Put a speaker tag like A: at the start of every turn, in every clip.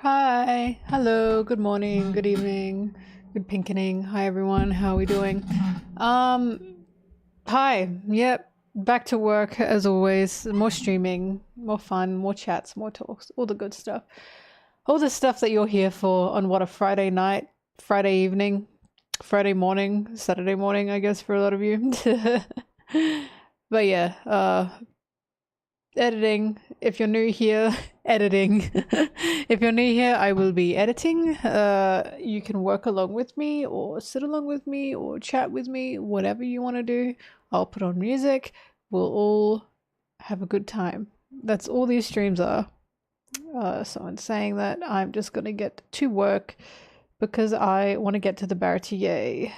A: Hi, hello, good morning, good evening, good pinkening. Hi everyone, how are we doing? Um, Hi, yep, back to work as always. More streaming, more fun, more chats, more talks, all the good stuff. All the stuff that you're here for on what, a Friday night, Friday evening, Friday morning, Saturday morning, I guess, for a lot of you. But yeah, editing. If you're new here, editing. If you're new here, I will be editing. You can work along with me, or sit along with me, or chat with me, whatever you want to do. I'll put on music. We'll all have a good time. That's all these streams are. Someone's saying that I'm just gonna get to work because I want to get to the Baratier.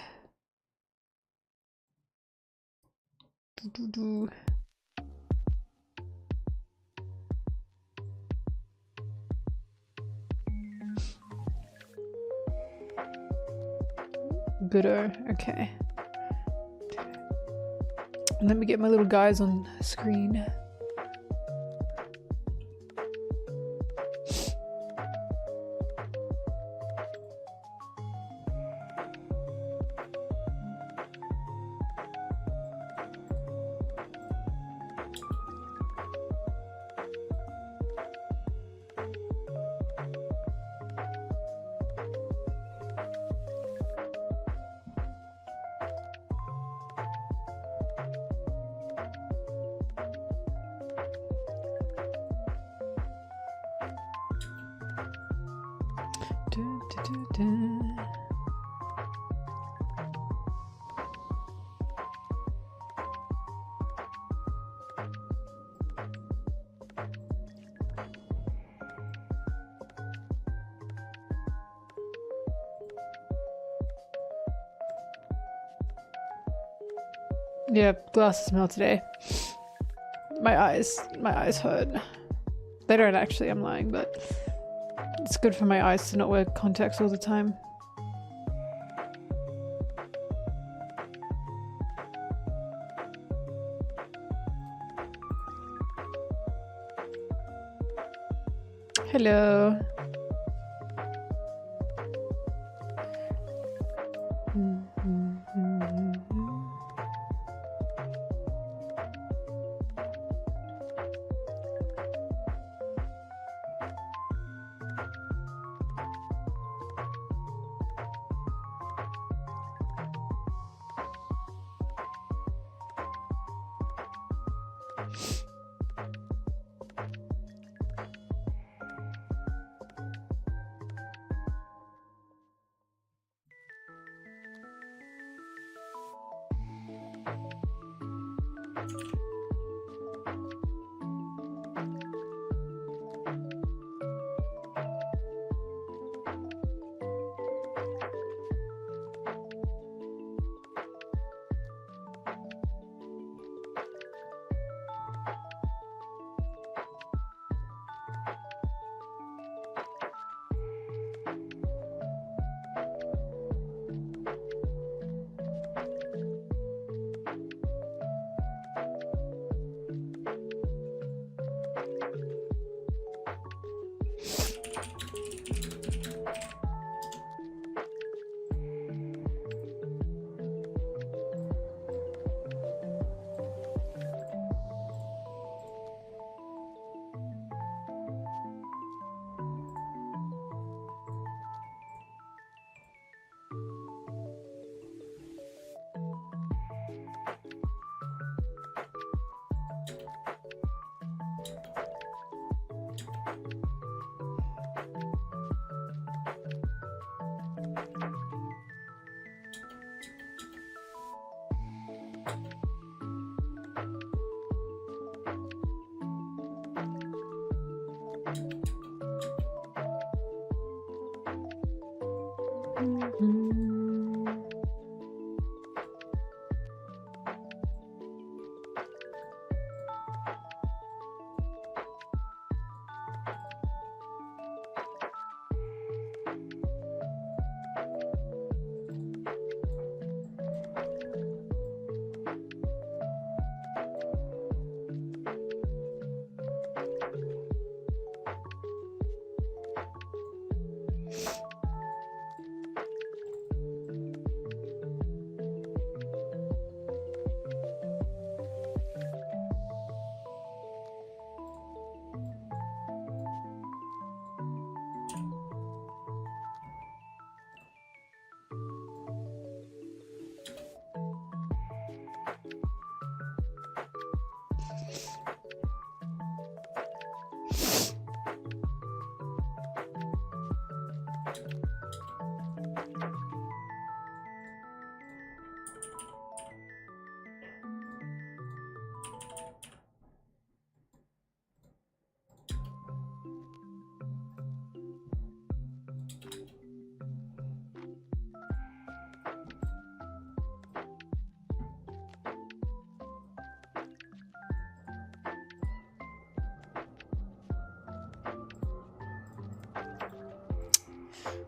A: Gooder, okay. Let me get my little guys on screen. Yeah, glasses smell today. My eyes hurt. They don't actually, I'm lying, but it's good for my eyes to not wear contacts all the time. Hello.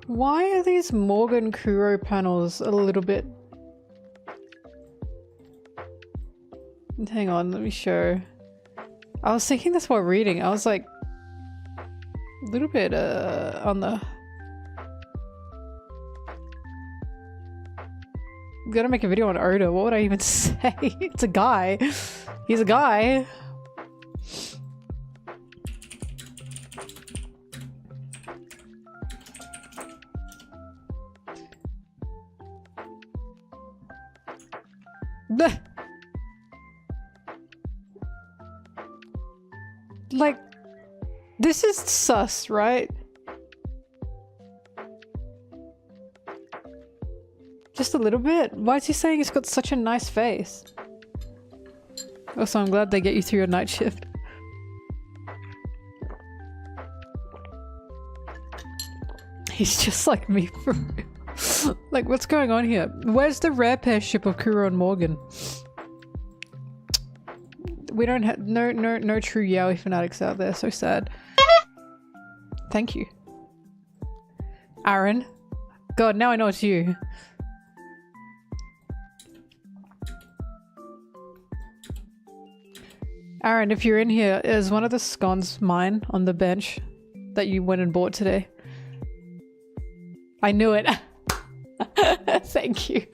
A: Why are these Morgan Kuro panels a little bit... Hang on, let me show. I was thinking this while reading. I was like... A little bit, on the... I'm gonna make a video on Oda. What would I even say? It's a guy. He's a guy. Like, this is sus, right? Just a little bit? Why is he saying he's got such a nice face? Also, I'm glad they get you through your night shift. He's just like me for real. Like, what's going on here? Where's the rare pair ship of Kuro and Morgan? We don't have no true yaoi fanatics out there. So sad. Thank you, Aaron. God, now I know it's you. Aaron, if you're in here, is one of the scones mine on the bench that you went and bought today? I knew it. Thank you.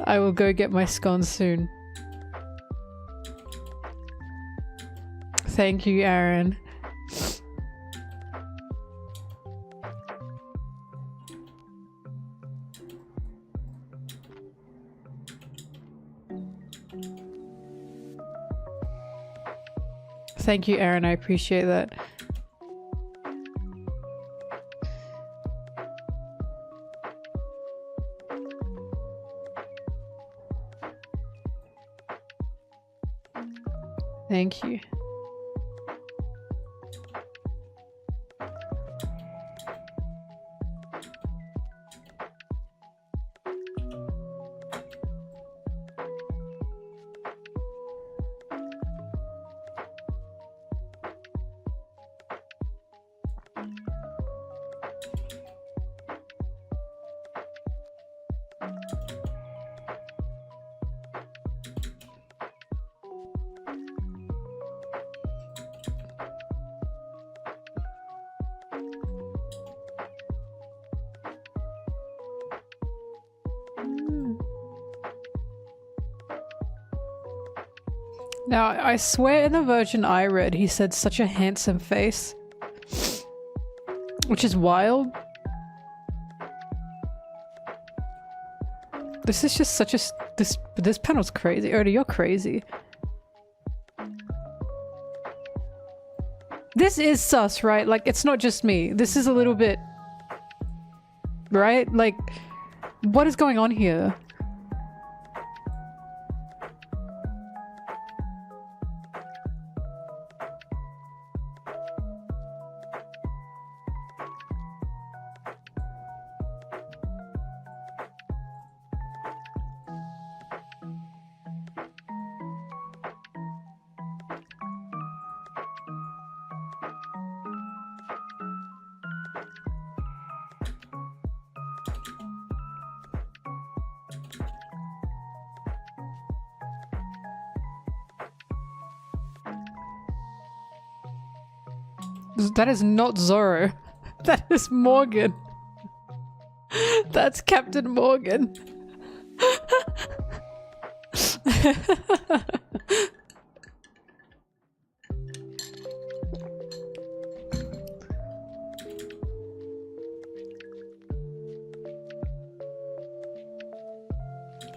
A: I will go get my scones soon. Thank you, Aaron. Thank you, Aaron. I appreciate that. Thank you. Now, I swear in the version I read, he said such a handsome face. Which is wild. This is just such a... This panel's crazy. Oda, you're crazy. This is sus, right? Like, it's not just me. This is a little bit... Right? Like, what is going on here? That is not Zoro. That is Morgan. That's Captain Morgan.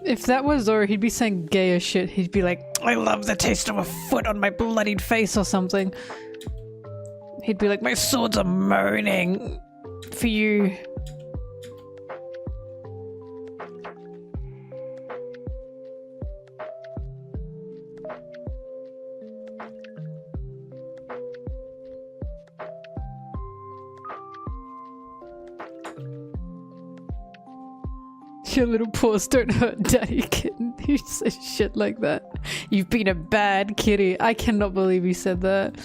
A: If that was Zoro, he'd be saying gay as shit. He'd be like, I love the taste of a foot on my bloodied face or something. He'd be like, my swords are moaning for you. Your little paws don't hurt, daddy kitten. You say shit like that. You've been a bad kitty. I cannot believe you said that.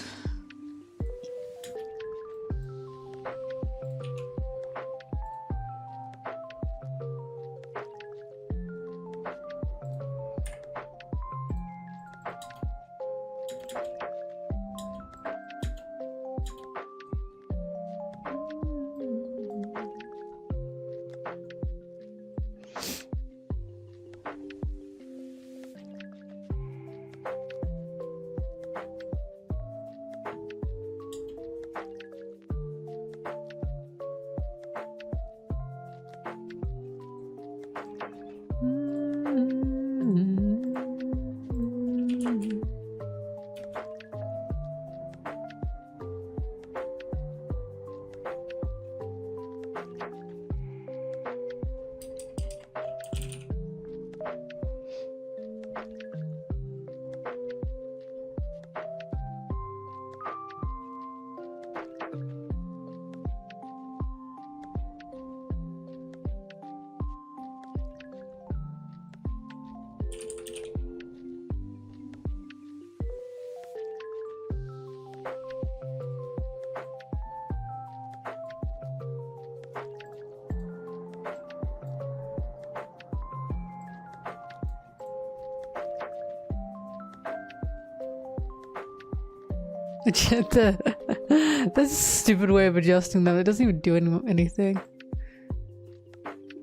A: That's a stupid way of adjusting them. It doesn't even do anything.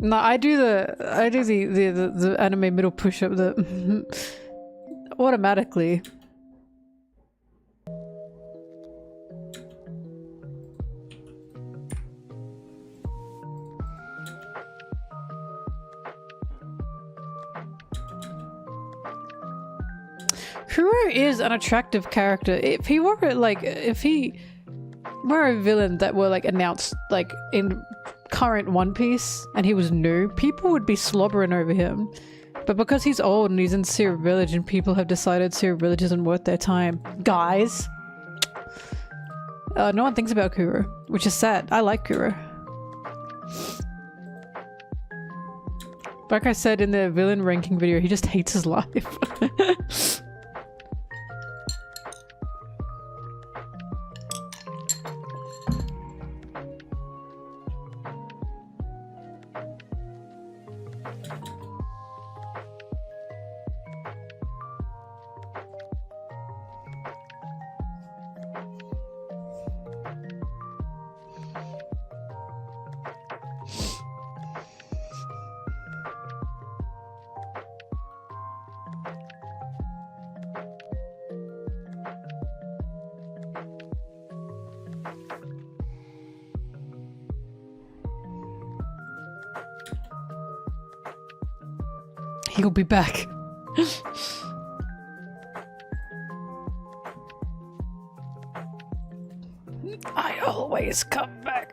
A: No, I do the anime middle push up automatically. Kuro is an attractive character. If he were a villain that were like announced like in current One Piece and he was new, people would be slobbering over him. But because he's old and he's in Seer Village and people have decided Seer Village isn't worth their time. Guys! No one thinks about Kuro, which is sad. I like Kuro. Like I said in the villain ranking video, he just hates his life. He'll be back. I always come back.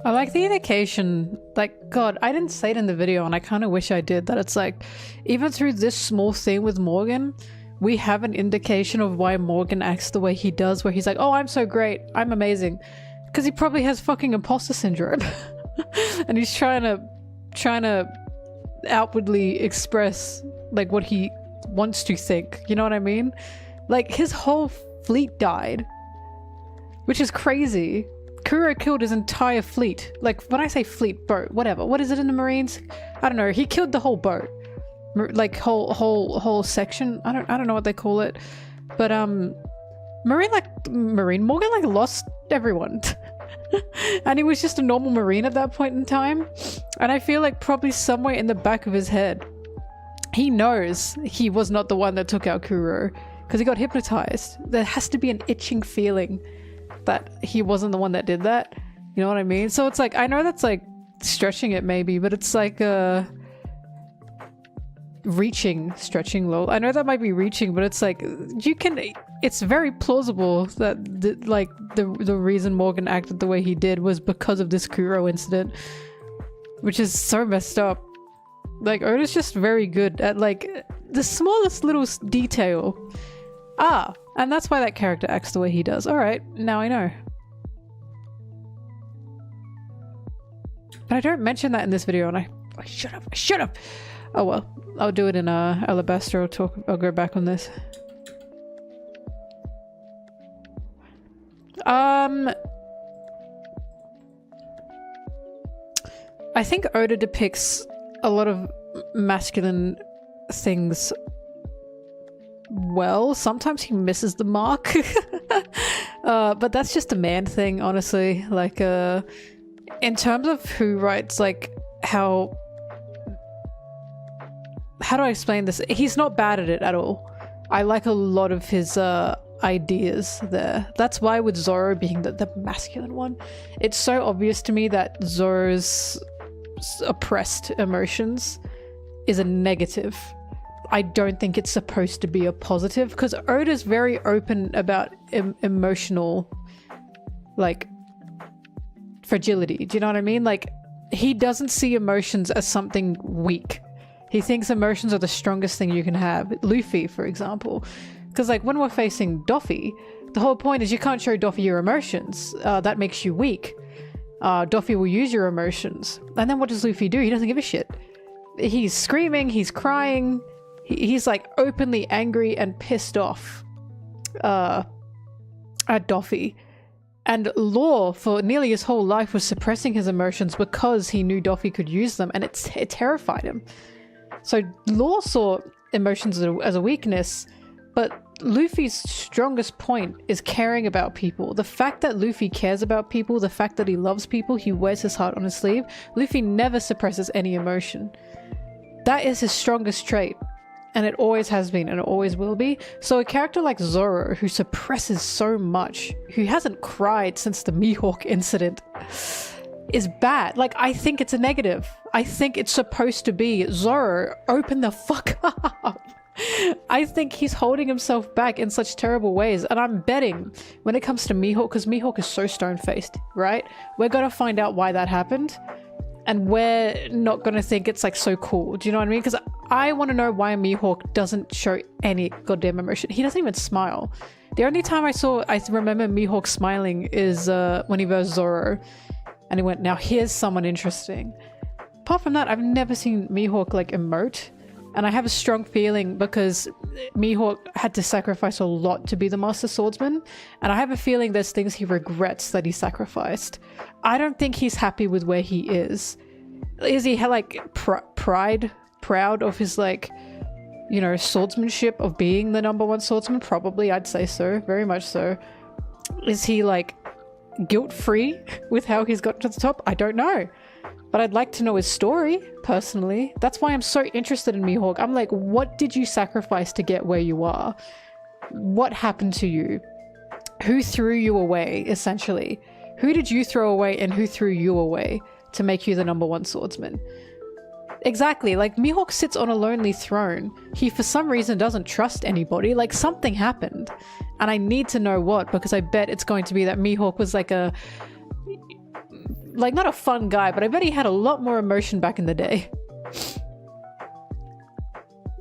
A: I like the indication, like, God, I didn't say it in the video and I kind of wish I did, that it's like, even through this small thing with Morgan, we have an indication of why Morgan acts the way he does, where he's like, oh, I'm so great, I'm amazing. Because he probably has fucking imposter syndrome. And he's trying to outwardly express, like, what he wants to think, you know what I mean? Like, his whole fleet died. Which is crazy. Kuro killed his entire fleet. Like, when I say fleet, boat, whatever. What is it in the Marines? I don't know. He killed the whole boat. Like, whole section. I don't know what they call it. But, Morgan, like, lost everyone. And he was just a normal Marine at that point in time. And I feel like probably somewhere in the back of his head, he knows he was not the one that took out Kuro. Because he got hypnotized. There has to be an itching feeling that he wasn't the one that did that, you know what I mean? So it's like, I know that's like stretching it maybe, but it's like stretching lol. I know that might be reaching, but it's like it's very plausible that the reason Morgan acted the way he did was because of this Kuro incident, which is so messed up. Like, Oda's just very good at like the smallest little detail. And that's why that character acts the way he does. Alright, now I know. But I don't mention that in this video, and I should have! Oh well, I'll do it in Alabaster. I'll go back on this. I think Oda depicts a lot of masculine things well. Sometimes he misses the mark. But that's just a man thing, honestly. Like, in terms of who writes, like, how do I explain this? He's not bad at it at all. I like a lot of his ideas there. That's why with Zoro being the masculine one, it's so obvious to me that Zoro's oppressed emotions is a negative. I don't think it's supposed to be a positive, because Oda's very open about emotional, like, fragility. Do you know what I mean? Like, he doesn't see emotions as something weak. He thinks emotions are the strongest thing you can have. Luffy, for example. Because, like, when we're facing Doffy, the whole point is you can't show Doffy your emotions. That makes you weak. Doffy will use your emotions. And then what does Luffy do? He doesn't give a shit. He's screaming, he's crying, he's like openly angry and pissed off at Doffy. And Law, for nearly his whole life, was suppressing his emotions because he knew Doffy could use them, and it terrified him. So Law saw emotions as a weakness, but Luffy's strongest point is caring about people. The fact that Luffy cares about people, the fact that he loves people, he wears his heart on his sleeve. Luffy never suppresses any emotion. That is his strongest trait, and it always has been and it always will be. So a character like Zoro, who suppresses so much, who hasn't cried since the Mihawk incident, is bad. Like, I think it's a negative. I think it's supposed to be, Zoro, open the fuck up. I think he's holding himself back in such terrible ways, and I'm betting when it comes to Mihawk, because Mihawk is so stone-faced, right? We're gonna find out why that happened, and we're not gonna think it's like so cool. Do you know what I mean? Because I want to know why Mihawk doesn't show any goddamn emotion. He doesn't even smile. The only time I remember Mihawk smiling is when he versed Zoro, and he went, now here's someone interesting. Apart from that, I've never seen Mihawk like emote. And I have a strong feeling because Mihawk had to sacrifice a lot to be the Master Swordsman. And I have a feeling there's things he regrets that he sacrificed. I don't think he's happy with where he is. Is he like proud of his, like, you know, swordsmanship, of being the #1 swordsman? Probably, I'd say so. Very much so. Is he like guilt-free with how he's got to the top? I don't know. But I'd like to know his story, personally. That's why I'm so interested in Mihawk. I'm like, what did you sacrifice to get where you are? What happened to you? Who threw you away, essentially? Who did you throw away and who threw you away to make you the #1 swordsman? Exactly, like Mihawk sits on a lonely throne. He, for some reason, doesn't trust anybody. Like, something happened. And I need to know what, because I bet it's going to be that Mihawk was like a... like, not a fun guy, but I bet he had a lot more emotion back in the day.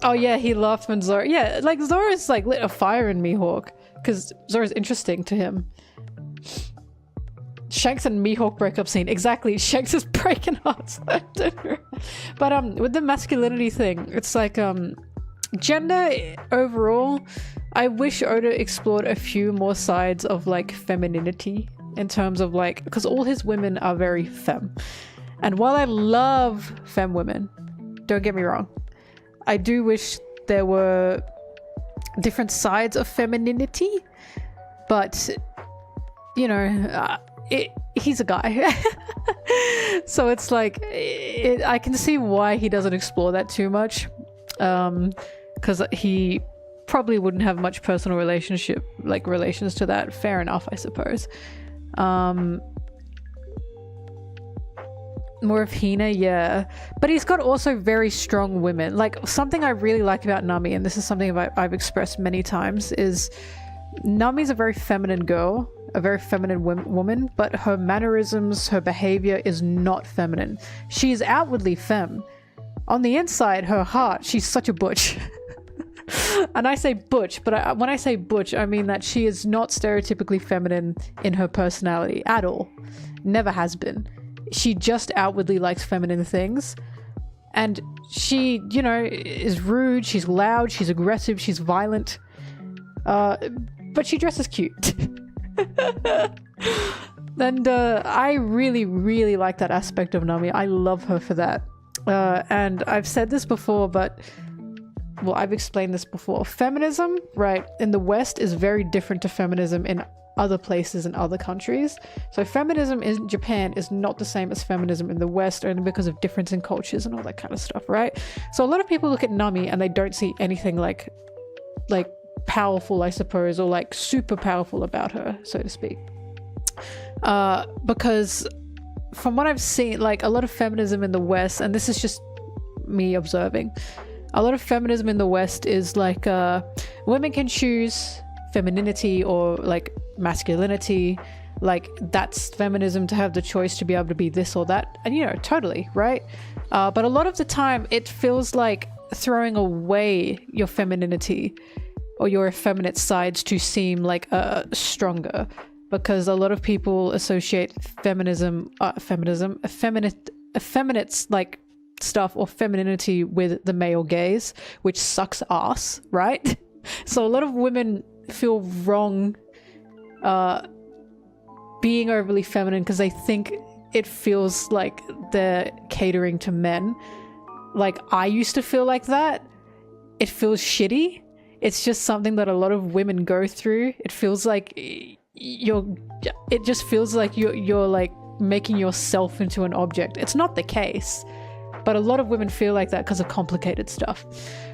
A: Oh yeah, he laughed when Zoro... yeah, like Zoro's like lit a fire in Mihawk, because Zoro's interesting to him. Shanks and Mihawk breakup scene. Exactly, Shanks is breaking hearts. But with the masculinity thing, it's like gender overall, I wish Oda explored a few more sides of like femininity. In terms of like, because all his women are very femme. And while I love femme women, don't get me wrong, I do wish there were different sides of femininity. But, you know, he's a guy. So it's like, I can see why he doesn't explore that too much. Because he probably wouldn't have much personal relations to that. Fair enough, I suppose. More of Hina, yeah, but he's got also very strong women. Like, something I really like about Nami, and this is something I've expressed many times, is Nami's a very feminine girl, a very feminine woman, but her mannerisms, her behavior is not feminine. She's outwardly femme. On the inside, her heart, she's such a butch. And I say butch, but when I say butch, I mean that she is not stereotypically feminine in her personality at all. Never has been. She just outwardly likes feminine things. And she, you know, is rude, she's loud, she's aggressive, she's violent. But she dresses cute. And I really, really like that aspect of Nami. I love her for that. And I've said this before, but... well, I've explained this before. Feminism, right, in the West is very different to feminism in other places in other countries. So feminism in Japan is not the same as feminism in the West, only because of difference in cultures and all that kind of stuff, right? So a lot of people look at Nami and they don't see anything like powerful, I suppose, or like super powerful about her, so to speak. Because from what I've seen, like a lot of feminism in the West, and this is just me observing, a lot of feminism in the West is like women can choose femininity or like masculinity. Like that's feminism, to have the choice to be able to be this or that, and you know, totally right. But a lot of the time it feels like throwing away your femininity or your effeminate sides to seem like stronger, because a lot of people associate effeminate like stuff or femininity with the male gaze, which sucks ass, right? So a lot of women feel wrong being overly feminine because they think it feels like they're catering to men. Like I used to feel like that. It feels shitty. It's just something that a lot of women go through. It feels like it just feels like you're like making yourself into an object. It's not the case, but a lot of women feel like that because of complicated stuff.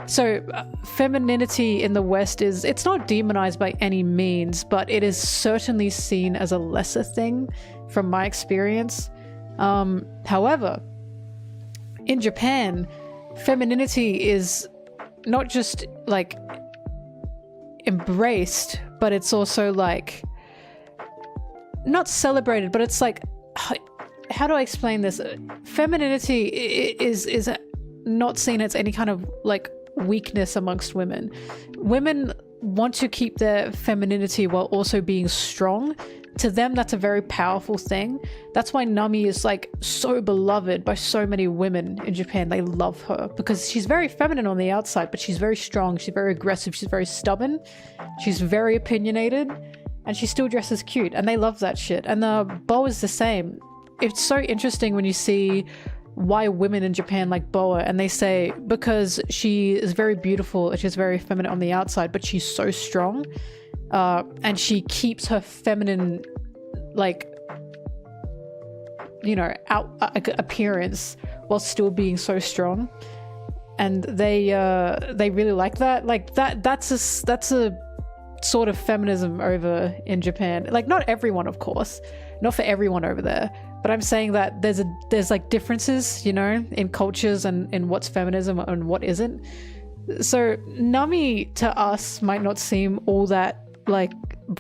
A: So femininity in the West it's not demonized by any means, but it is certainly seen as a lesser thing from my experience. However, in Japan, femininity is not just like embraced, but it's also like not celebrated, but it's like, how do I explain this? Femininity is not seen as any kind of like weakness amongst women. Women want to keep their femininity while also being strong. To them, that's a very powerful thing. That's why Nami is like so beloved by so many women in Japan. They love her because she's very feminine on the outside, but she's very strong. She's very aggressive. She's very stubborn. She's very opinionated, and she still dresses cute, and they love that shit. And the Boa is the same. It's so interesting when you see why women in Japan like Boa, and they say because she is very beautiful and she's very feminine on the outside, but she's so strong, and she keeps her feminine, like, you know, appearance while still being so strong. And they really like that. Like that's a sort of feminism over in Japan. Like not everyone, of course, not for everyone over there. But I'm saying that there's like differences, you know, in cultures and in what's feminism and what isn't. So Nami to us might not seem all that like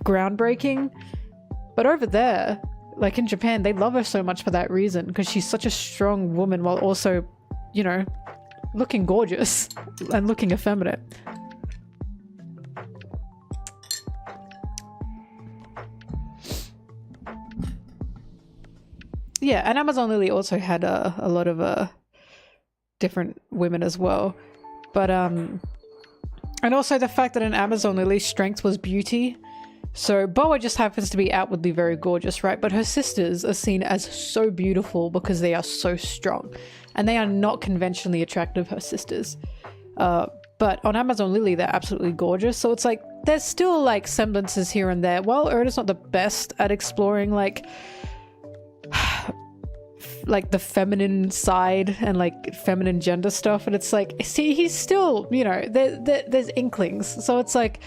A: groundbreaking, but over there, like in Japan, they love her so much for that reason, because she's such a strong woman while also, you know, looking gorgeous and looking effeminate. Yeah, and Amazon Lily also had a lot of different women as well. But and also the fact that in Amazon Lily's strength was beauty. So Boa just happens to be outwardly very gorgeous, right? But her sisters are seen as so beautiful because they are so strong. And they are not conventionally attractive, her sisters. But on Amazon Lily, they're absolutely gorgeous. So it's like, there's still like semblances here and there. Well, Urda's not the best at exploring like the feminine side and like feminine gender stuff, and it's like, see, he's still, you know, there's inklings. So it's like,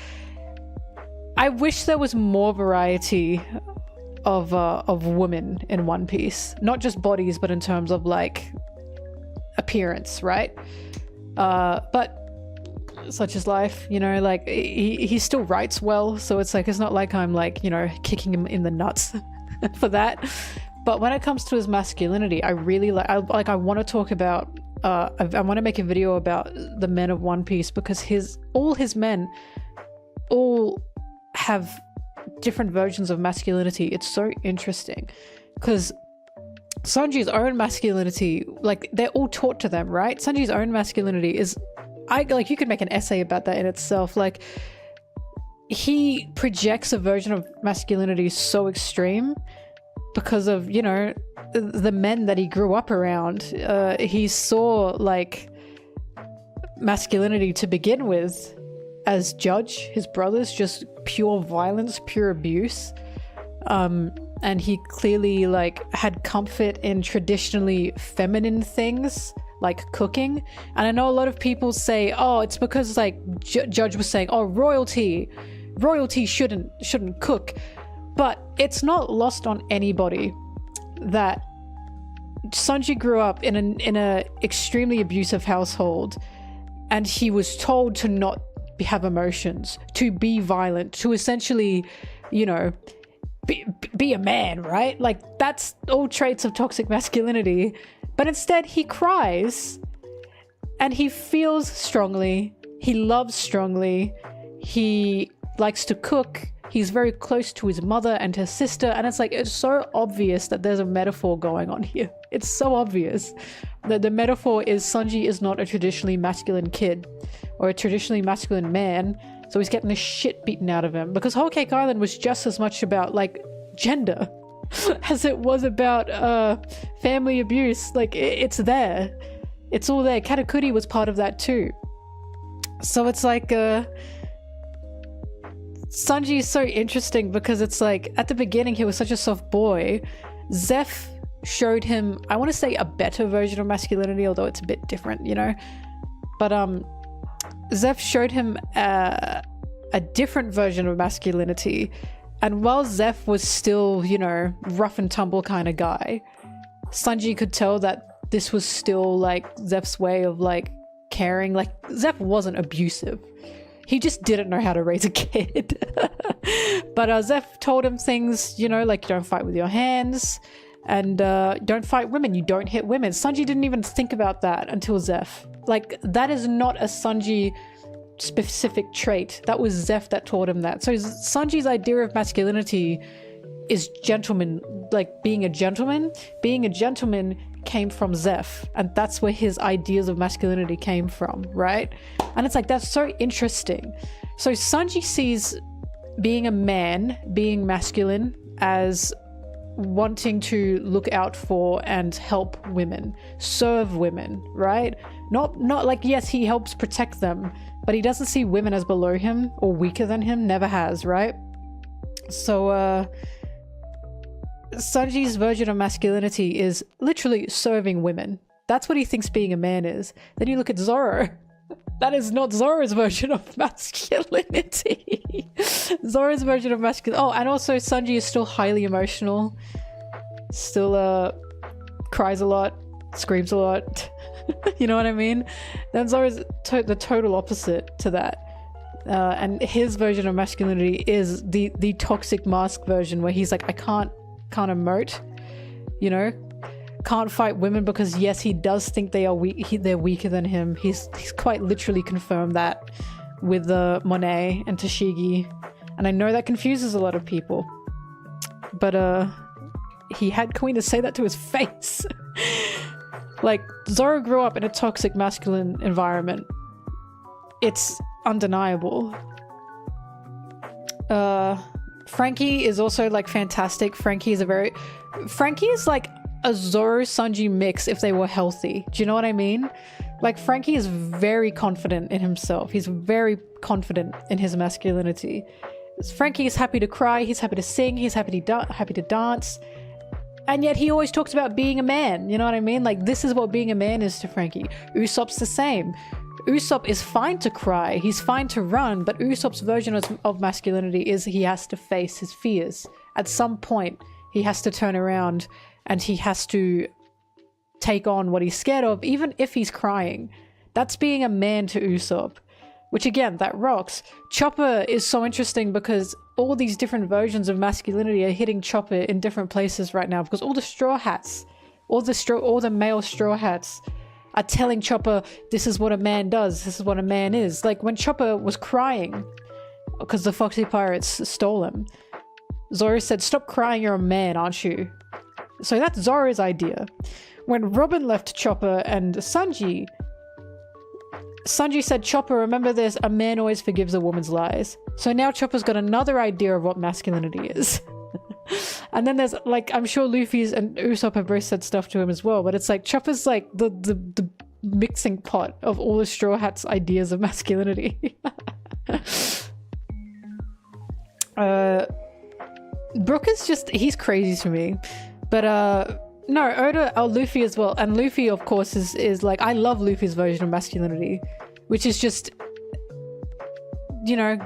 A: I wish there was more variety of women in One Piece, not just bodies, but in terms of like appearance, right? But such is life, you know, like he still writes well, so it's like, it's not like I'm like, you know, kicking him in the nuts for that. But when it comes to his masculinity, I really I want to talk about I want to make a video about the men of One Piece, because all his men all have different versions of masculinity. It's so interesting because Sanji's own masculinity, like they're all taught to them, right? Sanji's own masculinity is, you could make an essay about that in itself. Like he projects a version of masculinity so extreme because of, you know, the men that he grew up around. He saw like masculinity to begin with as Judge, his brothers, just pure violence, pure abuse. And he clearly like had comfort in traditionally feminine things like cooking. And I know a lot of people say, oh, it's because like Judge was saying, oh, royalty shouldn't cook. But it's not lost on anybody that Sanji grew up in a extremely abusive household, and he was told to not have emotions, to be violent, to essentially, you know, be a man, right? Like, that's all traits of toxic masculinity. But instead he cries and he feels strongly, he loves strongly, he likes to cook, he's very close to his mother and his sister, and it's like, it's so obvious that there's a metaphor going on here. It's so obvious that the metaphor is Sanji is not a traditionally masculine kid or a traditionally masculine man, so he's getting the shit beaten out of him, because Whole Cake Island was just as much about like gender as it was about family abuse. Like, it's there, it's all there. Katakuri was part of that too. So it's like Sanji is so interesting because it's like, at the beginning he was such a soft boy. Zeph showed him, I want to say, a better version of masculinity, although it's a bit different, you know. But Zeph showed him a different version of masculinity, and while Zeph was still, you know, rough and tumble kind of guy, Sanji could tell that this was still like Zeph's way of like caring. Like, Zeph wasn't abusive, he just didn't know how to raise a kid. But Zeph told him things, you know, like, don't fight with your hands, and don't fight women, you don't hit women. Sanji didn't even think about that until Zeph. Like, that is not a Sanji specific trait. That was Zeph that taught him that. So Sanji's idea of masculinity is gentleman, like being a gentleman. Being a gentleman came from Zeph, and that's where his ideas of masculinity came from, right? And it's like, that's so interesting. So Sanji sees being a man, being masculine, as wanting to look out for and help women, serve women, right? Not like, yes, he helps protect them, but he doesn't see women as below him or weaker than him, never has, right? So Sanji's version of masculinity is literally serving women. That's what he thinks being a man is. Then you look at Zoro. That is not Zoro's version of masculinity. Zoro's version of masculinity. Oh, and also Sanji is still highly emotional. Still cries a lot, screams a lot. You know what I mean? Then Zoro's the total opposite to that. And his version of masculinity is the toxic mask version, where he's like, I can't emote, you know, can't fight women, because yes, he does think they are weak, they're weaker than him. He's quite literally confirmed that with Monet and Tashigi, and I know that confuses a lot of people, but he had Queen to say that to his face. Like, Zoro grew up in a toxic masculine environment. It's undeniable. Frankie is also like fantastic. Frankie is like a Zoro Sanji mix if they were healthy. Do you know what I mean? Like, Frankie is very confident in himself. He's very confident in his masculinity. Frankie is happy to cry, he's happy to sing, he's happy to dance. And yet he always talks about being a man, you know what I mean? Like, this is what being a man is to Frankie. Usopp's the same. Usopp is fine to cry, he's fine to run, but Usopp's version of masculinity is he has to face his fears. At some point, he has to turn around and he has to take on what he's scared of, even if he's crying. That's being a man to Usopp. Which, again, that rocks. Chopper is so interesting because all these different versions of masculinity are hitting Chopper in different places right now, because all the straw hats, all the male straw hats are telling Chopper, this is what a man does, this is what a man is. Like, when Chopper was crying because the Foxy Pirates stole him, Zoro said, stop crying, you're a man, aren't you? So that's Zoro's idea. When Robin left Chopper and Sanji said, Chopper, remember this, a man always forgives a woman's lies. So now Chopper's got another idea of what masculinity is. And then there's, like, I'm sure Luffy's and Usopp have both said stuff to him as well, but it's like, Chopper's like the mixing pot of all the Straw Hats' ideas of masculinity. Brook is just, he's crazy to me. But No, Oda, Luffy as well. And Luffy, of course, is like, I love Luffy's version of masculinity, which is just, you know,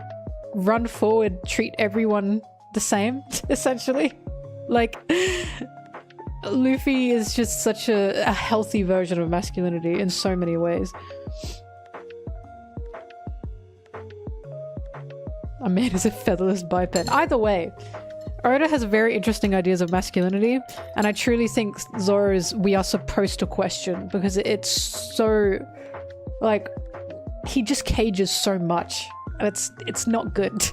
A: run forward, treat everyone the same, essentially. Like, Luffy is just such a healthy version of masculinity in so many ways. A man is a featherless biped. Either way, Oda has very interesting ideas of masculinity, and I truly think Zoro's we are supposed to question, because it's so, like, he just cages so much, and it's not good.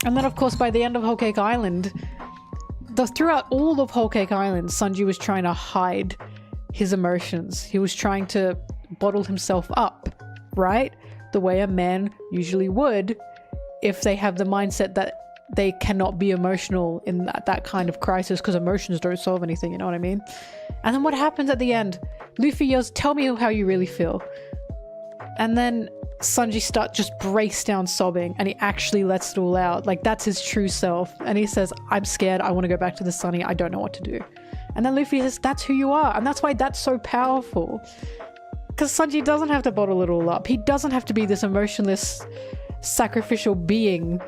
A: And then, of course, by the end of Whole Cake Island, throughout all of Whole Cake Island, Sanji was trying to hide his emotions. He was trying to bottle himself up, right? The way a man usually would if they have the mindset that they cannot be emotional in that kind of crisis, because emotions don't solve anything, you know what I mean? And then what happens at the end? Luffy yells, "Tell me how you really feel." And then Sanji just breaks down sobbing, and he actually lets it all out. Like, that's his true self. And he says, "I'm scared. I want to go back to the Sunny. I don't know what to do." And then Luffy says, "That's who you are." And that's why that's so powerful. Because Sanji doesn't have to bottle it all up. He doesn't have to be this emotionless, sacrificial being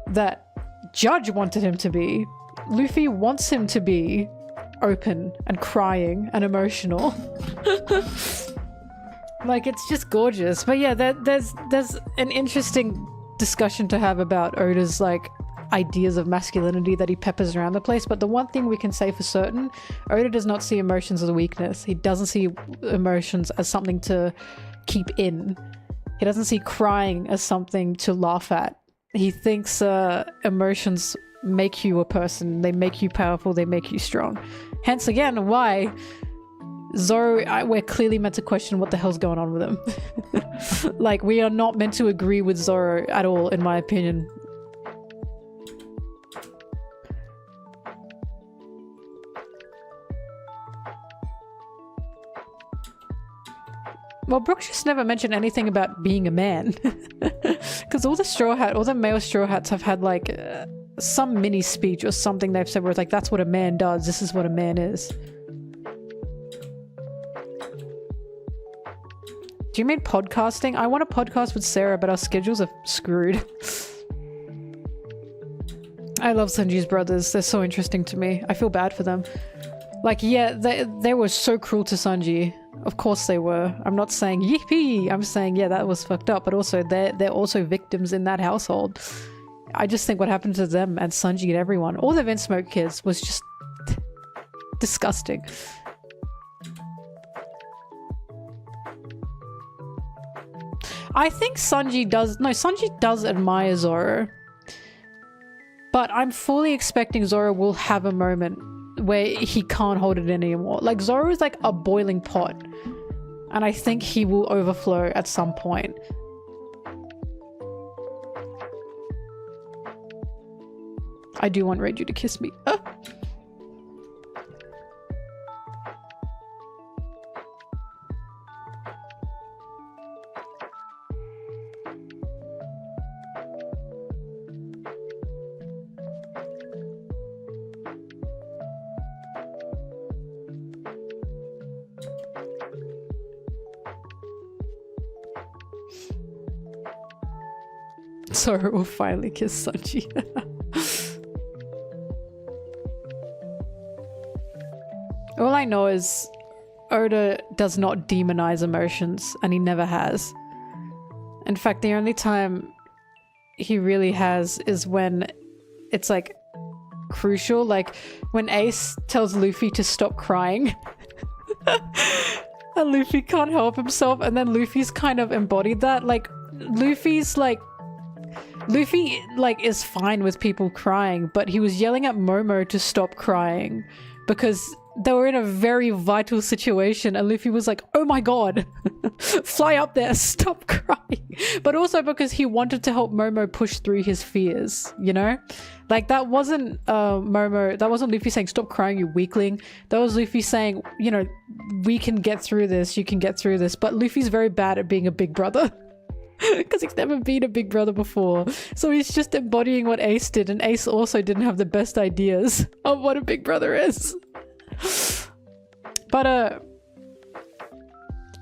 A: that Judge wanted him to be. Luffy wants him to be open and crying and emotional. Like, it's just gorgeous. But yeah, there's an interesting discussion to have about Oda's, like, ideas of masculinity that he peppers around the place. But the one thing we can say for certain, Oda does not see emotions as a weakness. He doesn't see emotions as something to keep in. He doesn't see crying as something to laugh at. He thinks emotions make you a person. They make you powerful. They make you strong. Hence, again, why Zoro, we're clearly meant to question what the hell's going on with him. Like, we are not meant to agree with Zoro at all, in my opinion. Well, Brooks just never mentioned anything about being a man. Because all the male Straw Hats have had, like, some mini speech or something they've said where it's like, that's what a man does, this is what a man is. Do you mean podcasting? I want a podcast with Sarah, but our schedules are screwed. I love Sanji's brothers. They're so interesting to me. I feel bad for them. Like, yeah, they were so cruel to Sanji. Of course they were. I'm not saying yippee. I'm saying, yeah, that was fucked up. But also, they're also victims in that household. I just think what happened to them and Sanji and everyone, all the Vince Smoke kids, was just disgusting. I think Sanji does admire Zoro. But I'm fully expecting Zoro will have a moment where he can't hold it anymore. Like, Zoro is like a boiling pot. And I think he will overflow at some point. I do want Reiju to kiss me. Zoro will finally kiss Sanji. All I know is Oda does not demonize emotions, and he never has. In fact, the only time he really has is when it's, like, crucial, like when Ace tells Luffy to stop crying. And Luffy can't help himself, and then Luffy's kind of embodied that. Like, Luffy is fine with people crying, but he was yelling at Momo to stop crying because they were in a very vital situation, and Luffy was like, "Oh my god, fly up there, stop crying." But also because he wanted to help Momo push through his fears, you know? Like, that wasn't that wasn't Luffy saying, "Stop crying, you weakling." That was Luffy saying, you know, we can get through this, you can get through this. But Luffy's very bad at being a big brother. Because he's never been a big brother before. So he's just embodying what Ace did, and Ace also didn't have the best ideas of what a big brother is. But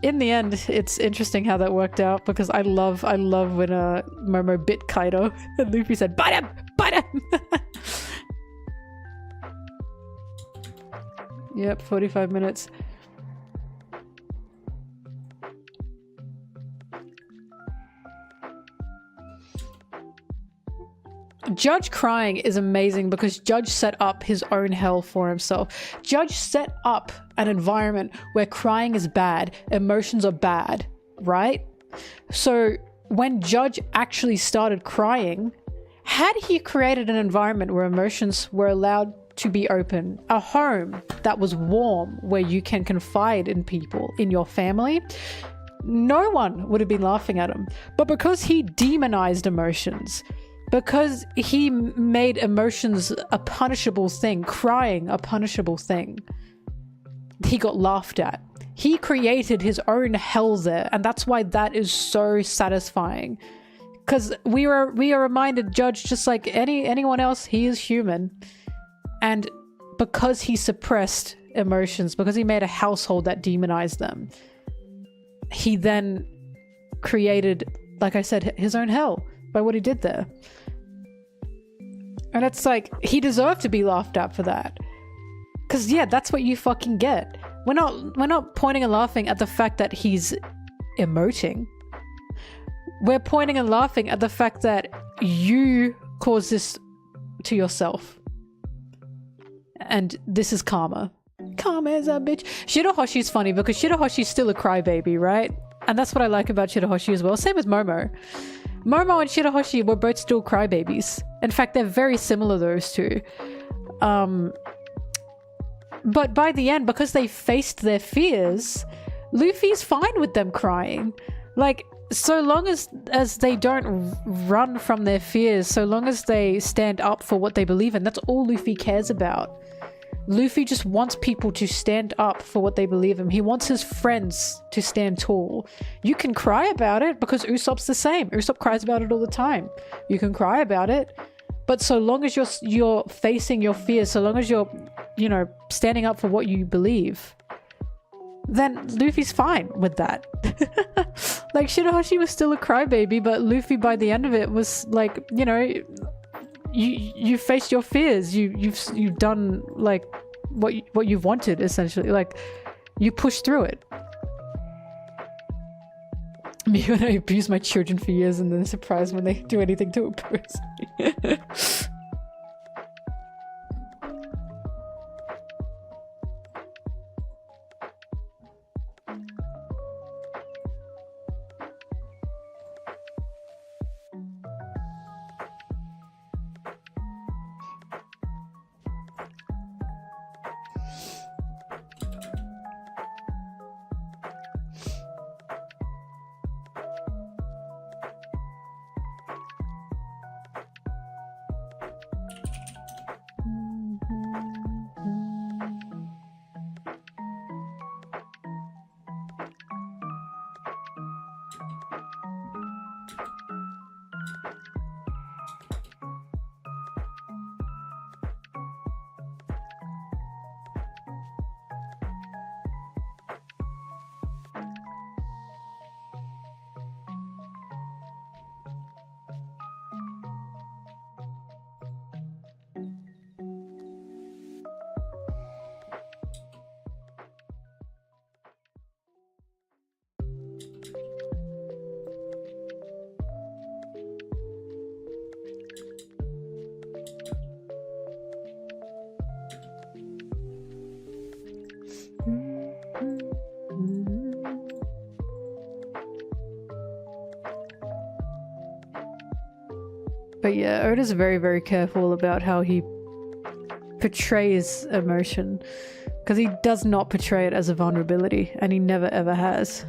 A: in the end, it's interesting how that worked out, because I love when Momo bit Kaido and Luffy said, "Bite him! Bite him!" Yep, 45 minutes. Judge crying is amazing because Judge set up his own hell for himself. Judge set up an environment where crying is bad, emotions are bad, right? So when Judge actually started crying, had he created an environment where emotions were allowed to be open, a home that was warm, where you can confide in people, in your family, no one would have been laughing at him. But because he demonized emotions, because he made emotions a punishable thing, crying a punishable thing, he got laughed at. He created his own hell there, and that's why that is so satisfying. Because we are reminded, Judge, just like anyone else, he is human. And because he suppressed emotions, because he made a household that demonized them, he then created, like I said, his own hell by what he did there. And it's like, he deserved to be laughed at for that. Because yeah, that's what you fucking get. We're not pointing and laughing at the fact that he's emoting. We're pointing and laughing at the fact that you caused this to yourself. And this is karma. Karma is a bitch. Shirahoshi's funny because Shirahoshi's still a crybaby, right? And that's what I like about Shirahoshi as well. Same with Momo. Momo and Shirahoshi were both still crybabies. In fact, they're very similar, those two. But by the end, because they faced their fears, Luffy's fine with them crying. Like, so long as they don't run from their fears, so long as they stand up for what they believe in, that's all Luffy cares about. Luffy just wants people to stand up for what they believe in. He wants his friends to stand tall. You can cry about it because Usopp's the same. Usopp cries about it all the time. You can cry about it, but so long as you're facing your fears, so long as you're, you know, standing up for what you believe, then Luffy's fine with that. Like, Shirahoshi was still a crybaby, but Luffy by the end of it was like, you know, you faced your fears. You've done like what you've wanted, essentially. Like, you pushed through it. Me, when I abuse my children for years and then surprised when they do anything to oppose me. But yeah, Oda's very, very careful about how he portrays emotion, because he does not portray it as a vulnerability, and he never ever has.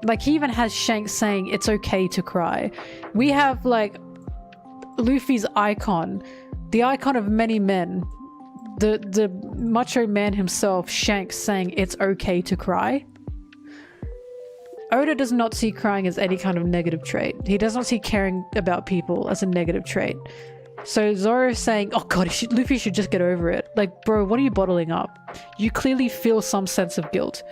A: Like, he even has Shanks saying it's okay to cry. We have like Luffy's icon, the icon of many men, the macho man himself, Shanks, saying it's okay to cry. Oda does not see crying as any kind of negative trait. He does not see caring about people as a negative trait. So Zoro is saying, oh god, Luffy should just get over it. Like, bro, what are you bottling up? You clearly feel some sense of guilt.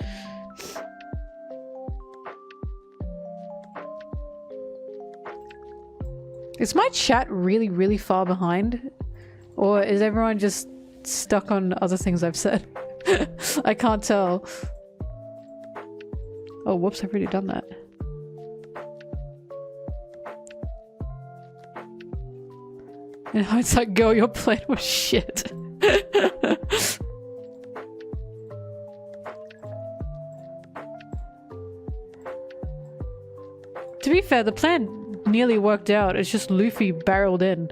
A: Is my chat really, really far behind? Or is everyone just stuck on other things I've said? I can't tell. Oh, whoops, I've already done that. In hindsight, girl, your plan was shit. To be fair, the plan nearly worked out. It's just Luffy barreled in.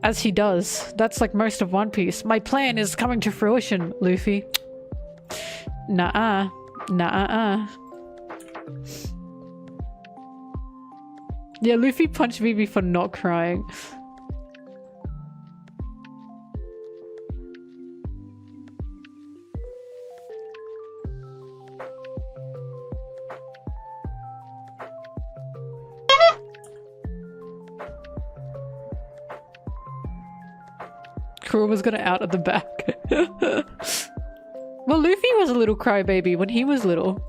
A: As he does. That's like most of One Piece. My plan is coming to fruition, Luffy. Nah-uh. Nah-uh-uh. Yeah, Luffy punched Vivi for not crying. Kuruma's gonna out at the back. Well, Luffy was a little crybaby when he was little.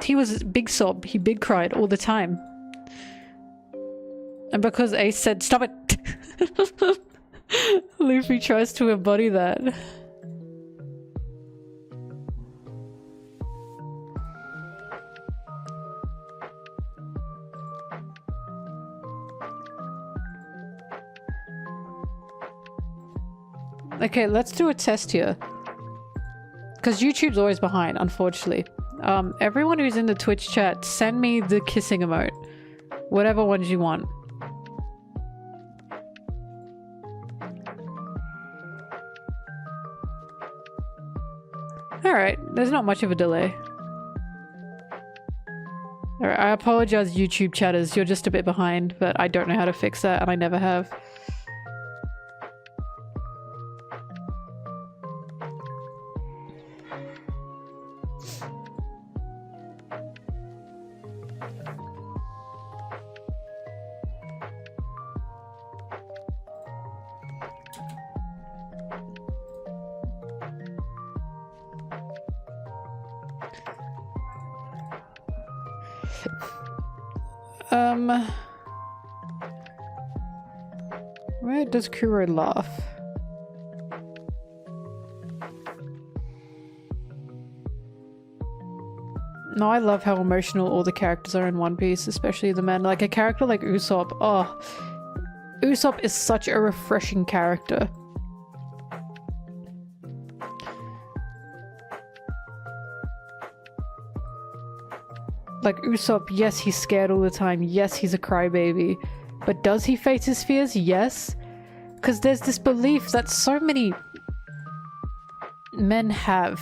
A: He was big sob. He big cried all the time. And because Ace said, stop it! Luffy tries to embody that. Okay, let's do a test here. Because YouTube's always behind, unfortunately. Everyone who's in the Twitch chat, send me the kissing emote. Whatever ones you want. Alright, there's not much of a delay. Alright, I apologize YouTube chatters, you're just a bit behind, but I don't know how to fix that and I never have. Where does Kuro laugh? No, I love how emotional all the characters are in One Piece, especially the men. Like a character like Usopp, oh, Usopp is such a refreshing character. Like Usopp, yes, he's scared all the time. Yes, he's a crybaby. But does he face his fears? Yes. Because there's this belief that so many men have.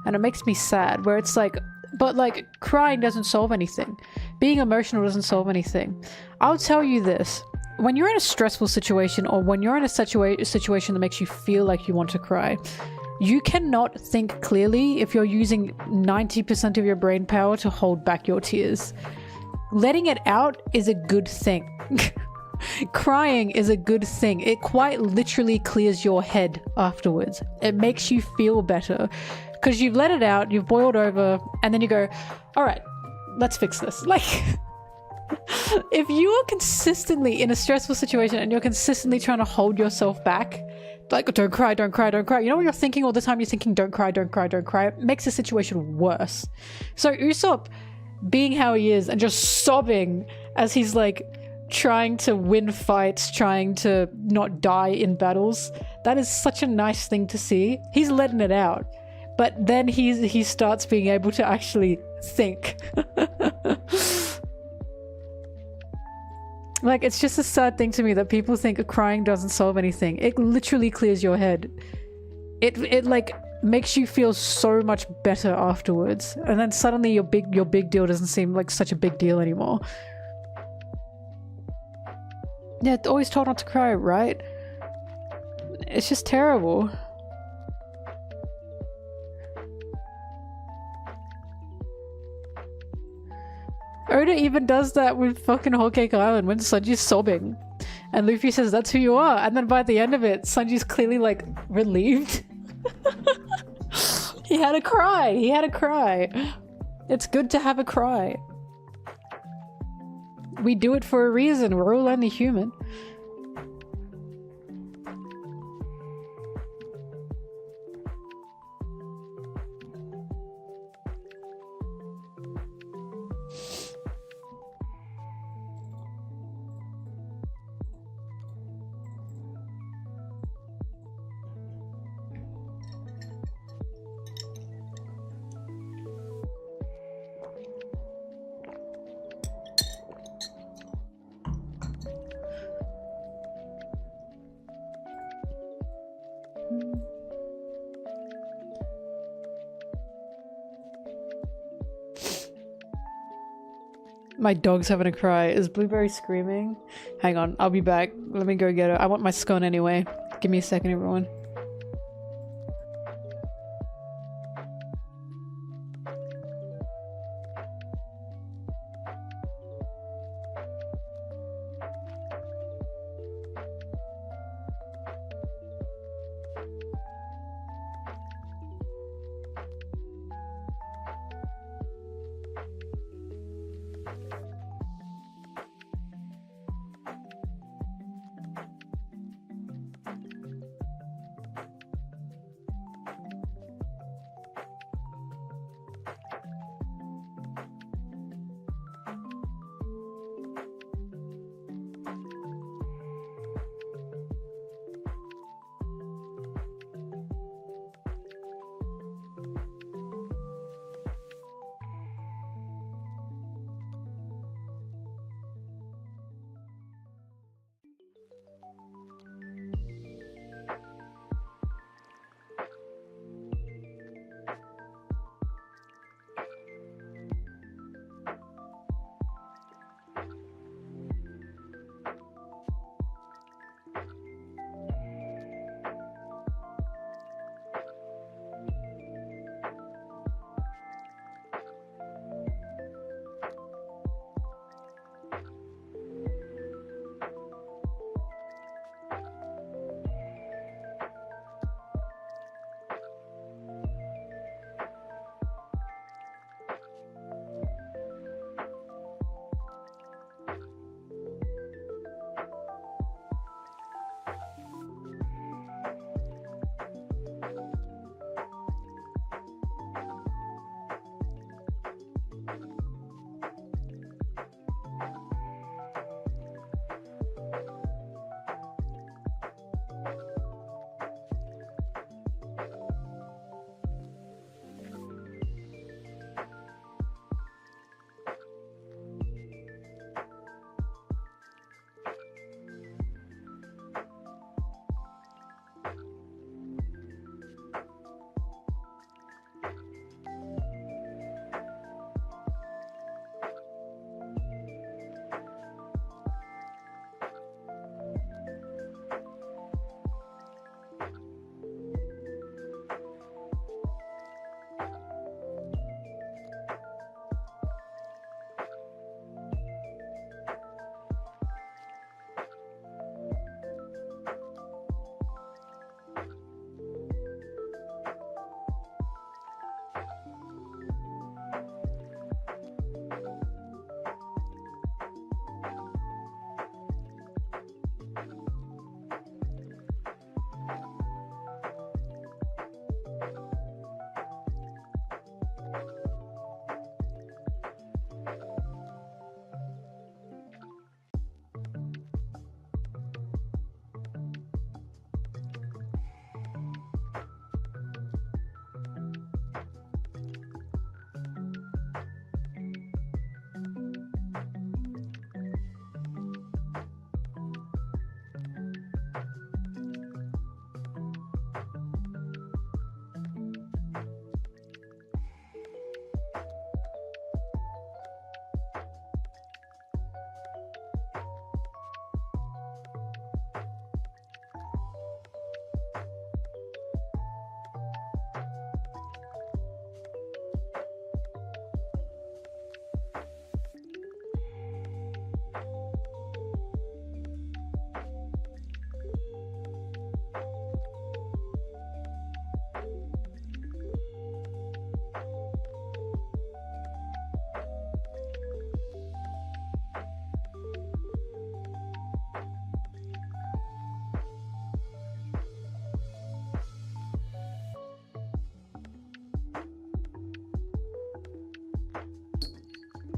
A: And it makes me sad, where it's like, but like, crying doesn't solve anything. Being emotional doesn't solve anything. I'll tell you this. When you're in a stressful situation, or when you're in a situation that makes you feel like you want to cry, you cannot think clearly if you're using 90% of your brain power to hold back your tears. Letting it out is a good thing. Crying is a good thing. It quite literally clears your head afterwards. It makes you feel better. Because you've let it out, you've boiled over, and then you go, alright, let's fix this. Like, if you are consistently in a stressful situation and you're consistently trying to hold yourself back, like, don't cry, don't cry, don't cry. You know what you're thinking all the time? You're thinking, don't cry, don't cry, don't cry. It makes the situation worse. So Usopp, being how he is and just sobbing as he's like trying to win fights, trying to not die in battles, that is such a nice thing to see. He's letting it out. But then he starts being able to actually think. Like, it's just a sad thing to me that people think crying doesn't solve anything. It literally clears your head. It like makes you feel so much better afterwards. And then suddenly your big deal doesn't seem like such a big deal anymore. Yeah, always told not to cry, right? It's just terrible. Oda even does that with fucking Whole Cake Island when Sanji's sobbing. And Luffy says, that's who you are. And then by the end of it, Sanji's clearly like relieved. He had a cry. He had a cry. It's good to have a cry. We do it for a reason. We're all only human. My dog's having a cry. Is Blueberry screaming? Hang on, I'll be back. Let me go get her. I want my scone anyway. Give me a second, everyone.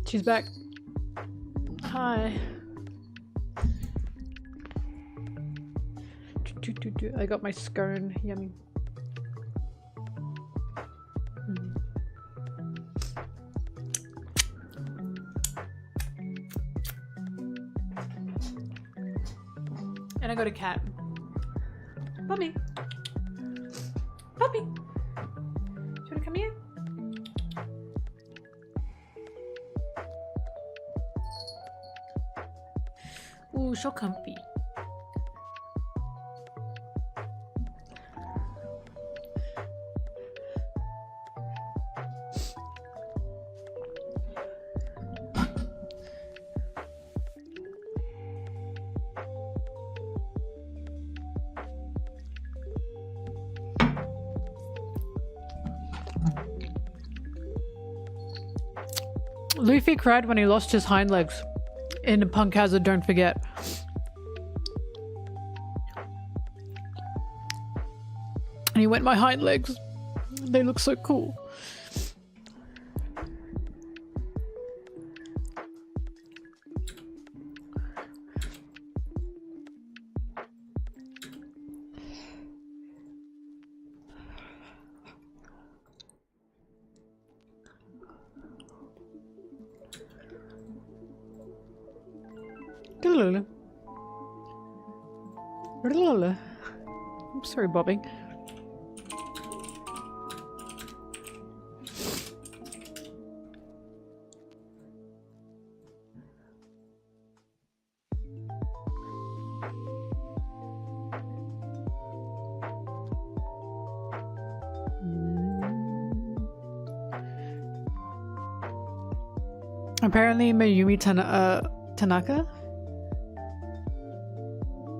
A: She's back. Hi. I got my scone. Yummy. And I got a cat. Puppy. Puppy. Do you want to come here? Ooh, so comfy. Luffy cried when he lost his hind legs in Punk Hazard, don't forget. And he went, my hind legs, they look so cool. I'm sorry, Bobby. Apparently Mayumi Tanaka,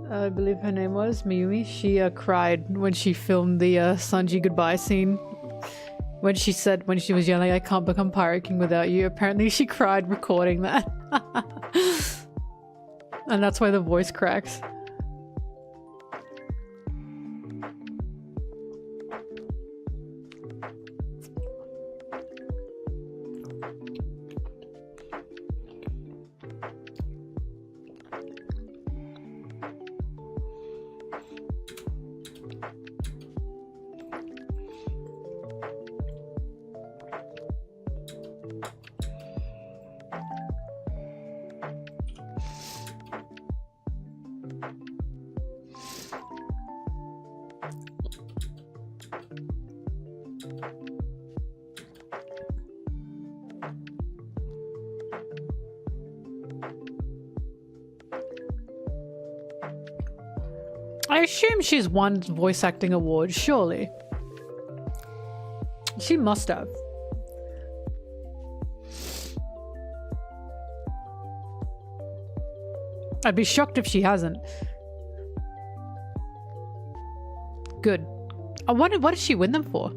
A: I believe her name was Mayumi, she cried when she filmed the Sanji goodbye scene. When she said, when she was yelling, I can't become Pirate King without you. Apparently she cried recording that. And that's why the voice cracks. I assume she's won voice acting awards, surely. She must have. I'd be shocked if she hasn't. Good. I wonder, what did she win them for?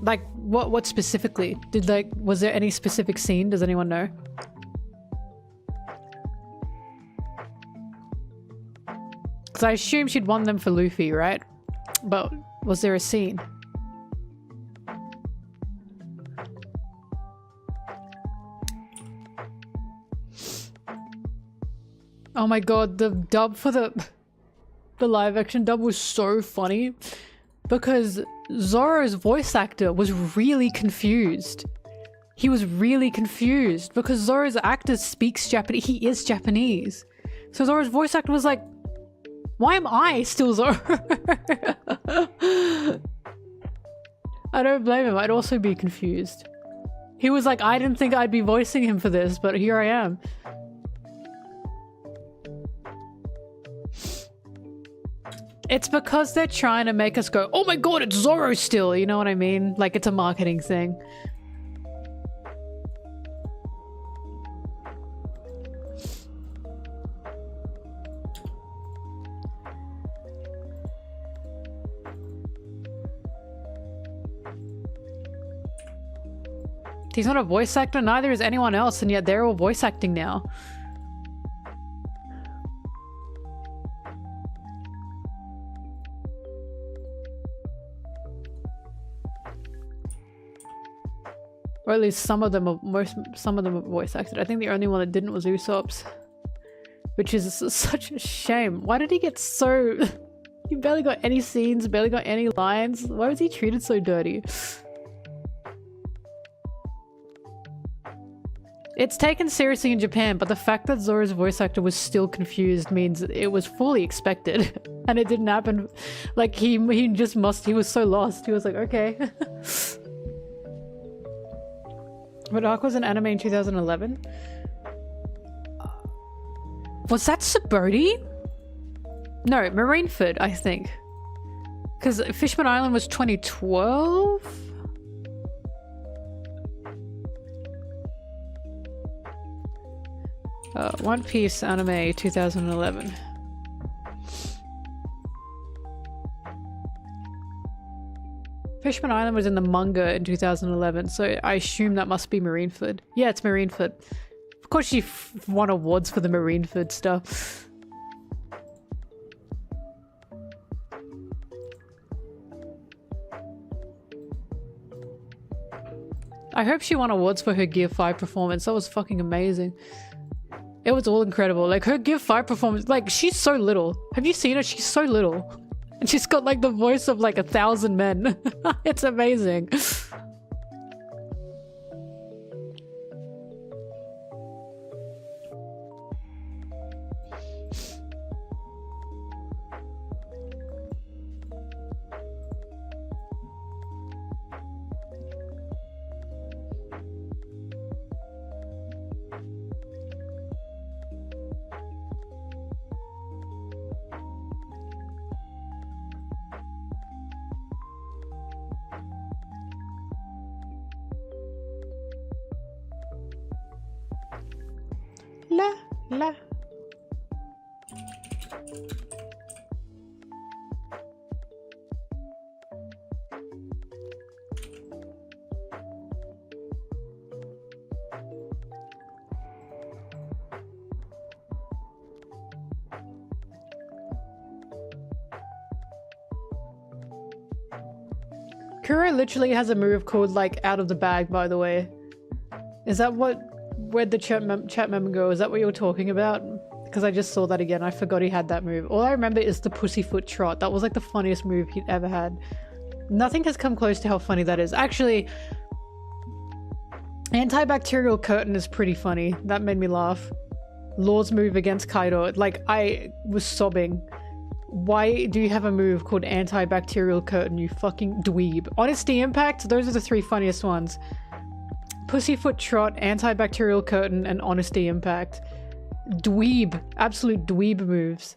A: Like, what specifically? Was there any specific scene? Does anyone know? Because I assume she'd won them for Luffy, right? But was there a scene? Oh my god, the dub for the live action dub was so funny because Zoro's voice actor was really confused. He was really confused because Zoro's actor speaks Japanese. He is Japanese. So Zoro's voice actor was like, why am I still Zoro? I don't blame him. I'd also be confused. He was like, I didn't think I'd be voicing him for this, but here I am. It's because they're trying to make us go, oh my god, it's Zoro still, you know what I mean? Like, it's a marketing thing. He's not a voice actor, neither is anyone else, and yet they're all voice acting now. Or at least some of them are voice acted. I think the only one that didn't was Usopp's. Which is such a shame. Why did he get so... He barely got any scenes, barely got any lines. Why was he treated so dirty? It's taken seriously in Japan, but the fact that Zoro's voice actor was still confused means it was fully expected. And it didn't happen. Like, he was so lost. He was like, okay. But Arc was an anime in 2011? Was that Subodhi? No, Marineford, I think. Because Fishman Island was 2012? One Piece anime 2011. Fishman Island was in the manga in 2011, so I assume that must be Marineford. Yeah, it's Marineford. Of course she won awards for the Marineford stuff. I hope she won awards for her Gear 5 performance. That was fucking amazing. It was all incredible. Like, her Gear 5 performance, like, she's so little. Have you seen her? She's so little. And she's got, like, the voice of, like, 1,000 men. It's amazing. La. Kuro literally has a move called, like, out of the bag, by the way. Is that where'd the chat member go? Is that what you were talking about? Because I just saw that again. I forgot he had that move. All I remember is the pussyfoot trot. That was like the funniest move he'd ever had. Nothing has come close to how funny that is. Actually, antibacterial curtain is pretty funny. That made me laugh. Law's move against Kaido. Like, I was sobbing. Why do you have a move called antibacterial curtain, you fucking dweeb? Honesty impact? Those are the three funniest ones. Pussyfoot trot, antibacterial curtain, and honesty impact. Dweeb. Absolute dweeb moves.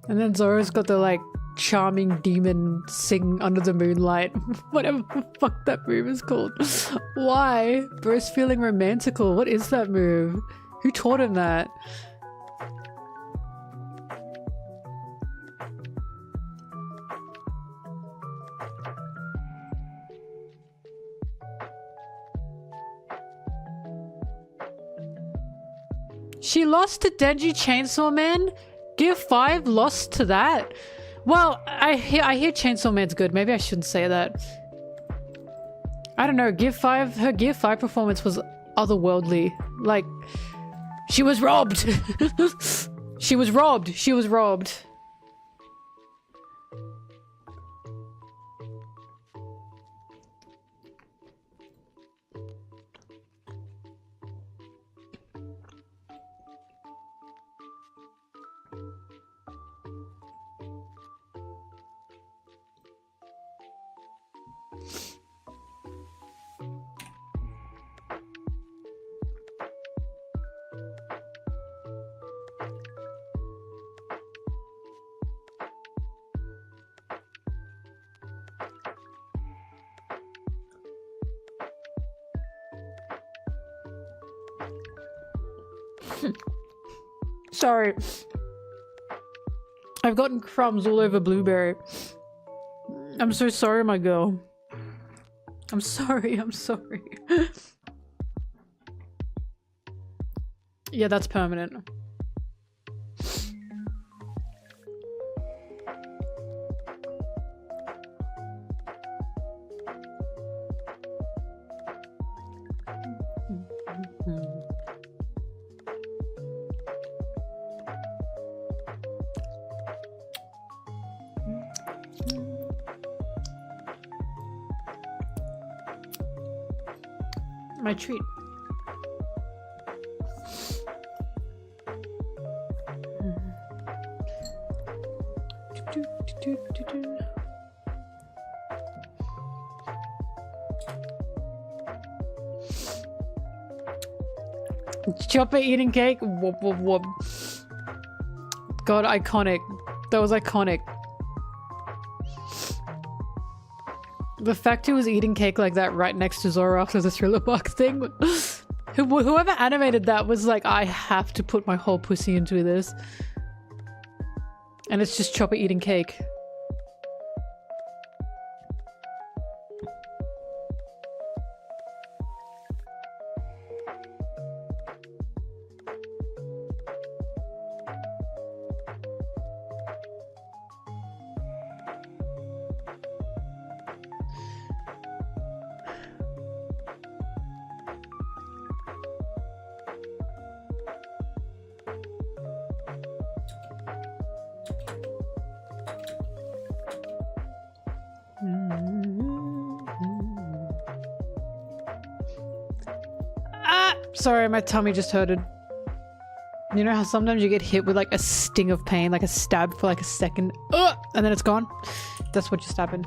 A: And then Zoro's got the, like, charming demon sing under the moonlight. Whatever the fuck that move is called. Why? Bro's feeling romantical. What is that move? Who taught him that? She lost to Denji Chainsaw Man? Gear 5 lost to that? Well, I hear Chainsaw Man's good. Maybe I shouldn't say that. I don't know. Gear 5, her Gear 5 performance was otherworldly. Like, she was robbed. She was robbed. She was robbed. Sorry. I've gotten crumbs all over Blueberry. I'm so sorry, my girl. I'm sorry, I'm sorry. Yeah, that's permanent. My treat. Chopper eating cake? Whoop, whoop, whoop. God, iconic. That was iconic. The fact he was eating cake like that right next to Zora after the Thriller Bark thing. Whoever animated that was like, I have to put my whole pussy into this. And it's just Chopper eating cake. Sorry, my tummy just hurted. You know how sometimes you get hit with like a sting of pain, like a stab for like a second, and then it's gone? That's what just happened.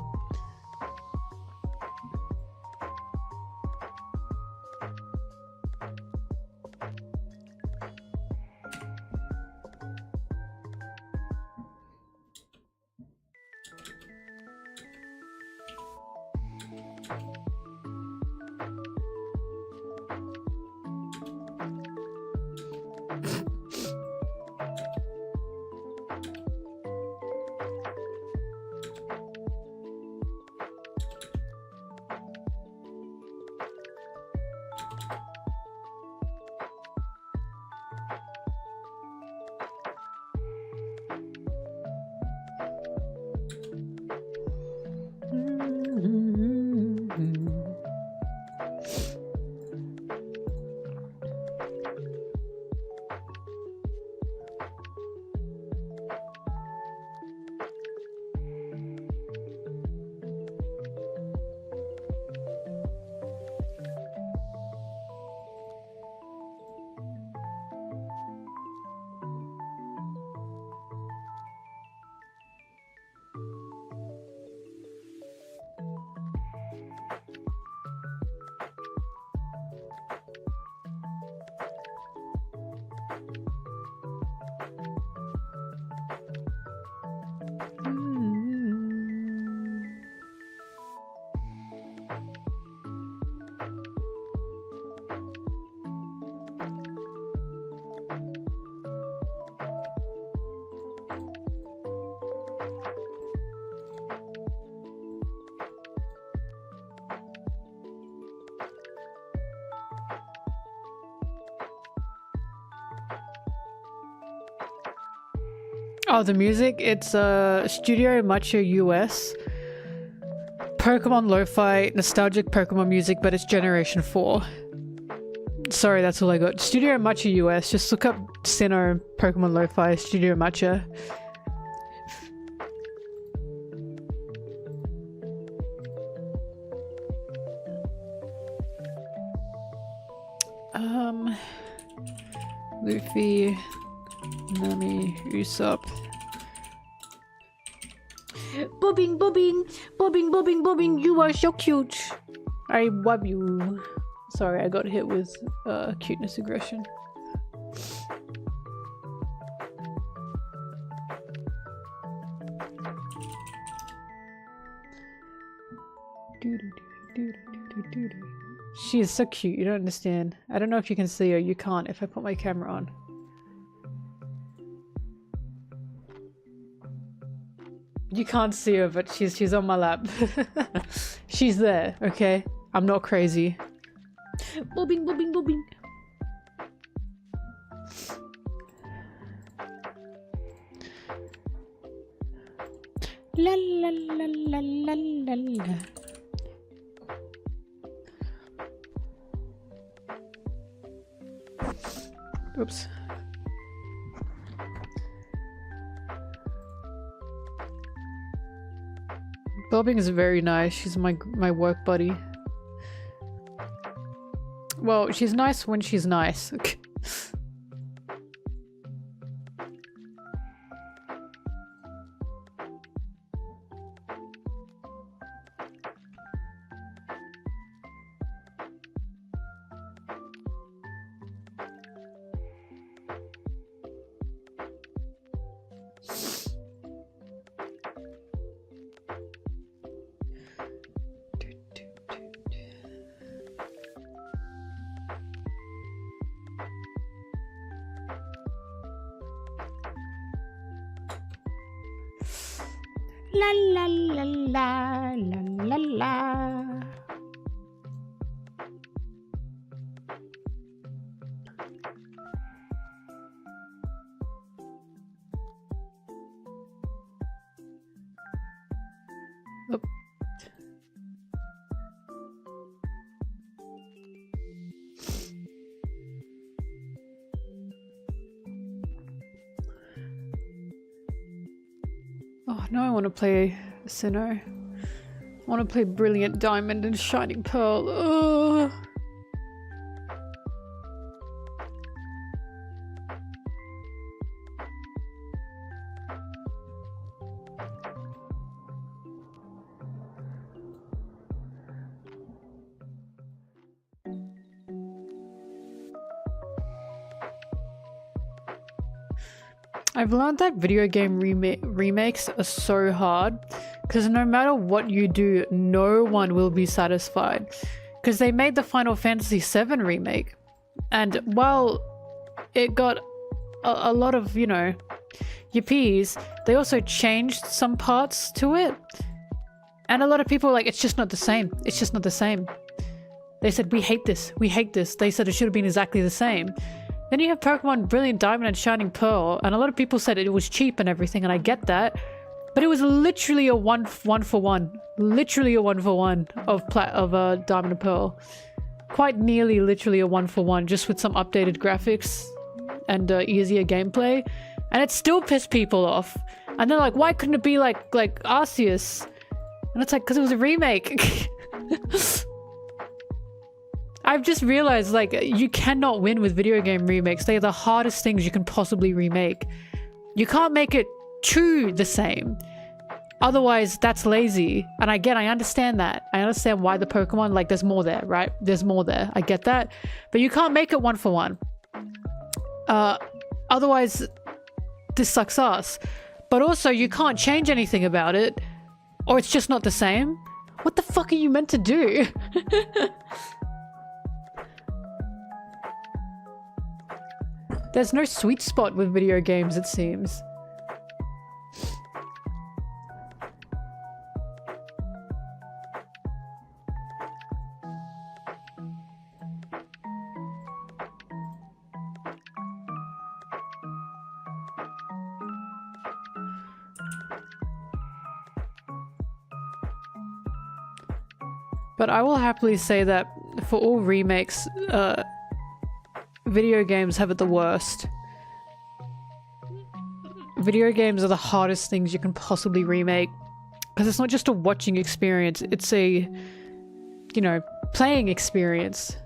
A: Oh, the music? It's Studio Matcha US. Pokemon Lo-Fi, nostalgic Pokemon music, but it's Generation 4. Sorry, that's all I got. Studio Matcha US. Just look up Sinnoh, Pokemon Lo-Fi, Studio Matcha. Luffy, Nami, Usopp. Bobbing, bobbing, bobbing, bobbing, bobbing, you are so cute. I love you. Sorry, I got hit with cuteness aggression. She is so cute, you don't understand. I don't know if you can see her, you can't if I put my camera on. You can't see her, but she's on my lap. She's there, okay? I'm not crazy. Bobbing, bobbing, bobbing. La la la la la la la. Oops. Bobbing is very nice. She's my work buddy. Well, she's nice when she's nice. La la la la la la la. Oh. Oh, now I want to play Sinnoh. I want to play Brilliant Diamond and Shining Pearl. Ugh. I've learned that video game remakes are so hard because no matter what you do, no one will be satisfied. Because they made the Final Fantasy VII remake, and while it got a lot of, you know, yippies, they also changed some parts to it. And a lot of people were like, it's just not the same. It's just not the same. They said, we hate this. We hate this. They said it should have been exactly the same. Then you have Pokemon Brilliant Diamond and Shining Pearl, and a lot of people said it was cheap and everything, and I get that. But it was literally a one for one. Literally a 1-for-1 of Diamond and Pearl. Quite nearly literally a 1-for-1, just with some updated graphics and easier gameplay. And it still pissed people off. And they're like, why couldn't it be like Arceus? And it's like, because it was a remake. I've just realized, like, you cannot win with video game remakes. They are the hardest things you can possibly remake. You can't make it too the same. Otherwise, that's lazy. And I understand that. I understand why the Pokemon, like, there's more there, right? There's more there. I get that. But you can't make it 1-for-1. Otherwise, this sucks ass. But also, you can't change anything about it, or it's just not the same. What the fuck are you meant to do? There's no sweet spot with video games, it seems. But I will happily say that for all remakes, video games have it the worst. Video games are the hardest things you can possibly remake. Because it's not just a watching experience, it's a, you know, playing experience.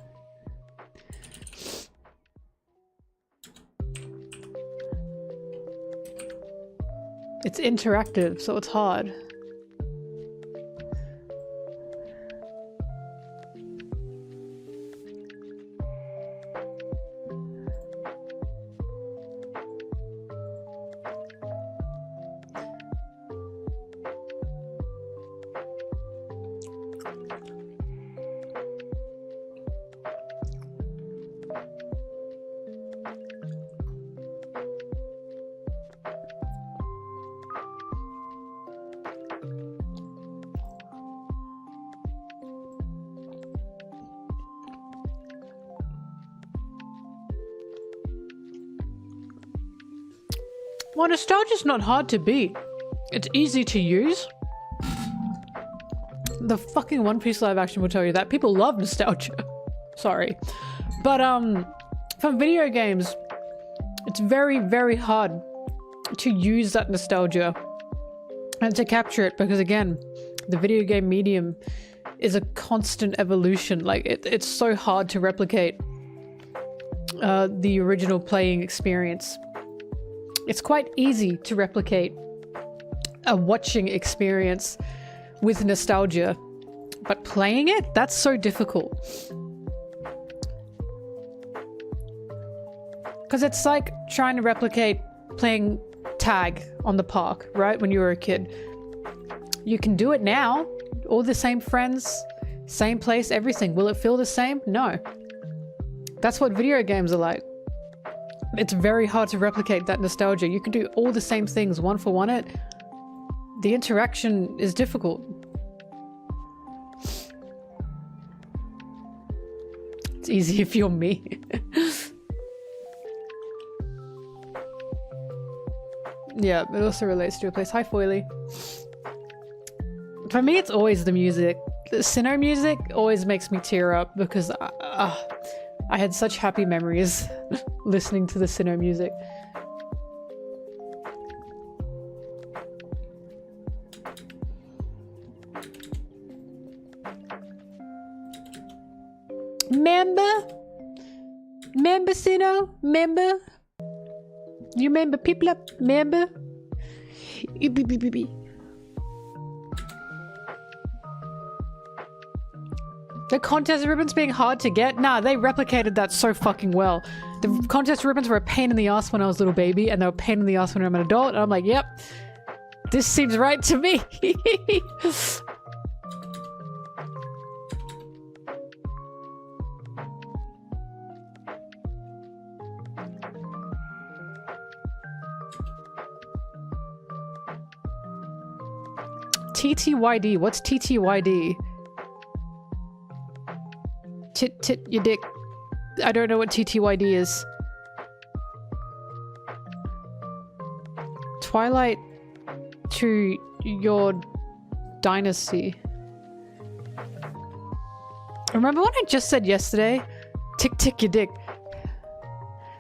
A: It's interactive, so it's hard. Well, nostalgia's not hard to beat. It's easy to use. The fucking One Piece live action will tell you that. People love nostalgia. Sorry. But, for video games, it's very, very hard to use that nostalgia and to capture it because, again, the video game medium is a constant evolution. Like, it's so hard to replicate the original playing experience. It's quite easy to replicate a watching experience with nostalgia, but playing it, that's so difficult. Because it's like trying to replicate playing tag on the park, right? When you were a kid. You can do it now. All the same friends, same place, everything. Will it feel the same? No. That's what video games are like. It's very hard to replicate that nostalgia. You can do all the same things one for one. The interaction is difficult. It's easy if you're me. Yeah, it also relates to a place. Hi, Foily. For me, it's always the music. The Sinnoh music always makes me tear up because I had such happy memories listening to the Sinnoh music. Member Sinnoh? Member? You remember people up? Member? The contest ribbons being hard to get? Nah, they replicated that so fucking well. The contest ribbons were a pain in the ass when I was a little baby, and they were a pain in the ass when I'm an adult, and I'm like, yep, this seems right to me. TTYD, what's TTYD? Tit your dick. I don't know what TTYD is. Twilight to your dynasty. Remember what I just said yesterday? Tick your dick.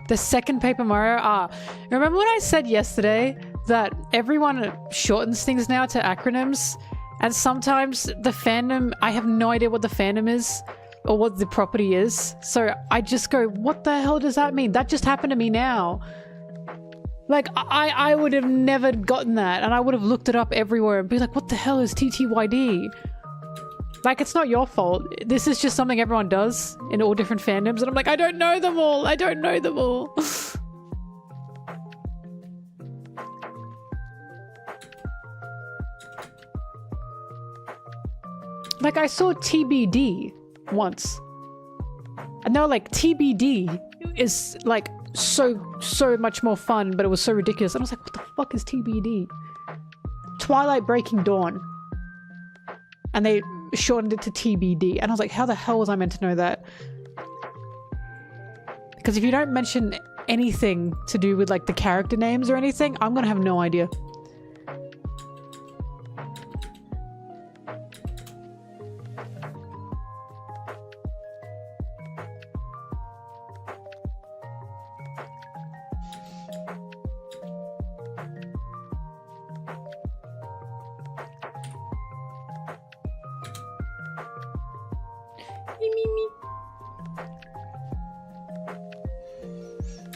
A: The second Paper Mario? Remember what I said yesterday? That everyone shortens things now to acronyms, and sometimes the fandom, I have no idea what the fandom is or what the property is, so I just go, what the hell does that mean? That just happened to me now. Like, I would have never gotten that, and I would have looked it up everywhere and be like, what the hell is TTYD? Like, it's not your fault. This is just something everyone does in all different fandoms, and I'm like, I don't know them all. I don't know them all. Like, I saw TBD once. And they were like, TBD is like so much more fun, but it was so ridiculous. And I was like, what the fuck is TBD? Twilight Breaking Dawn. And they shortened it to TBD. And I was like, how the hell was I meant to know that? Because if you don't mention anything to do with like the character names or anything, I'm gonna have no idea.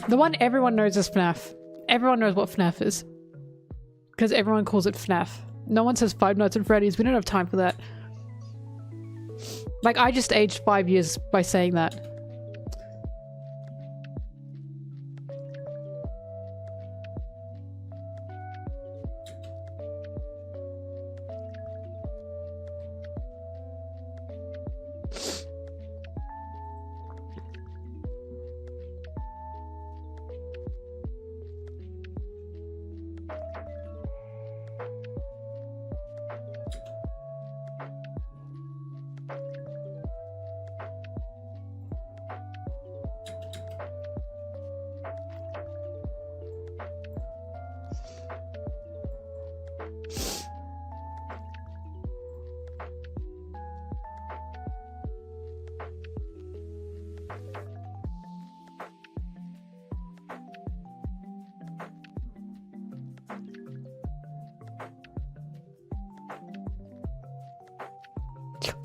A: The one everyone knows is FNAF. Everyone knows what FNAF is. Because everyone calls it FNAF. No one says Five Nights at Freddy's. We don't have time for that. Like, I just aged 5 years by saying that.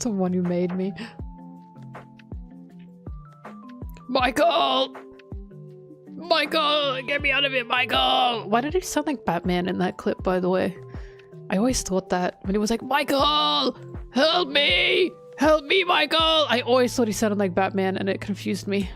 A: The one who made me. Michael! Michael! Get me out of here, Michael! Why did he sound like Batman in that clip, by the way? I always thought that when he was like, Michael! Help me! Help me, Michael! I always thought he sounded like Batman and it confused me.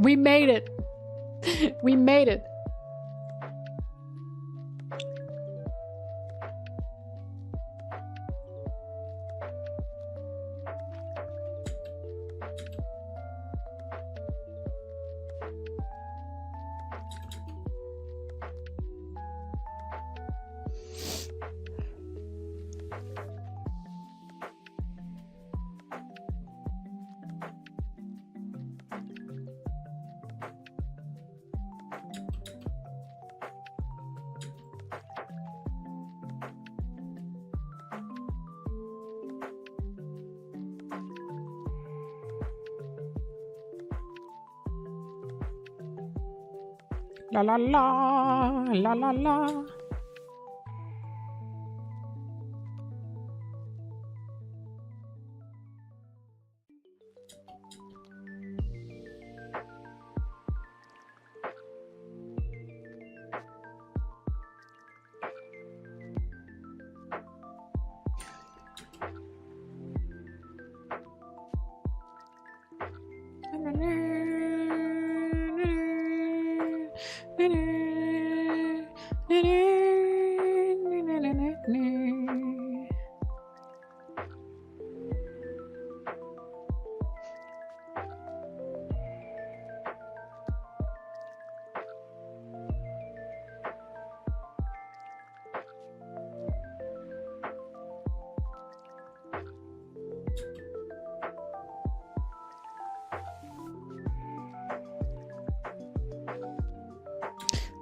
A: We made it! We made it! La la la, la la la.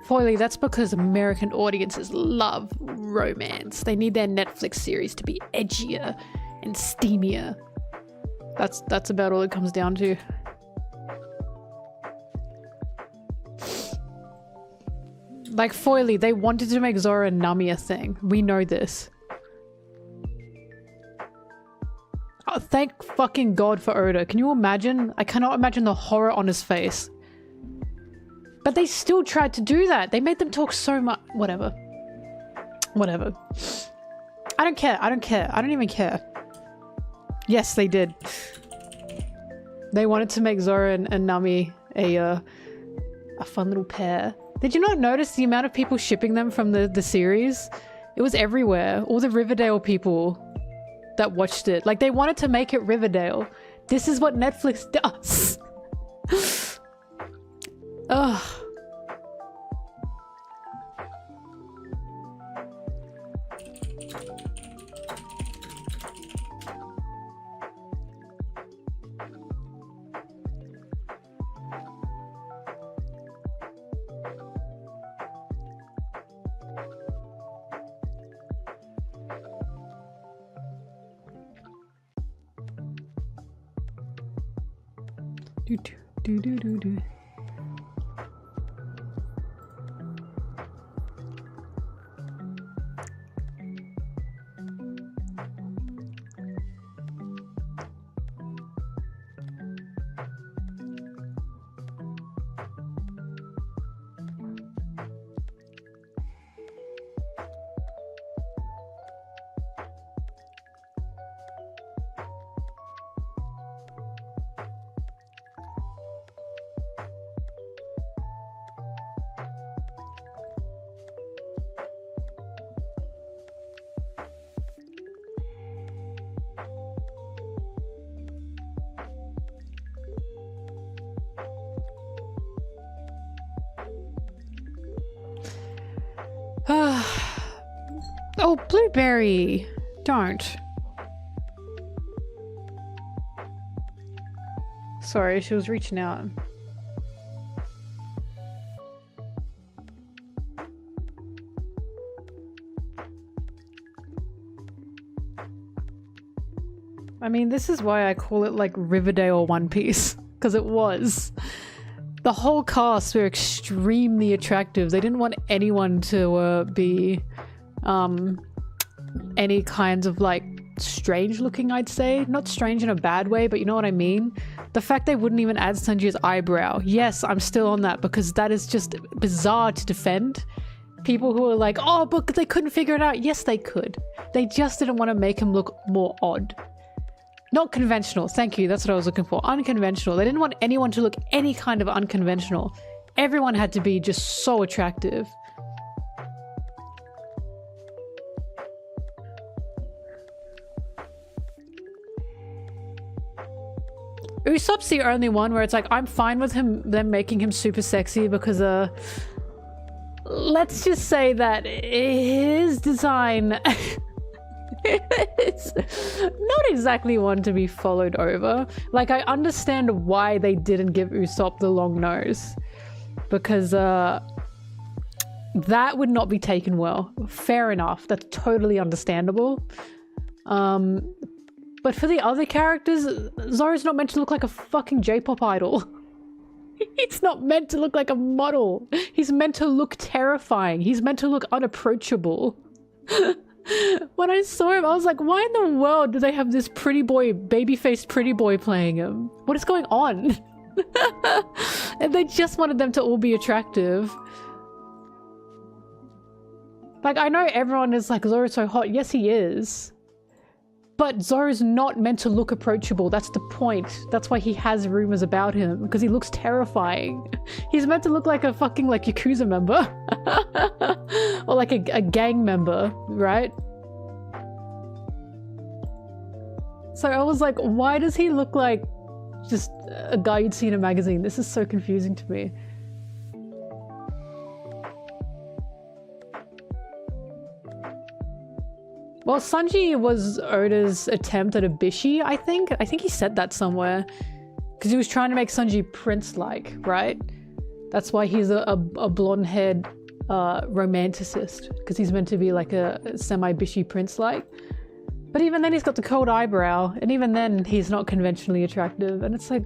A: Foily, that's because American audiences love romance. They need their Netflix series to be edgier and steamier. That's about all it comes down to. Like Foily, they wanted to make Zora and Nami a thing. We know this. Oh, thank fucking God for Oda. Can you imagine? I cannot imagine the horror on his face. But they still tried to do that. They made them talk so much. Whatever. Whatever. I don't care. I don't care. I don't even care. Yes, they did. They wanted to make Zora and Nami a fun little pair. Did you not notice the amount of people shipping them from the series? It was everywhere. All the Riverdale people that watched it. Like, they wanted to make it Riverdale. This is what Netflix does. Ugh. Do. Oh, Blueberry! Don't. Sorry, she was reaching out. I mean, this is why I call it like Riverdale One Piece, because it was. The whole cast were extremely attractive. They didn't want anyone to be any kinds of like strange looking, I'd say. Not strange in a bad way, but you know what I mean? The fact they wouldn't even add Sanji's eyebrow. Yes, I'm still on that because that is just bizarre to defend. People who are like, oh, but they couldn't figure it out. Yes, they could. They just didn't want to make him look more odd. Not conventional. Thank you. That's what I was looking for. Unconventional. They didn't want anyone to look any kind of unconventional. Everyone had to be just so attractive. Usopp's the only one where it's like, I'm fine with them making him super sexy because, let's just say that his design it's not exactly one to be followed over. Like, I understand why they didn't give Usopp the long nose, because that would not be taken well. Fair enough, that's totally understandable. But for the other characters, Zoro's not meant to look like a fucking J-pop idol. He's not meant to look like a model. He's meant to look terrifying. He's meant to look unapproachable. When I saw him, I was like, why in the world do they have this pretty boy, baby-faced pretty boy playing him? What is going on? And they just wanted them to all be attractive. Like, I know everyone is like, Zoro's so hot. Yes, he is. But Zoro's not meant to look approachable. That's the point. That's why he has rumors about him, because he looks terrifying. He's meant to look like a fucking like Yakuza member. Or like a gang member, right? So I was like, why does he look like just a guy you'd see in a magazine? This is so confusing to me. Well, Sanji was Oda's attempt at a Bishi, I think. I think he said that somewhere. Because he was trying to make Sanji prince-like, right? That's why he's a blonde-haired romanticist. Because he's meant to be like a semi-Bishi prince-like. But even then he's got the cold eyebrow. And even then he's not conventionally attractive. And it's like,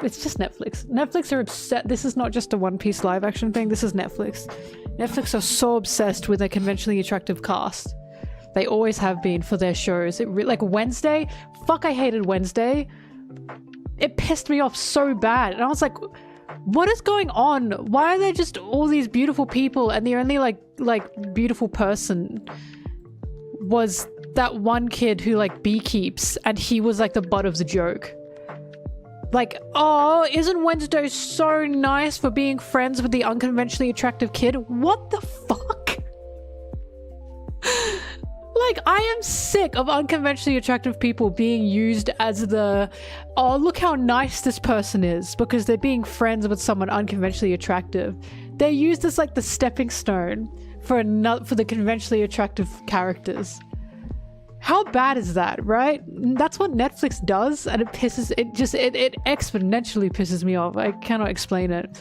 A: it's just Netflix. Netflix are upset. This is not just a One Piece live-action thing. This is Netflix. Netflix are so obsessed with a conventionally attractive cast. They always have been for their shows. Like Wednesday, fuck, I hated Wednesday. It pissed me off so bad. And I was like, what is going on? Why are there just all these beautiful people and the only like beautiful person was that one kid who like beekeeps, and he was like the butt of the joke. Like, oh, isn't Wednesday so nice for being friends with the unconventionally attractive kid? What the fuck? Like, I am sick of unconventionally attractive people being used as the, oh, look how nice this person is because they're being friends with someone unconventionally attractive. They're used as like the stepping stone for the conventionally attractive characters. How bad is that, right? That's what Netflix does, and it exponentially pisses me off. I cannot explain it.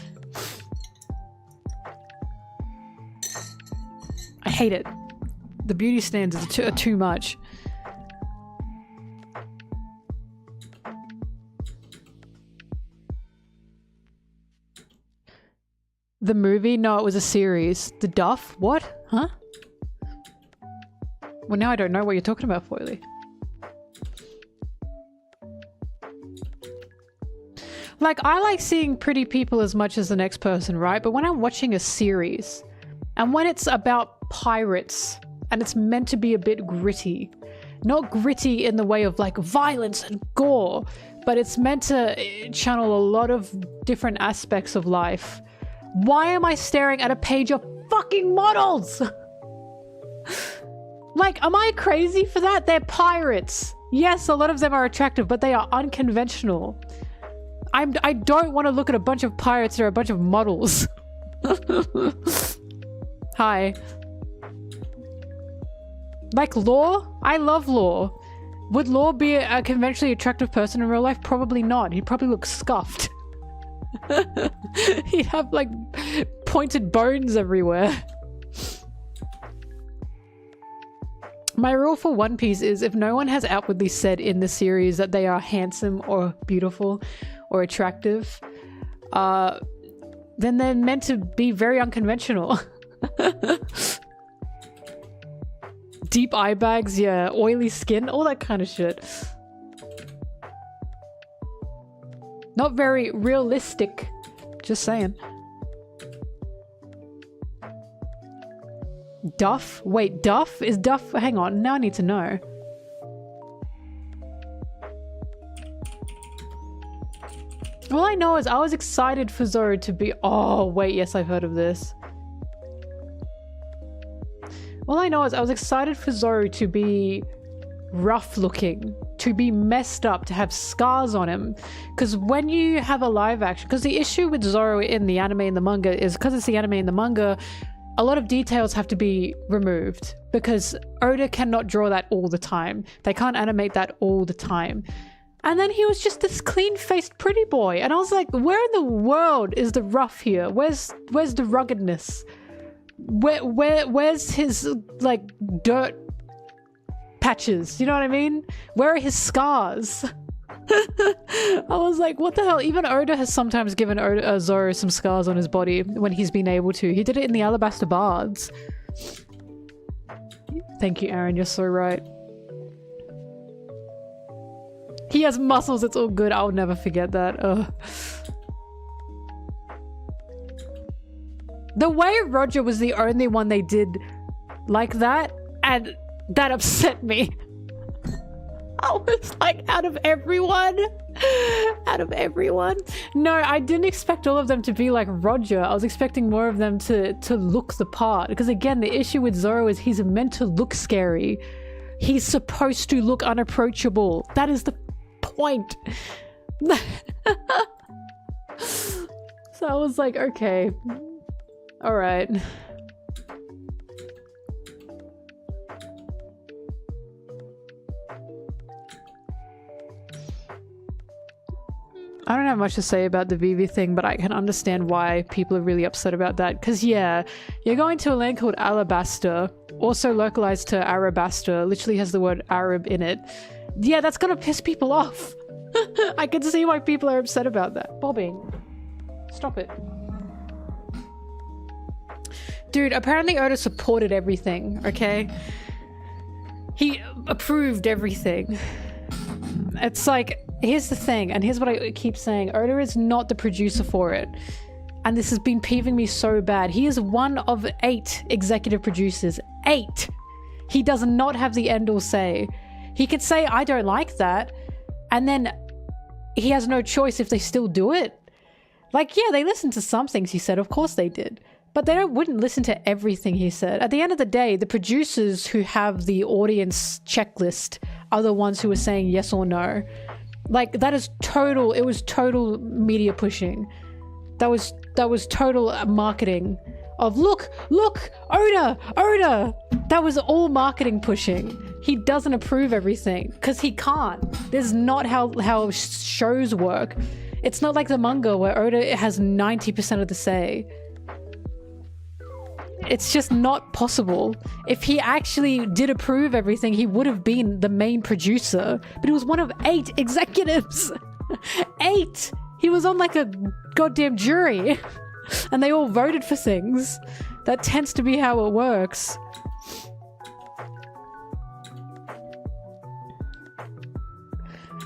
A: I hate it. The beauty standards are too much. The movie? No, it was a series. The Duff? What? Huh? Well, now I don't know what you're talking about, Foily. Like, I like seeing pretty people as much as the next person, right? But when I'm watching a series, and when it's about pirates, and it's meant to be a bit gritty. Not gritty in the way of like violence and gore, but it's meant to channel a lot of different aspects of life. Why am I staring at a page of fucking models? Like, am I crazy for that? They're pirates. Yes, a lot of them are attractive, but they are unconventional. I don't want to look at a bunch of pirates or a bunch of models. Hi. Like Law? I love Law. Would Law be a conventionally attractive person in real life? Probably not. He'd probably look scuffed. He'd have like pointed bones everywhere. My rule for One Piece is if no one has outwardly said in the series that they are handsome or beautiful or attractive, then they're meant to be very unconventional. Deep eye bags, yeah, oily skin, all that kind of shit. Not very realistic, just saying. Duff? Wait, Duff? Is Duff... Hang on, now I need to know. All I know is I was excited for Zoro to be... Oh, wait, yes, I've heard of this. All I know is I was excited for Zoro to be rough looking, to be messed up, to have scars on him. Because when you have a live action... Because the issue with Zoro in the anime and the manga is because it's the anime and the manga, a lot of details have to be removed. Because Oda cannot draw that all the time. They can't animate that all the time. And then he was just this clean-faced pretty boy. And I was like, where in the world is the rough here? Where's the ruggedness? Where's his, like, dirt patches? You know what I mean? Where are his scars? I was like, what the hell? Even Oda has sometimes given Zoro some scars on his body when he's been able to. He did it in the Alabaster Baths. Thank you, Aaron. You're so right. He has muscles. It's all good. I'll never forget that. Ugh. The way Roger was the only one they did like that, and that upset me. I was like, out of everyone? No, I didn't expect all of them to be like Roger. I was expecting more of them to look the part. Because again, the issue with Zoro is he's meant to look scary. He's supposed to look unapproachable. That is the point. So I was like, okay. All right. I don't have much to say about the Vivi thing, but I can understand why people are really upset about that. Because, yeah, you're going to a land called Alabaster, also localized to Arabasta, literally has the word Arab in it. Yeah, that's gonna piss people off. I can see why people are upset about that. Bobbing. Stop it. Dude, apparently Oda supported everything, okay? He approved everything. It's like, here's the thing, and here's what I keep saying. Oda is not the producer for it. And this has been peeving me so bad. He is one of 8 executive producers. 8! He does not have the end-all say. He could say, I don't like that, and then he has no choice if they still do it. Like, yeah, they listened to some things he said, of course they did. But they wouldn't listen to everything he said. At the end of the day, the producers who have the audience checklist are the ones who are saying yes or no. Like, that is total, it was total media pushing. That was total marketing of, look, Oda! That was all marketing pushing. He doesn't approve everything, because he can't. This is not how shows work. It's not like the manga where Oda has 90% of the say. It's just not possible. If he actually did approve everything, he would have been the main producer. But he was one of 8 executives. 8! He was on like a goddamn jury. And they all voted for things. That tends to be how it works.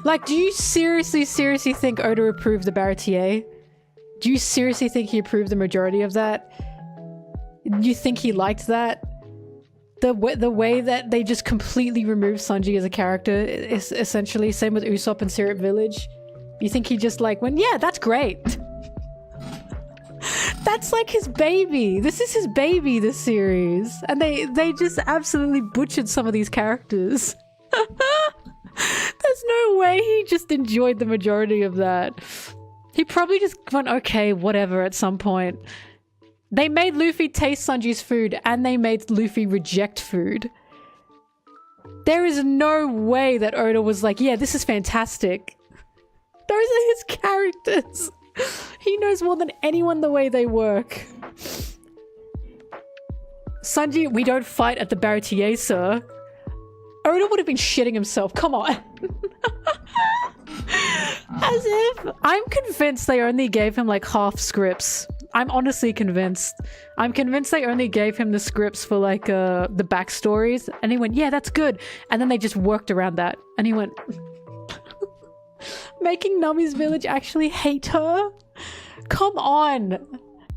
A: Like, do you seriously think Oda approved the Baratier? Do you seriously think he approved the majority of that? You think he liked that? The way that they just completely removed Sanji as a character is essentially same with Usopp and Syrup Village. You think he just like went, yeah, that's great. That's like his baby. This is his baby, this series. And they just absolutely butchered some of these characters. There's no way he just enjoyed the majority of that. He probably just went, okay, whatever, at some point. They made Luffy taste Sanji's food and they made Luffy reject food. There is no way that Oda was like, yeah, this is fantastic. Those are his characters. He knows more than anyone the way they work. Sanji, we don't fight at the Baratier, sir. Oda would have been shitting himself. Come on. As if... I'm convinced they only gave him like half scripts. I'm honestly convinced. I'm convinced they only gave him the scripts for like the backstories. And he went, yeah, that's good. And then they just worked around that. And he went... Making Nami's village actually hate her? Come on.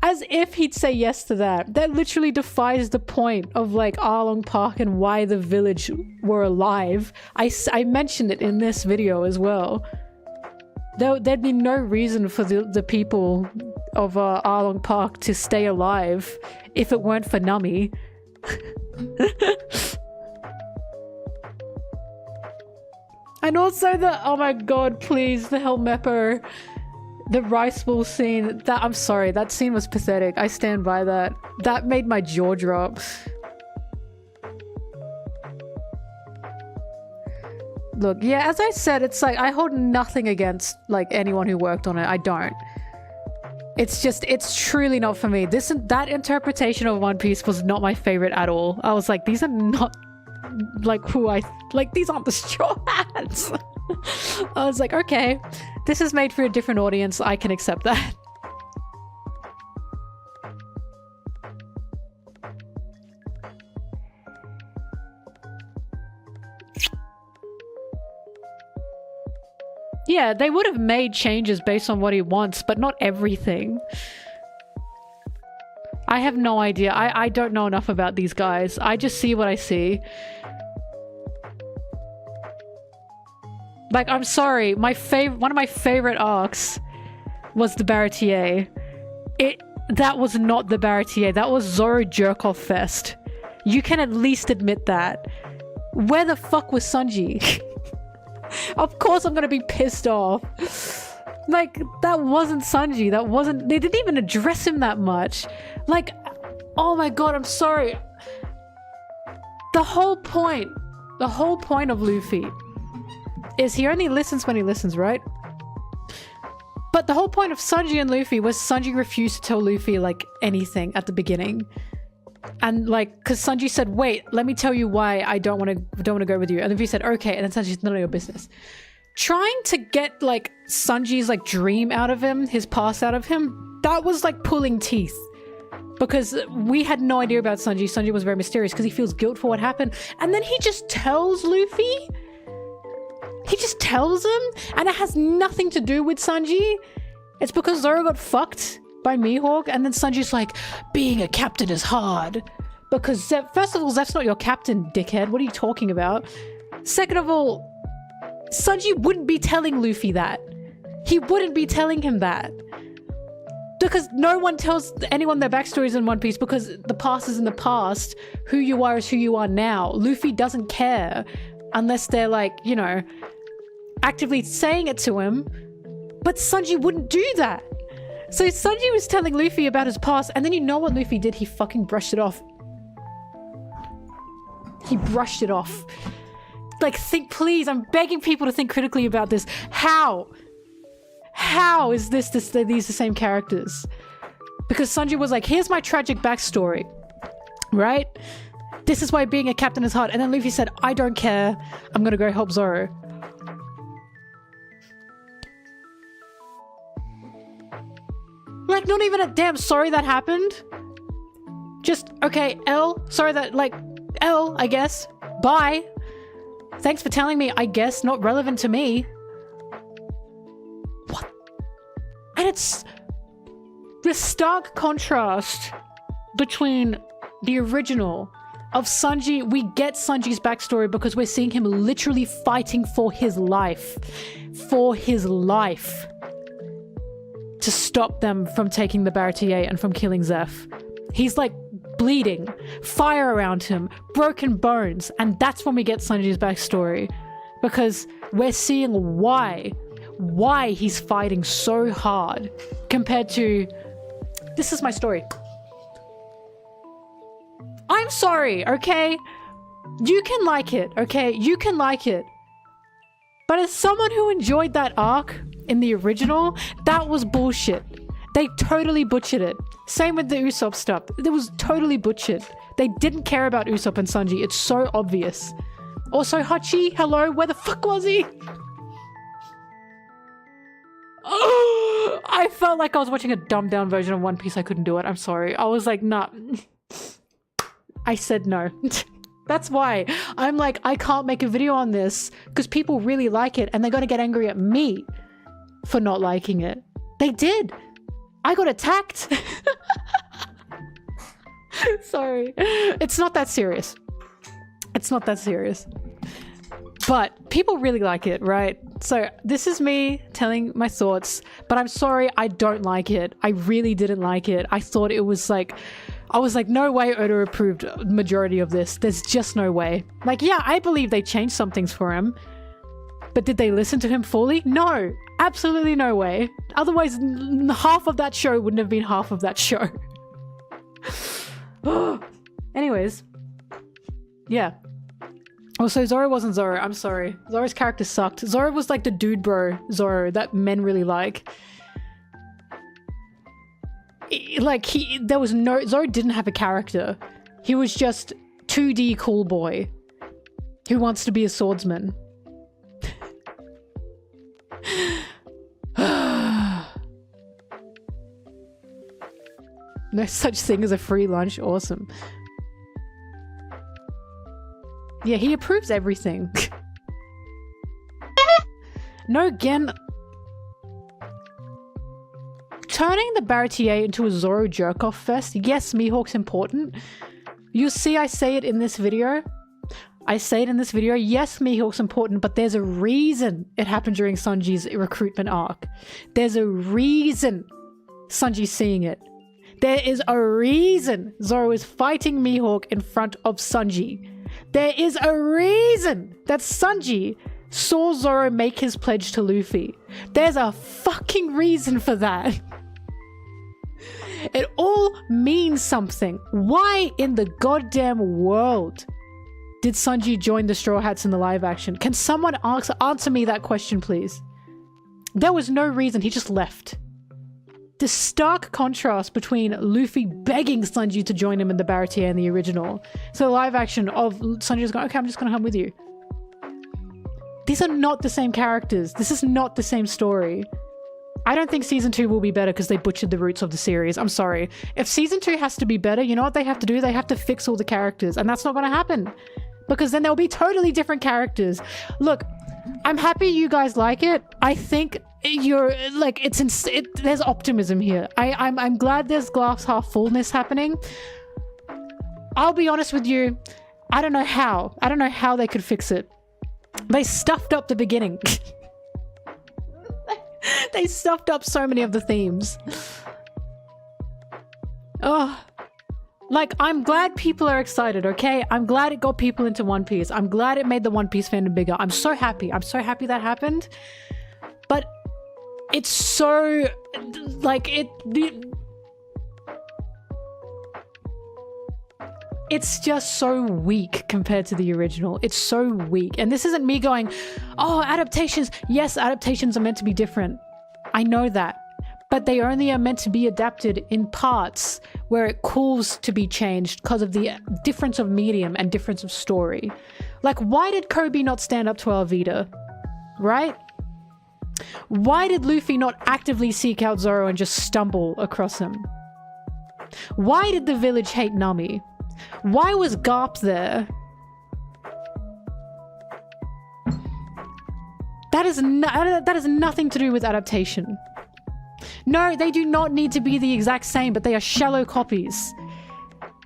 A: As if he'd say yes to that. That literally defies the point of like Arlong Park and why the village were alive. I mentioned it in this video as well. There'd be no reason for the people of Arlong Park to stay alive if it weren't for Nami. And also the, oh my god, please, the Helmeppo, the rice bowl scene, that, I'm sorry, that scene was pathetic. I stand by that. That made my jaw drop. Look, yeah, as I said, it's like, I hold nothing against, like, anyone who worked on it. I don't. It's just, it's truly not for me. That interpretation of One Piece was not my favorite at all. I was like, these are not, like, these aren't the Straw Hats. I was like, okay, this is made for a different audience. I can accept that. Yeah, they would have made changes based on what he wants, but not everything. I have no idea. I don't know enough about these guys. I just see what I see. Like, I'm sorry, one of my favorite arcs was the Baratier. That was not the Baratier. That was Zoro Jerkoff Fest. You can at least admit that. Where the fuck was Sanji? Of course I'm gonna be pissed off. Like, that wasn't Sanji. They didn't even address him that much. Like, oh my god, I'm sorry. The whole point of Luffy is he only listens when he listens, right? But the whole point of Sanji and Luffy was Sanji refused to tell Luffy, like, anything at the beginning. And, like, because Sanji said, wait, let me tell you why I don't want to go with you. And Luffy said, okay. And then Sanji's, none of your business. Trying to get, like, Sanji's, like, dream out of him, his past out of him, that was, like, pulling teeth. Because we had no idea about Sanji. Sanji was very mysterious because he feels guilt for what happened. And then he just tells Luffy. He just tells him. And it has nothing to do with Sanji. It's because Zoro got fucked by Mihawk. And then Sanji's like, being a captain is hard. Because, first of all, Zeph's not your captain, dickhead. What are you talking about? Second of all, Sanji wouldn't be telling Luffy that. He wouldn't be telling him that. Because no one tells anyone their backstories in One Piece because the past is in the past. Who you are is who you are now. Luffy doesn't care unless they're like, you know, actively saying it to him. But Sanji wouldn't do that. So Sanji was telling Luffy about his past, and then you know what Luffy did? He fucking brushed it off. He brushed it off. Like, think, please, I'm begging people to think critically about this. How is these the same characters? Because Sanji was like, here's my tragic backstory, right? This is why being a captain is hard. And then Luffy said, I don't care. I'm gonna go help Zoro. Like, not even a damn sorry that happened. Just, okay, L, sorry that, like, L, I guess. Bye. Thanks for telling me, I guess, not relevant to me. What? And it's the stark contrast between the original of Sanji. We get Sanji's backstory because we're seeing him literally fighting for his life. For his life. To stop them from taking the Baratier and from killing Zeph. He's like bleeding, fire around him, broken bones, and that's when we get Sanji's backstory. Because we're seeing why he's fighting so hard compared to, this is my story. I'm sorry, okay? You can like it, okay? You can like it. But as someone who enjoyed that arc in the original, that was bullshit. They totally butchered it. Same with the Usopp stuff. It was totally butchered. They didn't care about Usopp and Sanji. It's so obvious. Also, Hachi, hello, where the fuck was he? Oh, I felt like I was watching a dumbed down version of One Piece. I couldn't do it. I'm sorry. I was like, nah. I said no. That's why I'm like, I can't make a video on this because people really like it and they're going to get angry at me for not liking it. They did. I got attacked. Sorry. It's not that serious. It's not that serious. But people really like it, right? So this is me telling my thoughts, but I'm sorry, I don't like it. I really didn't like it. I thought it was like, I was like, no way Oda approved majority of this. There's just no way. Like, yeah, I believe they changed some things for him, but did they listen to him fully? No, absolutely no way. Otherwise, half of that show wouldn't have been half of that show. Anyways, yeah. Also, Zoro wasn't Zoro. I'm sorry. Zoro's character sucked. Zoro was like the dude bro Zoro that men really like. There was no... Zoro didn't have a character. He was just 2D cool boy who wants to be a swordsman. No such thing as a free lunch. Awesome. Yeah, he approves everything. No, Gen... Turning the Baratier into a Zoro jerk-off fest. Yes, Mihawk's important. You see I say it in this video. I say it in this video. Yes, Mihawk's important, but there's a reason it happened during Sanji's recruitment arc. There's a reason Sanji's seeing it. There is a reason Zoro is fighting Mihawk in front of Sanji. There is a reason that Sanji saw Zoro make his pledge to Luffy. There's a fucking reason for that. It all means something. Why in the goddamn world did Sanji join the Straw Hats in the live action? Can someone answer me that question, please? There was no reason. He just left. The stark contrast between Luffy begging Sanji to join him in the Baratier in the original. So the live action of Sanji just going, okay, I'm just going to come with you. These are not the same characters. This is not the same story. I don't think season 2 will be better because they butchered the roots of the series. I'm sorry. If season 2 has to be better, you know what they have to do? They have to fix all the characters, and that's not going to happen because then there'll be totally different characters. Look, I'm happy you guys like it. I think you're like, there's optimism here. I'm glad there's glass half fullness happening. I'll be honest with you. I don't know how. I don't know how they could fix it. They stuffed up the beginning. They stuffed up so many of the themes. Oh, like, I'm glad people are excited, okay? I'm glad it got people into One Piece. I'm glad it made the One Piece fandom bigger. I'm so happy. I'm so happy that happened. But it's so, like, it's just so weak compared to the original. It's so weak. And this isn't me going, oh, adaptations. Yes, adaptations are meant to be different. I know that. But they only are meant to be adapted in parts where it calls to be changed because of the difference of medium and difference of story. Like, why did Kobe not stand up to Alvida? Right? Why did Luffy not actively seek out Zoro and just stumble across him? Why did the village hate Nami? Why was Garp there? That is nothing to do with adaptation. No, they do not need to be the exact same, but they are shallow copies.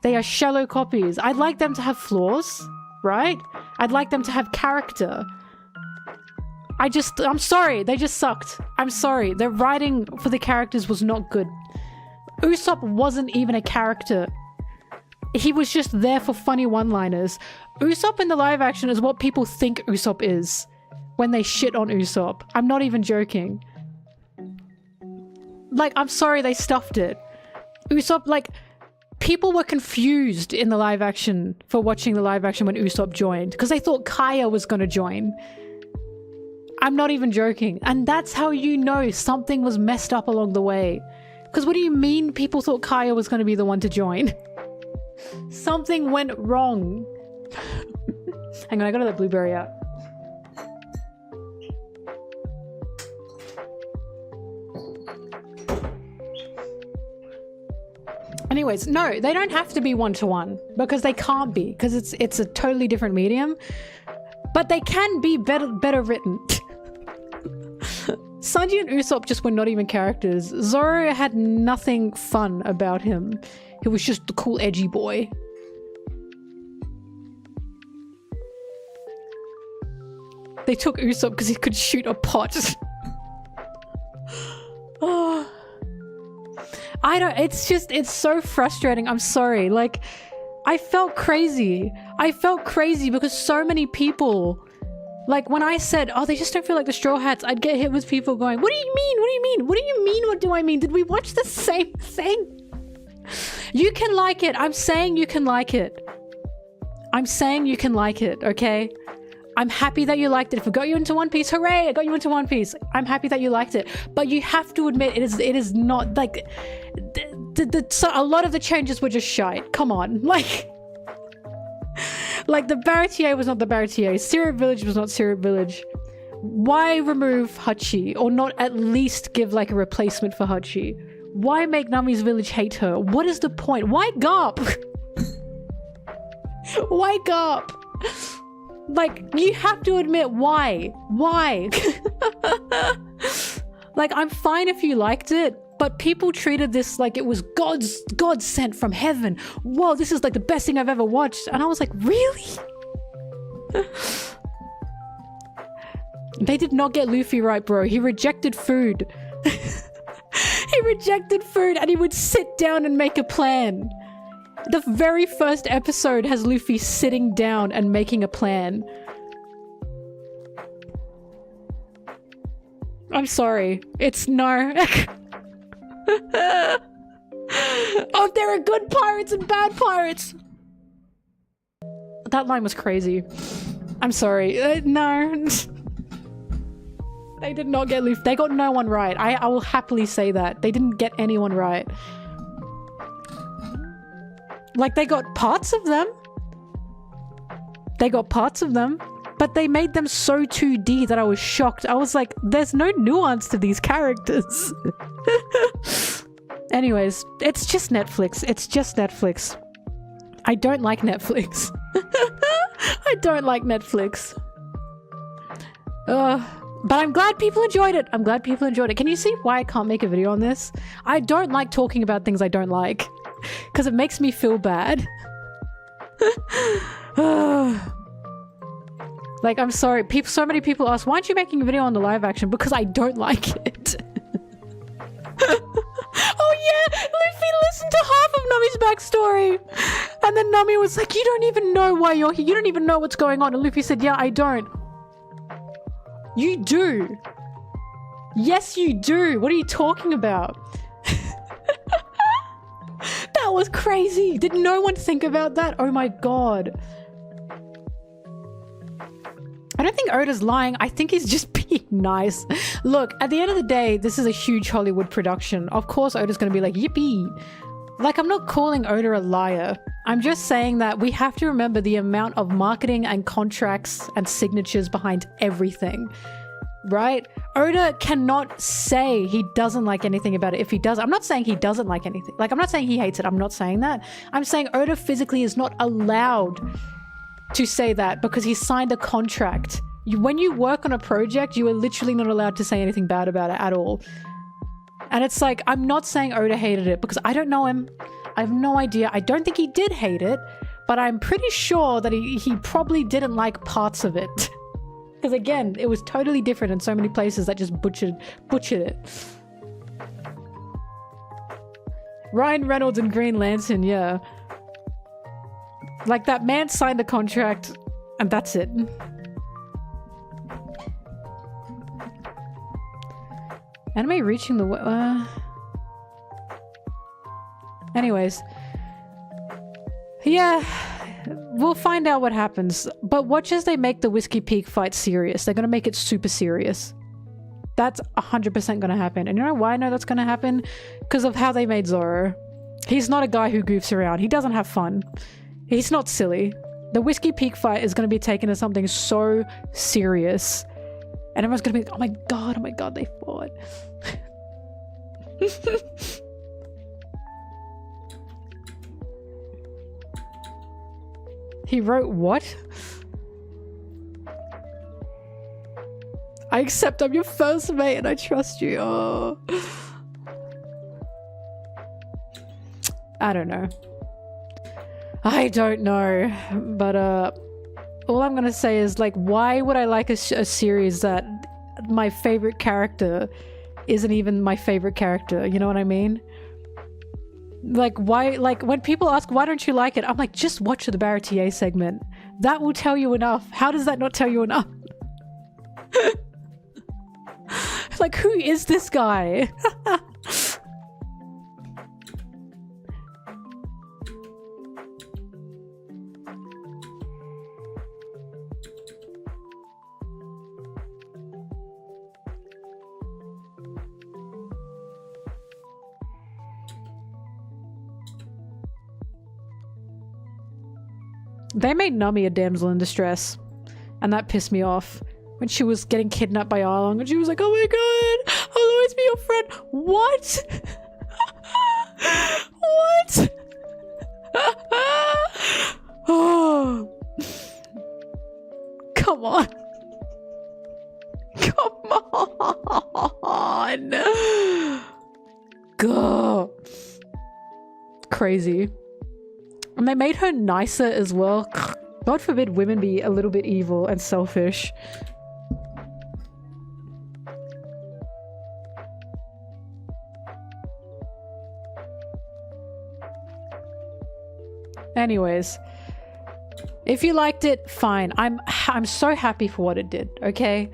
A: They are shallow copies. I'd like them to have flaws, right? I'd like them to have character. I'm sorry, they just sucked. I'm sorry, their writing for the characters was not good. Usopp wasn't even a character. He was just there for funny one-liners. Usopp in the live action is what people think Usopp is when they shit on Usopp. I'm not even joking. Like, I'm sorry they stuffed it. Usopp, like, people were confused in the live action for watching the live action when Usopp joined because they thought Kaya was going to join. I'm not even joking. And that's how you know something was messed up along the way. Because what do you mean people thought Kaya was going to be the one to join? Something went wrong. Hang on, I gotta let Blueberry out. Anyways, no, they don't have to be one-to-one because they can't be because it's a totally different medium. But they can be better written. Sanji and Usopp just were not even characters. Zoro had nothing fun about him. He was just the cool edgy boy. They took Usopp because he could shoot a pot. Oh. I don't, it's so frustrating. I'm sorry. Like, I felt crazy. I felt crazy because so many people, like when I said, oh, they just don't feel like the Straw Hats, I'd get hit with people going, what do you mean? What do you mean? What do you mean? What do I mean? Did we watch the same thing? You can like it. I'm saying you can like it. I'm saying you can like it, okay? I'm happy that you liked it. If it got you into One Piece, hooray, it got you into One Piece. I'm happy that you liked it. But you have to admit, it is not, like, so a lot of the changes were just shite. Come on. Like the Baratier was not the Baratier. Syrup Village was not Syrup Village. Why remove Hachi? Or not at least give, like, a replacement for Hachi? Why make Nami's village hate her? What is the point? Why Garp? Why Garp? Like, you have to admit, why? Why? Like, I'm fine if you liked it, but people treated this like it was God sent from heaven. Whoa, this is like the best thing I've ever watched. And I was like, really? They did not get Luffy right, bro. He rejected food. He rejected food and he would sit down and make a plan. The very first episode has Luffy sitting down and making a plan. I'm sorry. It's no. Oh, there are good pirates and bad pirates. That line was crazy. I'm sorry. No. They did not get Luffy. They got no one right. I will happily say that. They didn't get anyone right. Like, they got parts of them. They got parts of them. But they made them so 2D that I was shocked. I was like, there's no nuance to these characters. Anyways, it's just Netflix. It's just Netflix. I don't like Netflix. I don't like Netflix. But I'm glad people enjoyed it. I'm glad people enjoyed it. Can you see why I can't make a video on this? I don't like talking about things I don't like. Because it makes me feel bad. Like, I'm sorry. So many people ask, why aren't you making a video on the live action? Because I don't like it. Oh yeah, Luffy listened to half of Nami's backstory. And then Nami was like, you don't even know why you're here. You don't even know what's going on. And Luffy said, yeah, I don't. You do. Yes, you do. What are you talking about? That was crazy. Did no one think about that? Oh my god. I don't think Oda's lying. I think he's just being nice. Look, at the end of the day, this is a huge Hollywood production. Of course, Oda's gonna be like, yippee. Like, I'm not calling Oda a liar. I'm just saying that we have to remember the amount of marketing and contracts and signatures behind everything. Right? Oda cannot say he doesn't like anything about it if he does. I'm not saying he doesn't like anything. Like, I'm not saying he hates it. I'm not saying that. I'm saying Oda physically is not allowed to say that because he signed a contract. When you work on a project, you are literally not allowed to say anything bad about it at all. And it's like, I'm not saying Oda hated it because I don't know him. I have no idea. I don't think he did hate it, but I'm pretty sure that he probably didn't like parts of it. Because again, it was totally different in so many places that just butchered it. Ryan Reynolds and Green Lantern, yeah. Like, that man signed the contract and that's it. Anime reaching the... Anyways. Yeah, we'll find out what happens. But watch as they make the Whiskey Peak fight serious. They're gonna make it super serious. That's 100% gonna happen. And you know why I know that's gonna happen? Because of how they made Zoro. He's not a guy who goofs around. He doesn't have fun. He's not silly. The Whiskey Peak fight is gonna be taken as something so serious. And everyone's gonna be like, oh my god, they fought. He wrote what? I accept I'm your first mate and I trust you. Oh. I don't know. I don't know. But all I'm gonna say is, like, why would I like a series that my favorite character isn't even my favorite character? You know what I mean? Like, why? Like, when people ask why don't you like it, I'm like, just watch the Baratier segment. That will tell you enough. How does that not tell you enough? Like, who is this guy? They made Nami a damsel in distress, and that pissed me off. When she was getting kidnapped by Arlong, and she was like, oh my god, I'll always be your friend. What? What? Oh. Come on. Come on. God. Crazy. And they made her nicer as well. God forbid women be a little bit evil and selfish. Anyways, if you liked it, fine. I'm so happy for what it did, okay?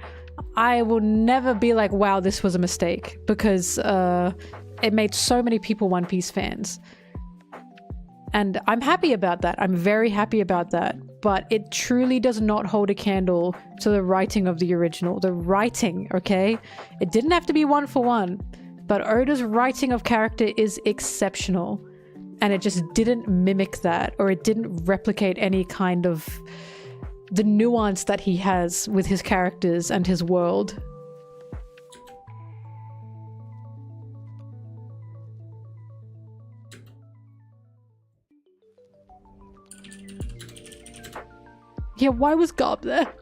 A: I will never be like, wow, this was a mistake, because it made so many people One Piece fans. And I'm happy about that. I'm very happy about that. But it truly does not hold a candle to the writing of the original. The writing, okay? It didn't have to be one for one, but Oda's writing of character is exceptional. And it just didn't mimic that, or it didn't replicate any kind of the nuance that he has with his characters and his world. Yeah, why was Garb there?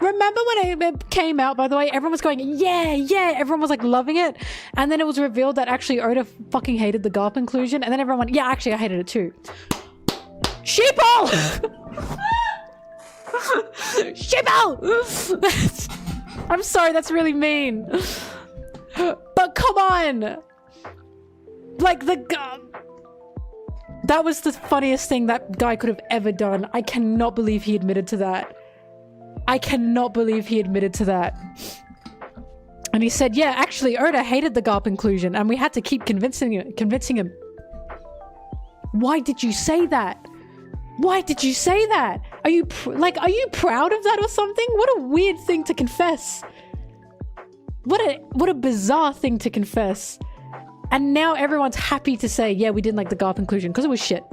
A: Remember when it came out, by the way, everyone was going, yeah, yeah, everyone was like loving it. And then it was revealed that actually Oda fucking hated the Garp inclusion. And then everyone went, yeah, actually I hated it too. Sheeple! Sheeple! I'm sorry, that's really mean. But come on! Like, that was the funniest thing that guy could have ever done. I cannot believe he admitted to that. I cannot believe he admitted to that. And he said, yeah, actually, Oda hated the Garp inclusion and we had to keep convincing him. Why did you say that? Why did you say that? Are you proud of that or something? What a weird thing to confess. What a bizarre thing to confess. And now everyone's happy to say, yeah, we didn't like the Garp inclusion because it was shit.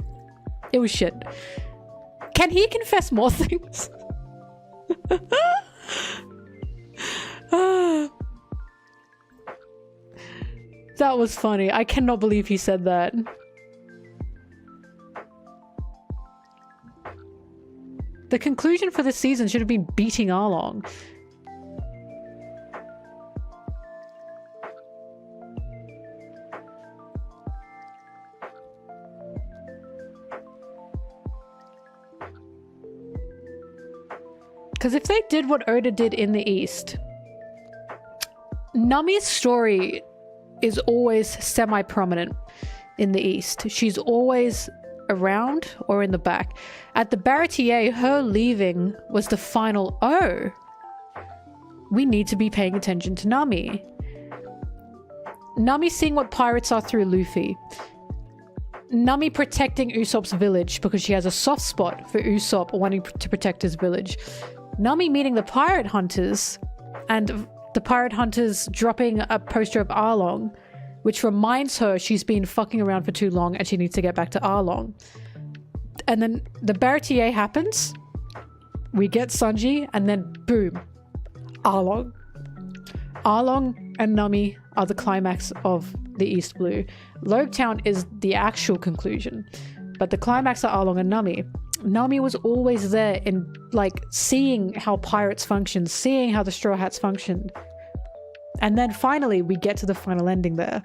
A: It was shit. Can he confess more things? That was funny. I cannot believe he said that. The conclusion for this season should have been beating Arlong. Because if they did what Oda did in the East, Nami's story is always semi-prominent in the East. She's always around or in the back. At the Baratier, her leaving was the final, oh, we need to be paying attention to Nami. Nami seeing what pirates are through Luffy. Nami protecting Usopp's village because she has a soft spot for Usopp wanting to protect his village. Nami meeting the pirate hunters and the pirate hunters dropping a poster of Arlong, which reminds her she's been fucking around for too long and she needs to get back to Arlong. And then the Baratier happens. We get Sanji and then boom, Arlong. Arlong and Nami are the climax of the East Blue. Logtown is the actual conclusion, but the climax are Arlong and Nami. Nami was always there in, like, seeing how pirates function, seeing how the Straw Hats functioned. And then finally, we get to the final ending there.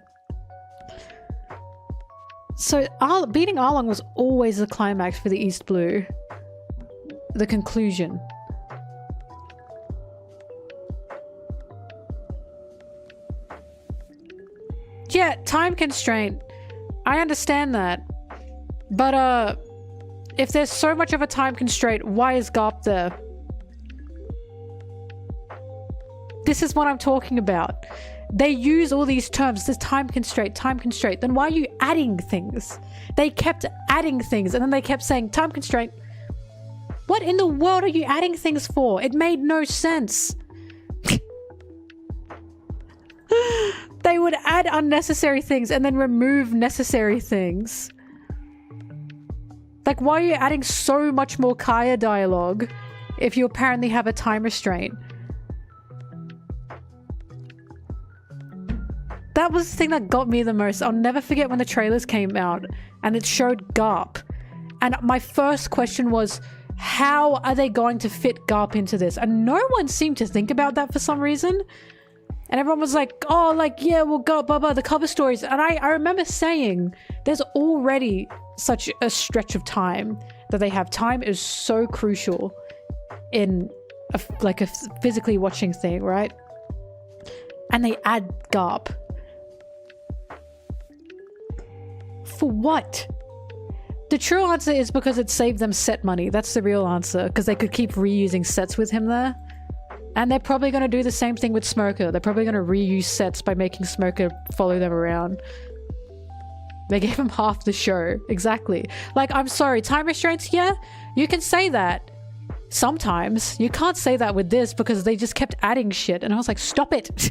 A: So beating Arlong was always the climax for the East Blue. The conclusion. Yeah, time constraint. I understand that. But, if there's so much of a time constraint, why is Garp there? This is what I'm talking about. They use all these terms. There's time constraint, time constraint. Then why are you adding things? They kept adding things and then they kept saying time constraint. What in the world are you adding things for? It made no sense. They would add unnecessary things and then remove necessary things. Like, why are you adding so much more Kaya dialogue if you apparently have a time restraint? That was the thing that got me the most. I'll never forget when the trailers came out and it showed Garp. And my first question was, how are they going to fit Garp into this? And no one seemed to think about that for some reason. And everyone was like, oh, like, yeah, we'll go, blah, blah, the cover stories. And I remember saying, there's already such a stretch of time that they have. Time is so crucial in a physically watching thing, right? And they add Garp. For what? The true answer is because it saved them set money. That's the real answer. Because they could keep reusing sets with him there. And they're probably going to do the same thing with Smoker. They're probably going to reuse sets by making Smoker follow them around. They gave him half the show. Exactly. Like, I'm sorry, time restraints, yeah? You can say that. Sometimes. You can't say that with this because they just kept adding shit. And I was like, stop it.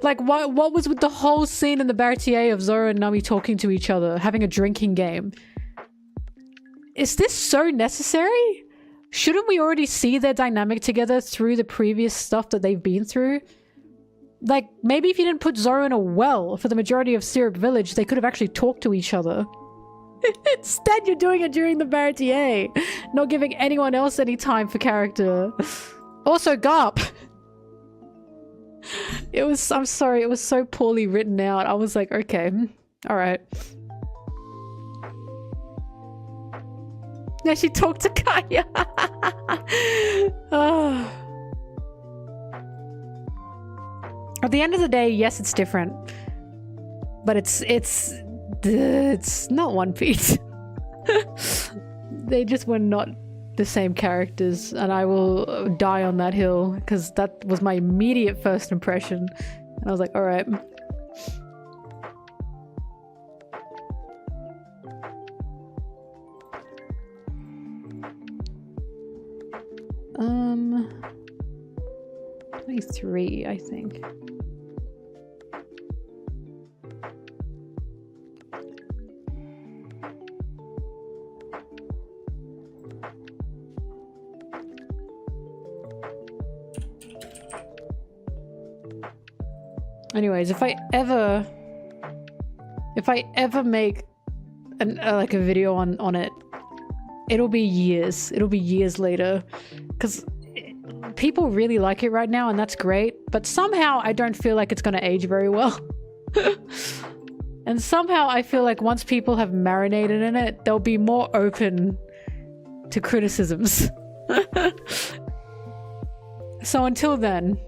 A: Like, what was with the whole scene in the Baratier of Zoro and Nami talking to each other, having a drinking game? Is this so necessary? Shouldn't we already see their dynamic together through the previous stuff that they've been through? Like, maybe if you didn't put Zoro in a well for the majority of Syrup Village, they could have actually talked to each other. Instead, you're doing it during the Baratier, not giving anyone else any time for character. Also, Garp. I'm sorry, it was so poorly written out. I was like, okay, all right. Yeah, she talked to Kaya. Oh. At the end of the day, yes, it's different, but it's not One Piece. They just were not the same characters, and I will die on that hill because that was my immediate first impression, and I was like, all right. Um, 23, I think. Anyways, if I ever make like a video on it, it'll be years. It'll be years later, because people really like it right now, and that's great. But somehow I don't feel like it's gonna age very well. And somehow I feel like once people have marinated in it, they'll be more open to criticisms. So until then,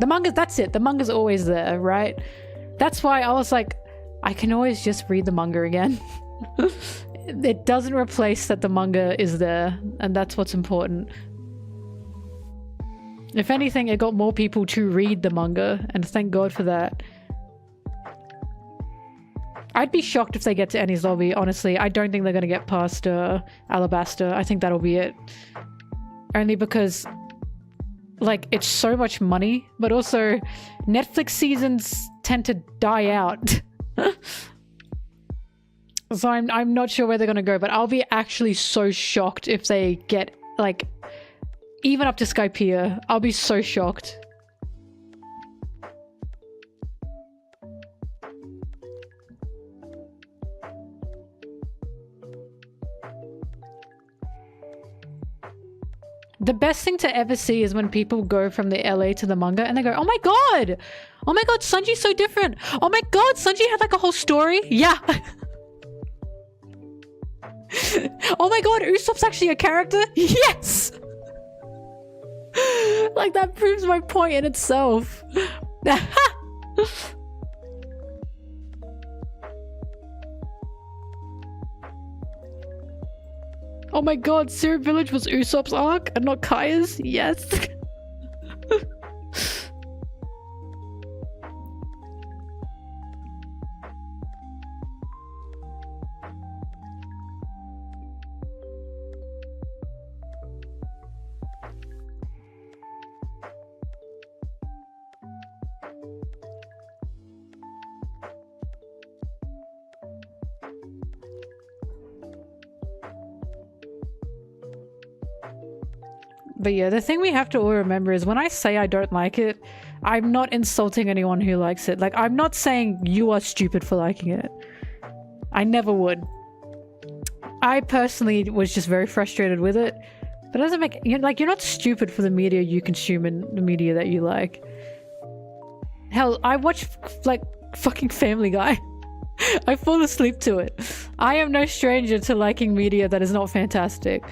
A: the manga, that's it. The manga's always there, right? That's why I was like, I can always just read the manga again. It doesn't replace that the manga is there, and that's what's important. If anything, it got more people to read the manga, and thank God for that. I'd be shocked if they get to Annie's Lobby, honestly. I don't think they're gonna get past Alabaster. I think that'll be it. Only because, like, it's so much money, but also Netflix seasons tend to die out. So I'm not sure where they're gonna go, but I'll be actually so shocked if they get, like, even up to Skypiea. I'll be so shocked. The best thing to ever see is when people go from the LA to the manga and they go, oh my god! Oh my god, Sanji's so different! Oh my god, Sanji had like a whole story? Yeah! Oh my god, Usopp's actually a character? Yes! Like, that proves my point in itself. Oh my god, Syrup Village was Usopp's arc and not Kaya's? Yes. But yeah, the thing we have to all remember is when I say I don't like it, I'm not insulting anyone who likes it. Like, I'm not saying you are stupid for liking it. I never would. I personally was just very frustrated with it. But it doesn't make... You're not stupid for the media you consume and the media that you like. Hell, I watch, like, fucking Family Guy. I fall asleep to it. I am no stranger to liking media that is not fantastic.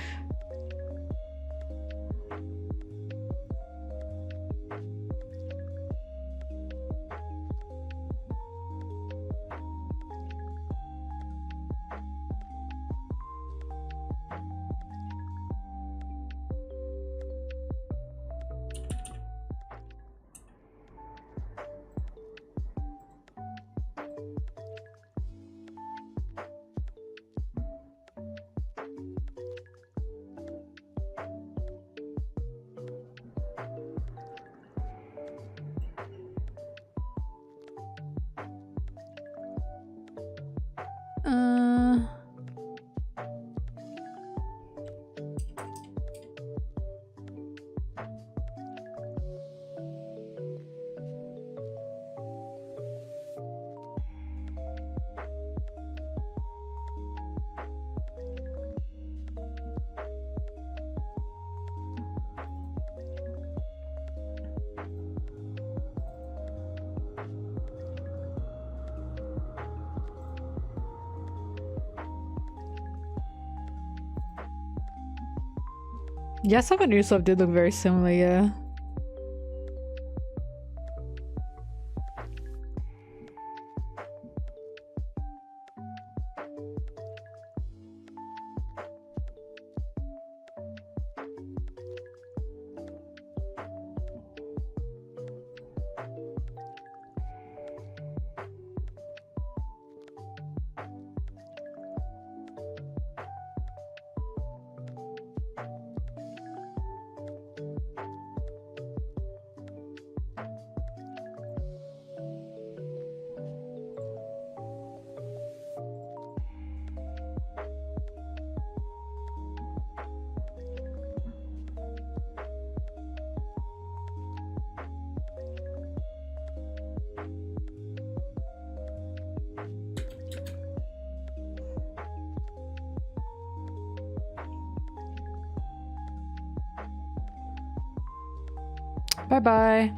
A: Yasop and Usopp did look very similar, yeah. Bye-bye.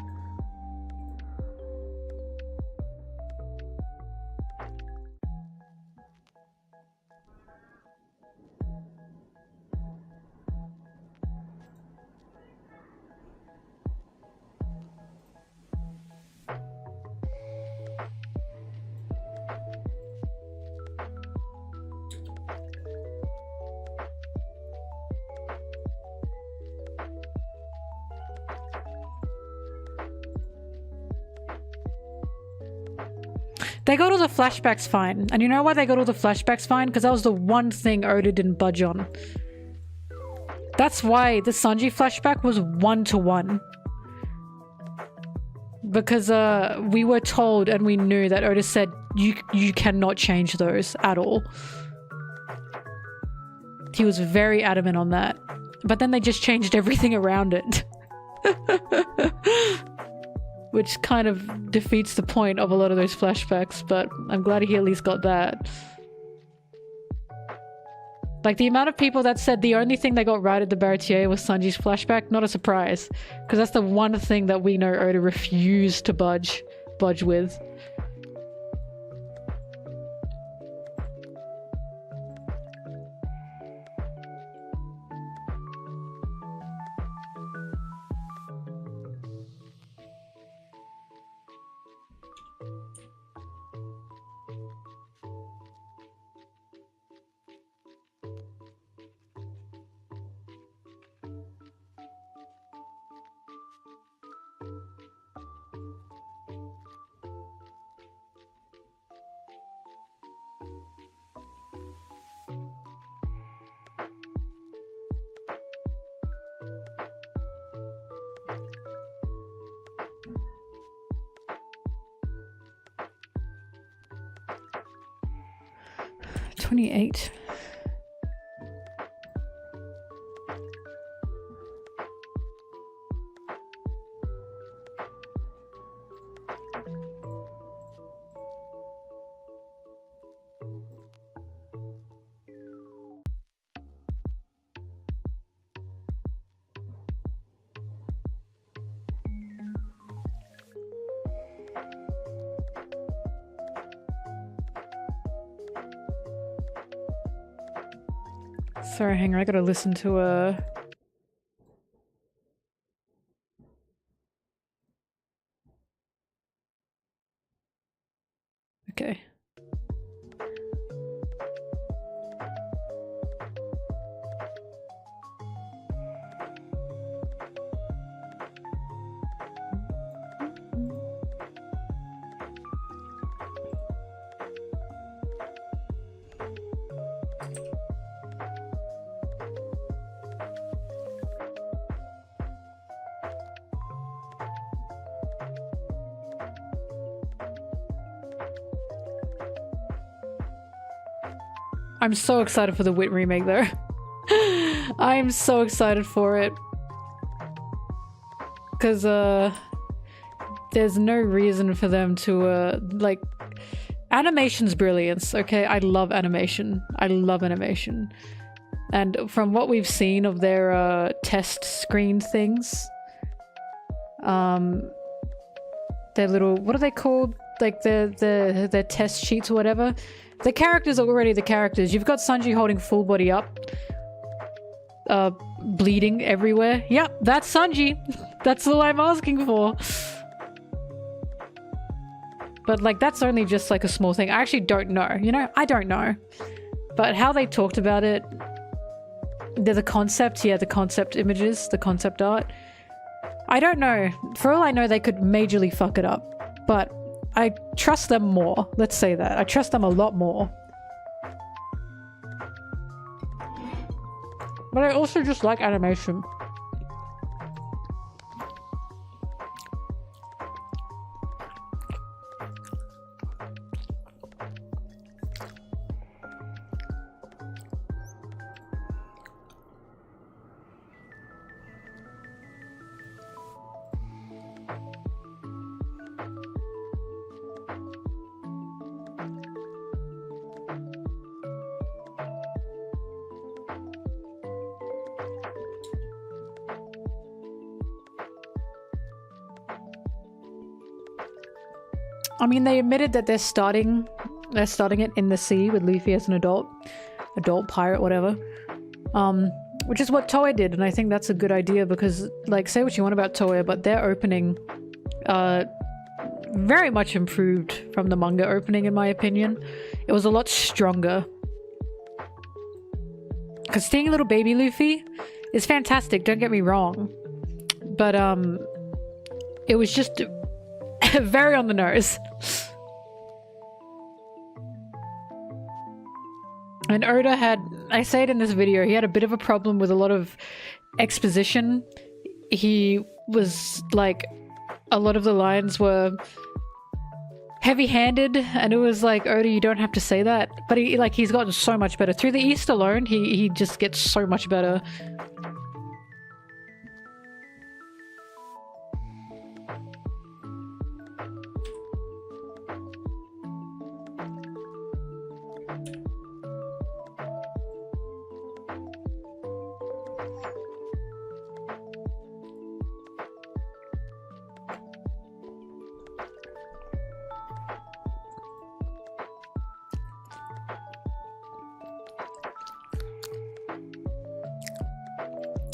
A: They got all the flashbacks fine. And you know why they got all the flashbacks fine? Because that was the one thing Oda didn't budge on. That's why the Sanji flashback was 1-to-1. Because we were told and we knew that Oda said you cannot change those at all. He was very adamant on that. But then they just changed everything around it. Which kind of defeats the point of a lot of those flashbacks, but I'm glad he at least got that. Like, the amount of people that said the only thing they got right at the Baratier was Sanji's flashback, not a surprise. Because that's the one thing that we know Oda refused to budge with. $28. Sorry, hang on, I gotta listen to a... Okay. I'm so excited for the Wit remake though. I'm so excited for it. Because there's no reason for them to like, animation's brilliance, okay? I love animation. I love animation. And from what we've seen of their test screen things, their little, what are they called? Like their test sheets or whatever. The characters are already the characters. You've got Sanji holding full body up. Bleeding everywhere. Yep, that's Sanji. That's all I'm asking for. But like, that's only just like a small thing. I actually don't know, you know? I don't know. But how they talked about it, the concept, yeah, the concept images, the concept art. I don't know. For all I know, they could majorly fuck it up. But I trust them more. Let's say that. I trust them a lot more. But I also just like animation. I mean, they admitted that they're starting it in the sea with Luffy as an adult pirate, whatever. Which is what Toei did, and I think that's a good idea because, like, say what you want about Toei, but their opening, very much improved from the manga opening, in my opinion. It was a lot stronger. Because seeing little baby Luffy is fantastic, don't get me wrong. But, it was just very on the nose. And Oda had, I say it in this video, he had a bit of a problem with a lot of exposition. He was like, a lot of the lines were heavy-handed, and it was like, Oda, you don't have to say that. But he's gotten so much better. Through the East alone, he just gets so much better.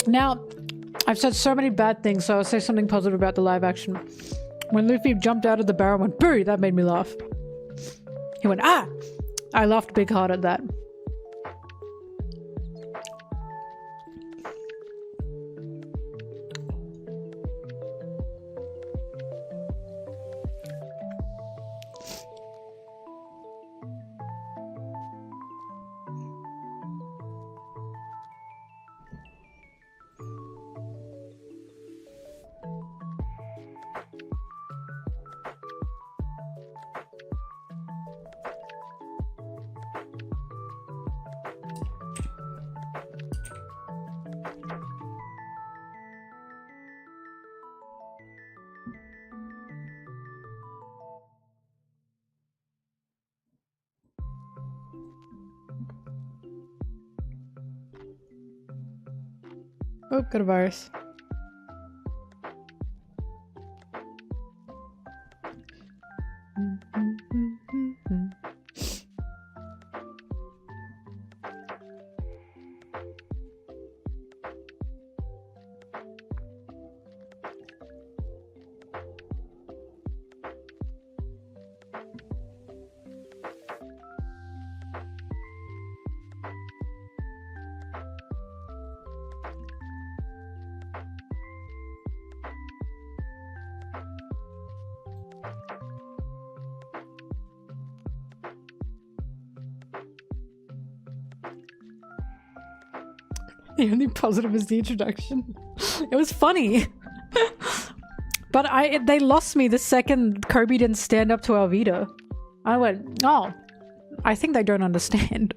A: Now, I've said so many bad things, so I'll say something positive about the live action. When Luffy jumped out of the barrel and went, boo, that made me laugh. He went, ah! I laughed big hard at that. Oh, got a virus. The only positive is the introduction. It was funny. But they lost me the second Kobe didn't stand up to Alvida. I went, oh, I think they don't understand.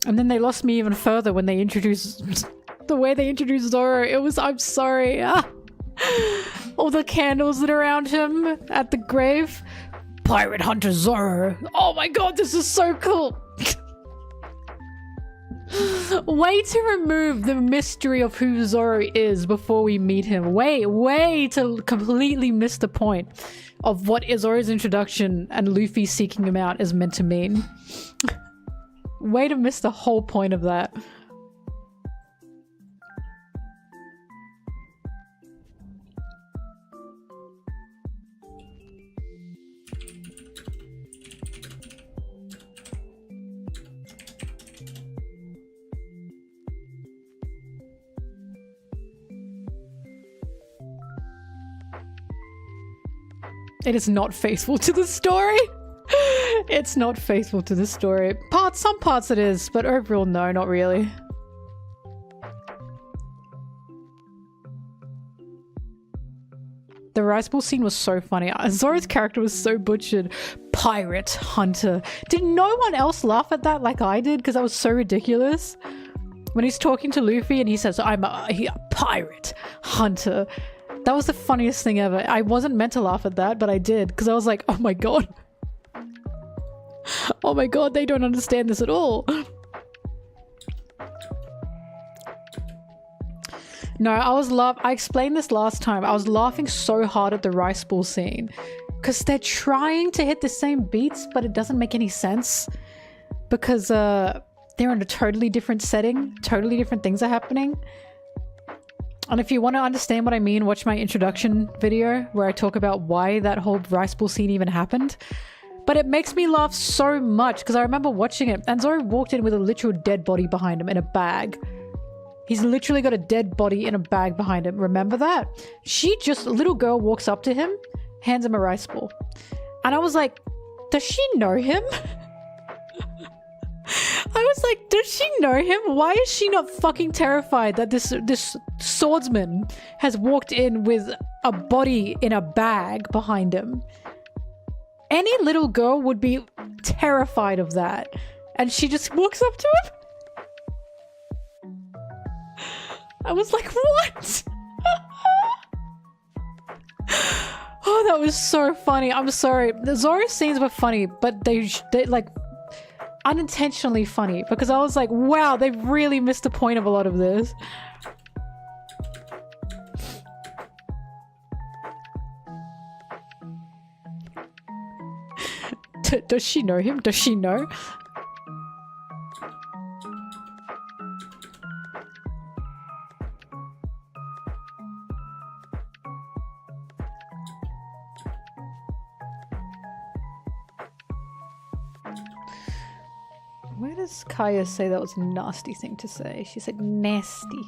A: And then they lost me even further when they introduced... the way they introduced Zoro, it was, I'm sorry. Ah. All the candles that are around him at the grave. Pirate Hunter Zoro. Oh my god, this is so cool. Way to remove the mystery of who Zoro is before we meet him. Way to completely miss the point of what Zoro's introduction and Luffy seeking him out is meant to mean. Way to miss the whole point of that. It is not faithful to the story. It's not faithful to the story. Some parts it is, but overall, no, not really. The rice bowl scene was so funny. Zoro's character was so butchered. Pirate Hunter. Did no one else laugh at that like I did? Because that was so ridiculous. When he's talking to Luffy and he says, I'm a pirate hunter. That was the funniest thing ever. I wasn't meant to laugh at that, but I did. Because I was like, oh my god. Oh my god, they don't understand this at all. No, I explained this last time. I was laughing so hard at the rice bowl scene. Because they're trying to hit the same beats, but it doesn't make any sense. Because they're in a totally different setting. Totally different things are happening. And if you want to understand what I mean, watch my introduction video where I talk about why that whole rice bowl scene even happened. But it makes me laugh so much because I remember watching it and Zoro walked in with a literal dead body behind him in a bag. He's literally got a dead body in a bag behind him. Remember that? A little girl walks up to him, hands him a rice bowl. And I was like, does she know him? I was like, does she know him? Why is she not fucking terrified that this swordsman has walked in with a body in a bag behind him? Any little girl would be terrified of that. And she just walks up to him? I was like, what? Oh, that was so funny. I'm sorry. The Zoro scenes were funny, but they like unintentionally funny, because I was like, wow, they really missed the point of a lot of this. Does she know him? Does she know? Where does Kaya say that was a nasty thing to say? She said nasty.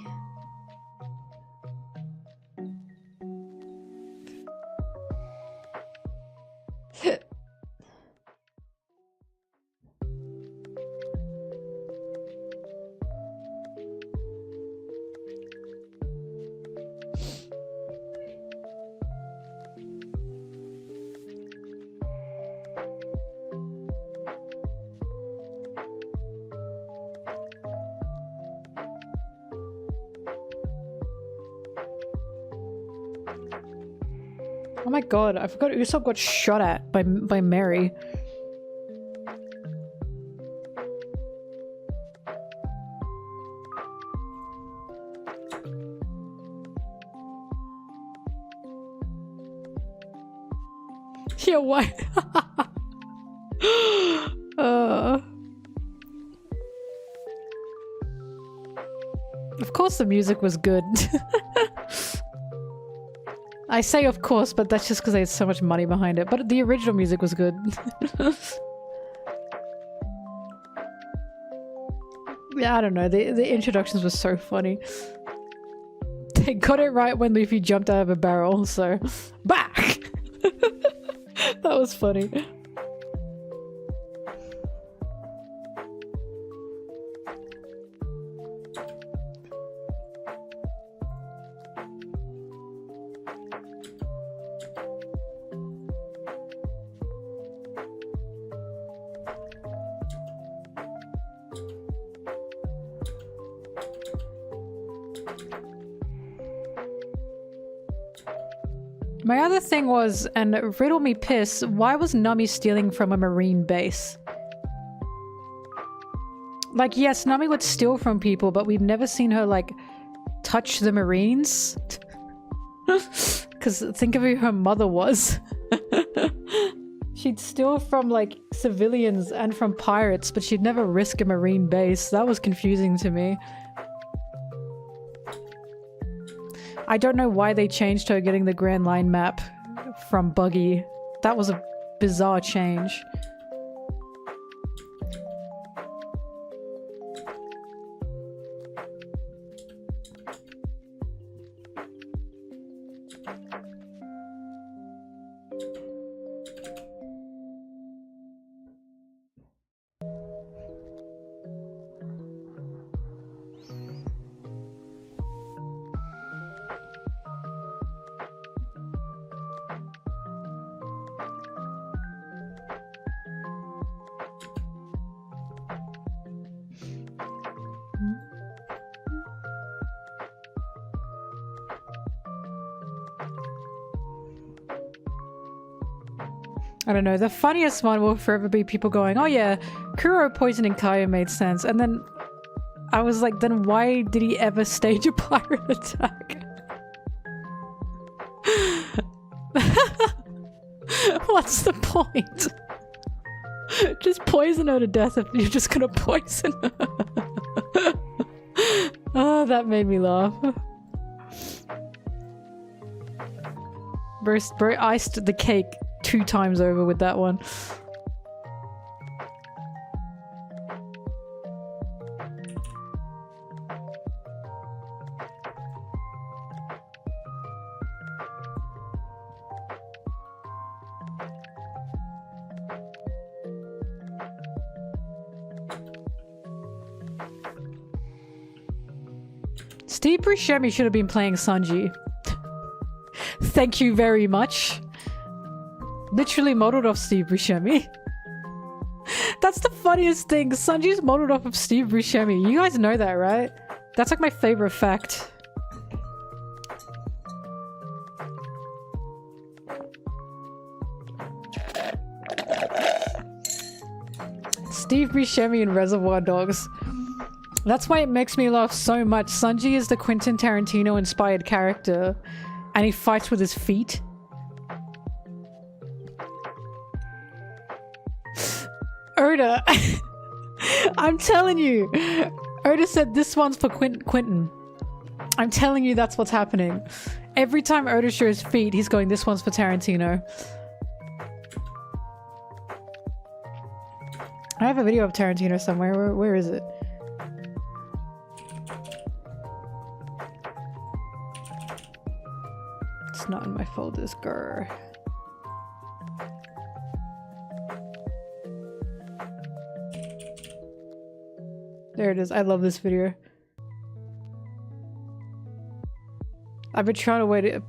A: Oh my god, I forgot Usopp got shot at by Mary. Yeah, why? Of course the music was good. I say of course, but that's just because there's so much money behind it. But the original music was good. Yeah, I don't know. The introductions were so funny. They got it right when Luffy jumped out of a barrel, so... Back! That was funny. My other thing was, and riddle me piss, why was Nami stealing from a marine base? Like, yes, Nami would steal from people, but we've never seen her, like, touch the marines. Because think of who her mother was. She'd steal from, like, civilians and from pirates, but she'd never risk a marine base. That was confusing to me. I don't know why they changed her getting the Grand Line map from Buggy. That was a bizarre change. I don't know, the funniest one will forever be people going, oh yeah, Kuro poisoning Kaya made sense. And then I was like, then why did he ever stage a pirate attack? What's the point? Just poison her to death if you're just gonna poison her. Oh, that made me laugh. Bro iced the cake 2 times over with that one. Steve Buscemi should have been playing Sanji. Thank you very much. Literally modeled off Steve Buscemi. That's the funniest thing. Sanji's modeled off of Steve Buscemi. You guys know that, right? That's like my favorite fact. Steve Buscemi in Reservoir Dogs. That's why it makes me laugh so much. Sanji is the Quentin Tarantino inspired character and he fights with his feet. Oda. I'm telling you. Oda said this one's for Quentin. I'm telling you that's what's happening. Every time Oda shows feet, he's going, this one's for Tarantino. I have a video of Tarantino somewhere. Where is it? It's not in my folders, grr. There it is. I love this video. I've been trying to wait it.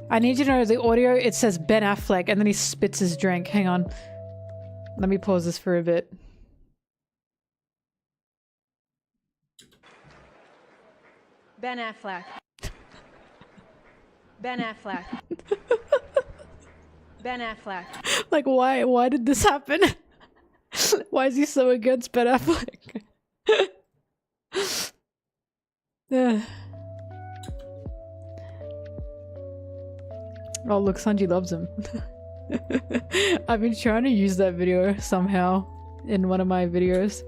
A: I need you to know the audio, it says Ben Affleck and then he spits his drink. Hang on. Let me pause this for a bit.
B: Ben Affleck. Ben Affleck. Ben Affleck.
A: Like why did this happen? Why is he so against Ben Affleck? Oh look, Sanji loves him. I've been trying to use that video somehow in one of my videos.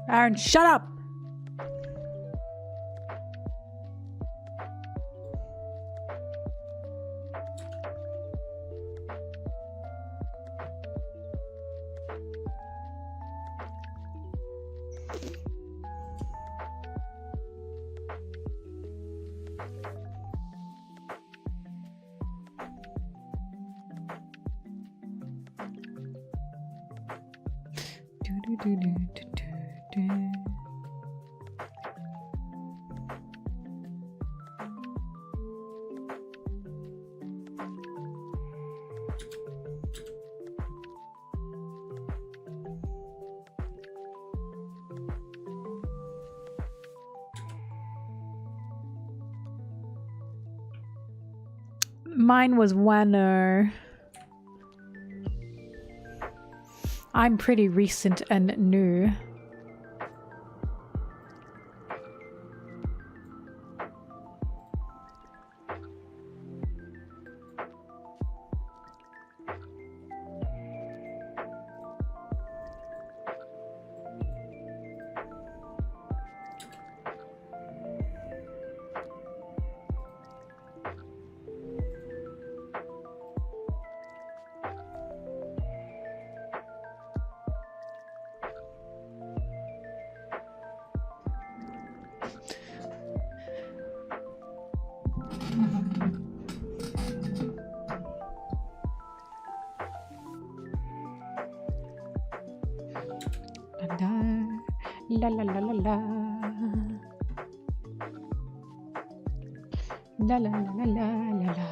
A: Aaron, shut up! Mine was Wano. I'm pretty recent and new. La la la la la. La la la la la la la.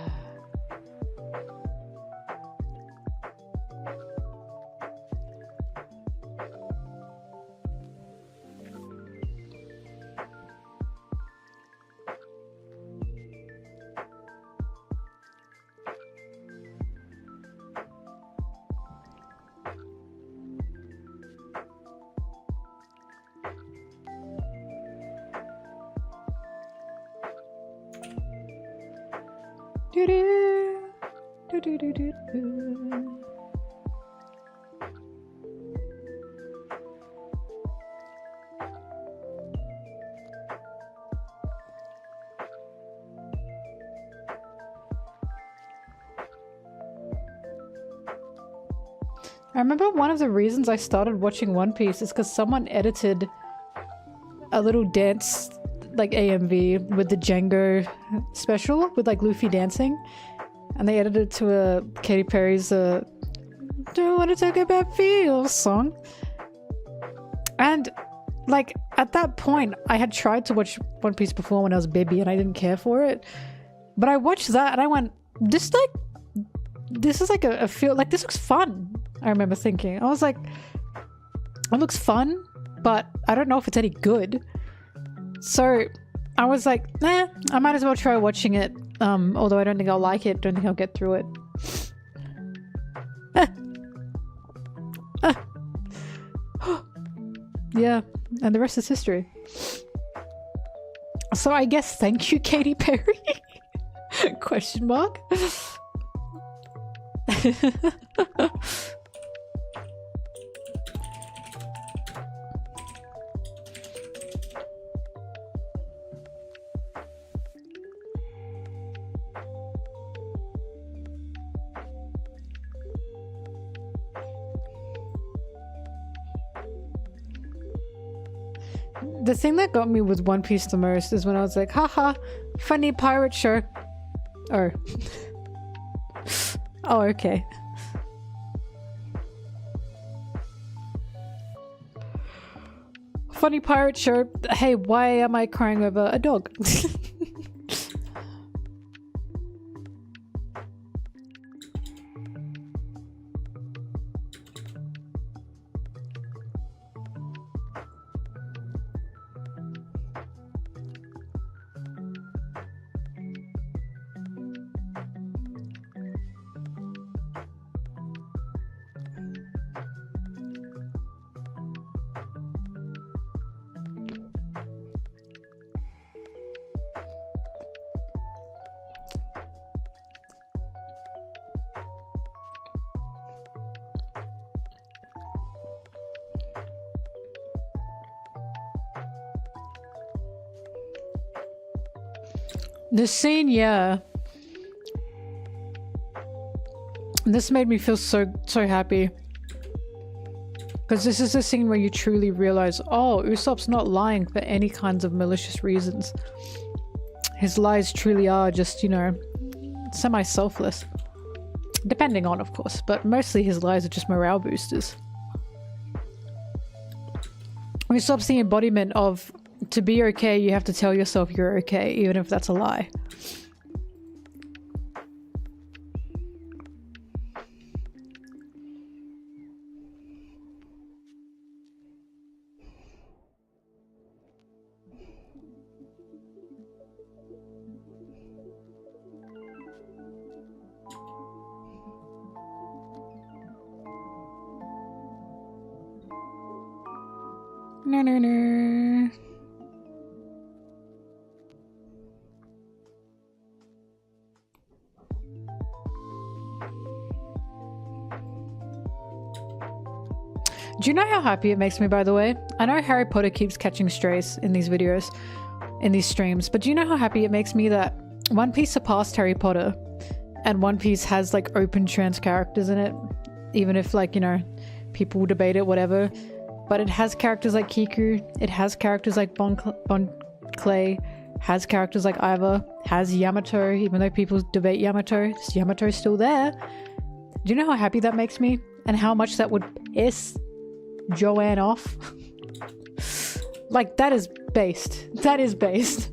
A: I remember one of the reasons I started watching One Piece is because someone edited a little dance, like AMV, with the Django special, with like Luffy dancing. And they edited it to a Katy Perry's Do You Want to Talk About Feels song. And like at that point, I had tried to watch One Piece before when I was a baby and I didn't care for it. But I watched that and I went, this is like a feel, like this looks fun. I remember thinking, I was like, it looks fun, but I don't know if it's any good. So I was like, nah, I might as well try watching it. Although I don't think I'll like it, don't think I'll get through it. Yeah, and the rest is history. So I guess thank you, Katy Perry? Question mark? The thing that got me with One Piece the most is when I was like, haha, funny pirate show. Oh. Oh, okay. Funny pirate show. Hey, why am I crying over a dog? This scene, yeah. This made me feel so happy. Because this is a scene where you truly realize, oh, Usopp's not lying for any kinds of malicious reasons. His lies truly are just, you know, semi-selfless. Depending on, of course, but mostly his lies are just morale boosters. Usopp's the embodiment of, to be okay, you have to tell yourself you're okay, even if that's a lie. No, no, no. Do you know how happy it makes me, by the way? I know Harry Potter keeps catching strays in these videos, in these streams, but do you know how happy it makes me that One Piece surpassed Harry Potter and One Piece has like open trans characters in it, even if like, you know, people debate it, whatever. But it has characters like Kiku, it has characters like Bon Clay, has characters like Iva, has Yamato, even though people debate Yamato, Yamato's still there. Do you know how happy that makes me? And how much that would piss Joanne off. Like, that is based. That is based.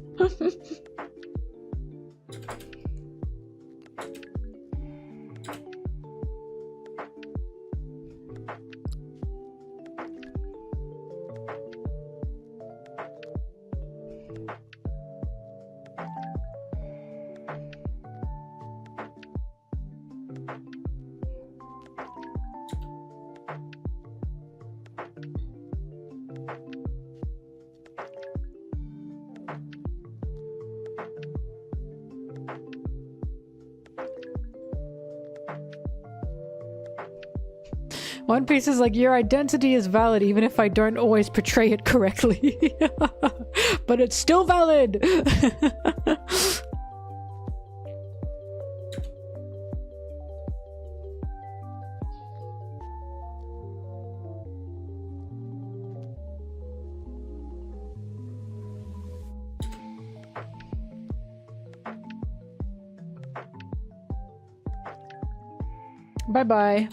A: One Piece is like, your identity is valid even if I don't always portray it correctly. But it's still valid! Bye-bye.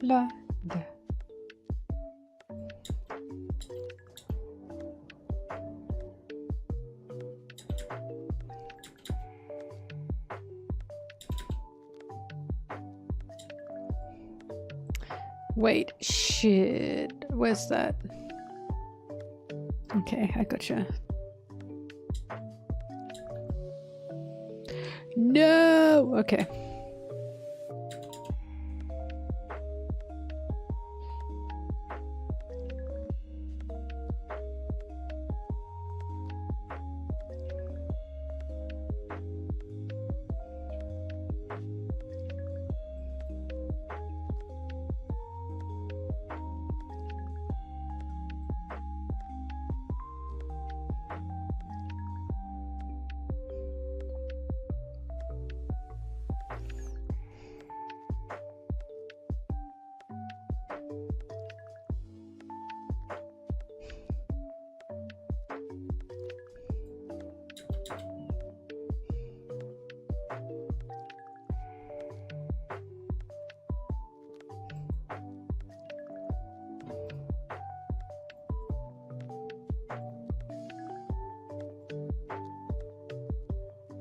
A: La. Da. Wait, shit. Where's that? Okay, I gotcha. No! Okay.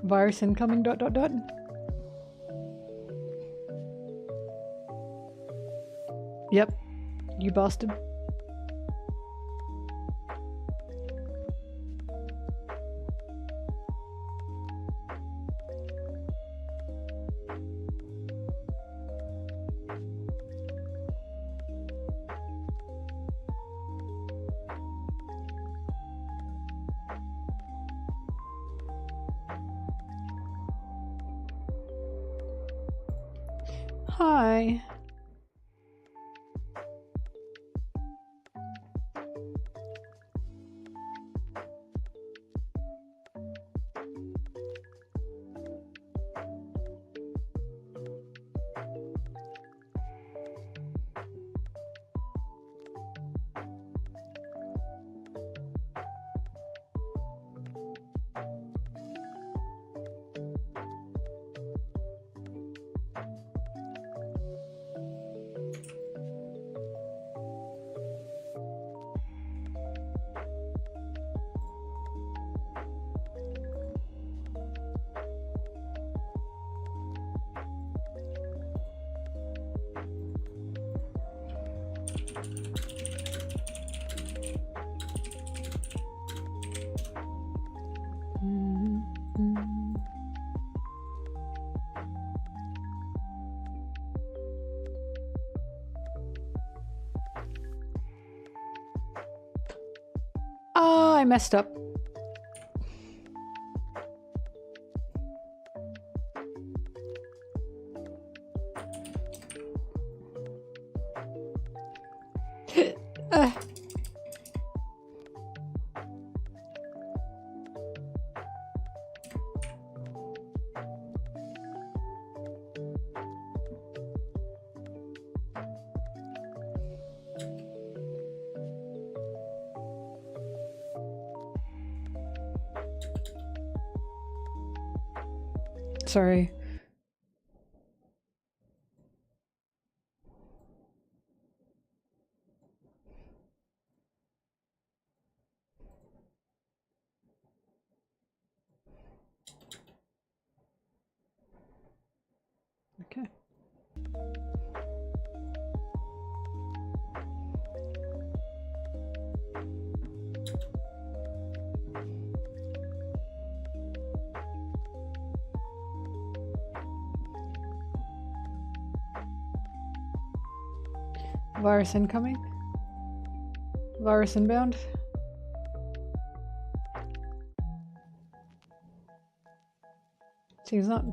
A: Virus incoming ... Yep, you bastard. Hi. Oh, I messed up. Sorry. Okay. Virus incoming. Virus inbound. Seems not.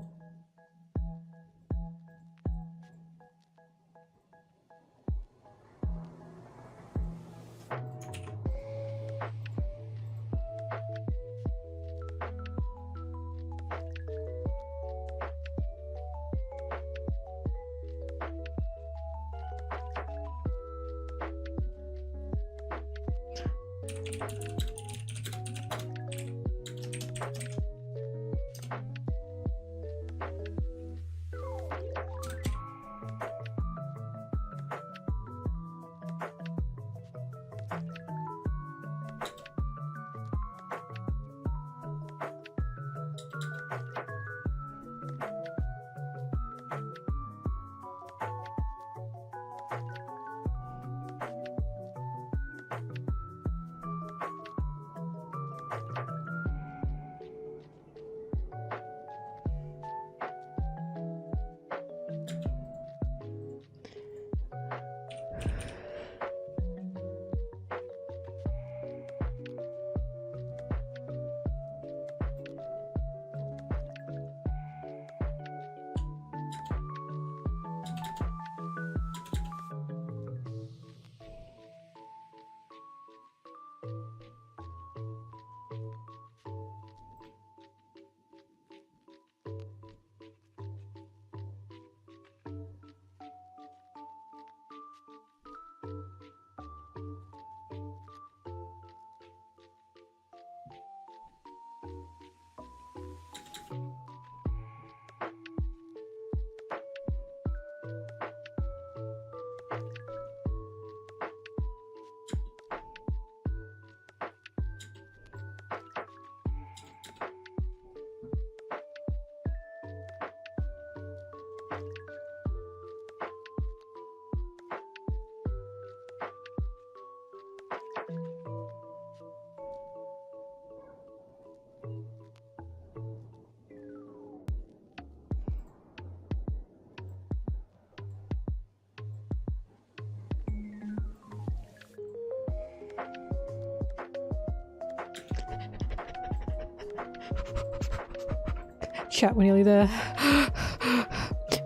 A: Chat, we're nearly there.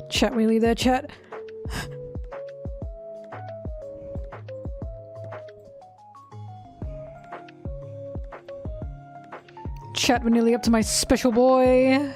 A: Chat, we're nearly there, chat. Chat, we're nearly up to my special boy.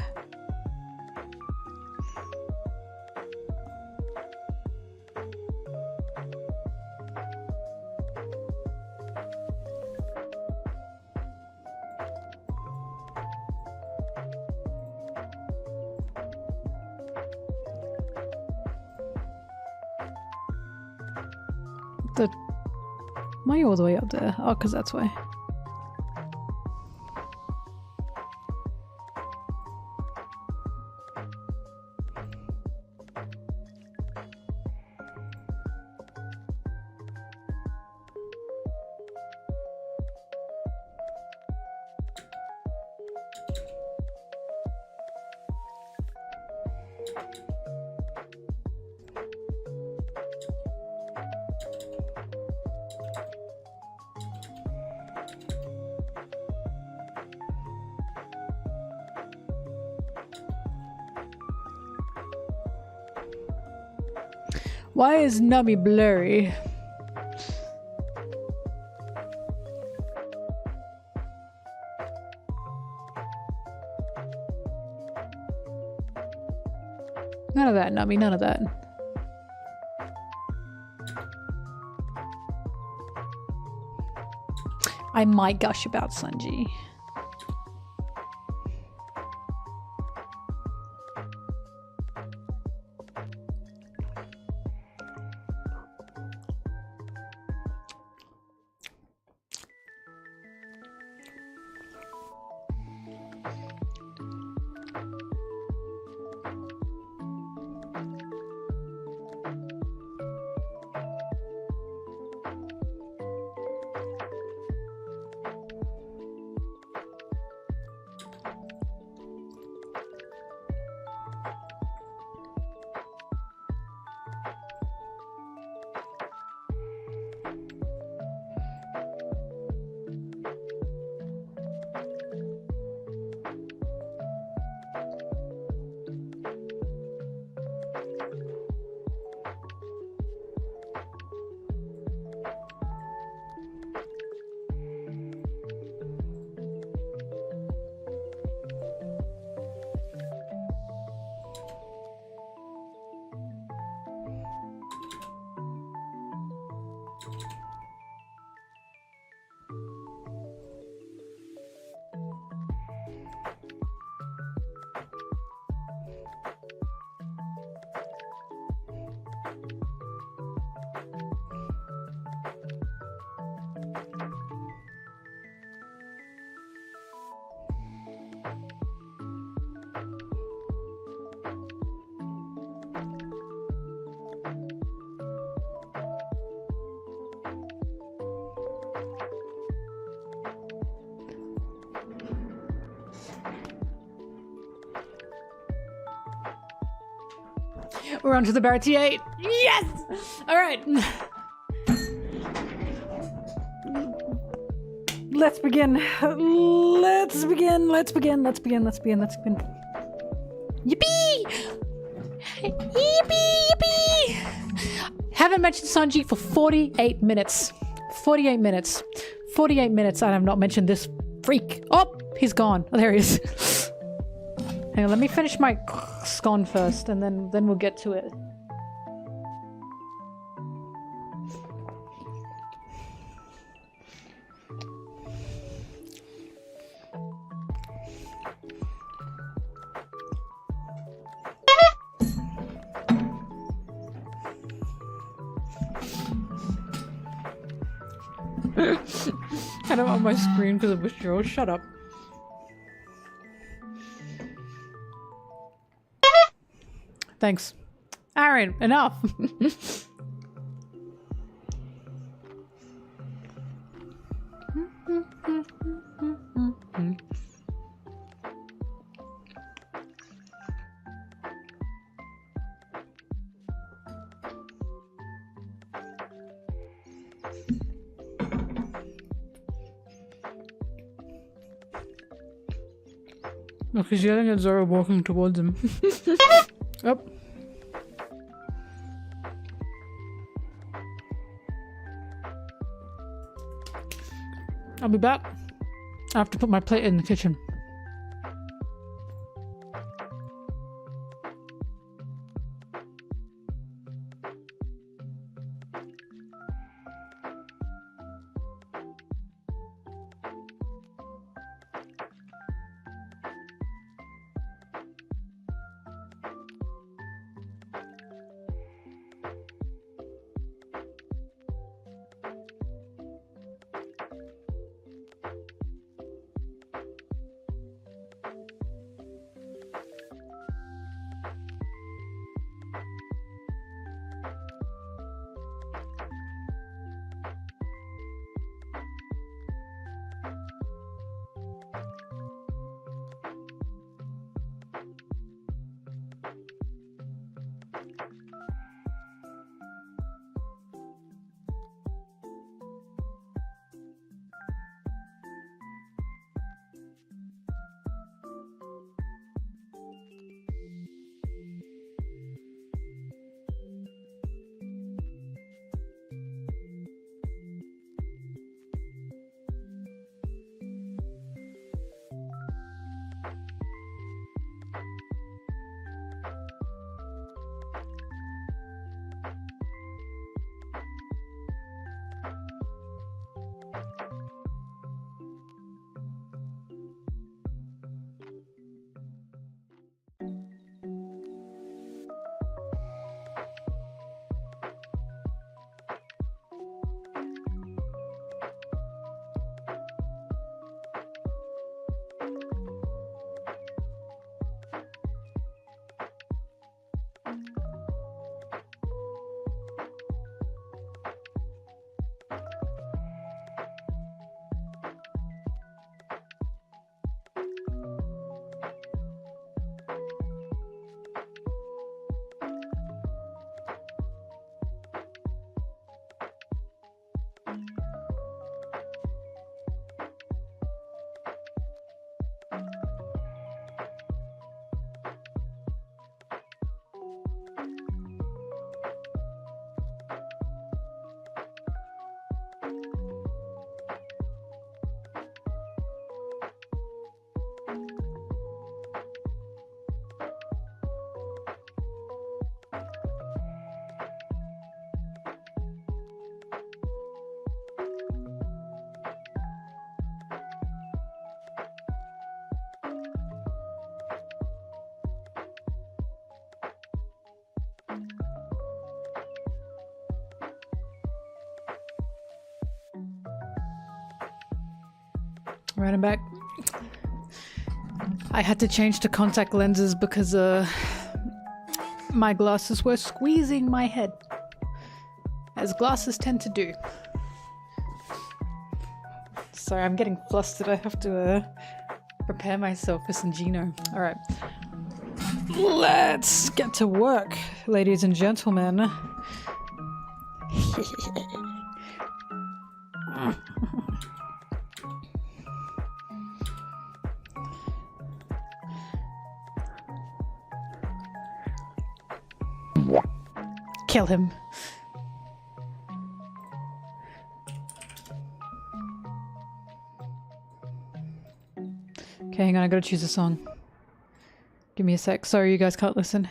A: Why are you all the way up there? Oh, because that's why. Why is Nubby blurry? None of that, Nubby, none of that. I might gush about Sunji. We're on to the bar T8. Yes! All right. Let's begin. Let's begin. Let's begin. Let's begin. Let's begin. Let's begin. Yippee! Yippee! Yippee! Haven't mentioned Sanji for 48 minutes. 48 minutes. 48 minutes I have not mentioned this freak. Oh, he's gone. Oh, there he is. Hang on, let me finish my scone first, and then we'll get to it. I don't want my screen because of withdrawal. Shut up. Thanks. Aaron, enough. Look, he's yelling at Zoro walking towards him. Oh. I'll be back. I have to put my plate in the kitchen. Right, I'm back. I had to change to contact lenses because my glasses were squeezing my head, as glasses tend to do. Sorry, I'm getting flustered. I have to prepare myself for some Gino. Alright. Let's get to work, ladies and gentlemen. Kill him. Okay, hang on, I gotta choose a song. Give me a sec. Sorry, you guys can't listen.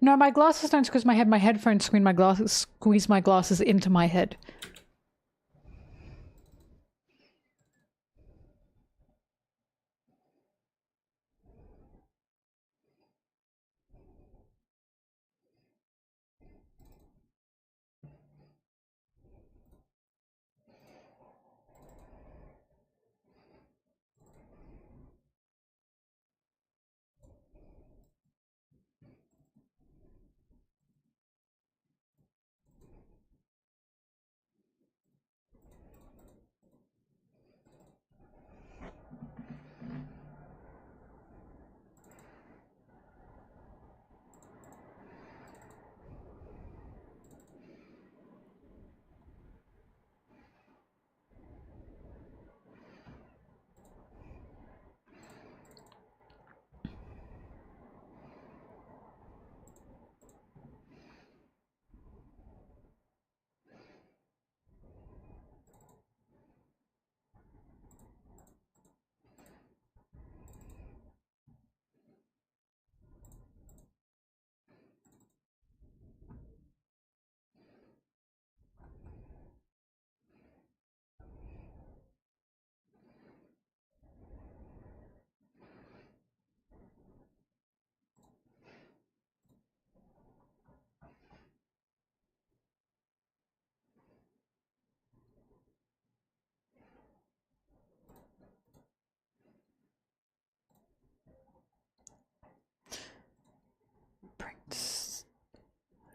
A: No, my glasses don't squeeze my head. My headphones squeeze my glasses into my head.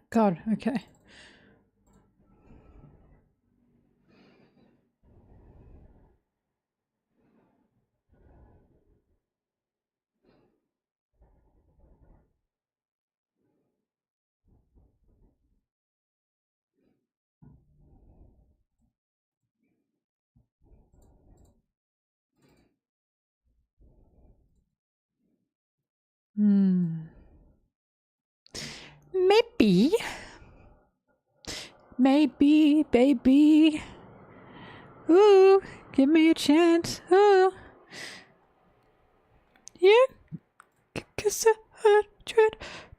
A: God, okay. Maybe. Maybe, baby. Ooh, give me a chance. Ooh. Yeah. Cause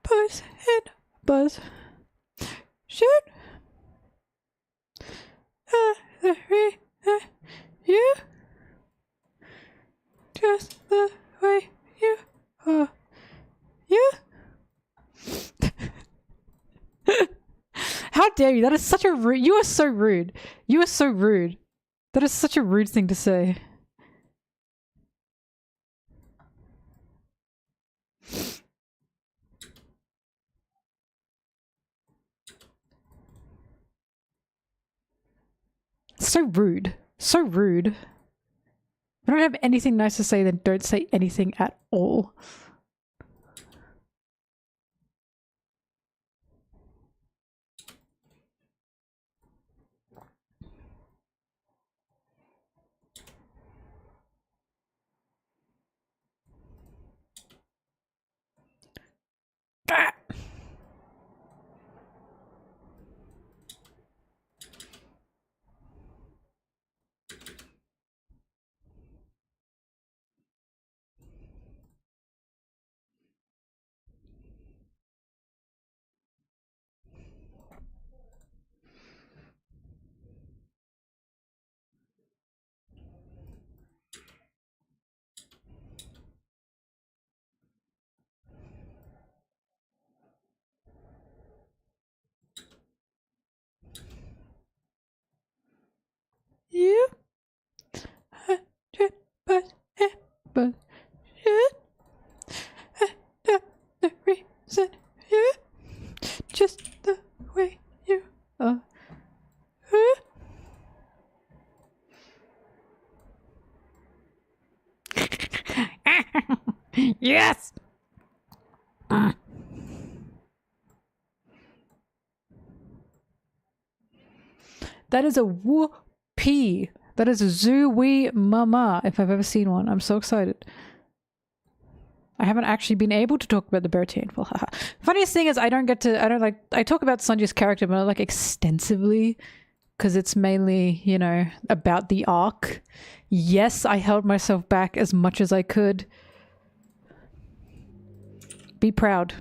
A: 100% buzz. Shoot. You. Just the way you are. You. How dare you? That is such a rude. You are so rude. You are so rude. That is such a rude thing to say. So rude. So rude. If I don't have anything nice to say, then don't say anything at all. Ah. You. 100%. The reason you. Just the way you are. Yes! That is a whoopee. That is a zoo-wee mama, if I've ever seen one. I'm so excited. I haven't actually been able to talk about the Bertain. Well, haha. Funniest thing is I don't like, I talk about Sanji's character, but not like extensively, because it's mainly, you know, about the arc. Yes, I held myself back as much as I could. Be proud.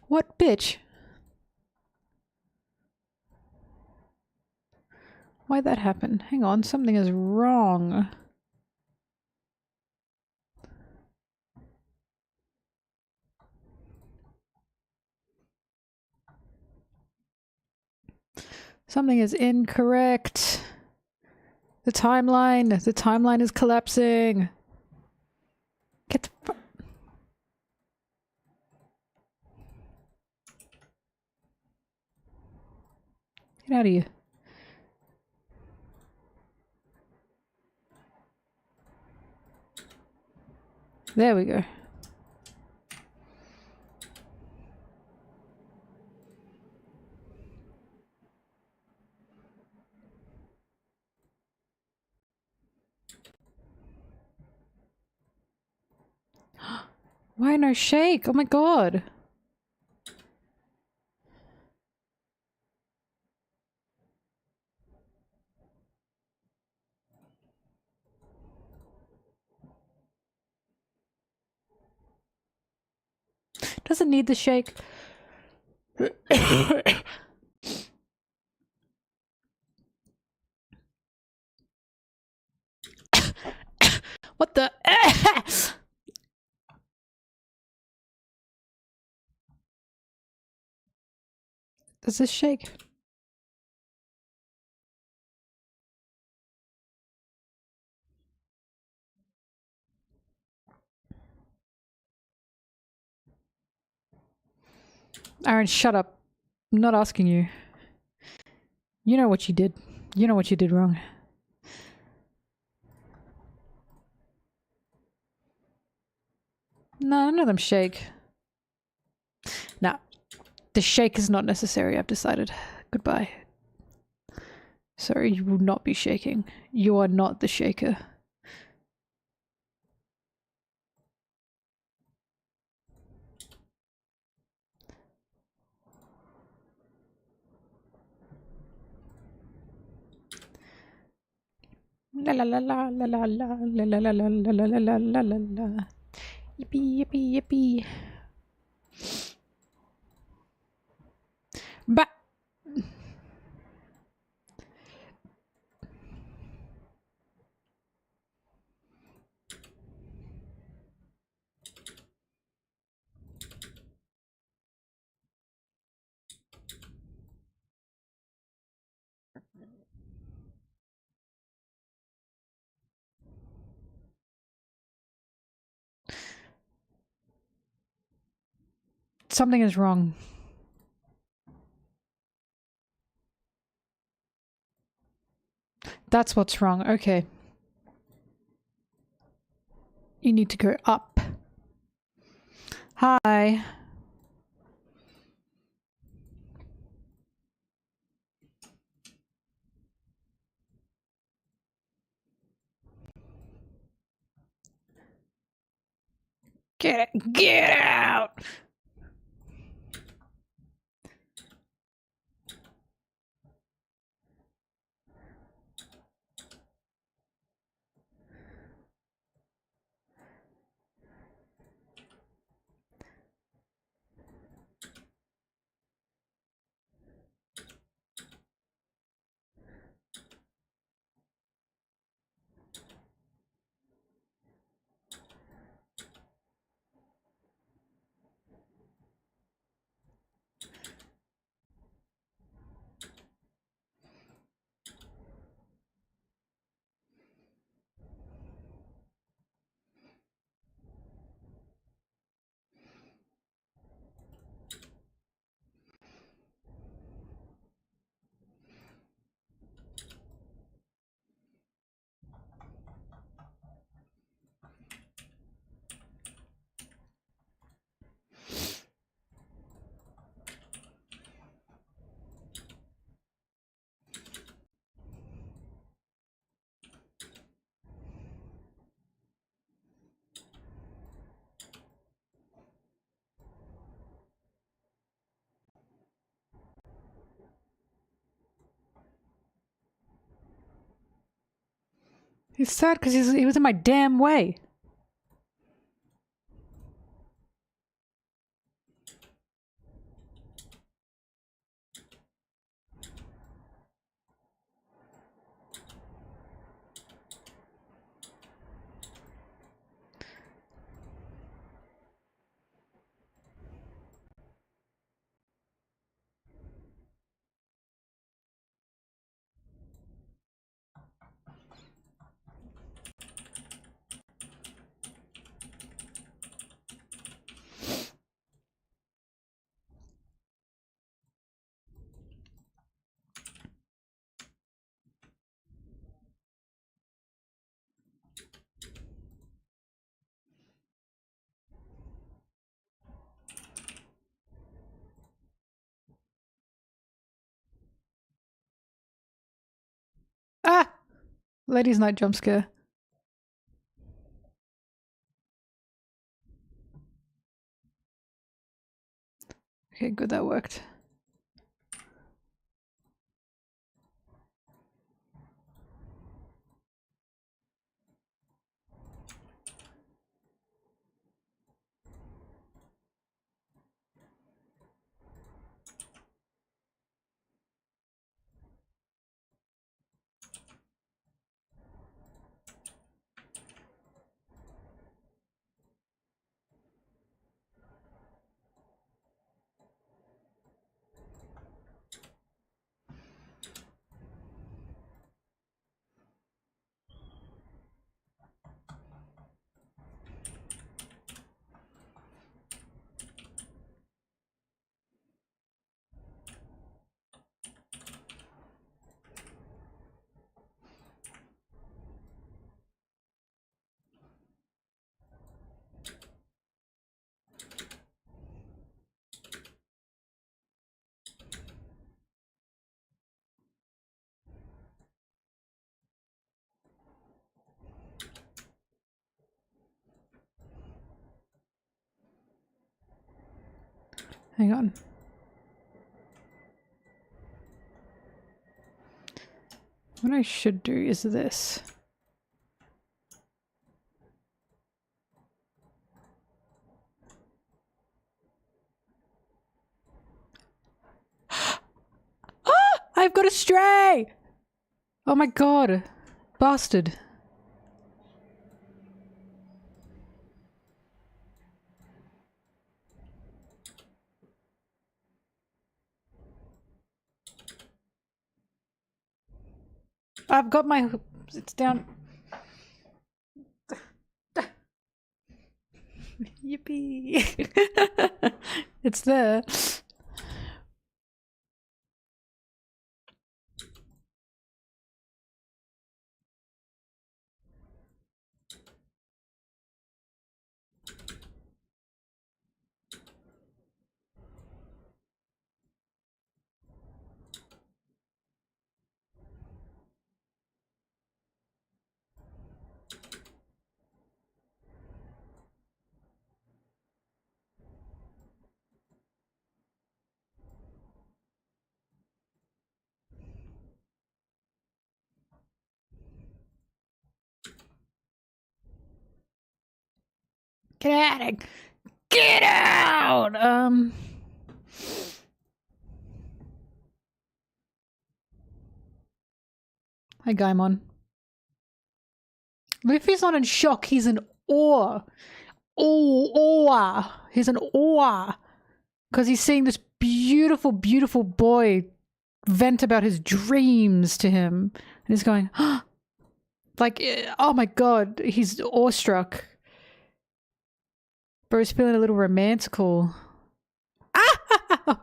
A: What bitch? Why'd that happen? Hang on, something is wrong. Something is incorrect. The timeline is collapsing. Get the fuck. Get out of here. There we go. Why no shake? Oh my god. Doesn't need the shake. What the? Does this shake? Aaron, shut up. I'm not asking you. You know what you did. You know what you did wrong. No, none of them shake. Nah. The shake is not necessary, I've decided. Goodbye. Sorry, you will not be shaking. You are not the shaker. La la la la la la la la la la la la la la la la la. Yippee yippee yippee. But something is wrong. That's what's wrong. Okay. You need to go up. Hi. Get out! He's sad because he was in my damn way. Ah! Ladies' night jump scare. Okay, good, that worked. Hang on. What I should do is this. I've got a stray! Oh my god. Bastard. I've got my... It's down... Yippee! It's there. Get out! Get out! Hi, Gaimon. Luffy's not in shock, he's in awe. Awe. He's in awe. Because he's seeing this beautiful, beautiful boy vent about his dreams to him. And he's going, like, oh my god, he's awestruck. Bro's feeling a little romantical. Ah!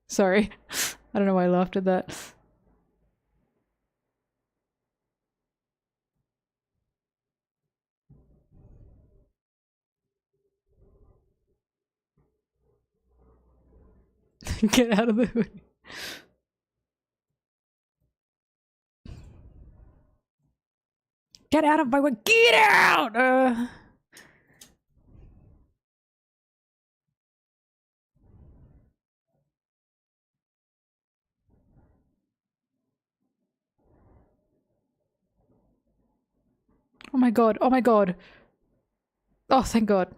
A: Sorry. I don't know why I laughed at that. Get out of the hood. Get out of my way. Get out! Oh my god, oh my god. Oh, thank god.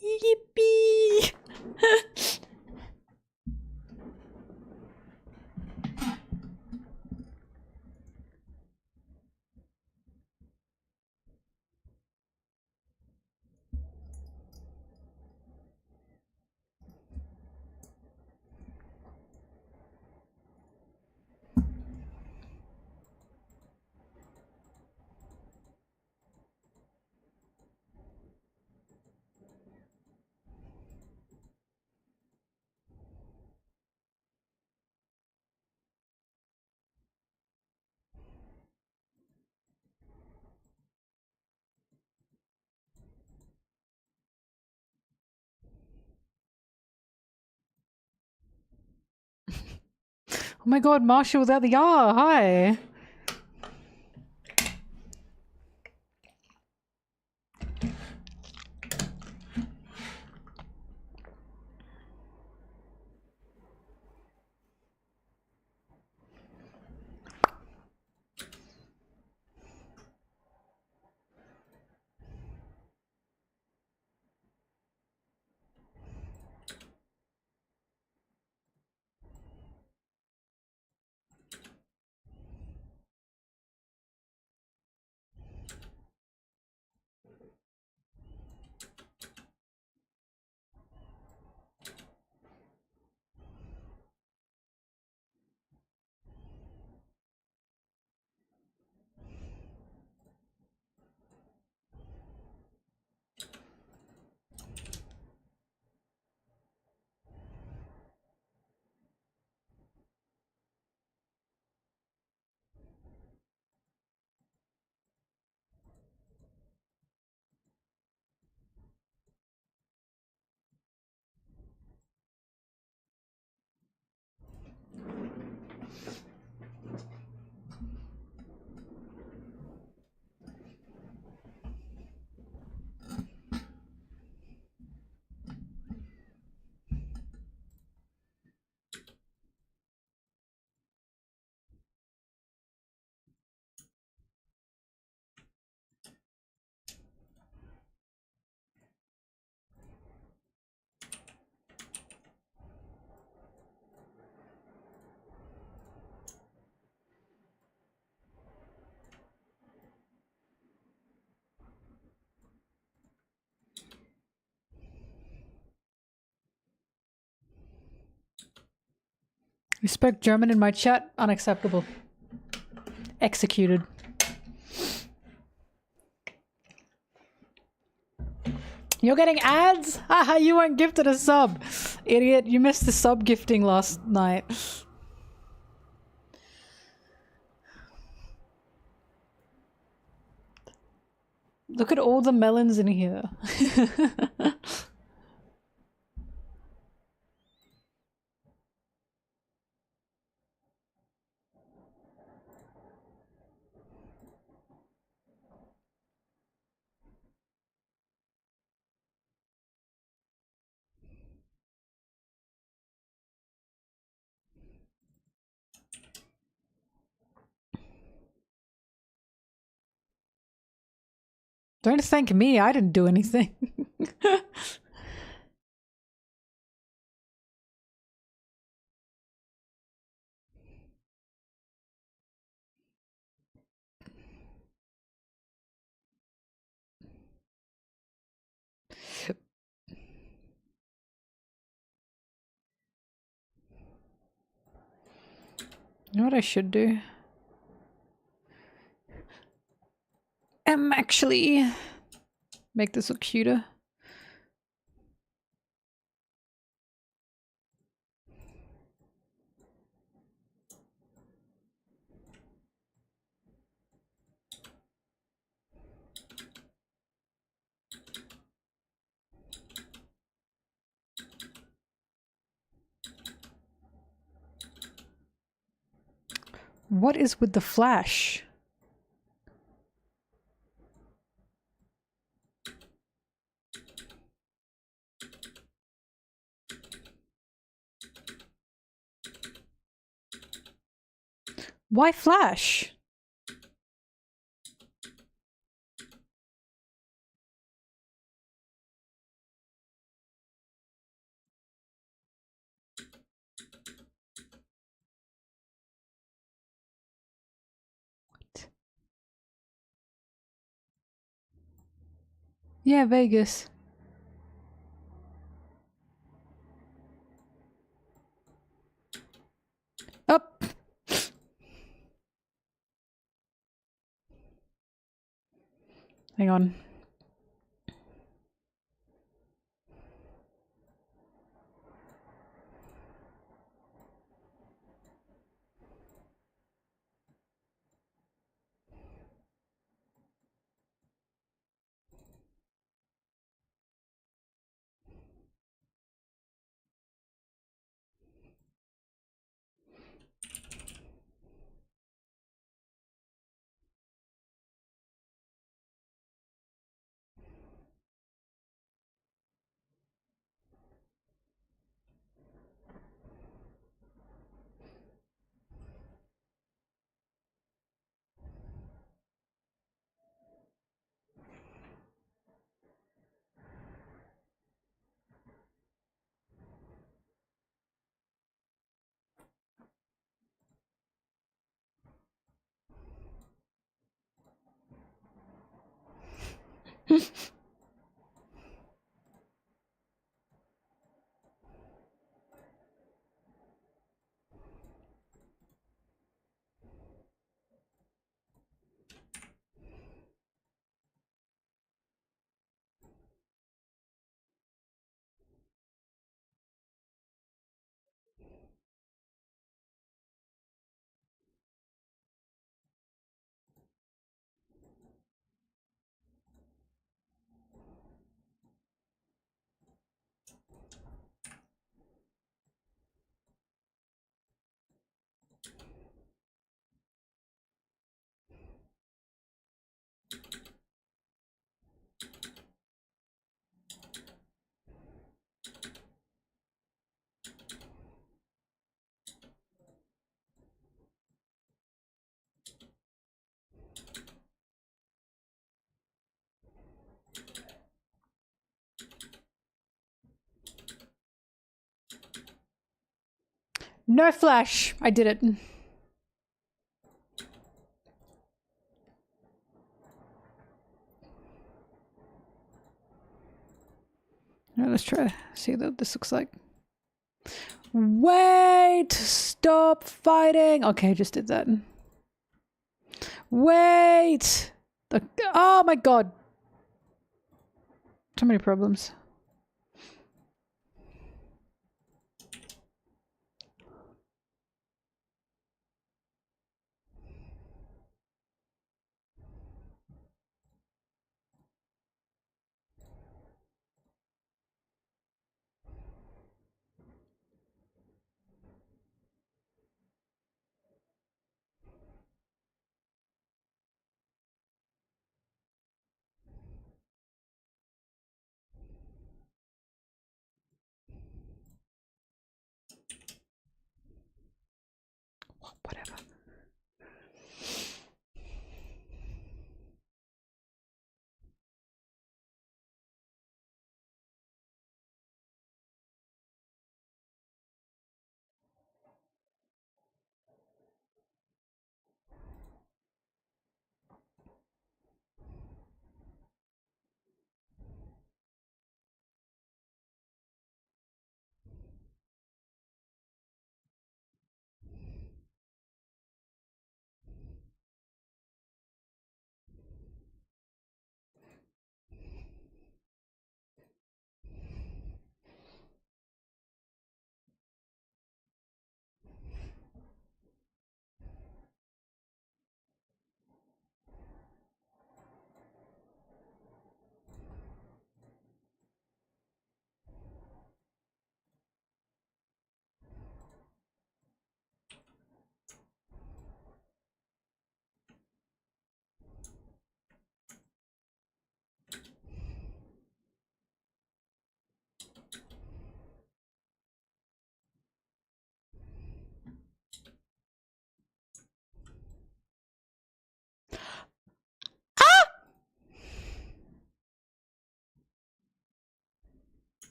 A: Yippee! Oh my god, Marshall without the R, hi! You spoke German in my chat? Unacceptable. Executed. You're getting ads? Haha, you weren't gifted a sub. Idiot, you missed the sub gifting last night. Look at all the melons in here. Don't thank me, I didn't do anything. You know what I should do? Actually make this look cuter. What is with the flash? Why flash? What? Yeah, Vegas. Up. Hang on. No flash. I did it. Now let's try see what this looks like. Wait! Stop fighting! Okay, I just did that. Wait! Oh my god! Too many problems.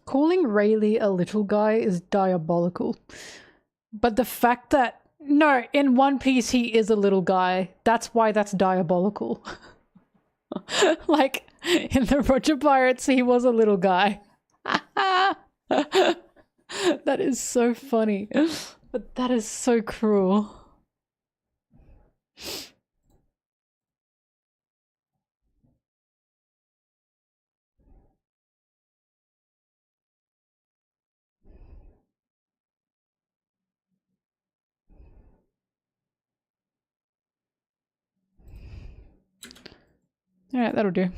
A: Calling Rayleigh a little guy is diabolical. But the fact that, no, in One Piece he is a little guy. That's why that's diabolical. Like, in the Roger Pirates, he was a little guy. That is so funny. But that is so cruel. Alright, that'll do.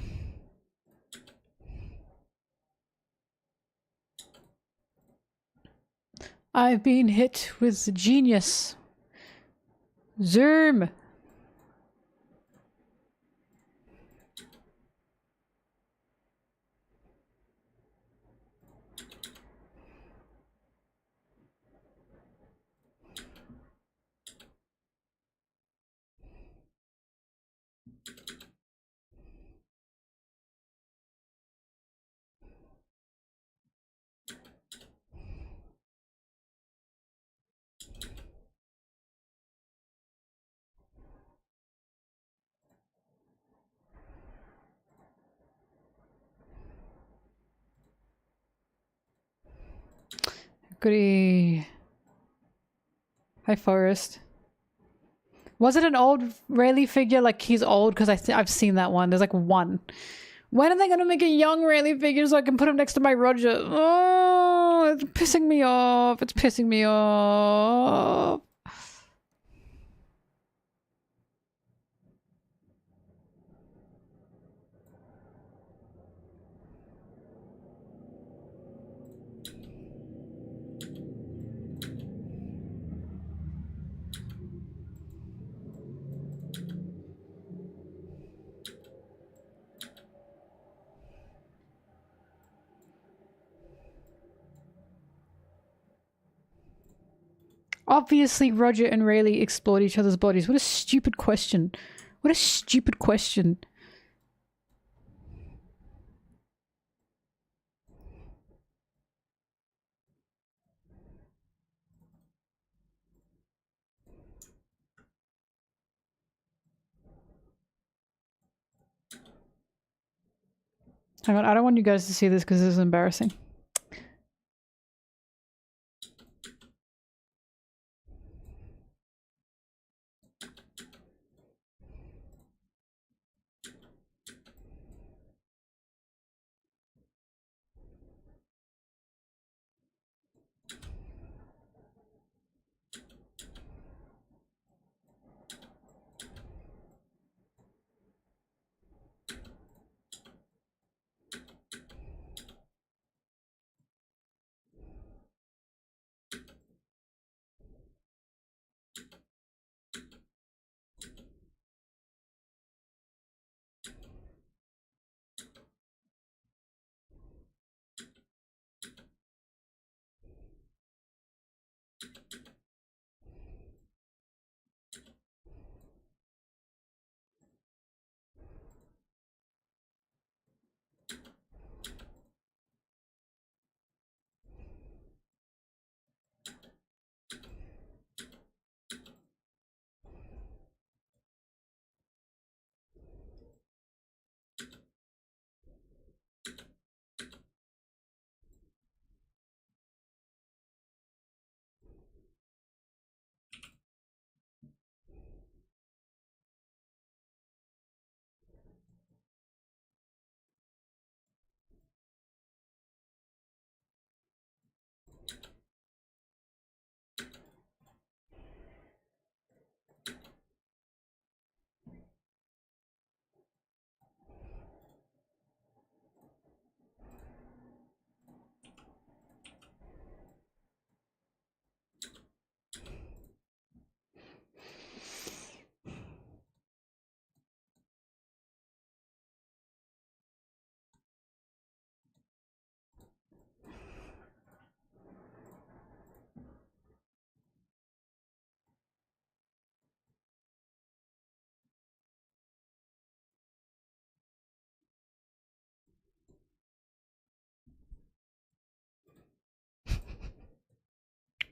A: I've been hit with genius. Zoom! Goody. Hi, Forrest. Was it an old Rayleigh figure? Like, he's old? Because I've seen that one. There's like one. When are they going to make a young Rayleigh figure so I can put him next to my Roger? Oh, it's pissing me off. It's pissing me off. Obviously, Roger and Rayleigh explored each other's bodies. What a stupid question. What a stupid question. Hang on, I don't want you guys to see this because this is embarrassing.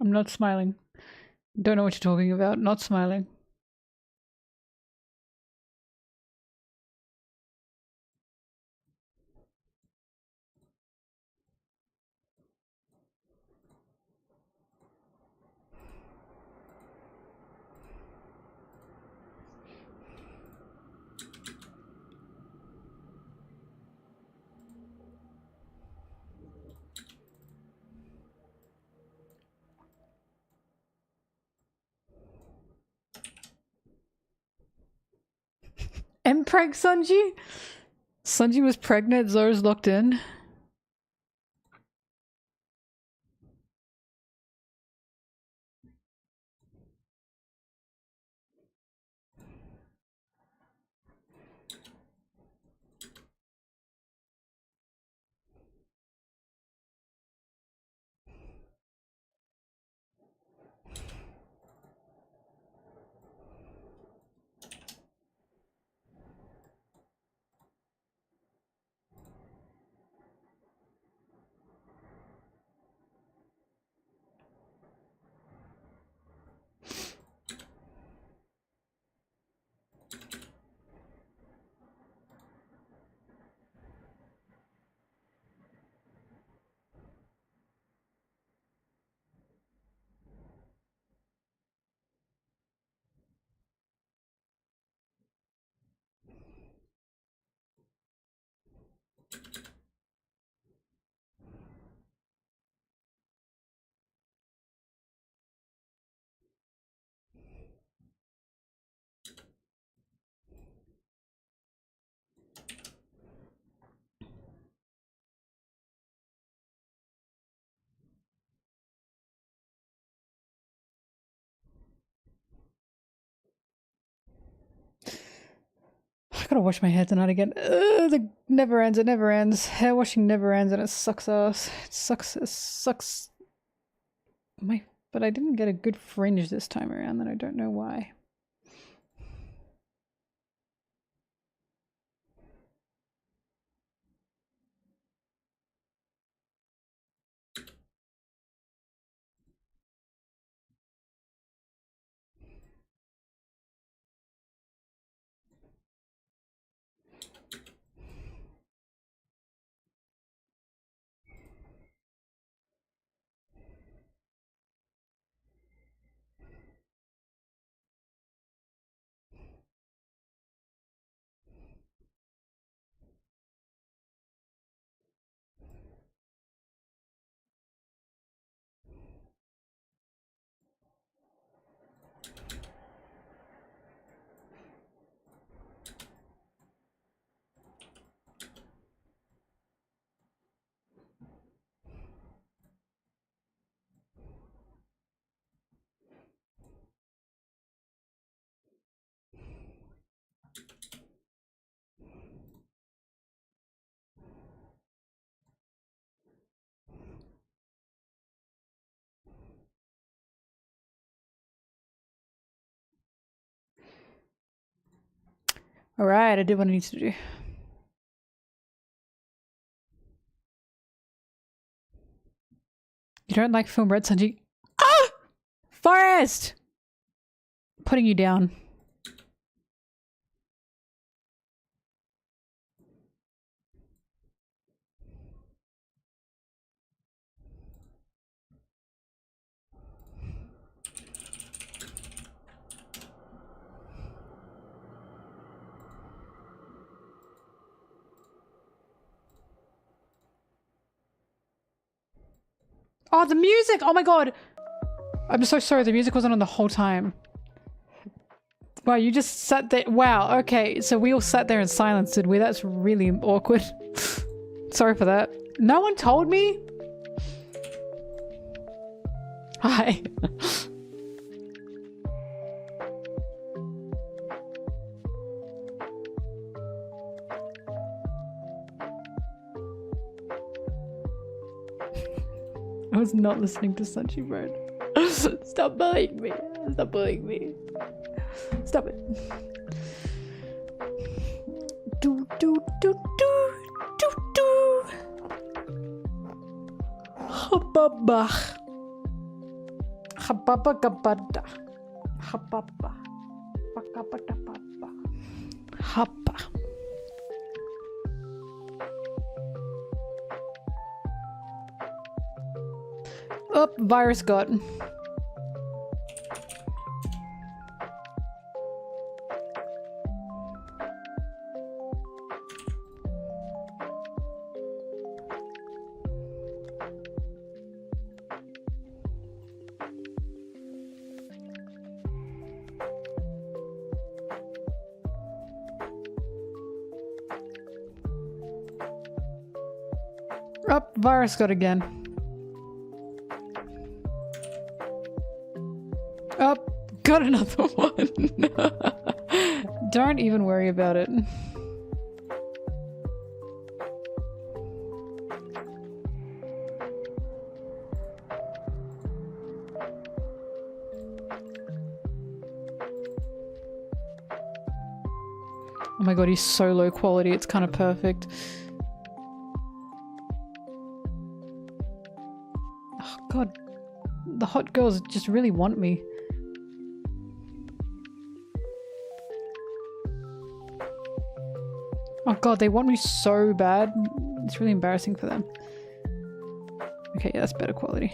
A: I'm not smiling. Don't know what you're talking about. Not smiling. Mpreg Sunji? Sunji was pregnant, Zora's locked in. I gotta wash my hair tonight again. It never ends, it never ends. Hair washing never ends and it sucks ass. It sucks. But I didn't get a good fringe this time around and I don't know why. Alright, I did what I need to do. You don't like film red, Sanji? Ah! Forest! Putting you down. Oh, the music! Oh my god! I'm so sorry, the music wasn't on the whole time. Wow, you just sat there. Wow, okay, so we all sat there in silence, did we? That's really awkward. Sorry for that. No one told me? Hi. I was not listening to Sunshi Bird. Stop bullying me. Stop bullying me. Stop it. Do do do do do do. Hoppabach. Hababagabada. Hababa. Bagabadababa. Haba. Oh, virus got. Oh, virus got again. Oh, got another one. Don't even worry about it. Oh my god, he's so low quality, it's kind of perfect. Oh god, the hot girls just really want me. Oh god, they want me so bad. It's really embarrassing for them. Okay, yeah, that's better quality.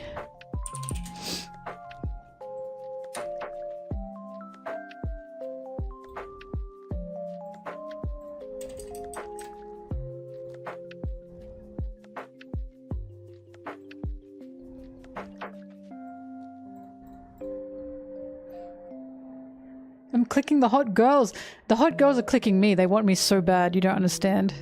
A: I'm clicking the hot girls. The hot girls are clicking me. They want me so bad. You don't understand.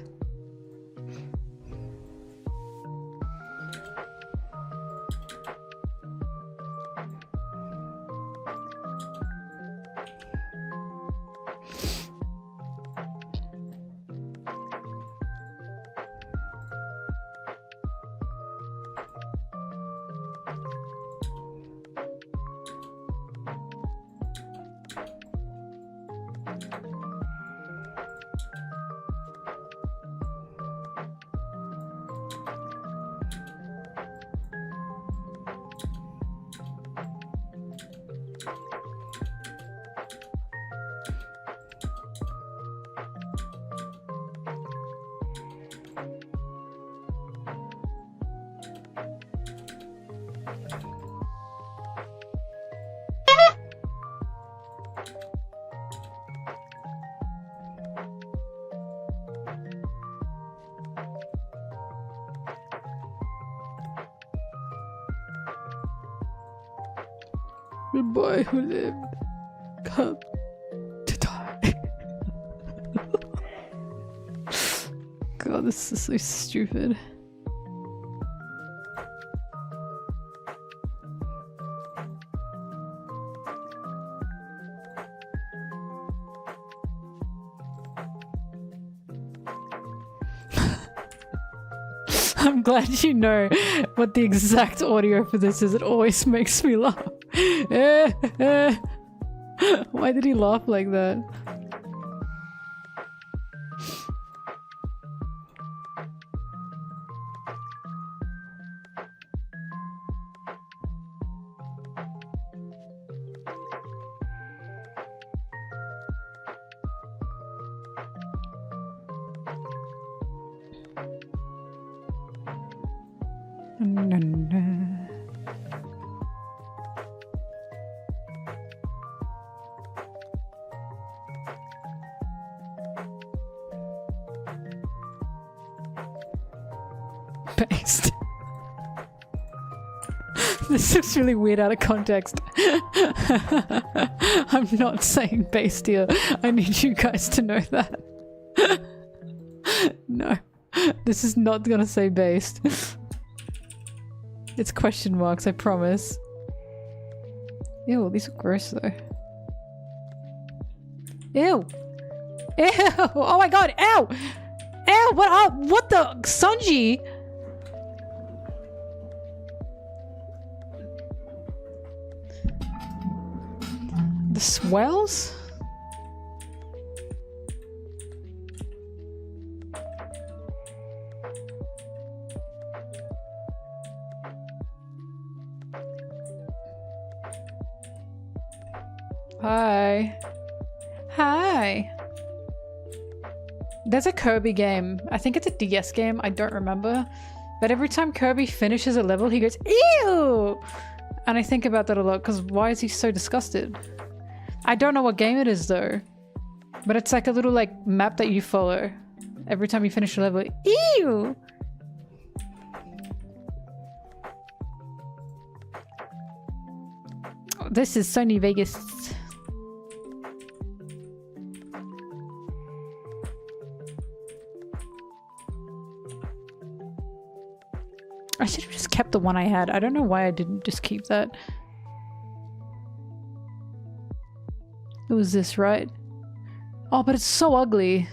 A: The boy who lived come to die. God, this is so stupid. I'm glad you know what the exact audio for this is. It always makes me laugh. Why did he laugh like that? Based. This is really weird out of context. I'm not saying based here. I need you guys to know that. No, this is not gonna say based. It's question marks, I promise. Ew, these are gross though. Ew! Ew! Oh my god, ew! Ew, what the? Sanji? The swells? Hi. Hi. There's a Kirby game. I think it's a DS game. I don't remember. But every time Kirby finishes a level, he goes, ew! And I think about that a lot because why is he so disgusted? I don't know what game it is though. But it's like a little like map that you follow. Every time you finish a level, ew! Oh, this is Sony Vegas. I should have just kept the one I had. I don't know why I didn't just keep that. It was this, right? Oh, but it's so ugly.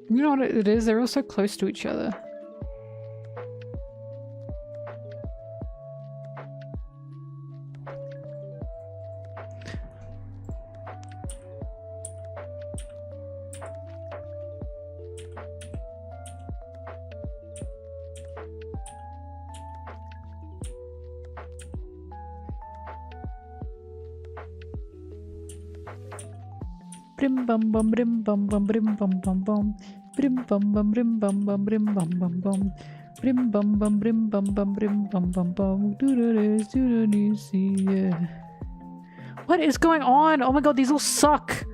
A: You know what it is? They're all so close to each other. Brim bum bum brim bum bum brim bum bum bum. Brim bum bum brim bum bum brim bum bum bum. Brim bum bum brim bum bum brim bum bum bum. What is going on? Oh my god, these all suck.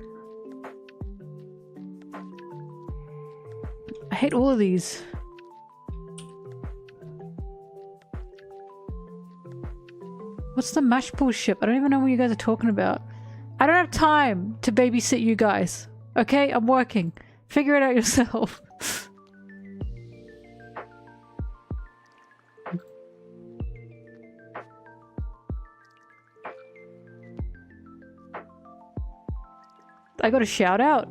A: I hate all of these. What's the mash pool ship? I don't even know what you guys are talking about. I don't have time to babysit you guys. Okay? I'm working. Figure it out yourself. I got a shout out.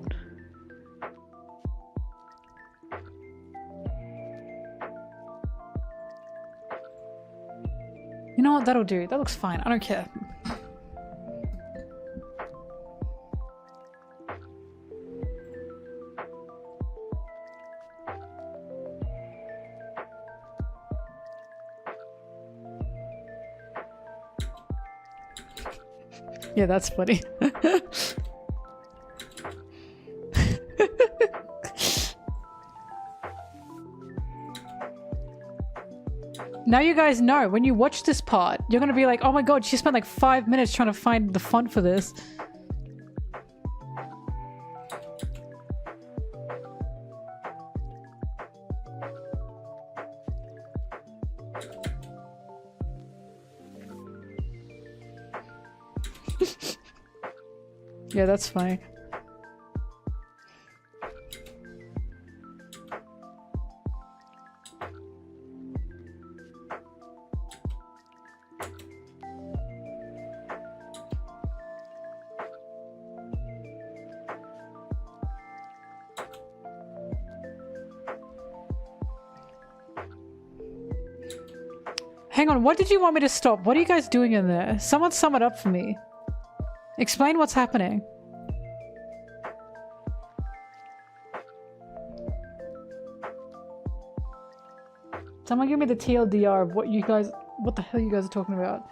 A: You know what? That'll do. That looks fine. I don't care. Yeah, that's funny. Now you guys know, when you watch this part, you're gonna be like, oh my god, she spent like 5 minutes trying to find the font for this. Yeah, that's funny. Hang on, what did you want me to stop? What are you guys doing in there? Someone sum it up for me. Explain what's happening. Someone give me the TLDR of what the hell you guys are talking about.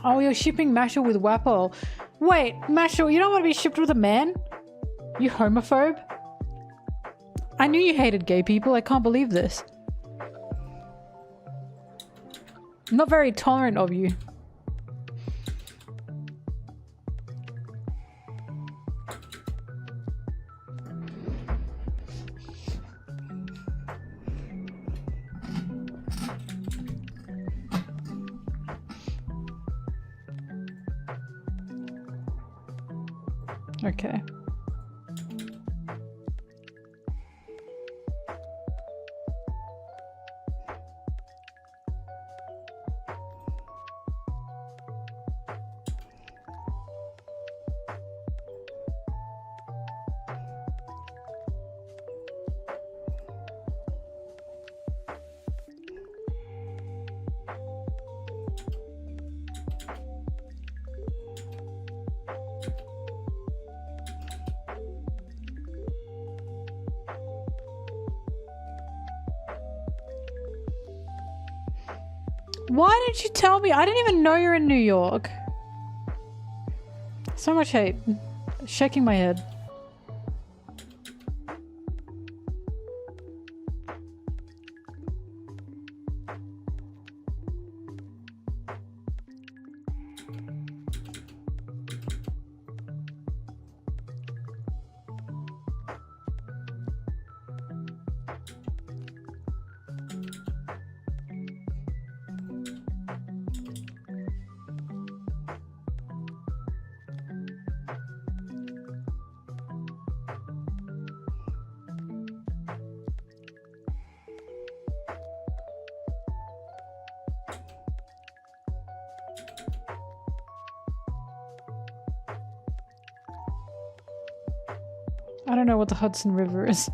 A: Oh, you're shipping Mashal with Wapol. Wait, Mashal, you don't want to be shipped with a man? You homophobe? I knew you hated gay people. I can't believe this. I'm not very tolerant of you. Okay. Why didn't you tell me? I didn't even know you're in New York. So much hate. Shaking my head. I don't know what the Hudson River is.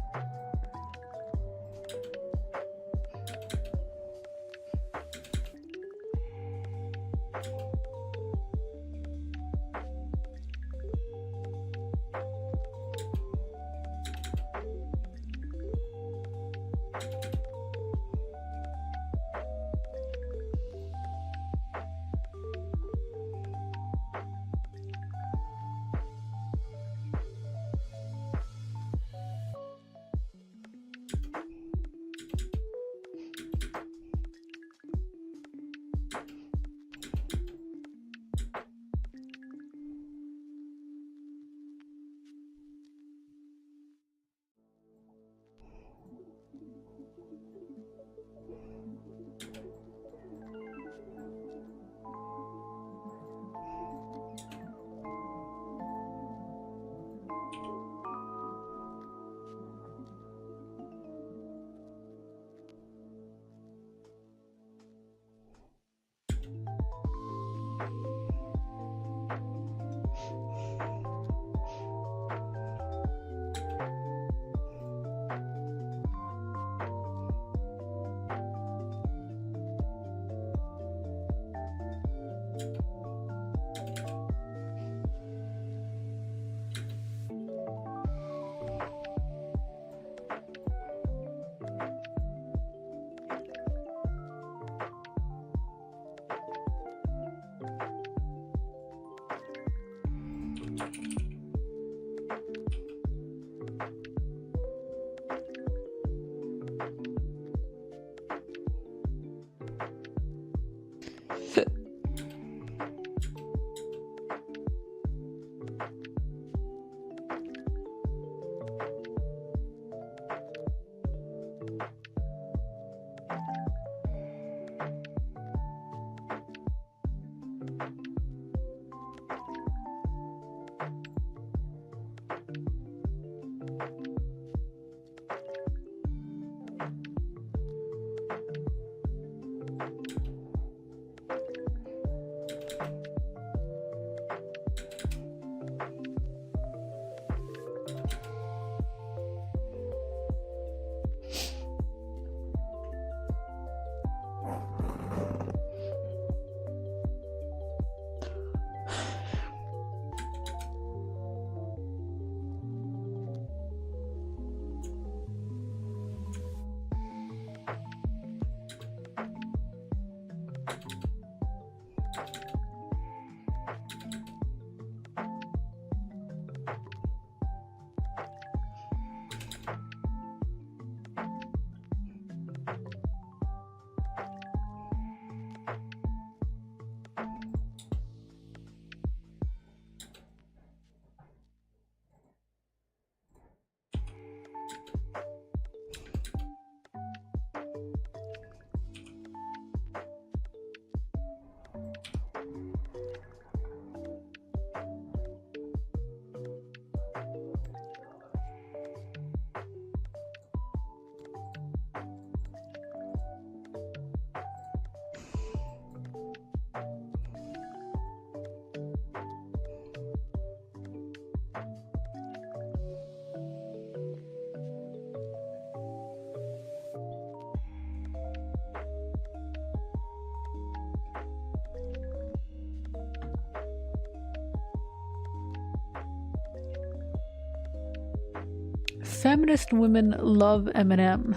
A: Feminist women love Eminem.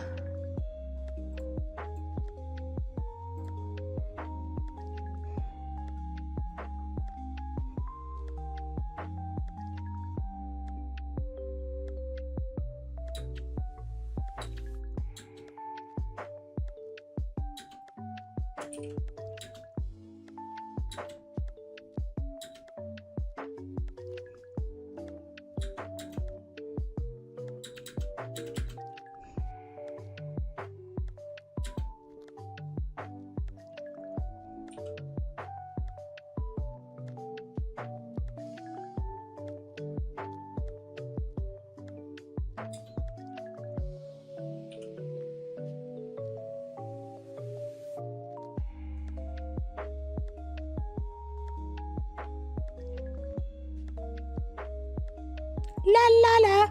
A: La la la.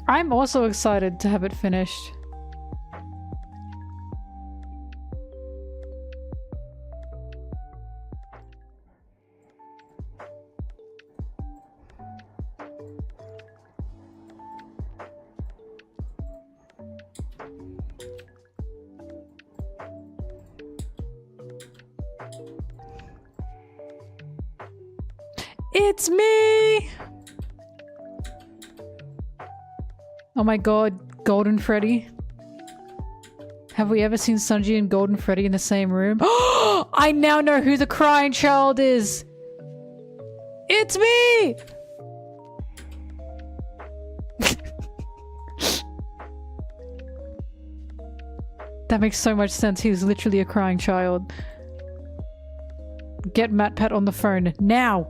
A: I'm also excited to have it finished. It's me! Oh my god, Golden Freddy. Have we ever seen Sunji and Golden Freddy in the same room? I now know who the crying child is! It's me! That makes so much sense. He's literally a crying child. Get MatPat on the phone now!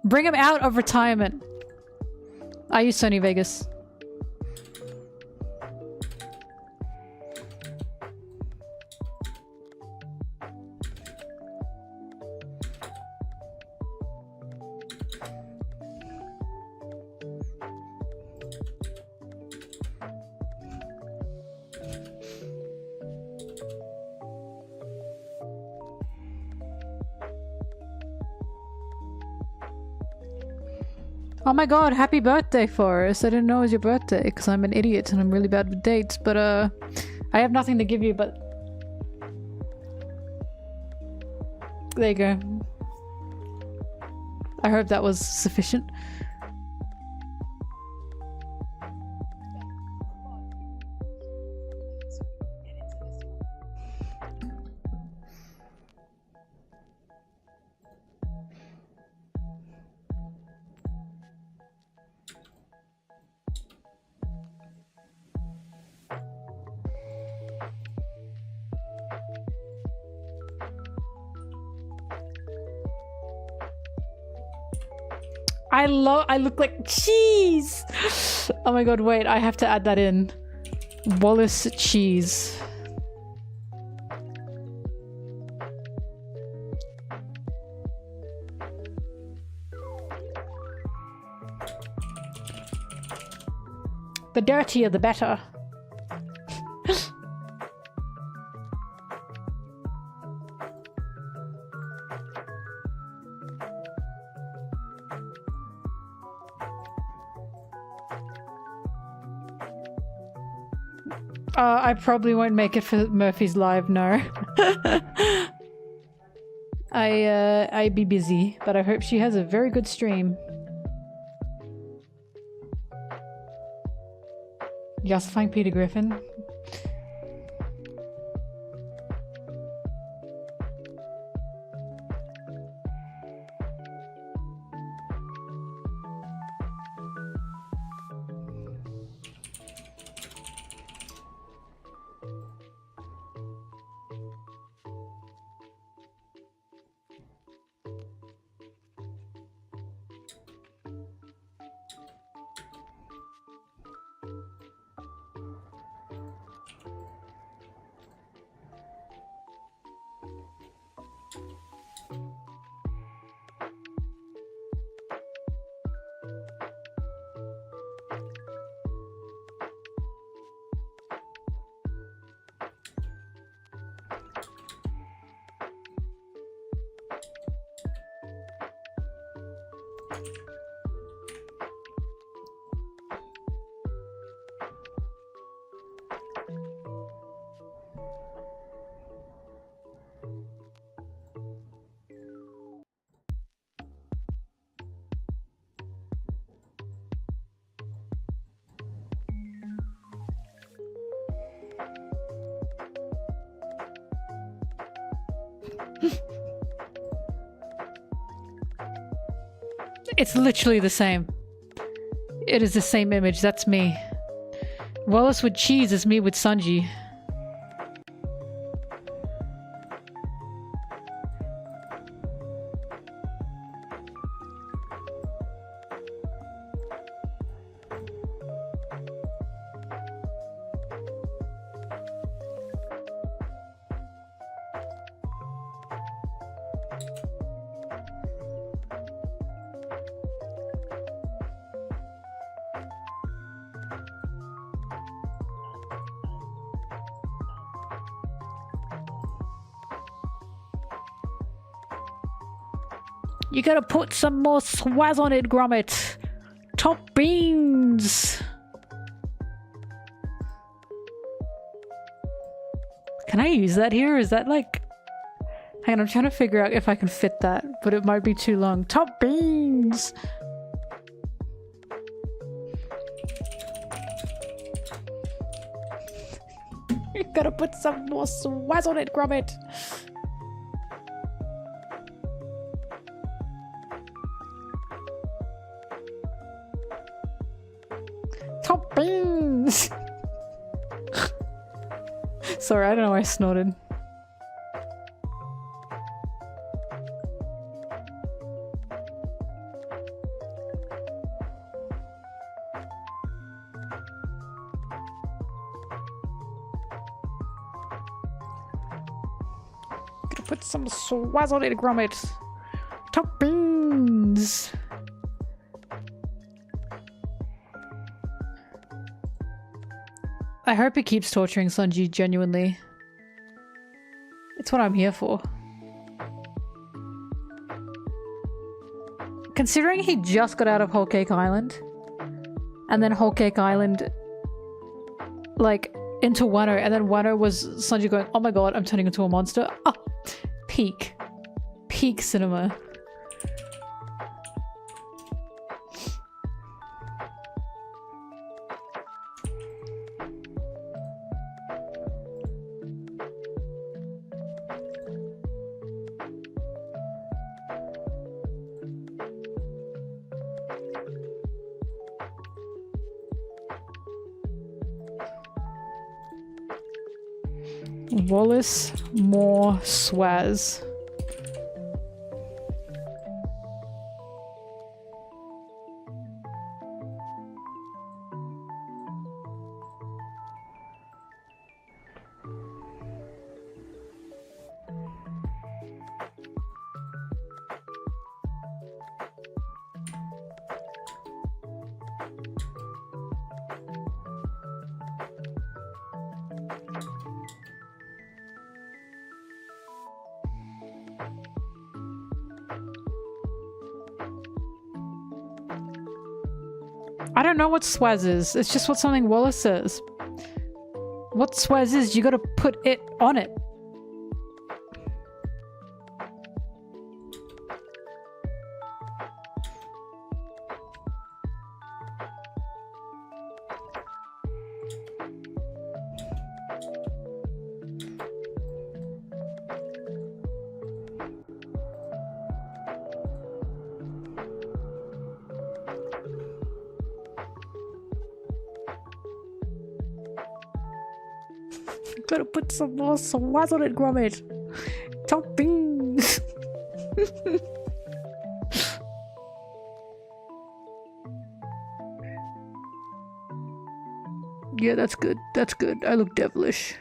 A: Bring him out of retirement. I use Sony Vegas. Oh my god, happy birthday, Forrest. I didn't know it was your birthday because I'm an idiot and I'm really bad with dates, but I have nothing to give you, but there you go. I hope that was sufficient. I look like cheese! Oh my god, wait, I have to add that in. Wallace cheese. The dirtier the better. I probably won't make it for Murphy's Live, no. I be busy, but I hope she has a very good stream. Justifying Peter Griffin. It's literally the same. It is the same image. That's me. Wallace with cheese is me with Sanji. You gotta put some more swaz on it, Gromit. Top beans. Can I use that here? Is that like... Hang on, I'm trying to figure out if I can fit that, but it might be too long. Top beans. You gotta put some more swaz on it, Gromit. Top beans! Sorry, I don't know why I snorted. Gotta put some swaz on it, Gromit. Top beans! I hope he keeps torturing Sanji genuinely. It's what I'm here for. Considering he just got out of Whole Cake Island, and then Whole Cake Island, like, into Wano, and then Wano was Sanji going, oh my god, I'm turning into a monster. Ah, peak. Peak cinema. Wallace, more swaz. I don't know what swaz is. It's just what something Wallace says. What swaz is, you gotta put it on it. Gotta put some more swaz on it, Gromit. Top beans. Yeah, that's good. That's good. I look devilish.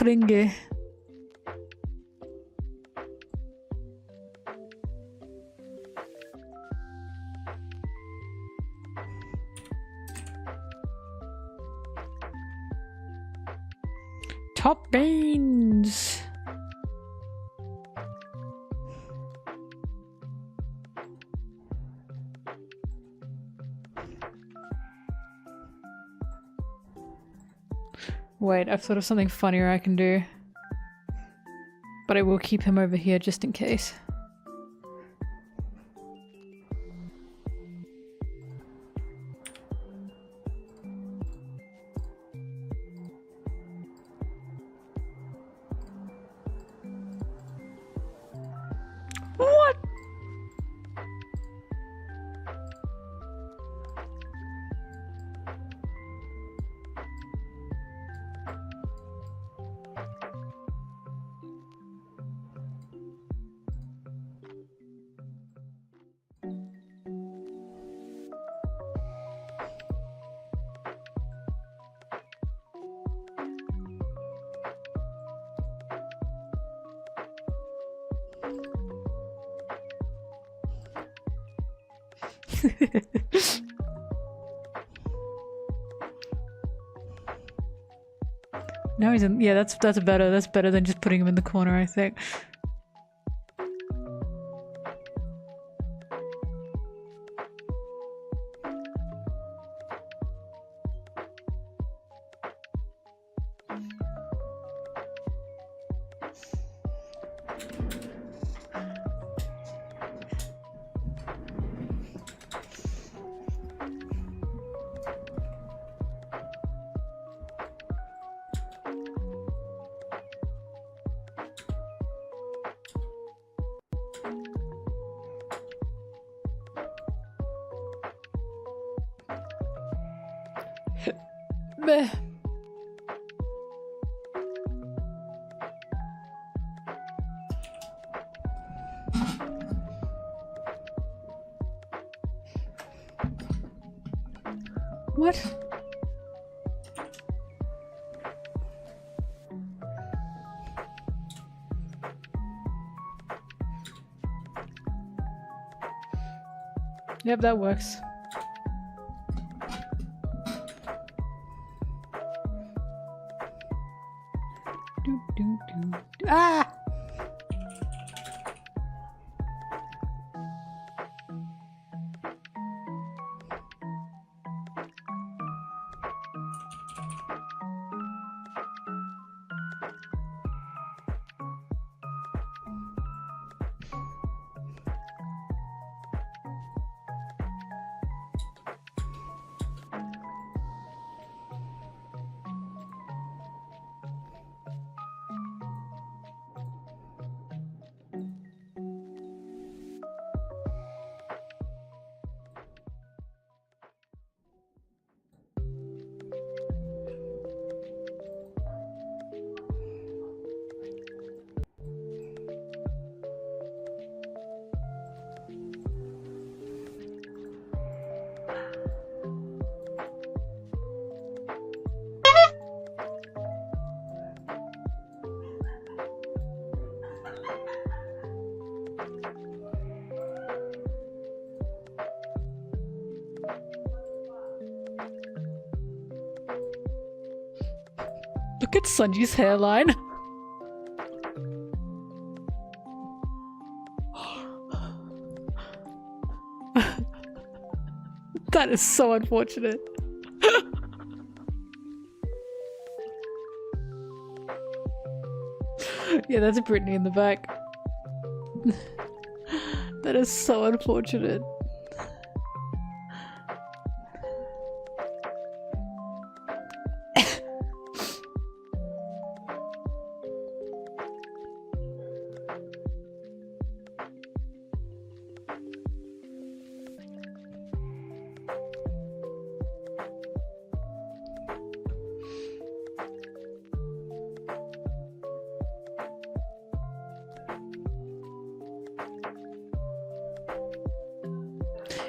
A: cringy. Top beans. Wait, I've thought of something funnier I can do. But I will keep him over here just in case. What? No, he's in. Yeah, that's better. That's better than just putting him in the corner, I think. Meh. What? Yep, that works. Ah! Look at Sunji's hairline. That is so unfortunate. Yeah, that's Brittany in the back. That is so unfortunate.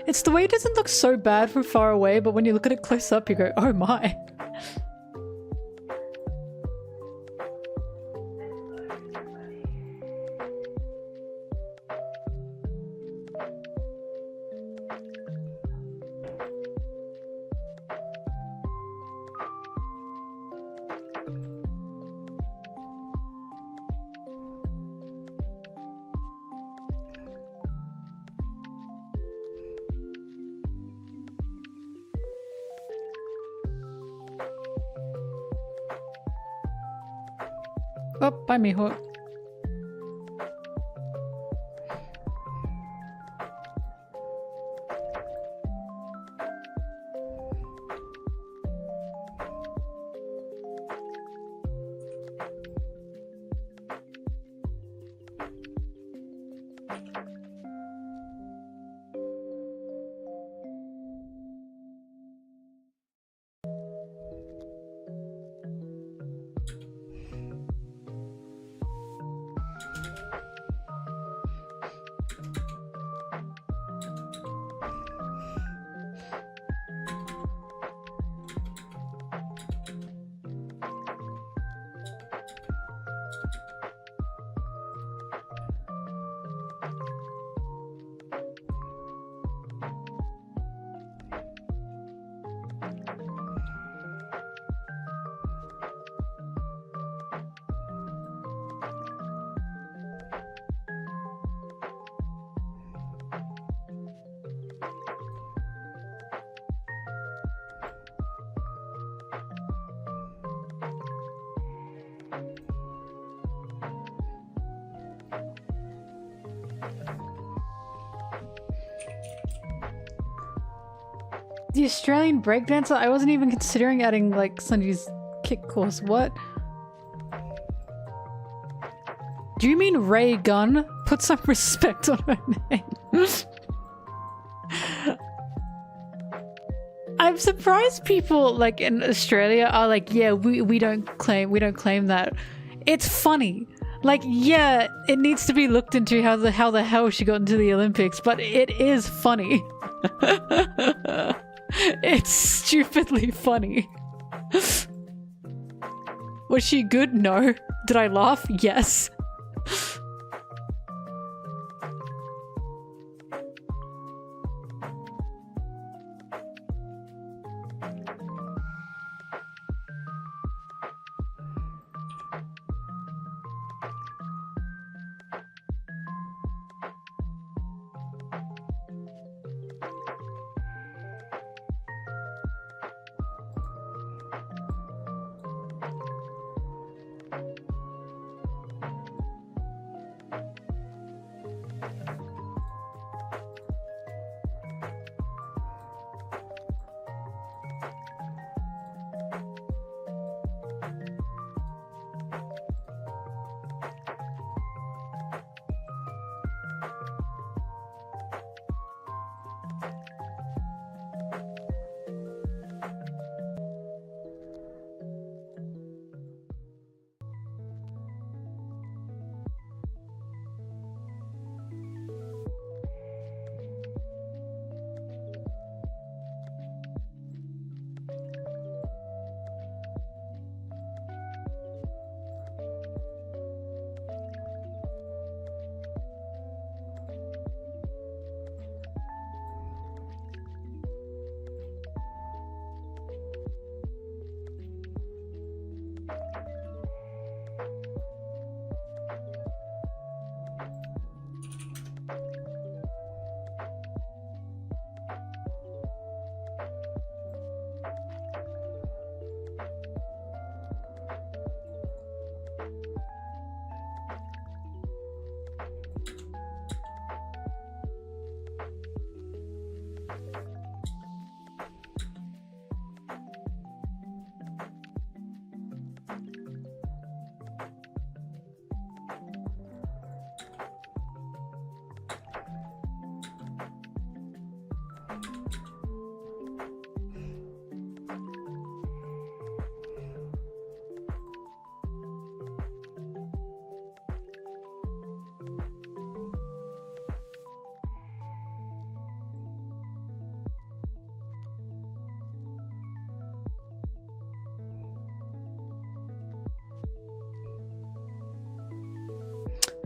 A: It's the way it doesn't look so bad from far away, but when you look at it close up, you go, oh my. Oh, bye, mijo. The Australian breakdancer? I wasn't even considering adding like Sunji's kick course. What? Do you mean Ray Gunn? Put some respect on her name. I'm surprised people like in Australia are like, yeah, we don't claim that. It's funny. Like, yeah, it needs to be looked into how the hell she got into the Olympics, but it is funny. It's stupidly funny. Was she good? No. Did I laugh? Yes.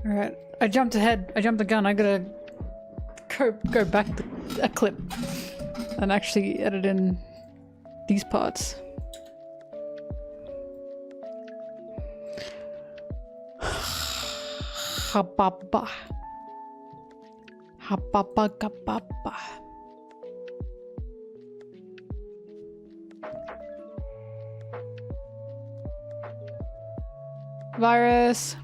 A: Alright, I jumped ahead. I jumped the gun. I gotta go back a clip and actually edit in these parts. Hababa. Hababa gababa. Virus.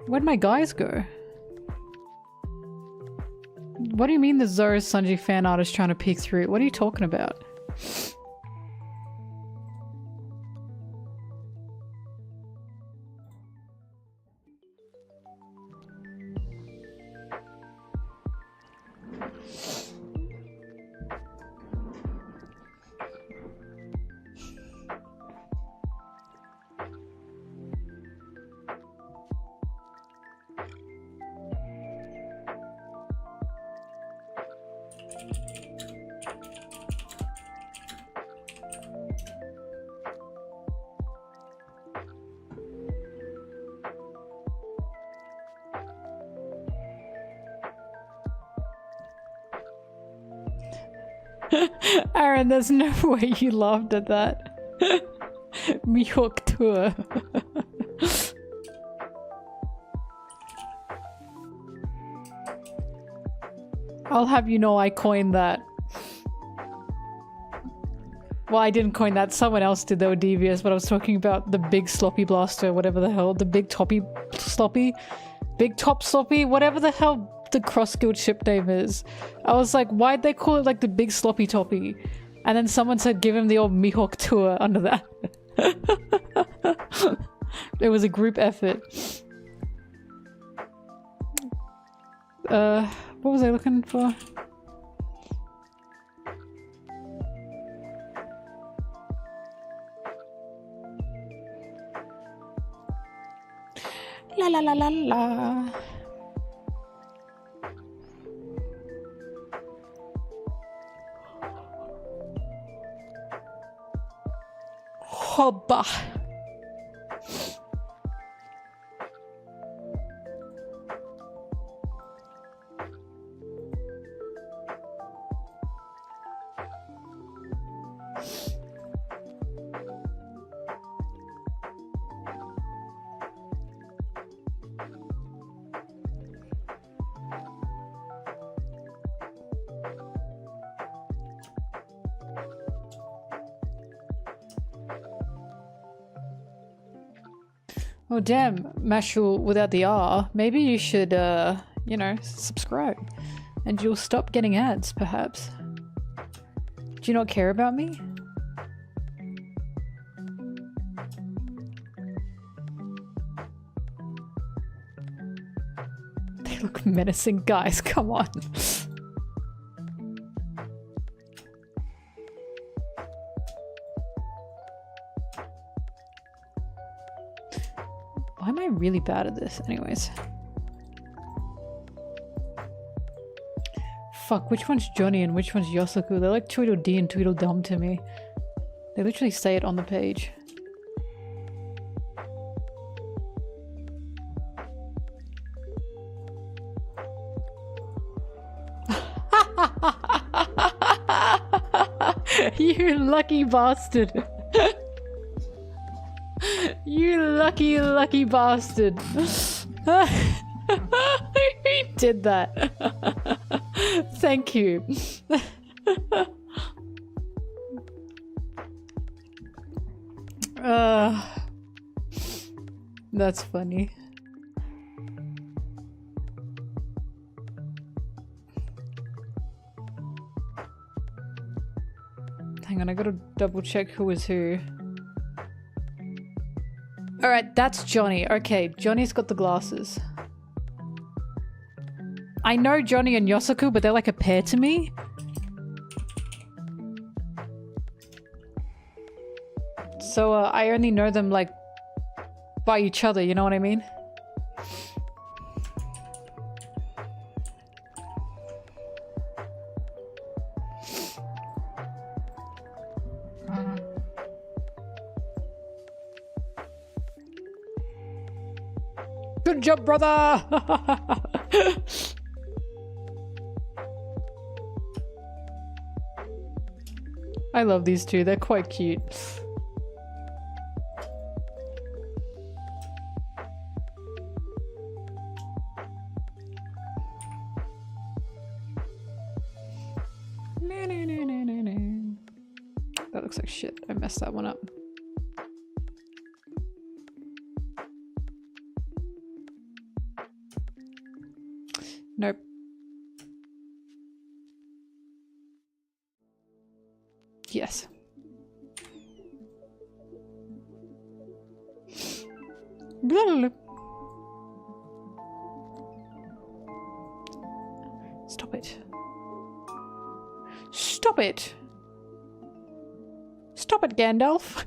A: Where'd my guys go? What do you mean the Zoro Sanji fan art is trying to peek through? What are you talking about? Aaron, there's no way you laughed at that. Mihawk tour. I'll have you know I coined that. Well, I didn't coin that. Someone else did. They were devious, but I was talking about the big sloppy blaster, whatever the hell. The big toppy sloppy? Big top sloppy? Whatever the hell the cross-guild ship name is. I was like, why'd they call it like the big sloppy toppy? And then someone said give him the old Mihawk tour under that. It was a group effort. What was I looking for? La la la la la. Hobba. Oh damn, Mashul without the R. Maybe you should, you know, subscribe. And you'll stop getting ads, perhaps. Do you not care about me? They look menacing. Guys, come on. Why am I really bad at this? Anyways. Fuck, which one's Johnny and which one's Yosaku? They're like Tweedledee and Tweedledum to me. They literally say it on the page. You lucky bastard. You lucky, lucky bastard. Who did that? Thank you. That's funny. Hang on, I gotta double check who was who. Alright, that's Johnny. Okay, Johnny's got the glasses. I know Johnny and Yosaku, but they're like a pair to me. So I only know them like by each other, you know what I mean? Good job, brother! I love these two, they're quite cute. That looks like shit. I messed that one up. Nope. Yes. Blah, blah, blah. Stop it. Stop it! Stop it, Gandalf!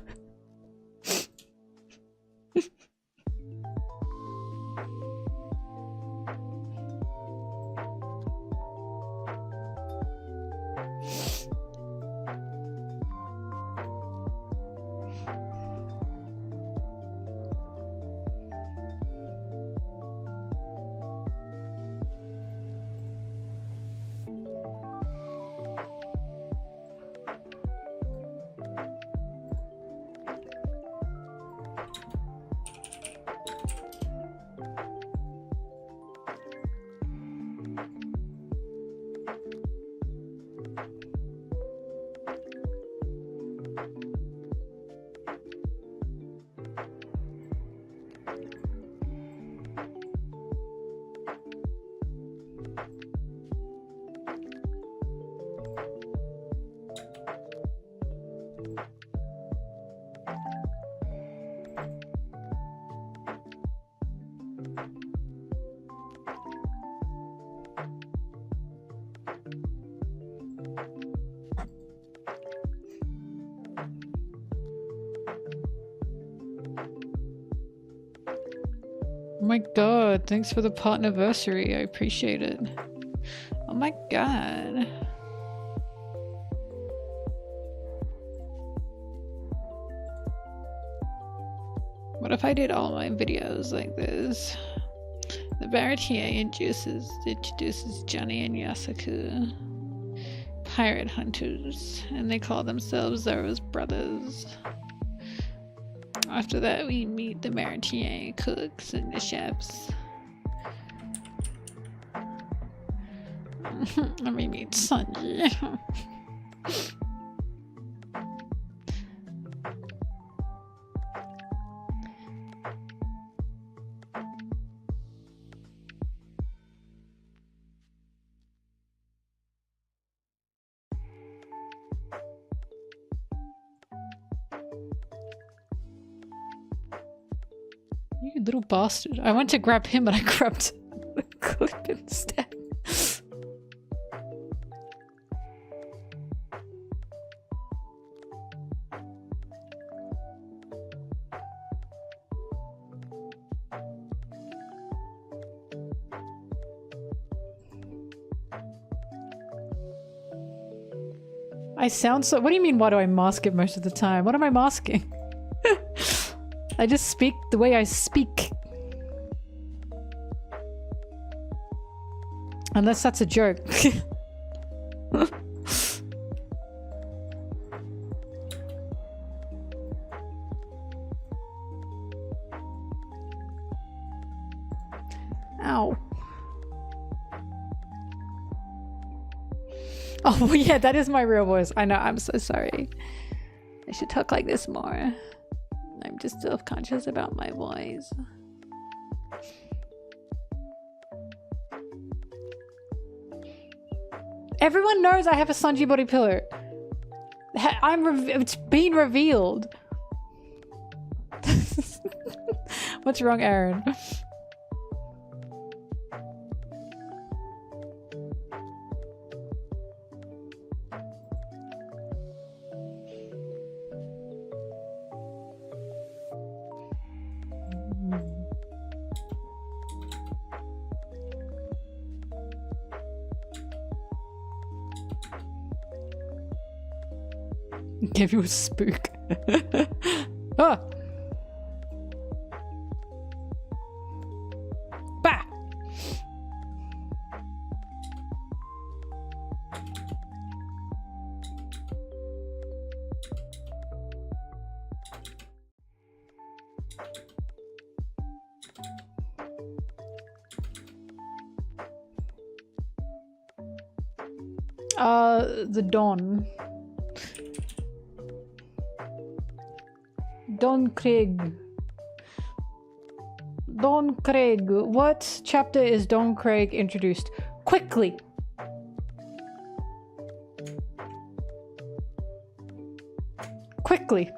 A: Oh my god, thanks for the partnerversary. I appreciate it. Oh my god. What if I did all my videos like this? The Baratier introduces Johnny and Yasuku, pirate hunters, and they call themselves Zoro's brothers. After that, we meet the Baratier cooks and the chefs. And we meet Sanji. You little bastard. I went to grab him, but I grabbed the clip instead. I sound so— what do you mean, why do I mask it most of the time? What am I masking? I just speak the way I speak. Unless that's a joke. Ow. Oh, well, yeah, that is my real voice. I know, I'm so sorry. I should talk like this more. I'm just self-conscious about my voice. Everyone knows I have a Sanji body pillar. It's been revealed. What's wrong, Aaron? Gave you a spook. Ah! The Don. Don Craig. Don Craig. What chapter is Don Craig introduced? Quickly! Quickly!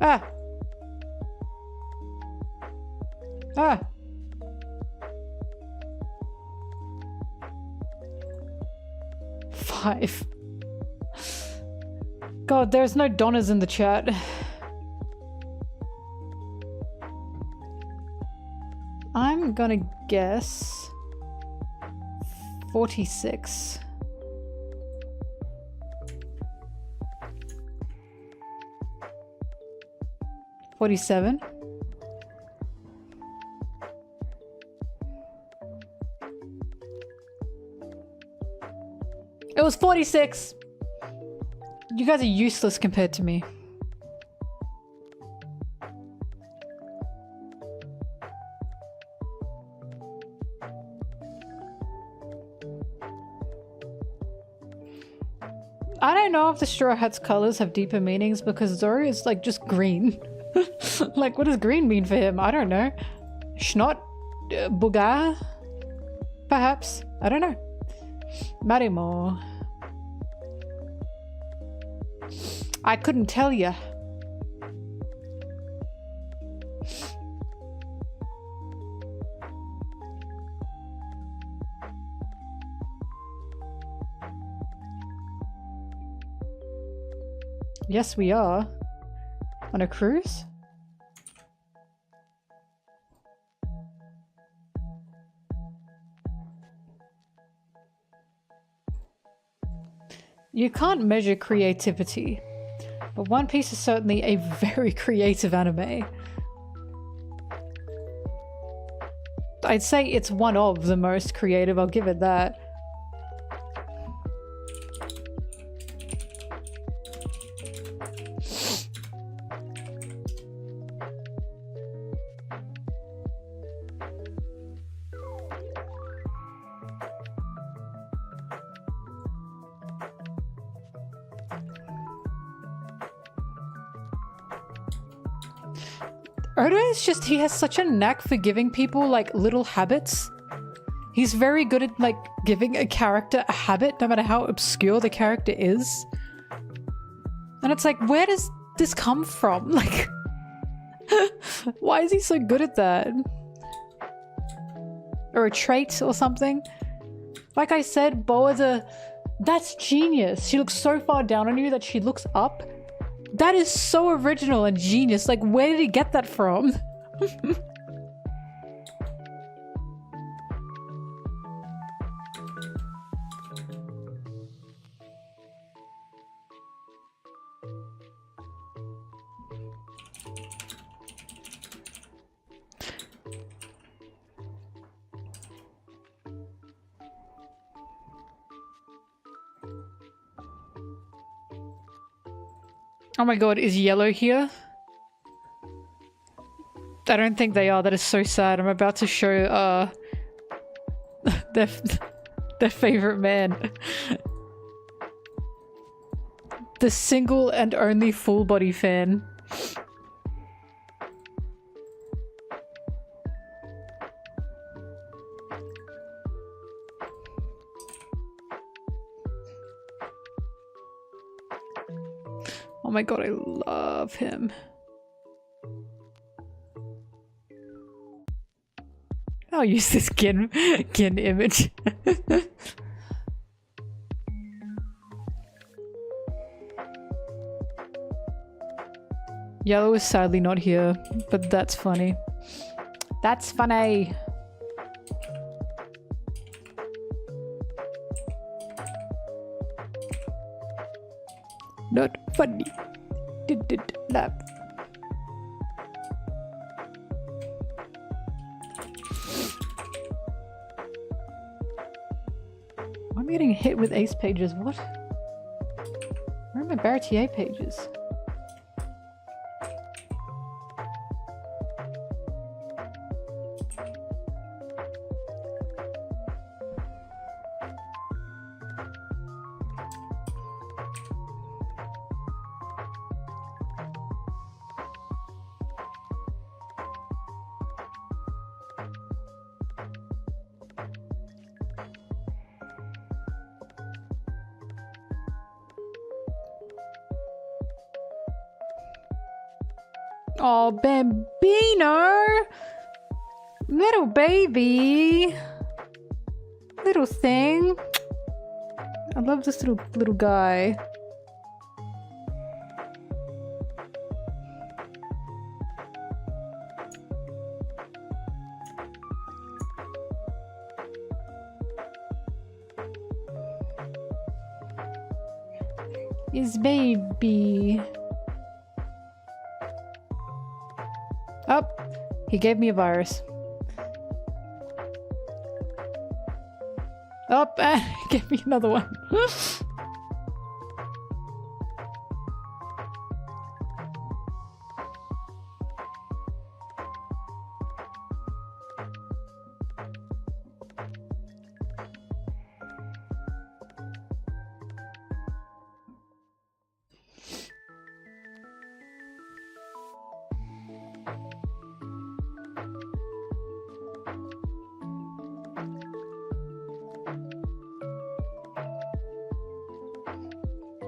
A: Ah! Ah! Five. God, there's no Donnas in the chat. I'm gonna guess 46. 47. It was 46. You guys are useless compared to me. I don't know if the Straw Hat's colors have deeper meanings because Zoro is like just green. Like, what does green mean for him? I don't know. Schnot? Booga? Perhaps. I don't know. Marimo. I couldn't tell ya. Yes, we are. On a cruise? You can't measure creativity, but One Piece is certainly a very creative anime. I'd say it's one of the most creative, I'll give it that. Oda is just, he has such a knack for giving people like little habits. He's very good at like giving a character a habit, no matter how obscure the character is. And it's like, where does this come from? Like, why is he so good at that? Or a trait or something? Like I said, Boa that's genius. She looks so far down on you that she looks up. That is so original and genius. Like, where did he get that from? Oh my god, is yellow here? I don't think they are. That is so sad. I'm about to show their favorite man. The single and only full body fan. Oh my god, I love him. I'll use this Gin image. Yellow is sadly not here, but that's funny. That's funny. Not funny. Did laugh. I'm getting hit with ace pages. What? Where are my Baratier pages? Oh, Bambino! Little baby! Little thing! I love this little guy. His baby. Oh, he gave me a virus. Oh, he gave me another one.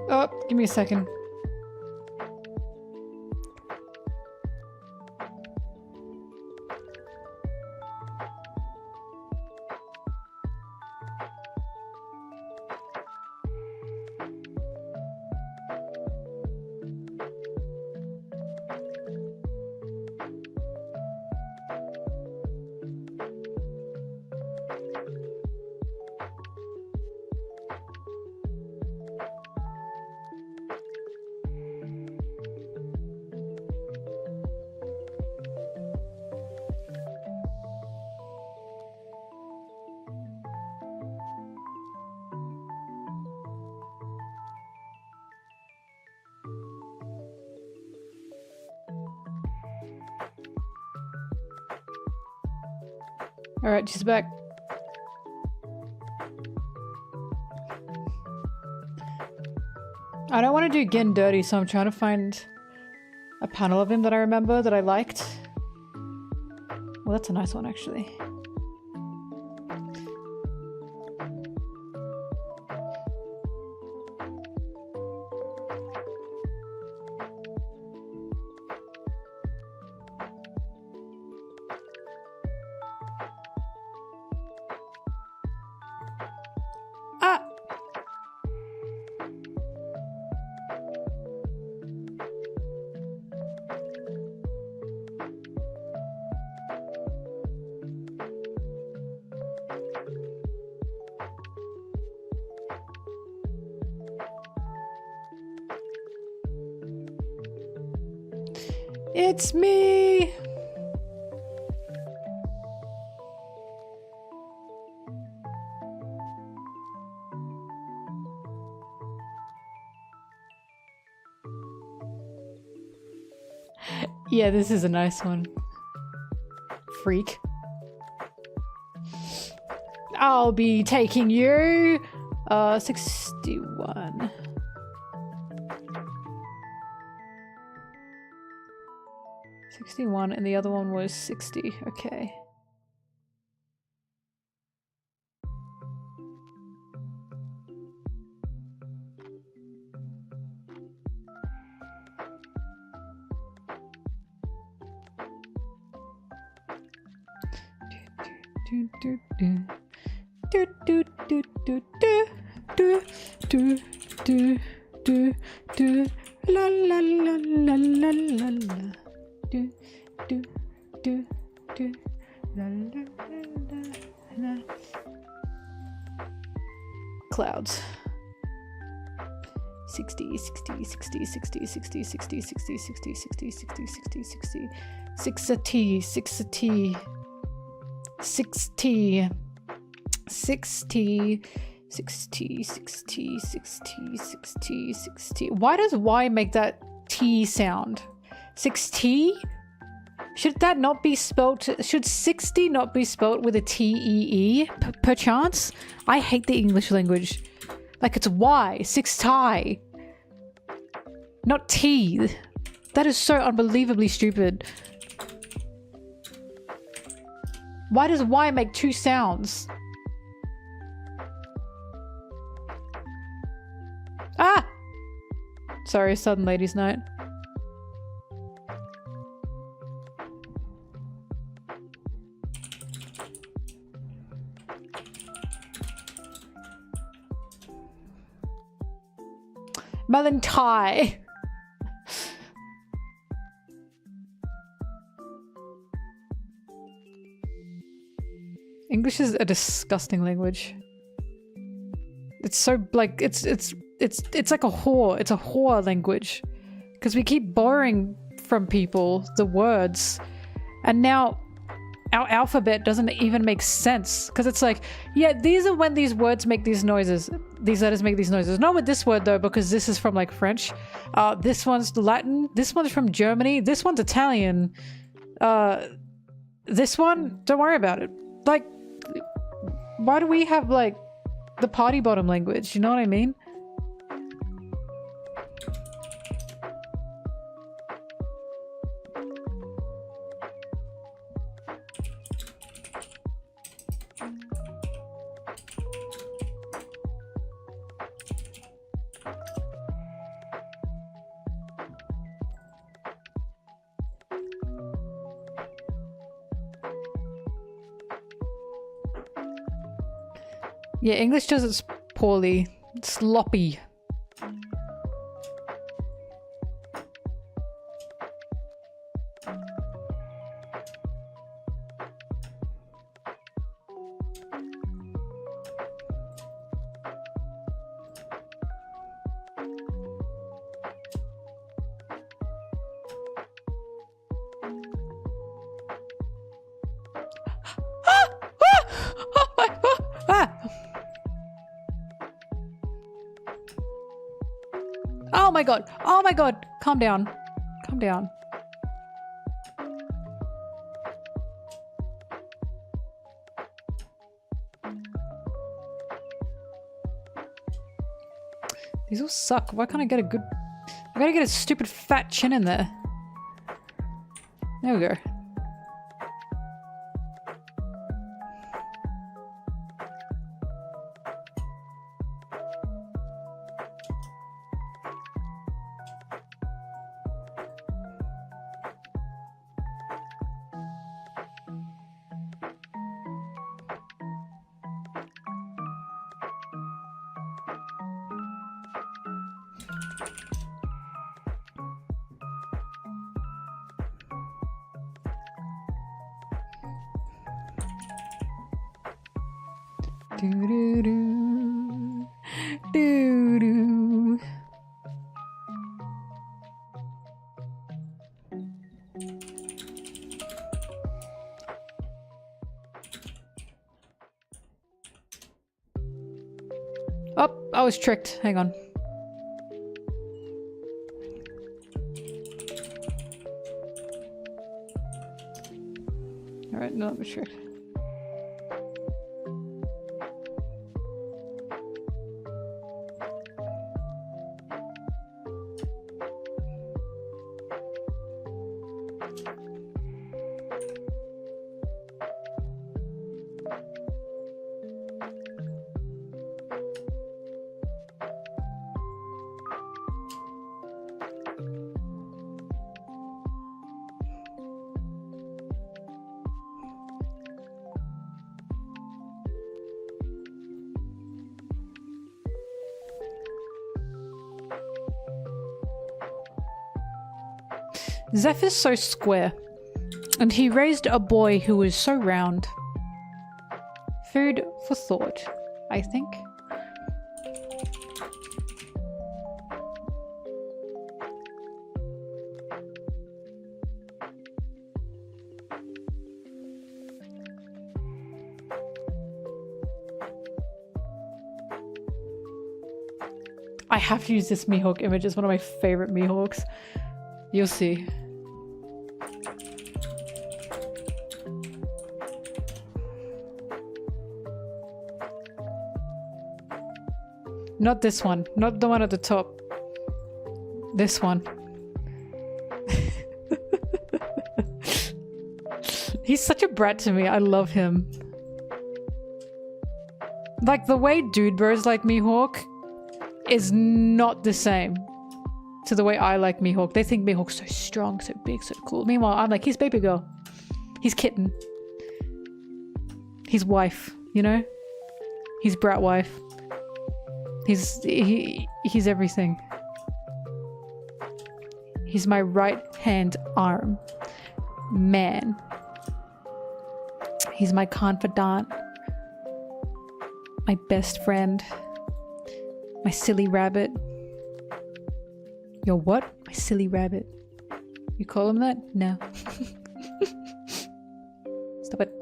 A: Oh, give me a second. Alright, she's back. I don't want to do Getting Dirty, so I'm trying to find a panel of him that I remember that I liked. Well, that's a nice one, actually. It's me! Yeah, this is a nice one. Freak. I'll be taking you. 61. 61 and the other one was 60. Okay. La la la la la la la. Do do do do la la la la. Clouds. 60 60 60 60 60 60 60 60 60 60 60 60 6 a T 6 a T 60 60 60 60 60 60 60. Why does Y make that T sound? 6T? Should that not be spelt? Should 60 not be spelt with a T-E-E perchance? I hate the English language. Like it's Y, 6-tie. Not T. That is so unbelievably stupid. Why does Y make two sounds? Ah! Sorry, sudden ladies' night. Melantai. English is a disgusting language. It's so like it's like a whore. It's a whore language because we keep borrowing from people the words, and now our alphabet doesn't even make sense because it's like, yeah, these are when these words make these noises. These letters make these noises. Not with this word though, because this is from like French. This one's Latin. This one's from Germany. This one's Italian. This one, don't worry about it. Like, why do we have like the party bottom language? You know what I mean? Yeah, English does it poorly. Sloppy. Oh my god. Oh my god. Calm down. Calm down. These all suck. Why can't I get a good... I gotta get a stupid fat chin in there. There we go. Do-do-do. Do-do. Oh, I was tricked. Hang on. All right, no, I was tricked. Zephyr's so square, and he raised a boy who was so round. Food for thought, I think. I have to use this Mihawk image. It's one of my favorite Mihawks. You'll see. Not this one. Not the one at the top. This one. He's such a brat to me. I love him. Like, the way dude bros like Mihawk is not the same to the way I like Mihawk. They think Mihawk's so strong, so big, so cool. Meanwhile, I'm like, he's baby girl. He's kitten. He's wife, you know? He's brat wife. He's everything. He's my right hand arm. Man. He's my confidant. My best friend. My silly rabbit. Yo, what? My silly rabbit. You call him that? No. Stop it.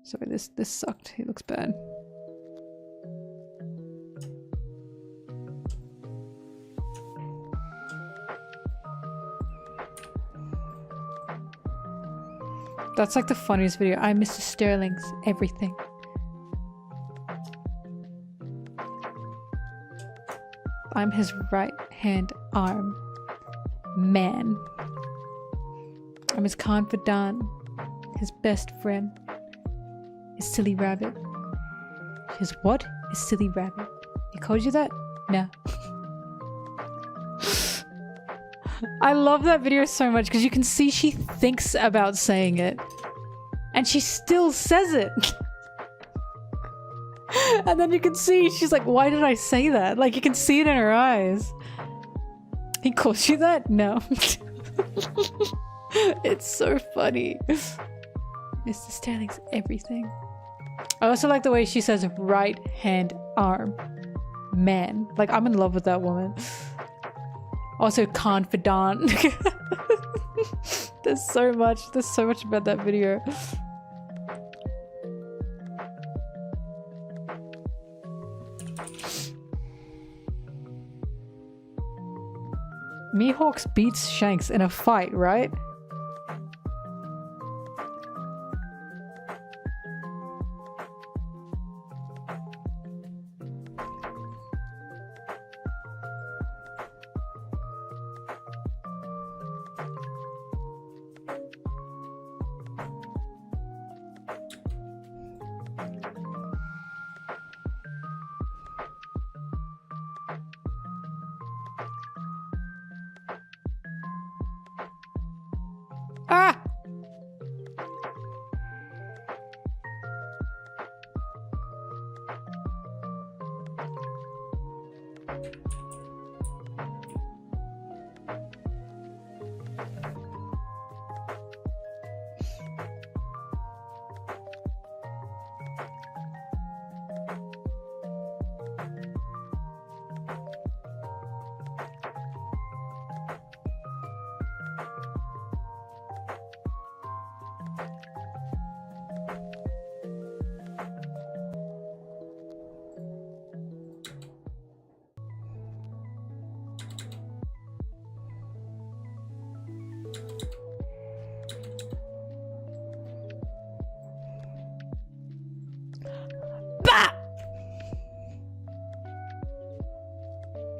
A: Sorry, this sucked. He looks bad. That's like the funniest video. I'm Mr. Sterling's everything. I'm his right hand arm. Man. I'm his confidant. His best friend. His silly rabbit. His what? His silly rabbit. He called you that? No. I love that video so much because you can see she thinks about saying it. And she still says it. And then you can see she's like, why did I say that? Like you can see it in her eyes. He calls you that? No. It's so funny. Mr. Sterling's everything. I also like the way she says right hand arm. Man. Like I'm in love with that woman. Also confidant. There's so much about that video. Mihawks beats Shanks in a fight, right? Ah! Bah!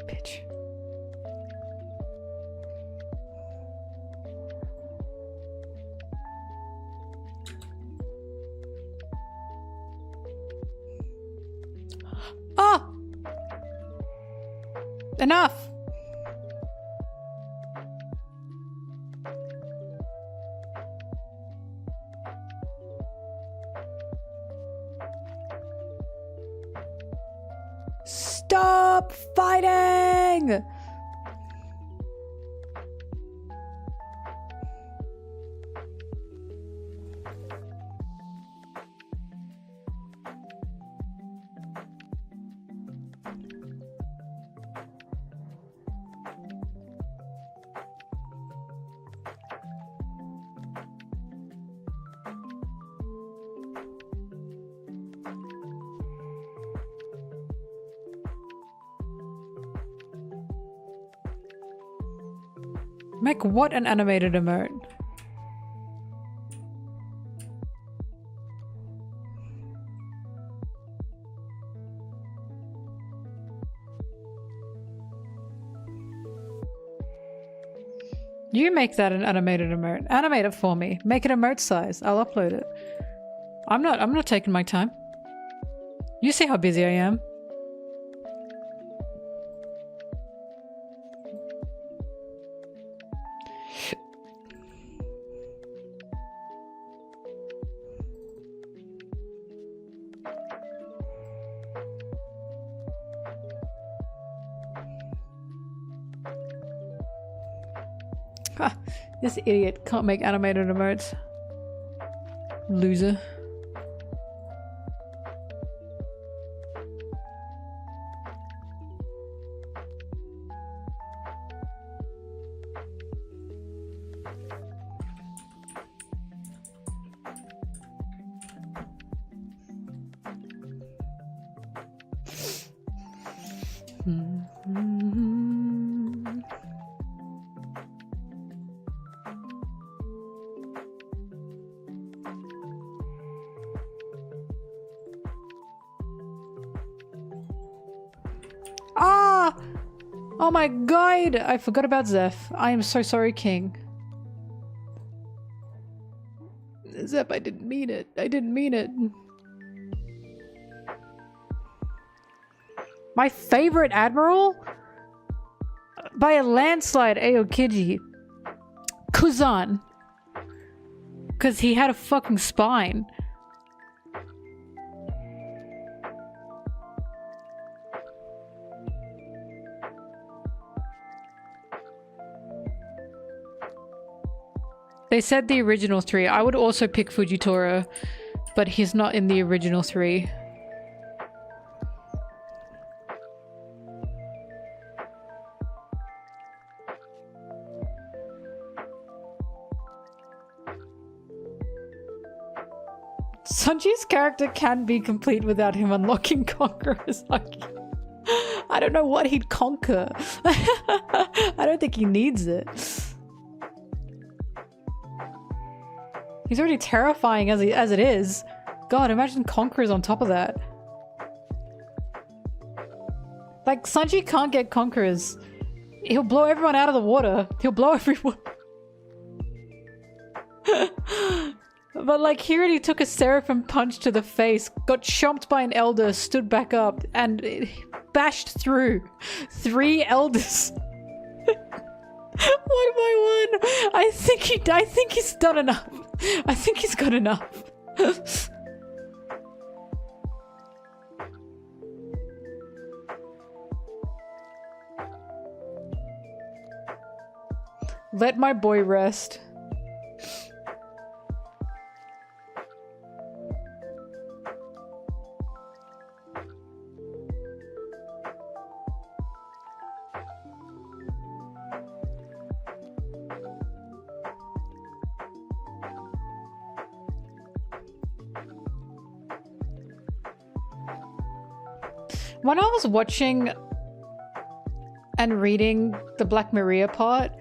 A: Bitch. Oh! Enough! Stop fighting! Make what an animated emote? You make that an animated emote. Animate it for me. Make it emote size. I'll upload it. I'm not taking my time. You see how busy I am. Ha, this idiot can't make animated emotes. Loser. Ah! Oh my god! I forgot about Zeph. I am so sorry, King. Zeph, I didn't mean it. I didn't mean it. My favorite admiral? By a landslide, Aokiji. Kuzan. Because he had a fucking spine. They said the original three. I would also pick Fujitora, but he's not in the original three. Sanji's character can be complete without him unlocking Conqueror's Haki. I don't know what he'd conquer. I don't think he needs it. He's already terrifying as it is. God, imagine Conquerors on top of that. Like, Sanji can't get Conquerors. He'll blow everyone out of the water. He'll blow everyone. But like, he already took a Seraphim punch to the face, got chomped by an elder, stood back up, and bashed through 3 elders. One by one. I think he's done enough. I think he's got enough. Let my boy rest. When I was watching and reading the Black Maria part,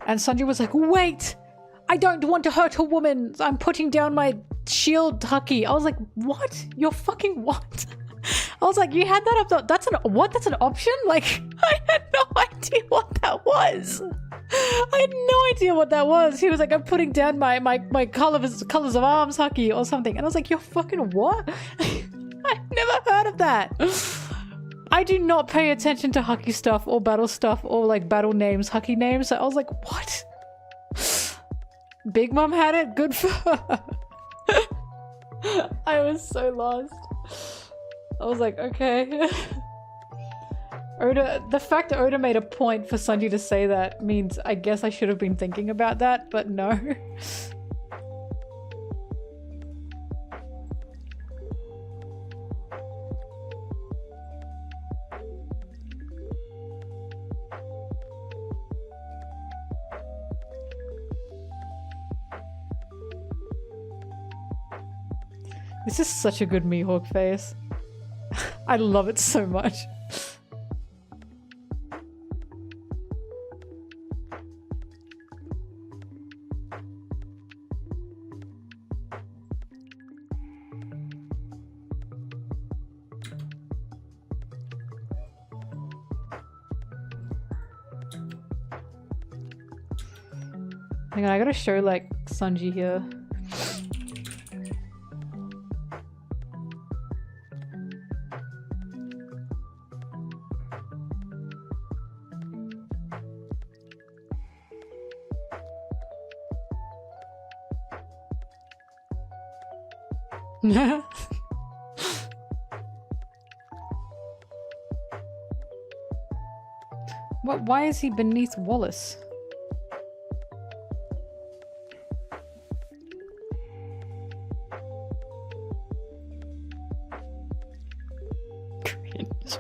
A: and Sanji was like, wait! I don't want to hurt a woman! I'm putting down my shield haki. I was like, what? You're fucking what? I was like, you had that up, that's an option? Like, I had no idea what that was. I had no idea what that was. He was like, I'm putting down my colors of arms haki or something. And I was like, you're fucking what? I've never heard of that. I do not pay attention to haki stuff or battle stuff or like battle names, haki names. So I was like, what? Big Mom had it? Good for her. I was so lost. I was like, okay. Oda, the fact that Oda made a point for Sanji to say that means I guess I should have been thinking about that, but no. This is such a good Mihawk face. I love it so much. Hang on, I gotta show like Sanji here. What? Why is he beneath Wallace? Cringe.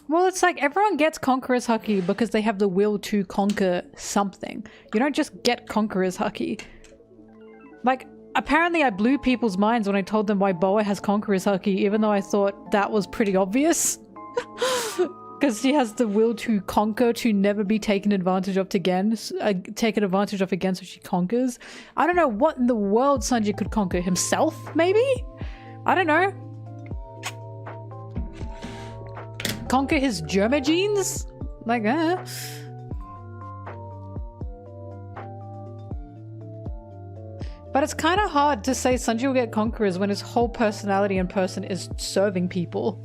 A: Well, it's like everyone gets Conqueror's Haki because they have the will to conquer something. You don't just get Conqueror's Haki. Like, apparently I blew people's minds when I told them why Boa has Conqueror's Haki, even though I thought that was pretty obvious. Because she has the will to conquer, to never be taken advantage of again, taken advantage of again, so she conquers. I don't know what in the world Sanji could conquer. Himself, maybe? I don't know. Conquer his Germa genes? Like, But it's kind of hard to say Sanji will get Conquerors when his whole personality and person is serving people.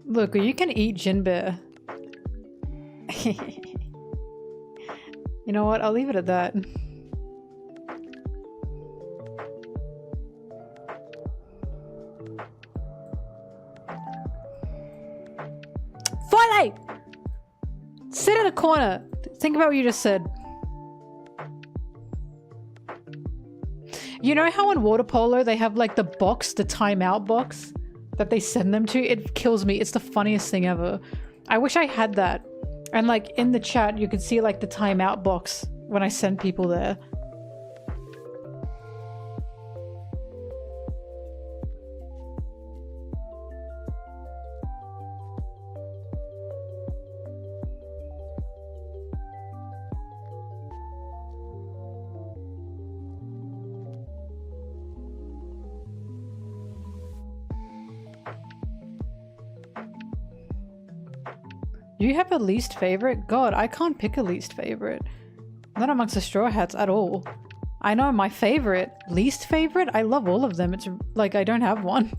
A: Look, you can eat Jinbe. You know what? I'll leave it at that. Twilight! Sit in a corner. Think about what you just said. You know how in water polo they have like the box, the timeout box that they send them to? It kills me. It's the funniest thing ever. I wish I had that. And like in the chat you could see like the timeout box when I send people there. You have a least favorite? God, I can't pick a least favorite. Not amongst the Straw Hats at all. I know my favorite. Least favorite? I love all of them. It's like I don't have one.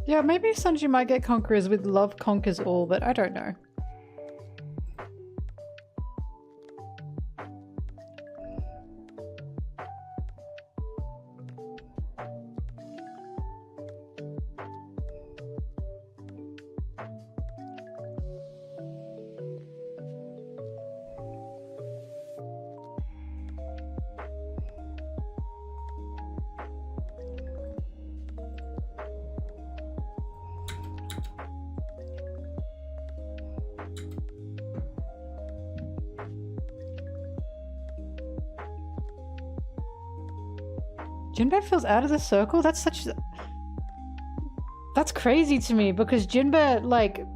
A: Yeah, maybe Sanji might get Conquerors with Love Conquers All, but I don't know. Jinbe feels out of the circle? That's crazy to me because Jinbe, like,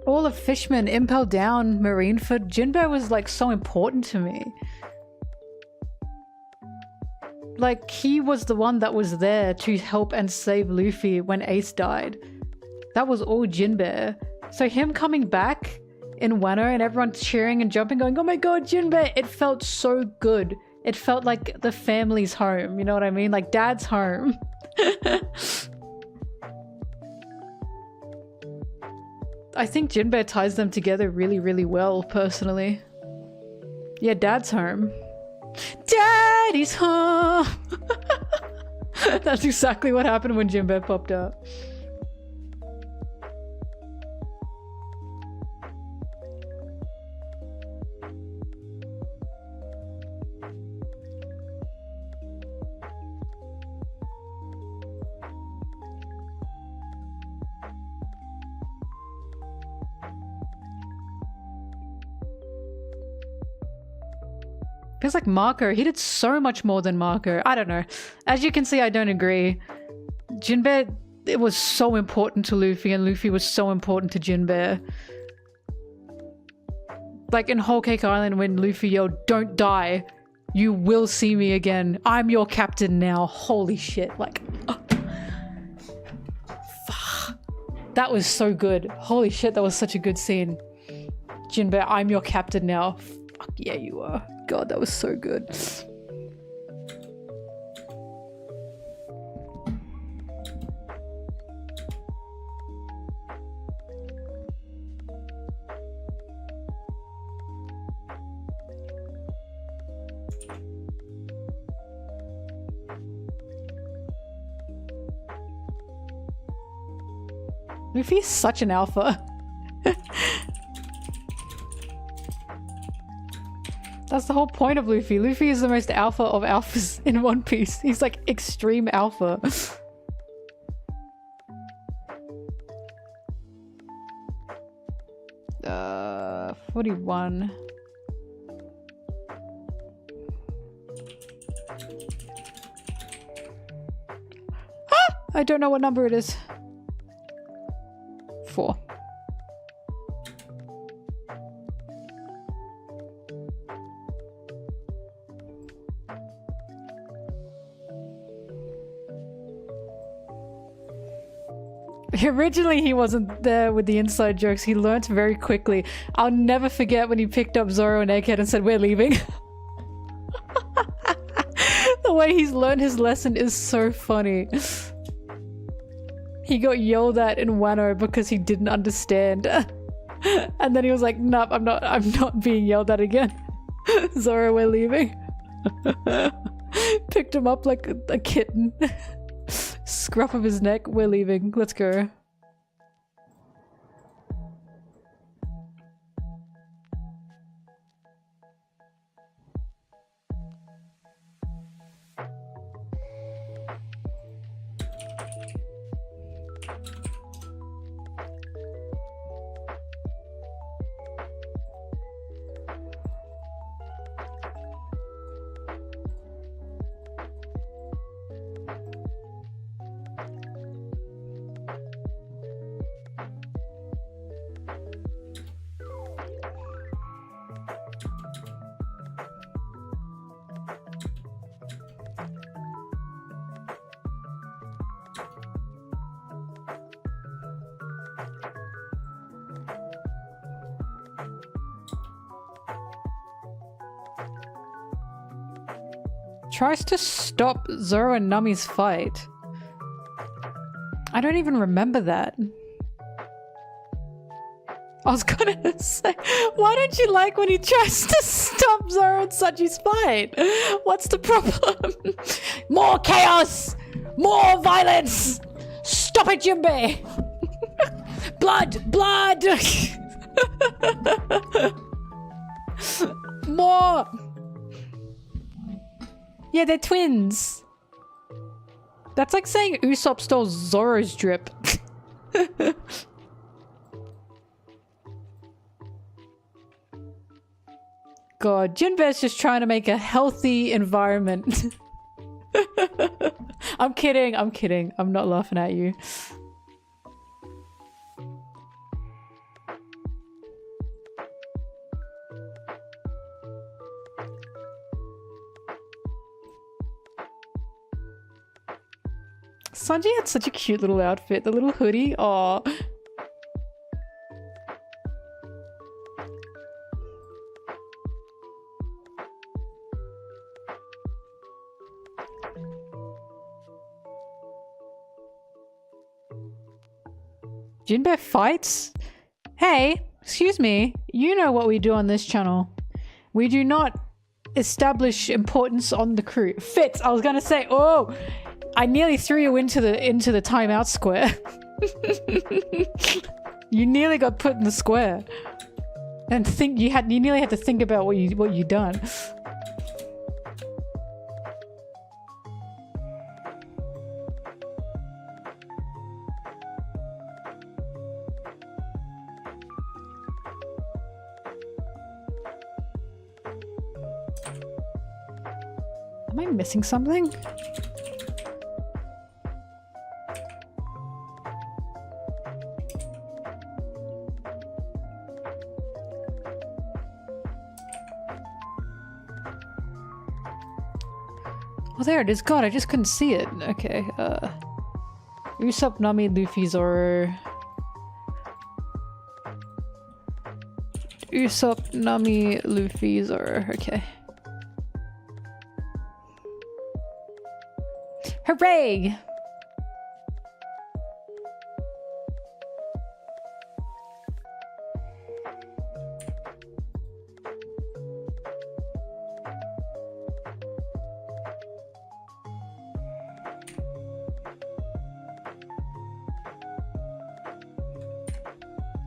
A: all of Fishman, Impel Down, Marineford, Jinbe was like so important to me. Like, he was the one that was there to help and save Luffy when Ace died. That was all Jinbe. So him coming back in Wano and everyone cheering and jumping going, oh my god, Jinbe! It felt so good. It felt like the family's home, you know what I mean? Like dad's home. I think Jinbe ties them together really, really well, personally. Yeah, dad's home. Daddy's home! That's exactly what happened when Jinbe popped up. Feels like Marco. He did so much more than Marco. I don't know. As you can see, I don't agree. Jinbei, it was so important to Luffy, and Luffy was so important to Jinbei. Like in Whole Cake Island when Luffy yelled, "Don't die. You will see me again. I'm your captain now." Holy shit. Like, oh. Fuck. That was so good. Holy shit, that was such a good scene. Jinbei, I'm your captain now. Fuck yeah, you are. God, that was so good. Luffy's such an alpha. That's the whole point of Luffy. Luffy is the most alpha of alphas in One Piece. He's like extreme alpha. 41. Ah! I don't know what number it is. 4. Originally, he wasn't there with the inside jokes. He learnt very quickly. I'll never forget when he picked up Zoro and Egghead and said, "We're leaving." The way he's learned his lesson is so funny. He got yelled at in Wano because he didn't understand. And then he was like, "Nope, I'm not being yelled at again." Zoro, we're leaving. Picked him up like a kitten. Scruff of his neck, we're leaving. Let's go. Tries to stop Zoro and Nami's fight. I don't even remember that. I was gonna say, why don't you like when he tries to stop Zoro and Sanji's fight? What's the problem? More chaos! More violence! Stop it, Jinbei! Blood! Blood! More! Yeah, they're twins. That's like saying Usopp stole Zoro's drip. God, Jinbei's just trying to make a healthy environment. I'm kidding, I'm kidding. I'm not laughing at you. Sanji had such a cute little outfit. The little hoodie. Aw. Jinbei fights? Hey, excuse me. You know what we do on this channel. We do not establish importance on the crew. Fitz, I was gonna say, oh! I nearly threw you into the timeout square. You nearly got put in the square. And you nearly had to think about what you done. Am I missing something? Oh, there it is. God, I just couldn't see it. Okay, Usopp, Nami, Luffy, Zoro. Usopp, Nami, Luffy, Zoro. Okay. Hooray!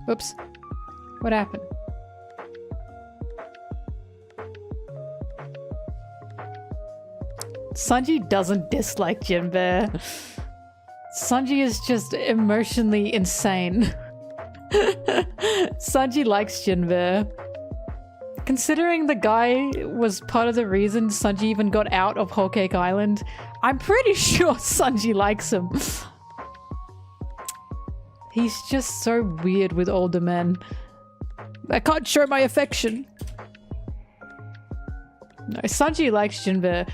A: Oops. What happened? Sanji doesn't dislike Jinbei. Sanji is just emotionally insane. Sanji likes Jinbei. Considering the guy was part of the reason Sanji even got out of Whole Cake Island, I'm pretty sure Sanji likes him. He's just so weird with older men. I can't show my affection. No, Sanji likes Jinbei.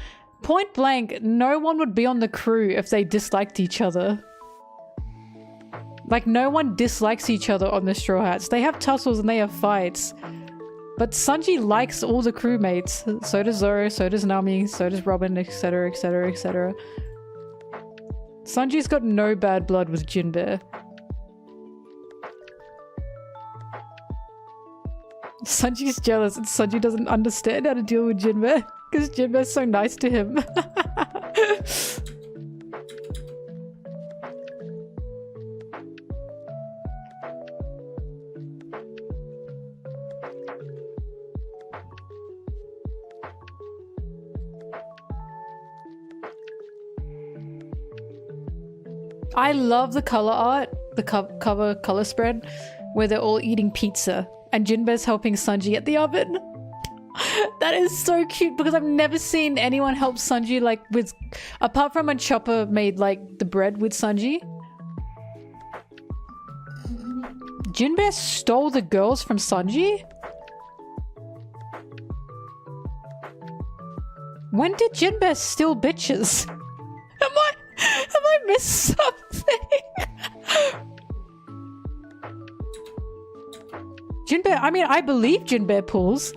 A: Point blank, no one would be on the crew if they disliked each other. Like, no one dislikes each other on the Straw Hats. They have tussles and they have fights. But Sanji likes all the crewmates. So does Zoro, so does Nami, so does Robin, etc, etc, etc. Sanji's got no bad blood with Jinbei. Sanji's jealous and Sanji doesn't understand how to deal with Jinbei because Jinbei's so nice to him. I love the color art, the cover color spread, where they're all eating pizza and Jinbei's helping Sanji at the oven. That is so cute because I've never seen anyone help Sanji like with, apart from when Chopper made like the bread with Sanji. Jinbei stole the girls from Sanji? When did Jinbei steal bitches? Have I missed something? Jinbei, I mean, I believe Jinbei pulls.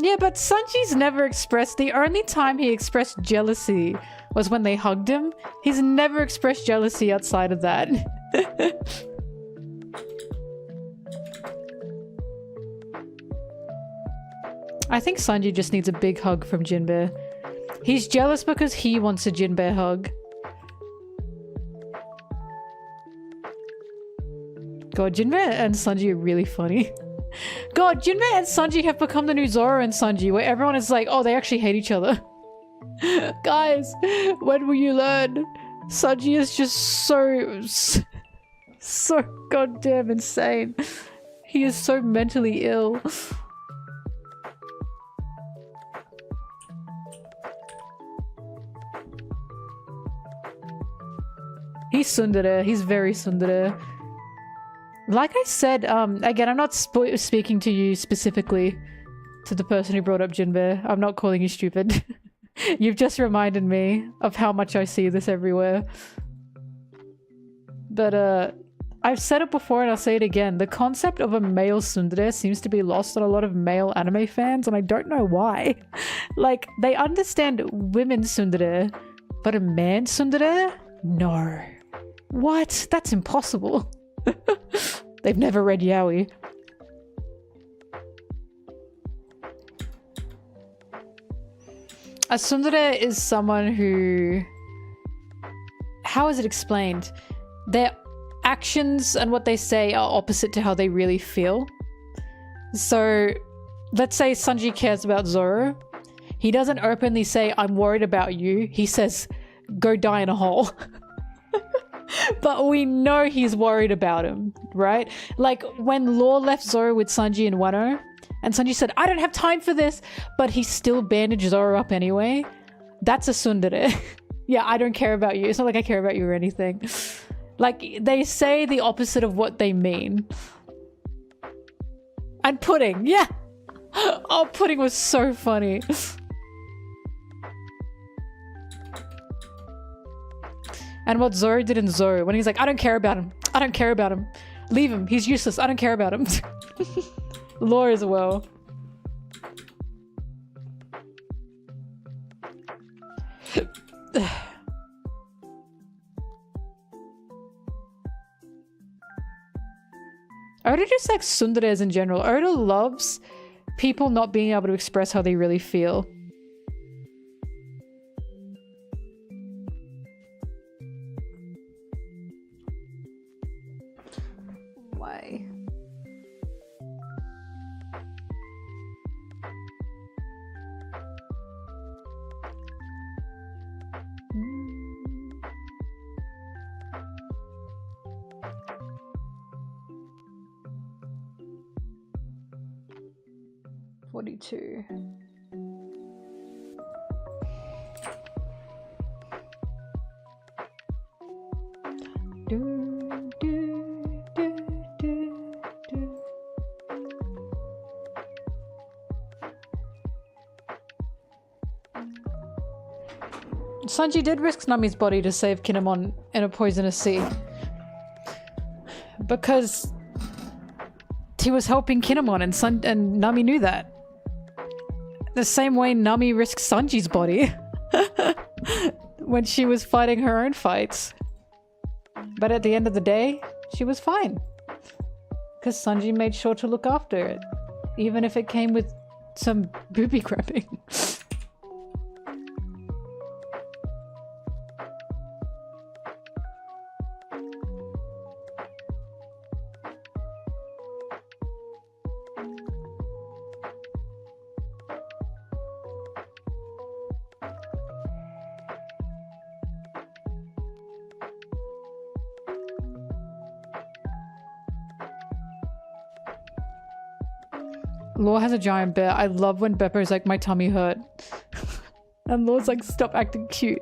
A: Yeah, but Sanji's never expressed, the only time he expressed jealousy was when they hugged him. He's never expressed jealousy outside of that. I think Sanji just needs a big hug from Jinbei. He's jealous because he wants a Jinbei hug. God, Jinbei and Sanji are really funny. God, Jinbei and Sanji have become the new Zoro and Sanji, where everyone is like, oh, they actually hate each other. Guys, when will you learn? Sanji is just so goddamn insane. He is so mentally ill. He's tsundere. He's very tsundere. Like I said, again, I'm not speaking to you specifically, to the person who brought up Jinbei. I'm not calling you stupid. You've just reminded me of how much I see this everywhere. But, I've said it before and I'll say it again. The concept of a male tsundere seems to be lost on a lot of male anime fans, and I don't know why. Like, they understand women tsundere, but a man tsundere? No. What? That's impossible. They've never read yaoi. A tsundere is someone who... How is it explained? Their actions and what they say are opposite to how they really feel. So, let's say Sanji cares about Zoro. He doesn't openly say, I'm worried about you. He says, go die in a hole. But we know he's worried about him, right? Like when Law left Zoro with Sanji and Wano, and Sanji said, I don't have time for this, but he still bandaged Zoro up anyway. That's a tsundere. Yeah, I don't care about you. It's not like I care about you or anything. Like, they say the opposite of what they mean. And Pudding, yeah. Oh, Pudding was so funny. And what Zoro did in Zoro, when he's like, I don't care about him. I don't care about him. Leave him. He's useless. I don't care about him. Law as well. Oda just like tsunderes in general. Oda loves people not being able to express how they really feel. Why? $42. Sanji did risk Nami's body to save Kinemon in a poisonous sea. Because he was helping Kinemon and Nami knew that. The same way Nami risked Sanji's body when she was fighting her own fights. But at the end of the day, she was fine. Because Sanji made sure to look after it. Even if it came with some booby grabbing. Law has a giant bear. I love when Beppo's like, my tummy hurt. And Law's like, stop acting cute.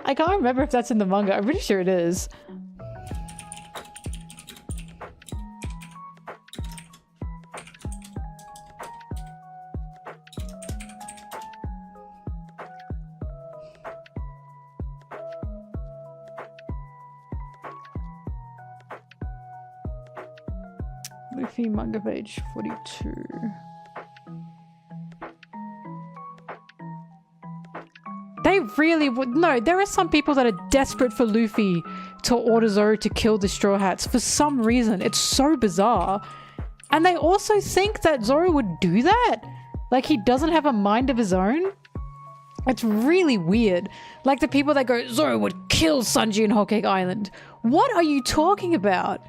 A: I can't remember if that's in the manga. I'm pretty sure it is. Luffy manga page 42. They really would. No, there are some people that are desperate for Luffy to order Zoro to kill the Straw Hats for some reason. It's so bizarre. And they also think that Zoro would do that? Like he doesn't have a mind of his own? It's really weird. Like the people that go, Zoro would kill Sanji in Whole Cake Island. What are you talking about?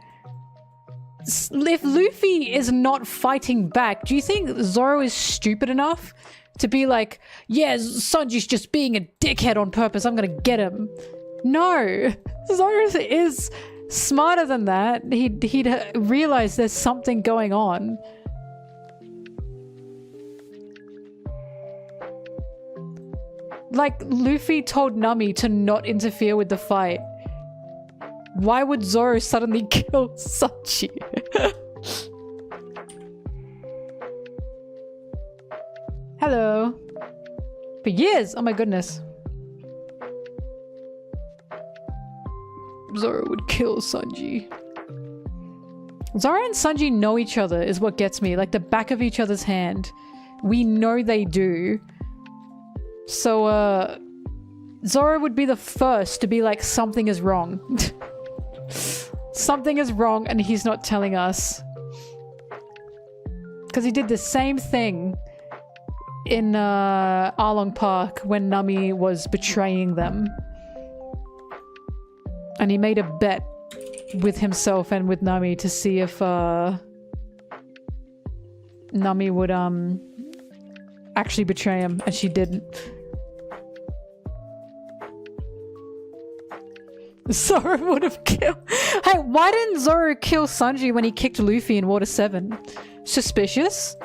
A: If Luffy is not fighting back, do you think Zoro is stupid enough to be like, yeah, Sanji's just being a dickhead on purpose, I'm gonna get him? No. Zoro is smarter than that. He'd realize there's something going on. Like, Luffy told Nami to not interfere with the fight. Why would Zoro suddenly kill Sanji? Hello. For years! Oh my goodness. Zoro would kill Sanji. Zoro and Sanji know each other is what gets me. Like the back of each other's hand. We know they do. So, Zoro would be the first to be like, something is wrong. Something is wrong and he's not telling us. Because he did the same thing in Arlong Park when Nami was betraying them. And he made a bet with himself and with Nami to see if Nami would actually betray him, and she didn't. Zoro would have killed. Hey, why didn't Zoro kill Sanji when he kicked Luffy in Water 7? Suspicious?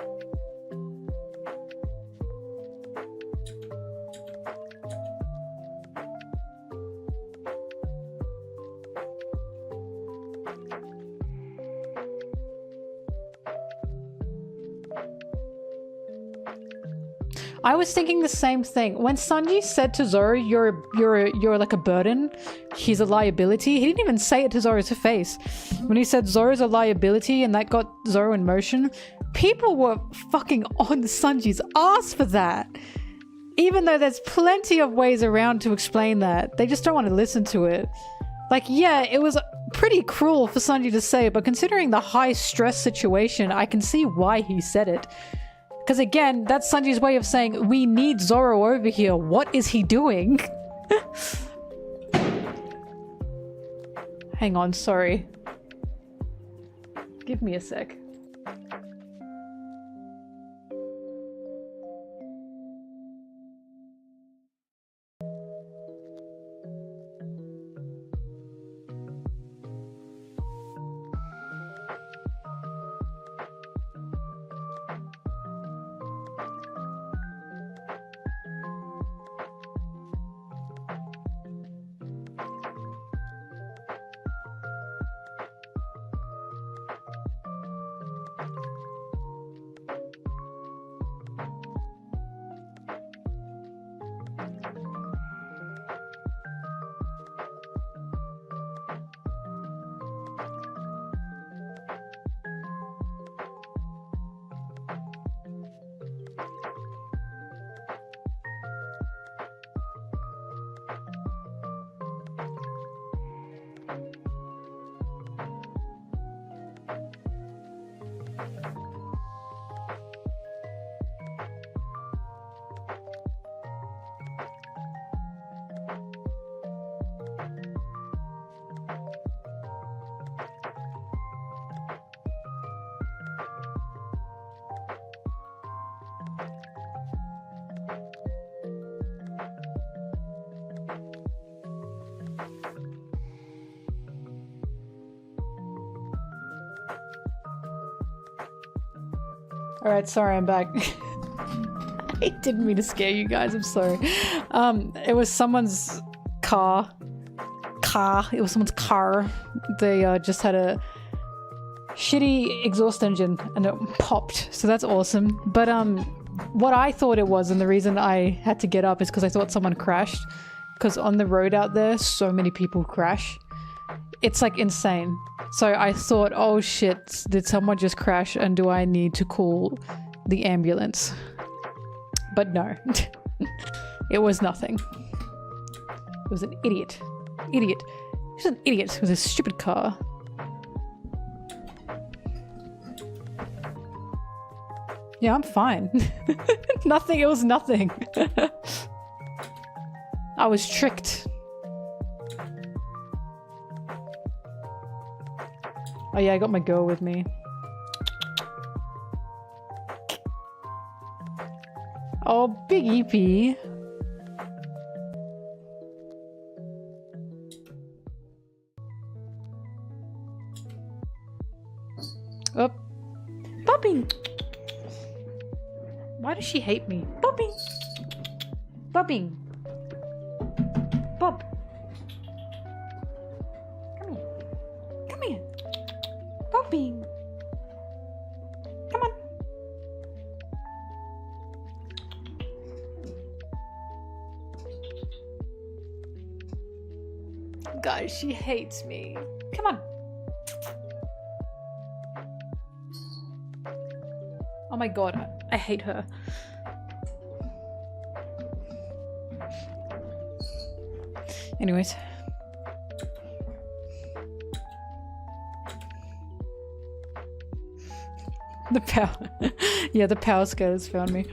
A: I was thinking the same thing. When Sanji said to Zoro, you're like a burden, he's a liability, he didn't even say it to Zoro's face. When he said Zoro's a liability and that got Zoro in motion, people were fucking on Sanji's ass for that. Even though there's plenty of ways around to explain that, they just don't want to listen to it. Like, yeah, it was pretty cruel for Sanji to say, but considering the high stress situation, I can see why he said it. Because again, that's Sanji's way of saying, we need Zoro over here. What is he doing? Hang on, sorry. Give me a sec. Alright, sorry, I'm back. I didn't mean to scare you guys, I'm sorry. It was someone's car. It was someone's car. They just had a shitty exhaust engine and it popped, so that's awesome. But what I thought it was, and the reason I had to get up is because I thought someone crashed. Because on the road out there, so many people crash. It's like insane. So I thought, oh shit, did someone just crash and do I need to call the ambulance? But no. It was nothing. It was an idiot. Idiot. He's an idiot with his stupid car. Yeah, I'm fine. Nothing, it was nothing. I was tricked. Oh yeah, I got my girl with me. Oh, big EP. Oh. Puppy! Why does she hate me? Puppy! Puppy! Bob! Come here. Come here. Puppy! Come on. Guys, she hates me. Come on. Oh my god, I hate her. Anyways. The power. Yeah, the power scales found me.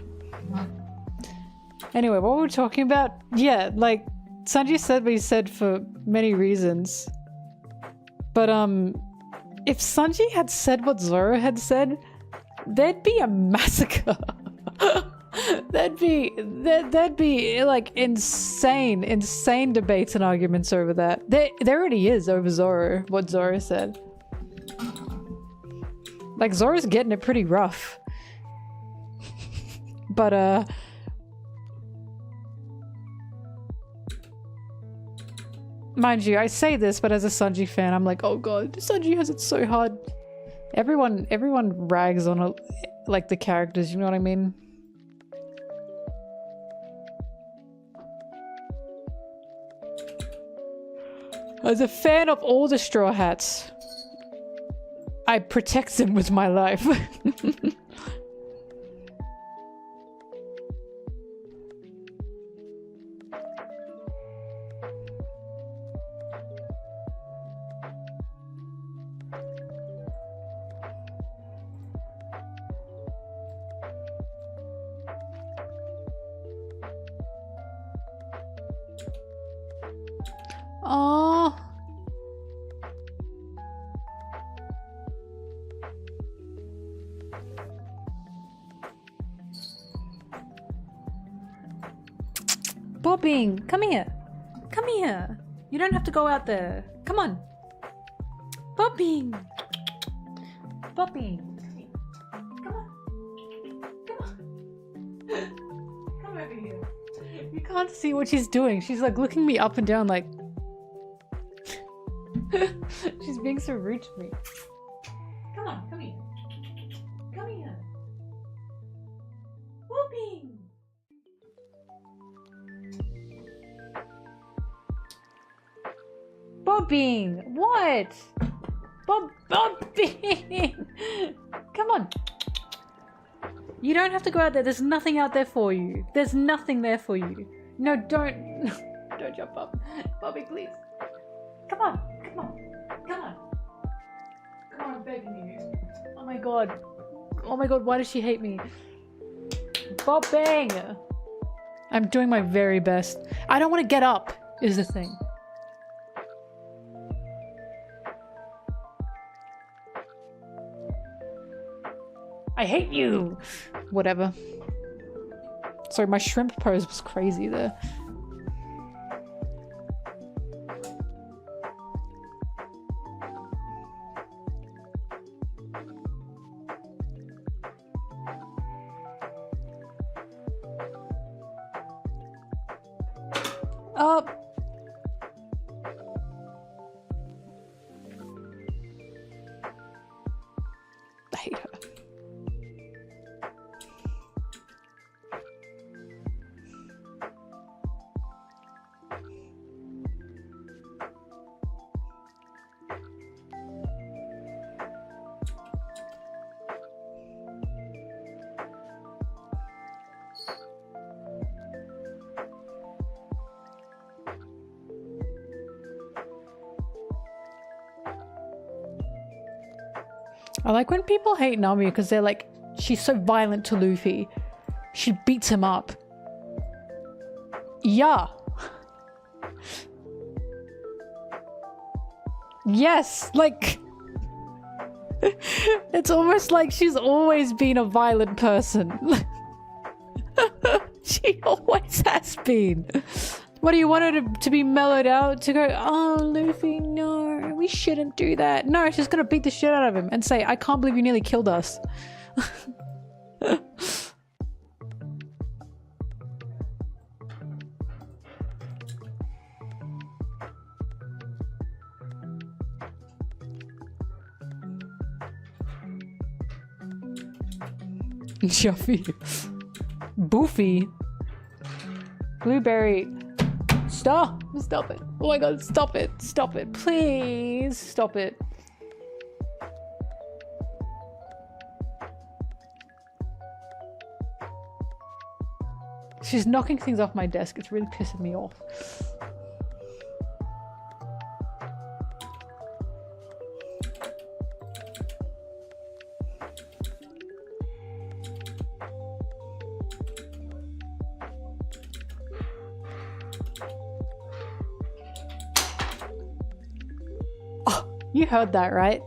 A: Anyway, what were we talking about? Yeah, like, Sanji said what he said for many reasons. But, if Sanji had said what Zoro had said, there'd be a massacre. That'd be like insane debates and arguments over that. There already is over Zoro, what Zoro said. Like Zoro's getting it pretty rough. But mind you, I say this, but as a Sanji fan, I'm like, oh god, Sanji has it so hard. Everyone rags on like the characters, you know what I mean? As a fan of all the Straw Hats, I protect them with my life. Aww. Bobbing, come here. Come here. You don't have to go out there. Come on. Bobbing. Bobbing. Come on. Come on. Come over here. You can't see what she's doing. She's like looking me up and down like... She's being so rude to me. Come on, come here. Come here. Whooping. Bobbing. What? Bobbing. Come on. You don't have to go out there. There's nothing out there for you. There's nothing there for you. No, don't. Don't jump up. Bobby, please. Come on. Come on. Come on. Come on, I'm begging you. Oh my god. Oh my god, why does she hate me? Bobbing! I'm doing my very best. I don't want to get up, is the thing. I hate you! Whatever. Sorry, my shrimp pose was crazy there. I hate her. I like when people hate Nami because they're like, she's so violent to Luffy. She beats him up. Yeah. Yes, like... It's almost like she's always been a violent person. She always has been. What do you want her to be mellowed out? To go, oh, Luffy, no, we shouldn't do that. No, she's gonna beat the shit out of him and say, I can't believe you nearly killed us. Juffy. Boofy. Blueberry. Stop! Stop it. Oh my god, stop it. Stop it. Please stop it. She's knocking things off my desk. It's really pissing me off. You heard that, right?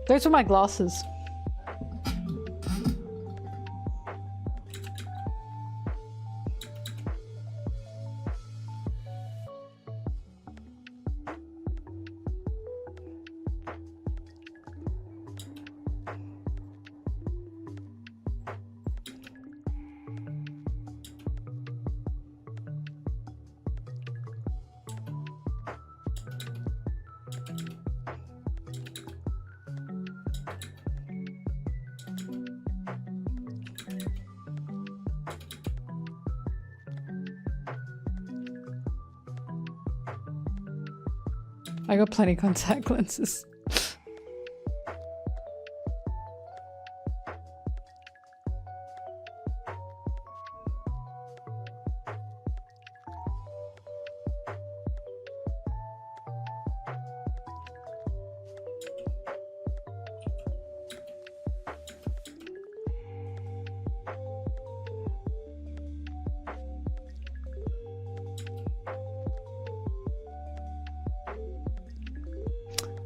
A: Those were my glasses. I got plenty contact lenses.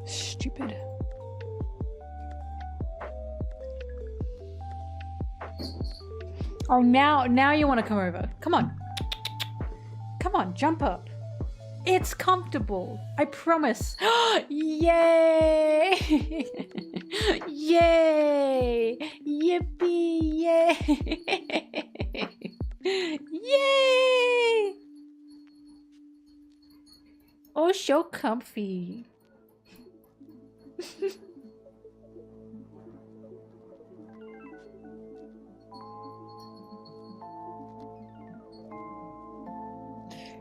A: Stupid. Oh, now you want to come over. Come on. Come on, jump up. It's comfortable. I promise. Yay! Yay! Yippee! Yay! Yay! Oh, so comfy.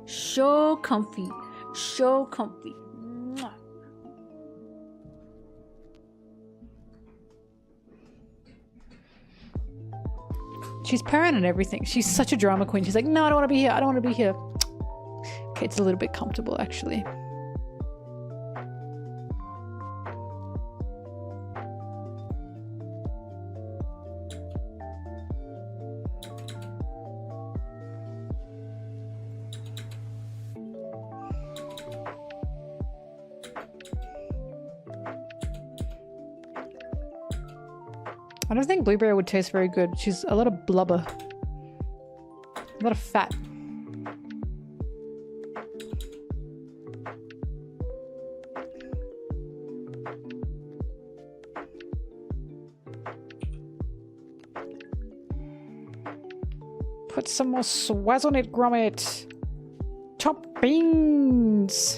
A: So comfy, so comfy. Mwah. She's purring and everything. She's such a drama queen. She's like, no, I don't want to be here. I don't want to be here. Okay, it's a little bit comfortable actually. I don't think blueberry would taste very good. She's a lot of blubber. A lot of fat. Put some more swaz on it, Gromit. Top beans.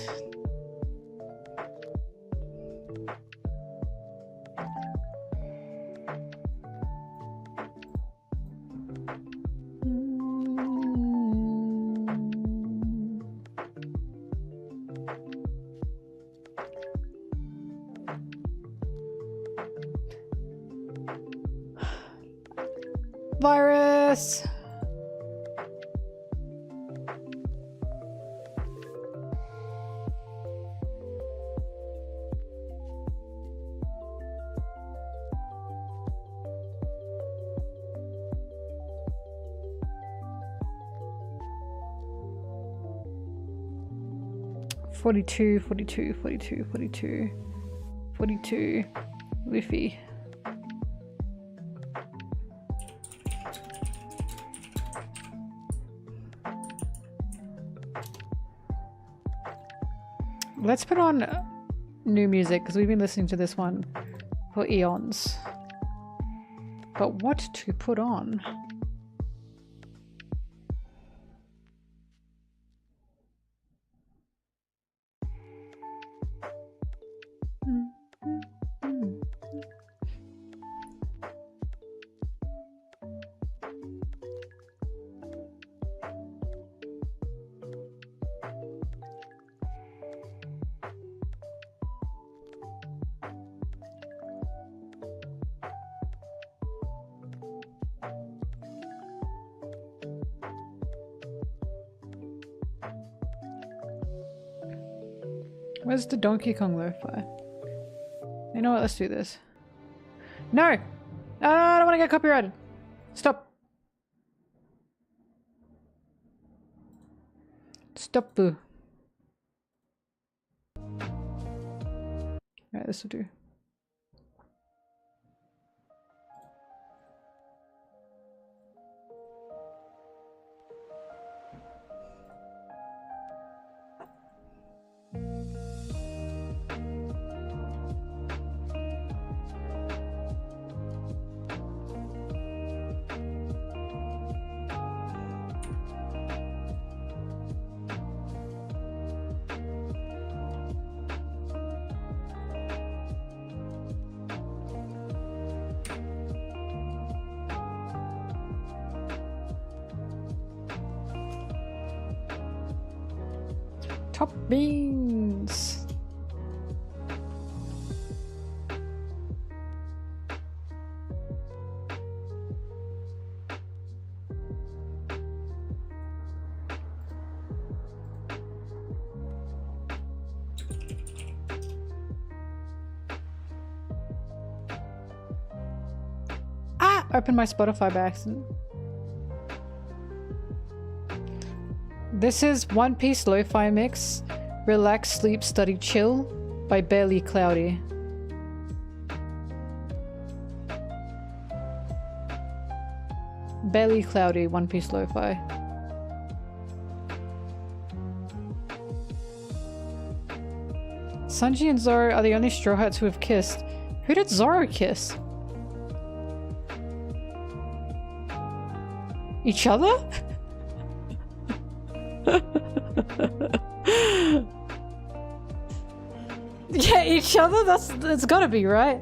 A: Virus. Forty-two, 42, Luffy. Let's put on new music because we've been listening to this one for eons. But what to put on? Where's the Donkey Kong lo-fi? You know what? Let's do this. No! I don't want to get copyrighted. Stop. Stop. Alright, this will do. Top beans. opened my Spotify by accident. This is One Piece Lo-Fi Mix, Relax, Sleep, Study, Chill by Barely Cloudy. Barely Cloudy, One Piece Lo-Fi. Sanji and Zoro are the only Straw Hats who have kissed. Who did Zoro kiss? Each other? Yeah, each other? That's gotta be, right?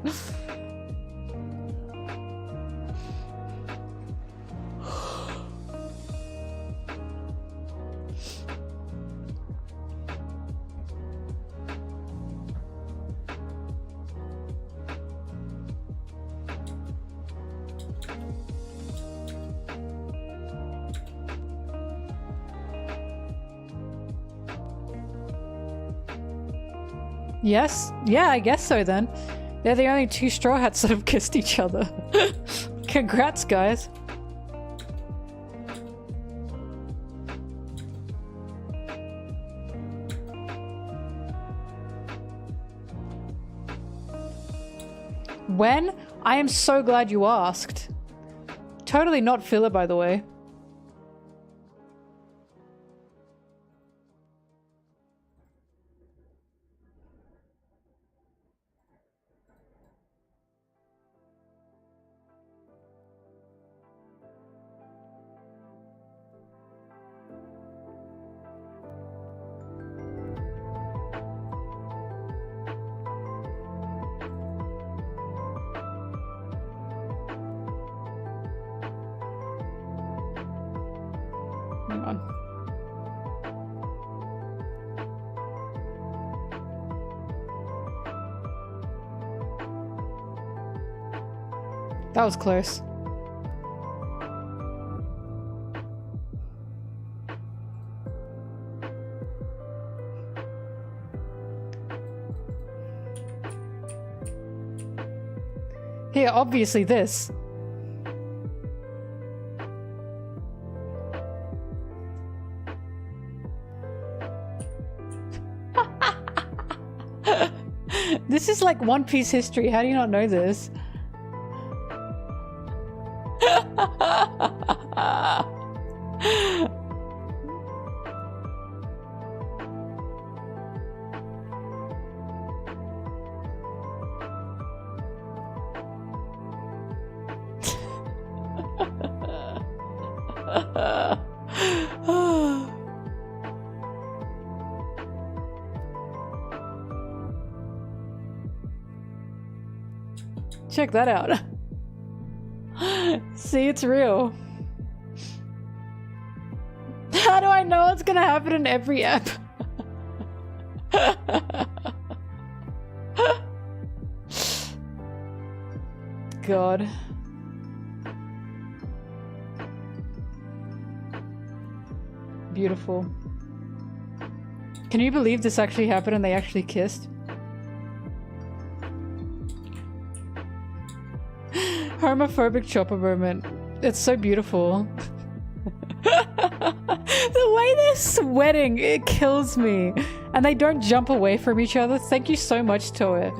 A: Yes? Yeah, I guess so then. They're the only two Straw Hats that have kissed each other. Congrats, guys. When? I am so glad you asked. Totally not filler, by the way. Hang on. That was close. Here, obviously this. This is like One Piece history. How do you not know this? Check that out. See, it's real. How do I know what's gonna happen in every app? God. Beautiful. Can you believe this actually happened and they actually kissed? Homophobic chopper moment. It's so beautiful. The way they're sweating, it kills me. And they don't jump away from each other. Thank you so much, Toe.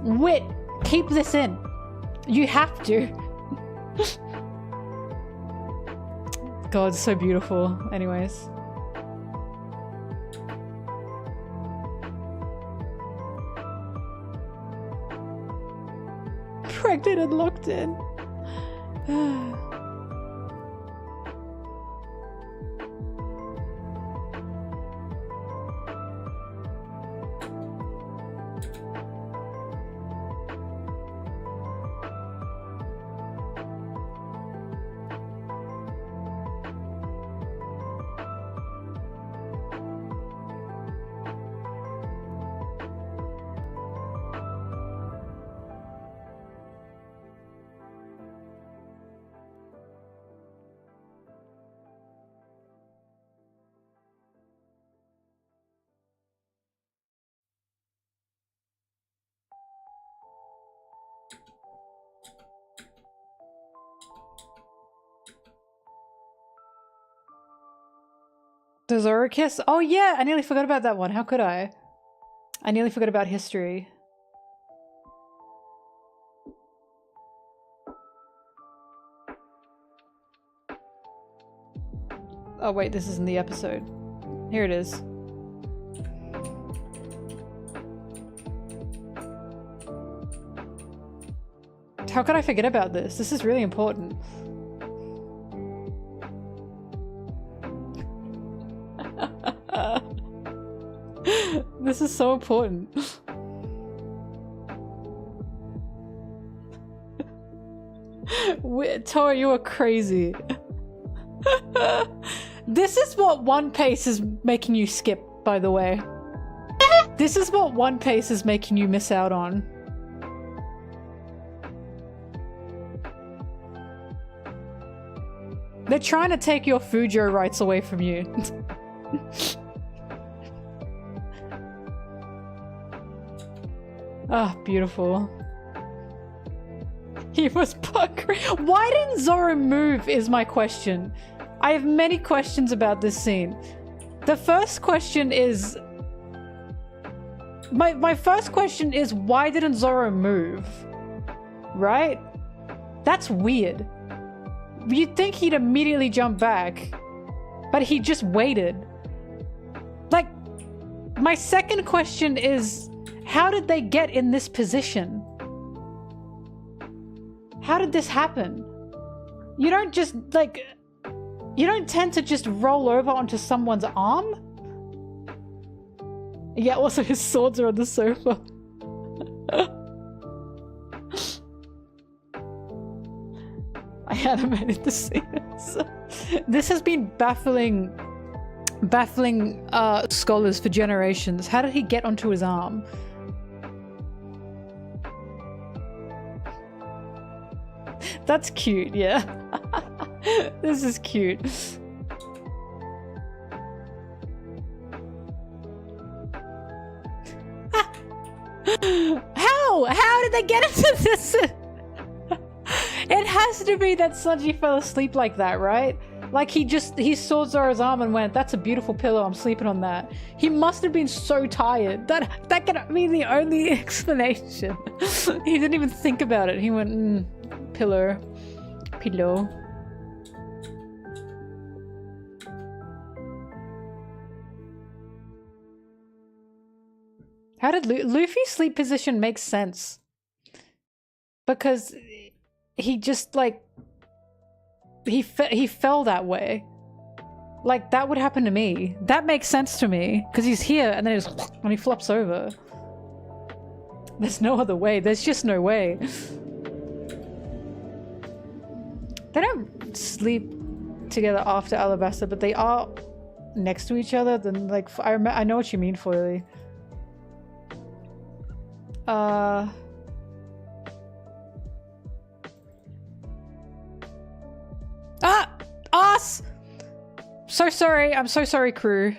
A: Wit, keep this in. You have to. God, it's so beautiful. Anyways. Pregnant and locked in. The Zoro kiss? Oh yeah, I nearly forgot about that one. How could I? I nearly forgot about history. Oh wait, this isn't the episode. Here it is. How could I forget about this? This is really important. This is so important. Toa, you are crazy. This is what One Piece is making you skip, by the way. This is what One Piece is making you miss out on. They're trying to take your Fujo rights away from you. Ah, beautiful. He was puckering. Why didn't Zoro move is my question. I have many questions about this scene. The first question is... My first question is, why didn't Zoro move? Right? That's weird. You'd think he'd immediately jump back, but he just waited. Like, my second question is, how did they get in this position? How did this happen? You don't just, like... You don't tend to just roll over onto someone's arm? Yeah, also his swords are on the sofa. I animated the scenes. This has been baffling scholars for generations. How did he get onto his arm? That's cute, yeah. This is cute. How did they get into this? It has to be that Sanji fell asleep like that, right? Like he saw Zoro's arm and went, "That's a beautiful pillow, I'm sleeping on that." He must have been so tired. That can be the only explanation. He didn't even think about it. He went, pillow. How did Luffy's sleep position make sense? Because he just like he fell that way. Like that would happen to me. That makes sense to me because he's here and then when he flops over. There's no other way. There's just no way. They don't sleep together after Alabasta, but they are next to each other. Then like I know what you mean, Foily. Us! So sorry. I'm so sorry, crew.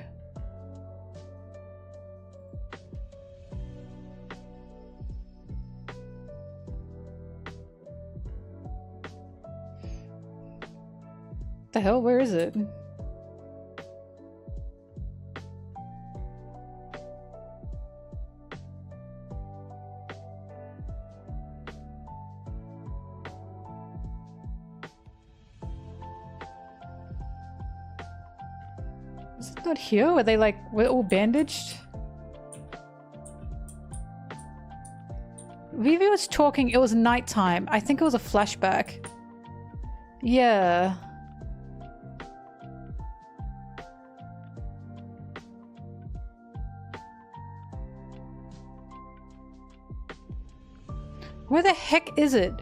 A: The hell? Where is it? Is it not here? Were they like, we're all bandaged? Vivi was talking, it was nighttime. I think it was a flashback. Yeah. Where the heck is it?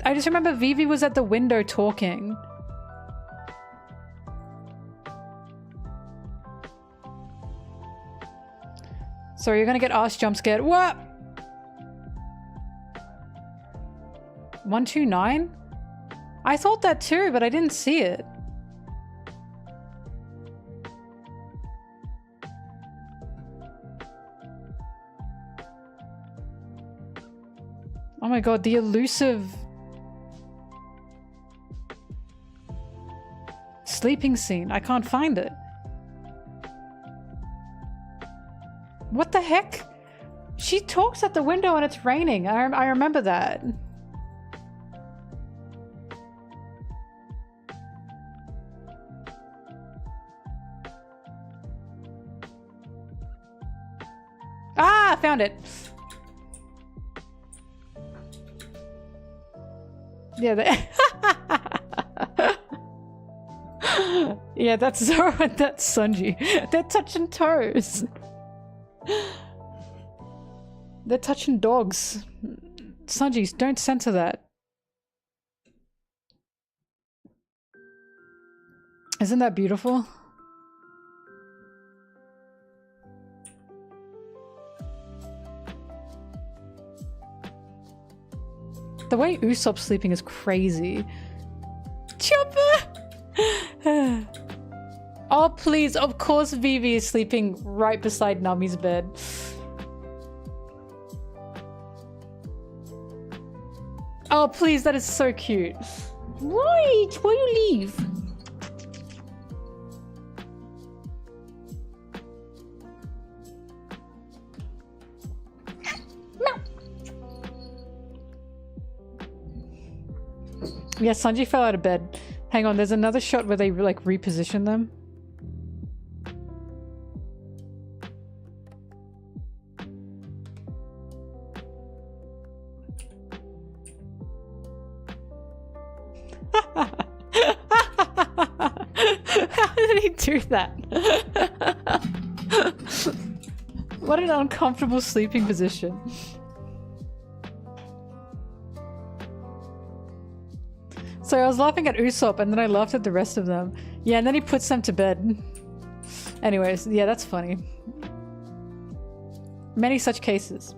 A: I just remember Vivi was at the window talking. Sorry, you're gonna get ass jump scared. What? 129? I thought that too, but I didn't see it. Oh my god, the elusive... sleeping scene. I can't find it. What the heck? She talks at the window and it's raining. I remember that. Ah, I found it. Yeah, yeah, that's Zoro and that's Sunji. They're touching toes. They're touching dogs. Sunji, don't censor that. Isn't that beautiful? The way Usopp's sleeping is crazy. Chopper! Oh, please. Of course Vivi is sleeping right beside Nami's bed. Oh, please. That is so cute. Right. Why you leave? Yeah, Sanji fell out of bed. Hang on, there's another shot where they like reposition them. How did he do that? What an uncomfortable sleeping position. So I was laughing at Usopp and then I laughed at the rest of them. Yeah, and then he puts them to bed. Anyways, yeah, that's funny. Many such cases.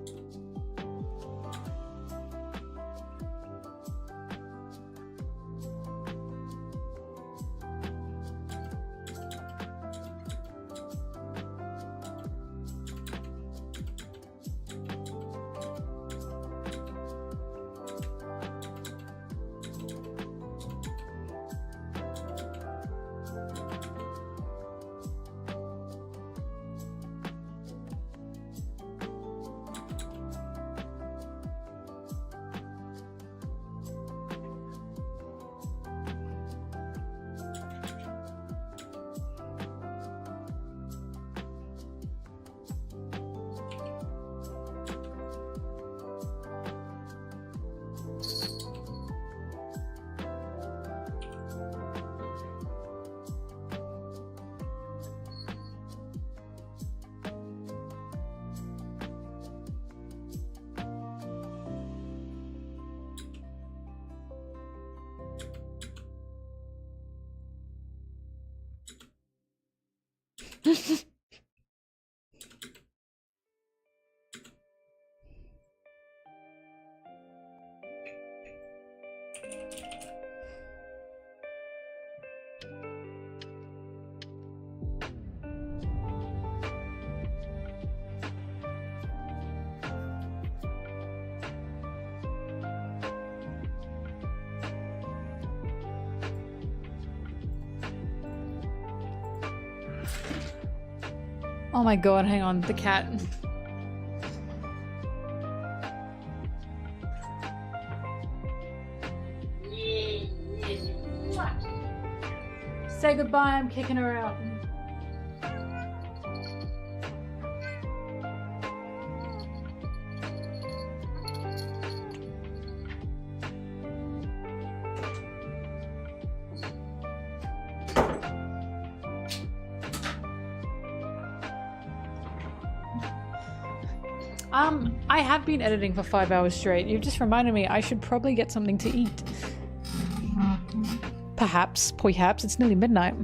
A: Oh my god, hang on, the cat. Say goodbye, I'm kicking her out. I have been editing for 5 hours straight. You've just reminded me I should probably get something to eat. Perhaps, it's nearly midnight.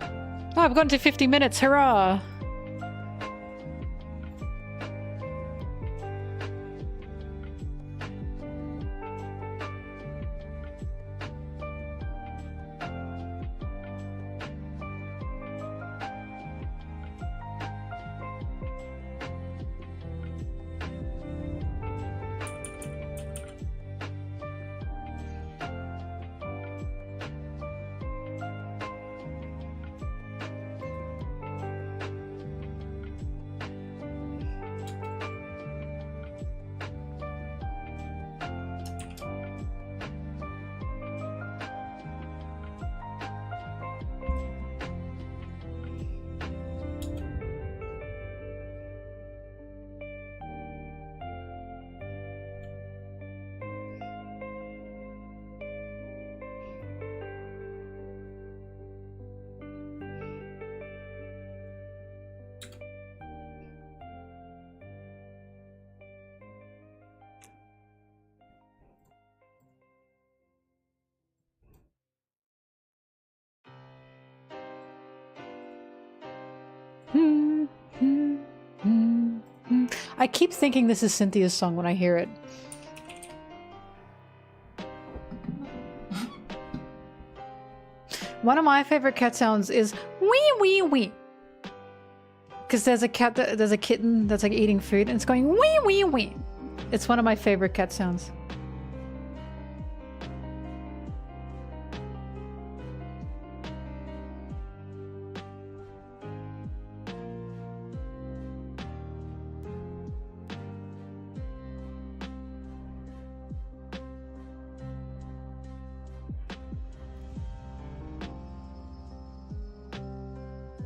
A: Oh, I've gotten to 50 minutes, hurrah! I keep thinking this is Cynthia's song when I hear it. One of my favorite cat sounds is wee wee wee. Because there's a cat, there's a kitten that's like eating food and it's going wee wee wee. It's one of my favorite cat sounds.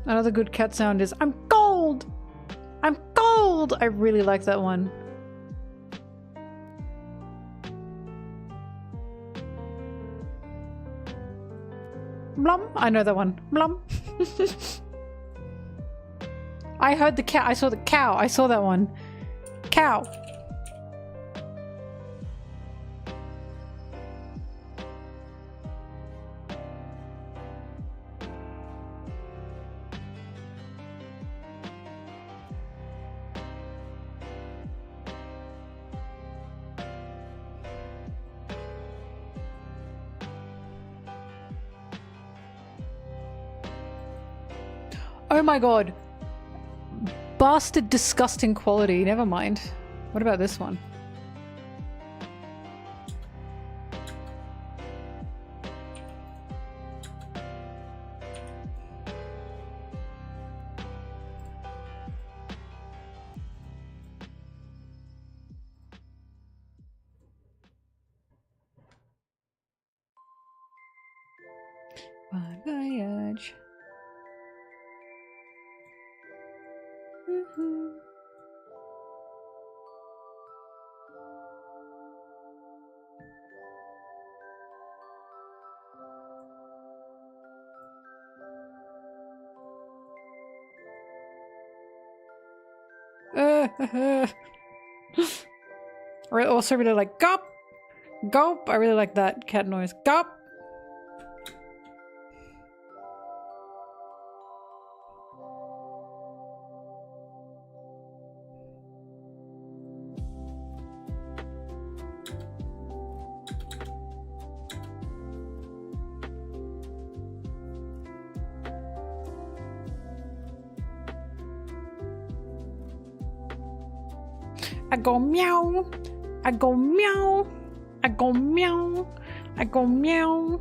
A: Another good cat sound is I'm gold! I'm gold! I really like that one. Blum. I know that one. Blum. I heard the cat. I saw the cow. I saw that one. Cow. Oh my god. Bastard disgusting quality. Never mind. What about this one? Bon voyage. I also really like gulp, gulp. I really like that cat noise. Gulp. I go meow. I go meow. I go meow. I go meow.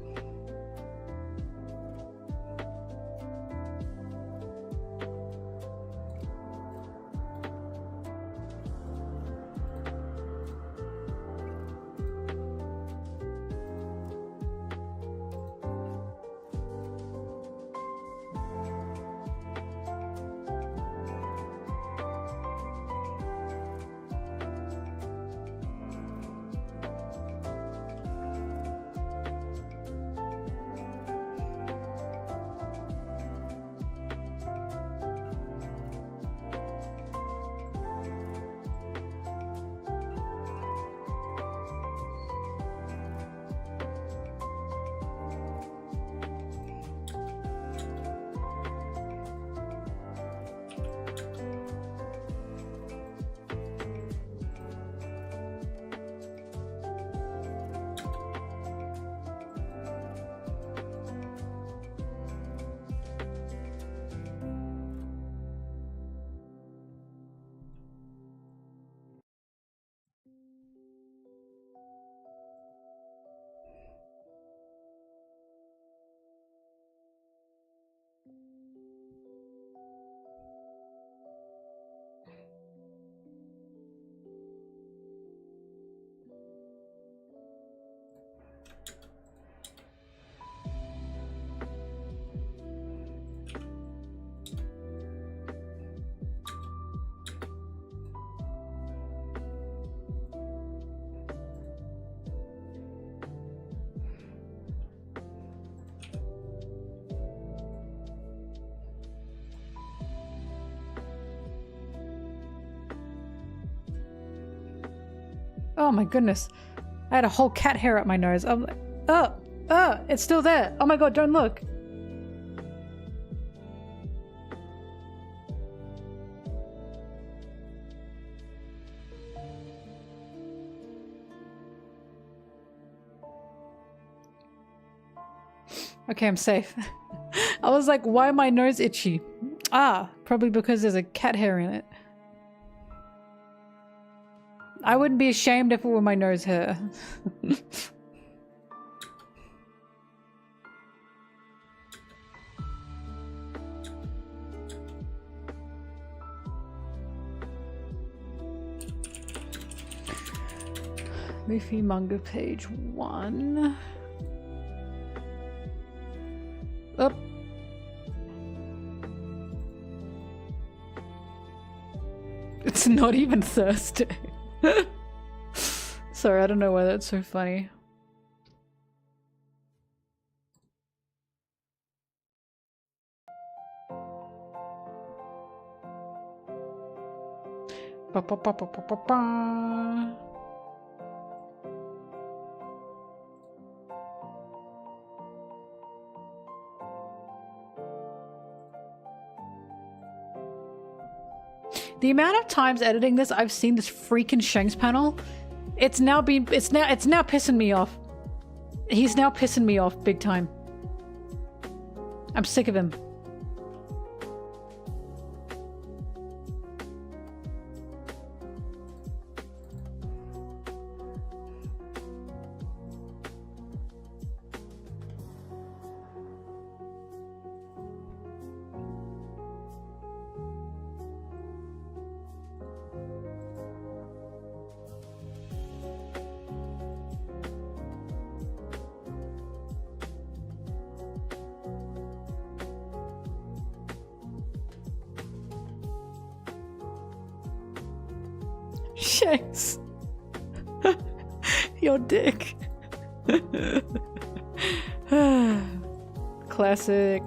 A: Oh my goodness. I had a whole cat hair up my nose. I'm like, it's still there. Oh my god, don't look. Okay, I'm safe. I was like, why my nose itchy? Ah, probably because there's a cat hair in it. I wouldn't be ashamed if it were my nose hair. Luffy manga page 1. Up. It's not even Thursday. Sorry, I don't know why that's so funny. Ba, ba, ba, ba, ba, ba, ba. The amount of times editing this, I've seen this freaking Shanks panel. It's now pissing me off. He's now pissing me off big time. I'm sick of him. Shanks. Your dick. Classic.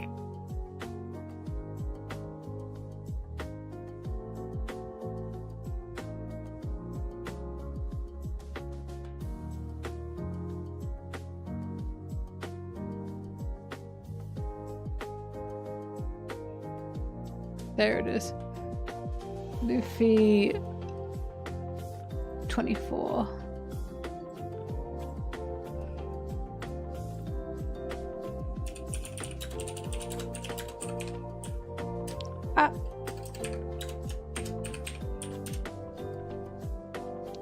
A: There it is. Luffy 24. Ah.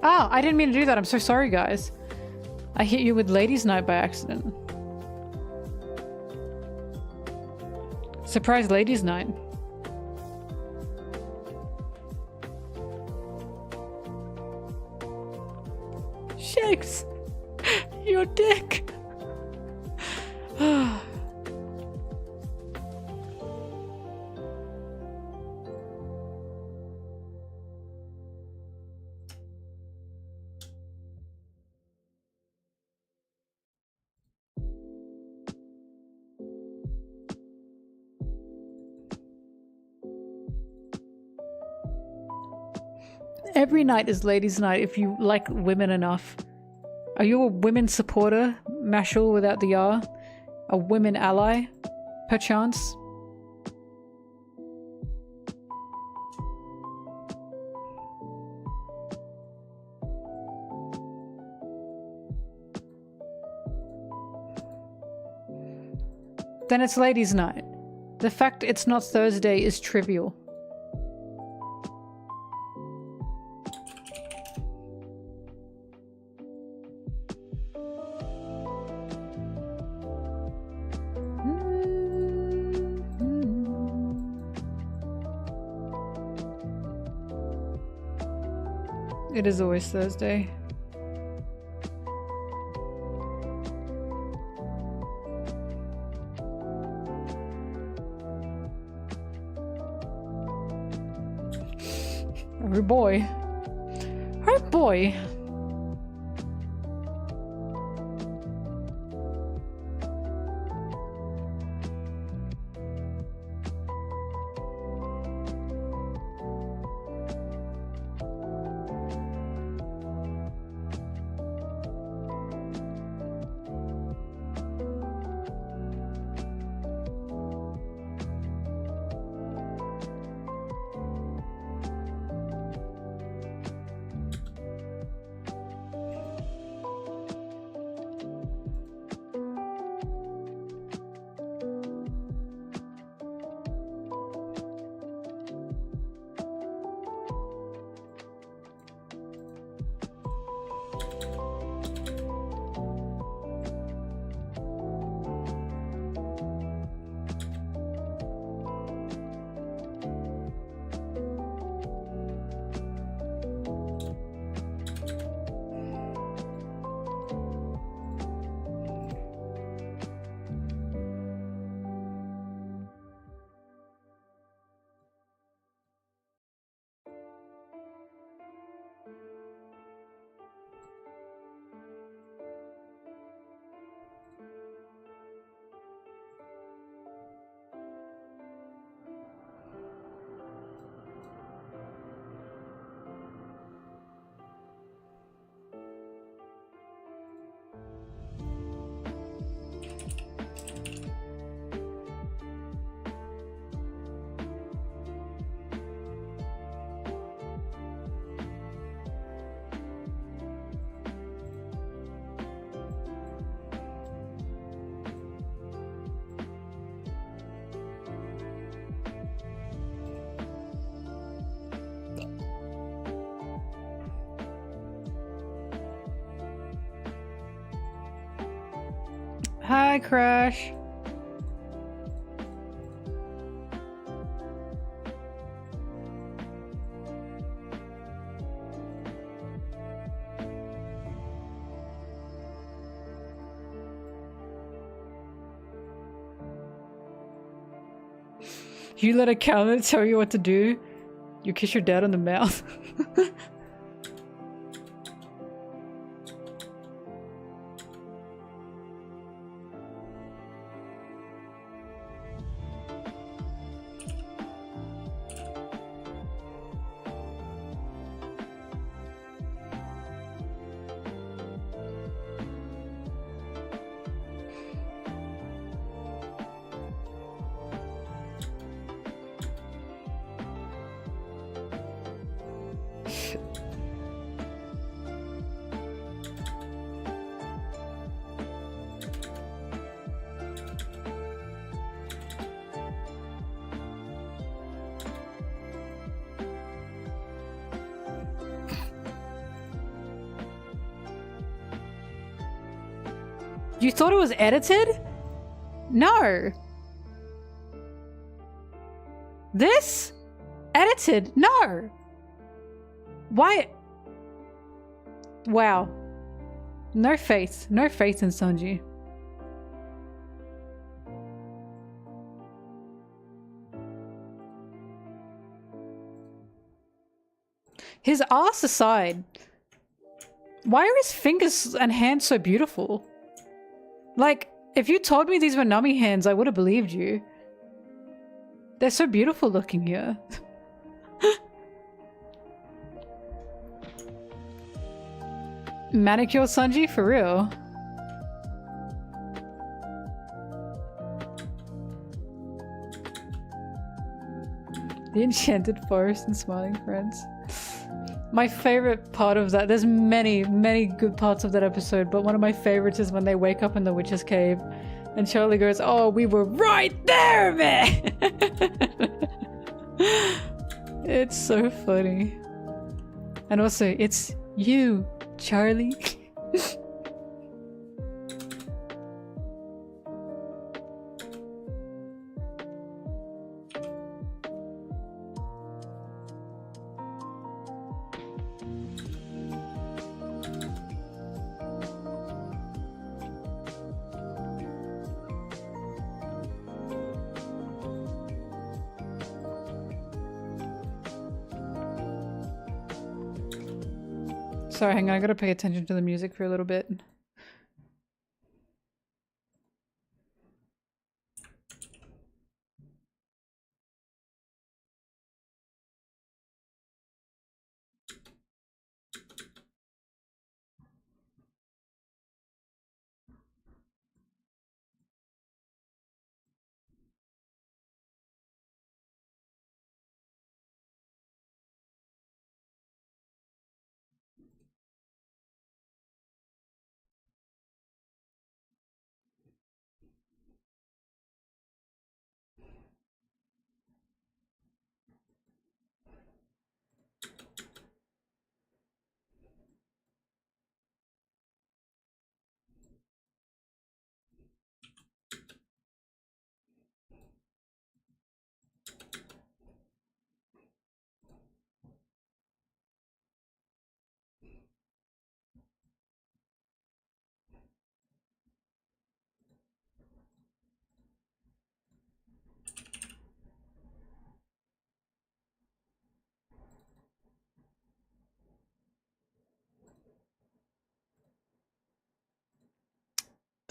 A: Oh, I didn't mean to do that. I'm so sorry, guys. I hit you with Ladies' Night by accident. Surprise Ladies' Night. Shanks, your dick. Every night is ladies' night if you like women enough. Are you a women supporter, Mashal without the R? A women ally, perchance? Then it's ladies' night. The fact it's not Thursday is trivial. It is always Thursday. Oh boy. Oh boy. Hi, Crash. You let a counter tell you what to do? You kiss your dad on the mouth? You thought it was edited? No. This? Edited? No. Why? Wow. No faith. No faith in Sanji. His ass aside, why are his fingers and hands so beautiful? Like, if you told me these were Nami hands, I would have believed you. They're so beautiful looking here. Manicure Sanji? For real? The Enchanted Forest and Smiling Friends. My favorite part of that, there's many, many good parts of that episode, but one of my favorites is when they wake up in the witch's cave and Charlie goes, "Oh, we were right there, man!" It's so funny. And also, it's you, Charlie. Sorry, hang on, I gotta pay attention to the music for a little bit.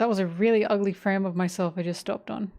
A: That was a really ugly frame of myself I just stopped on.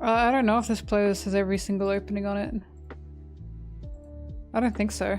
A: I don't know if this playlist has every single opening on it. I don't think so.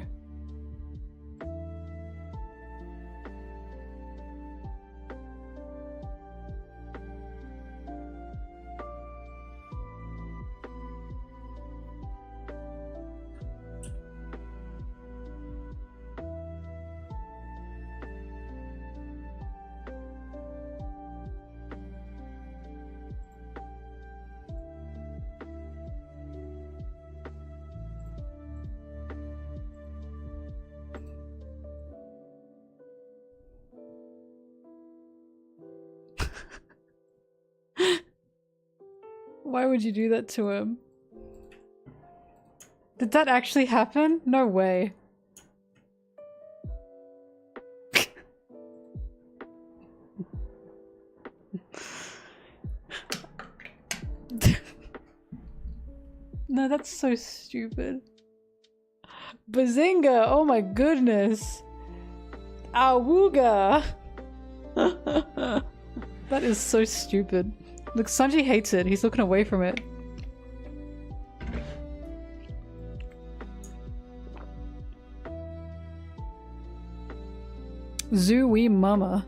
A: Why would you do that to him? Did that actually happen? No way. No, that's so stupid. Bazinga! Oh my goodness! Awooga! That is so stupid. Look, Sanji hates it. He's looking away from it. Zoo-wee mama.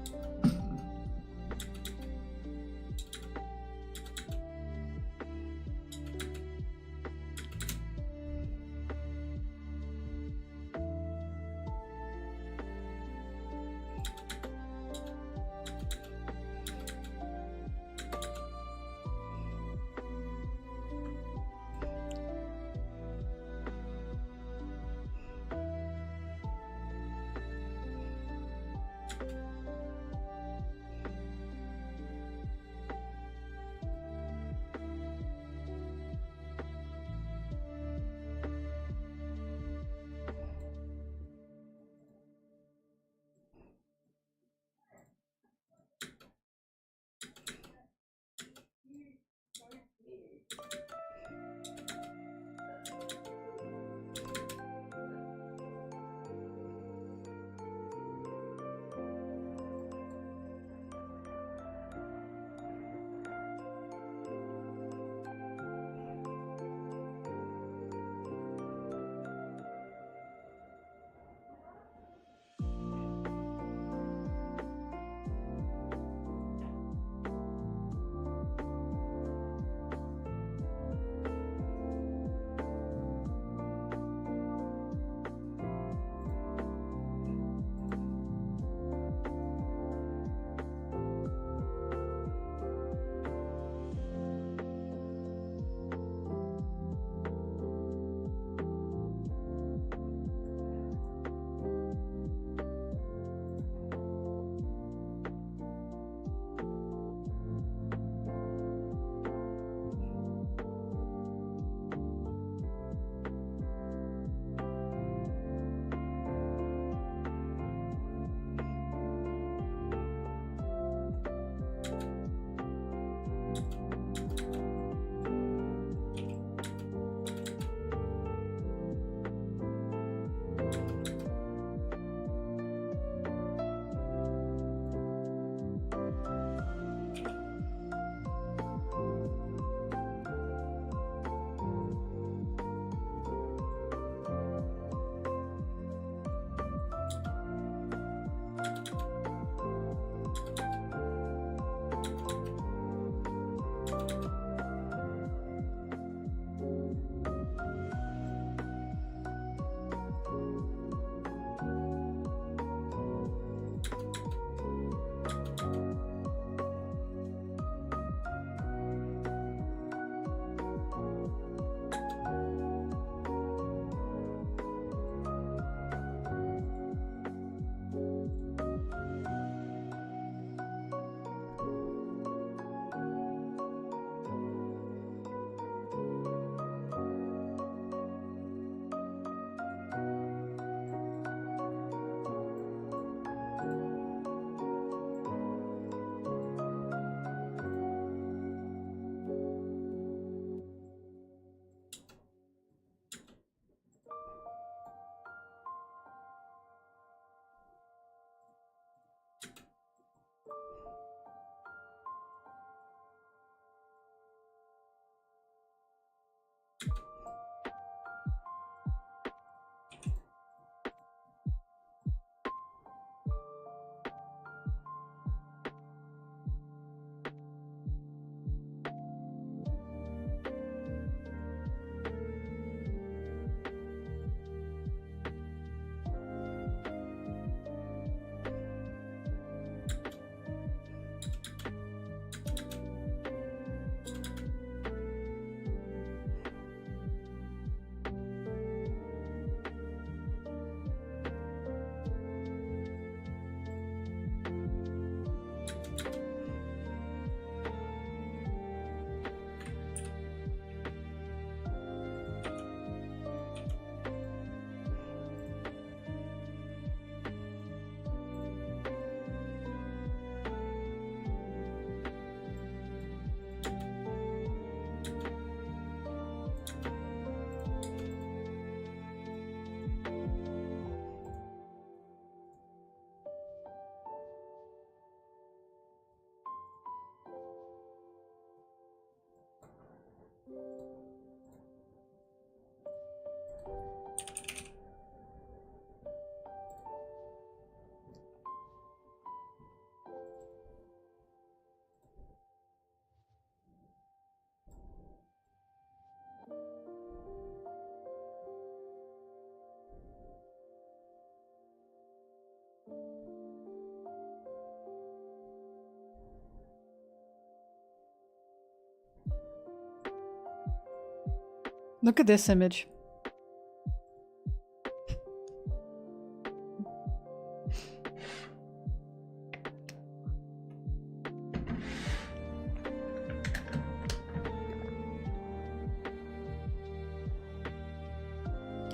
A: Look at this image.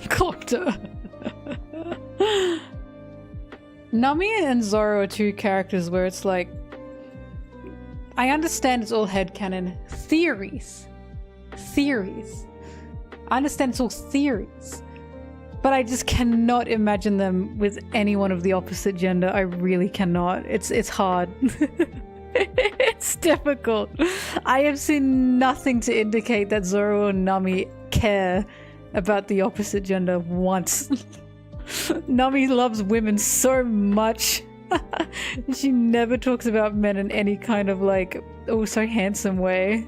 A: Clocked her. Nami and Zoro are two characters where it's like, I understand it's all headcanon. Theories. I understand it's all theories. But I just cannot imagine them with anyone of the opposite gender. I really cannot. It's hard. It's difficult. I have seen nothing to indicate that Zoro and Nami care about the opposite gender once. Nami loves women so much. She never talks about men in any kind of like, oh, so handsome way.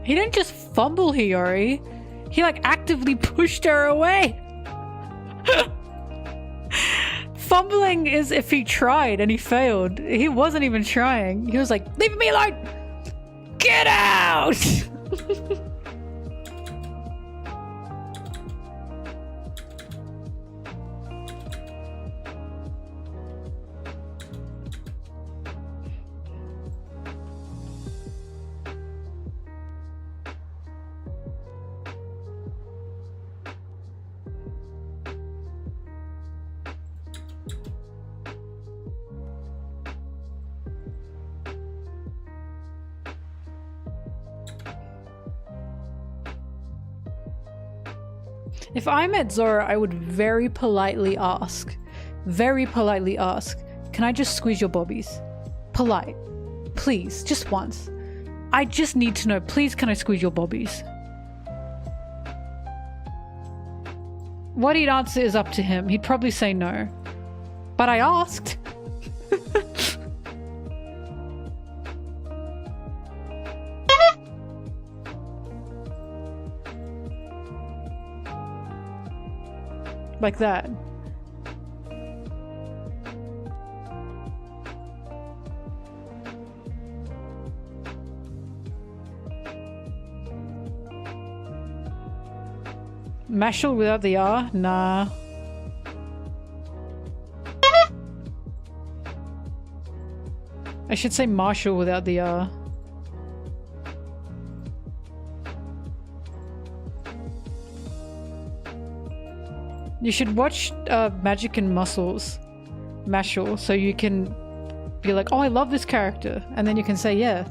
A: He didn't just fumble Hiyori. He like actively pushed her away. Fumbling is if he tried and he failed. He wasn't even trying. He was like, leave me alone! Get out! If I met Zoro, I would very politely ask, can I just squeeze your bobbies? Polite. Please, just once. I just need to know, please can I squeeze your bobbies? What he'd answer is up to him. He'd probably say no. But I asked. Like that. Mashal without the R? Nah. I should say Marshall without the R. You should watch Magic and Muscles, Mashal, so you can be like, oh, I love this character. And then you can say, yeah.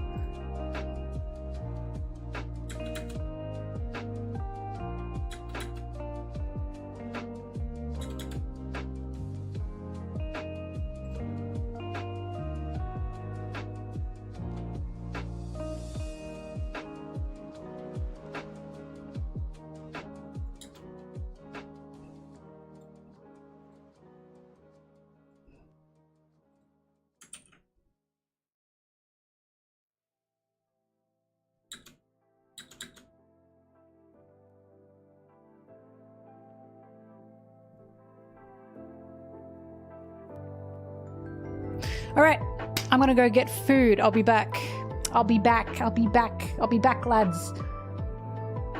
A: All right, I'm gonna go get food. I'll be back. I'll be back. I'll be back. I'll be back, lads.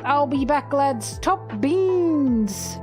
A: I'll be back, lads. Top beans.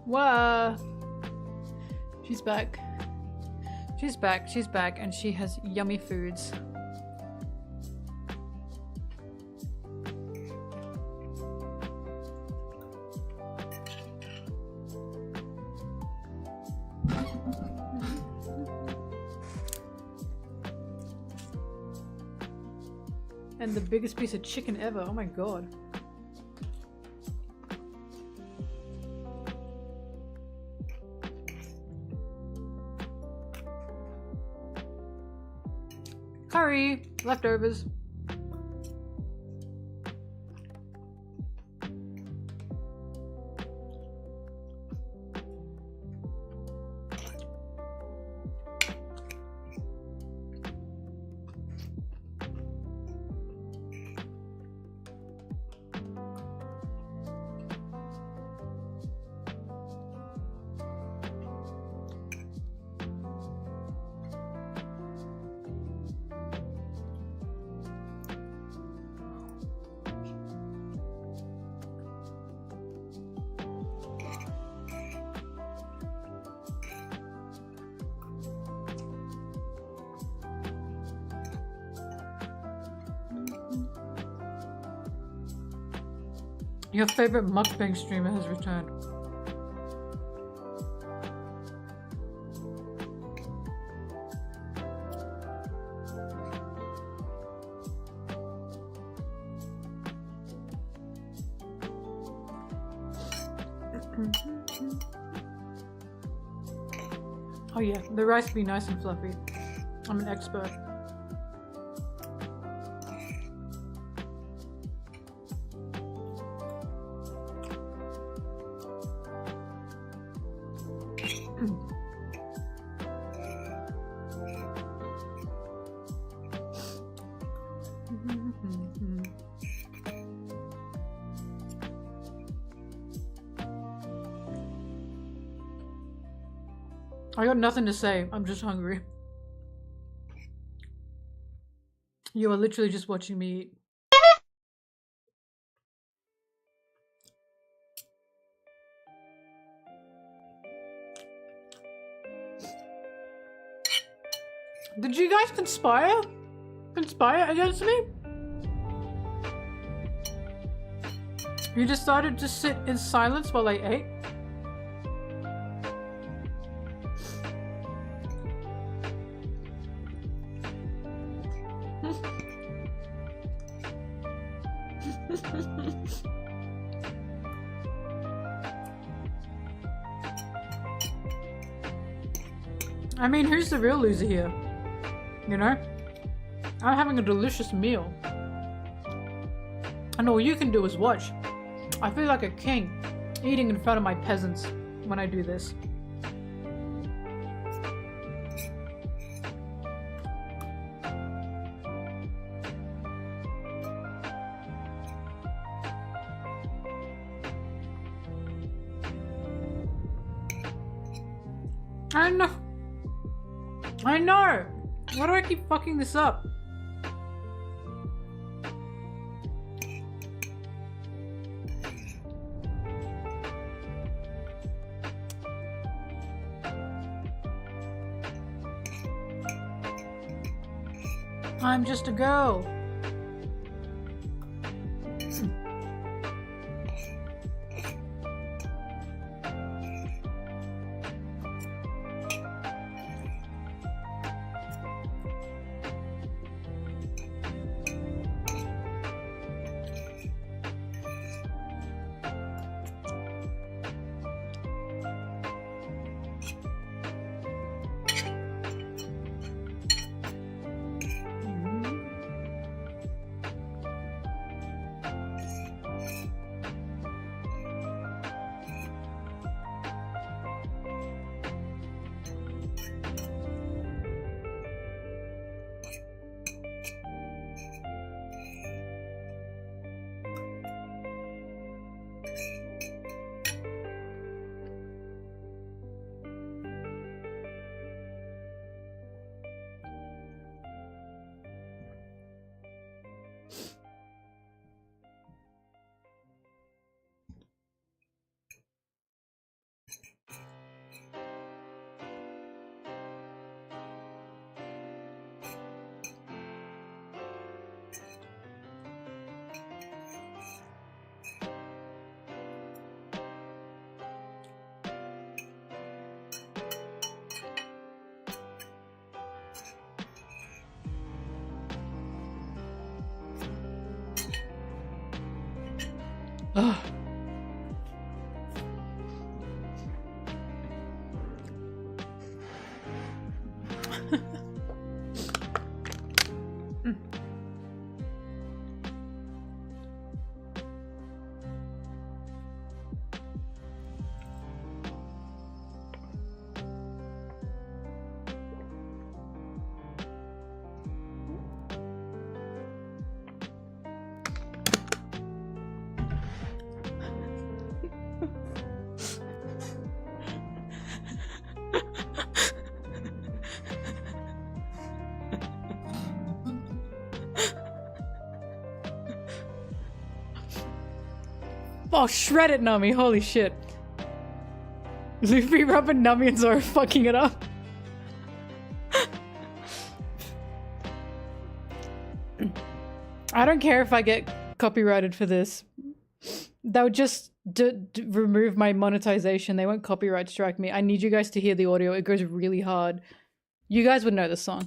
A: Whoa. She's back. She's back. She's back, and she has yummy foods. And the biggest piece of chicken ever. Oh my god. Curry, leftovers. Your favorite mukbang streamer has returned. Oh yeah, the rice be nice and fluffy. I'm an expert. I got nothing to say. I'm just hungry. You are literally just watching me eat. Did you guys conspire? Conspire against me? You decided to sit in silence while I ate? I mean, who's the real loser here? You know? I'm having a delicious meal. And all you can do is watch. I feel like a king, eating in front of my peasants when I do this. I know. I know. Why do I keep fucking this up? I'm just a girl. Ugh. Oh, shred it, Nami. Holy shit. Luffy, Robin, Nami, and Zoro fucking it up. I don't care if I get copyrighted for this. That would just remove my monetization. They won't copyright strike me. I need you guys to hear the audio. It goes really hard. You guys would know the song.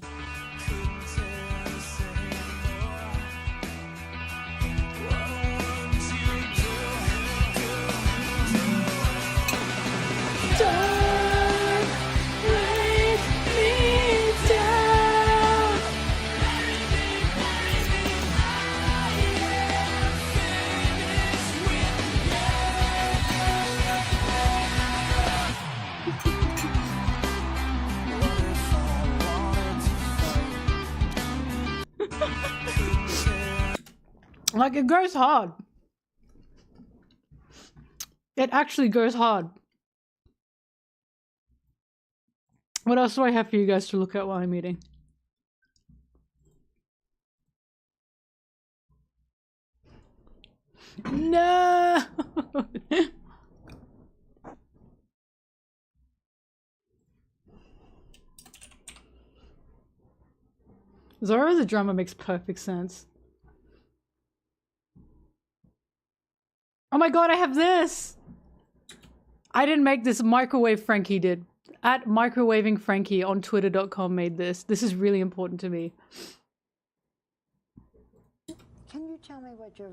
A: Like, it goes hard. It actually goes hard. What else do I have for you guys to look at while I'm eating? No! Zoro as a drummer makes perfect sense. Oh my god, I have this! I didn't make this, Microwave Frankie did. At Microwaving Frankie on twitter.com made this. This is really important to me.
C: Can you tell me what your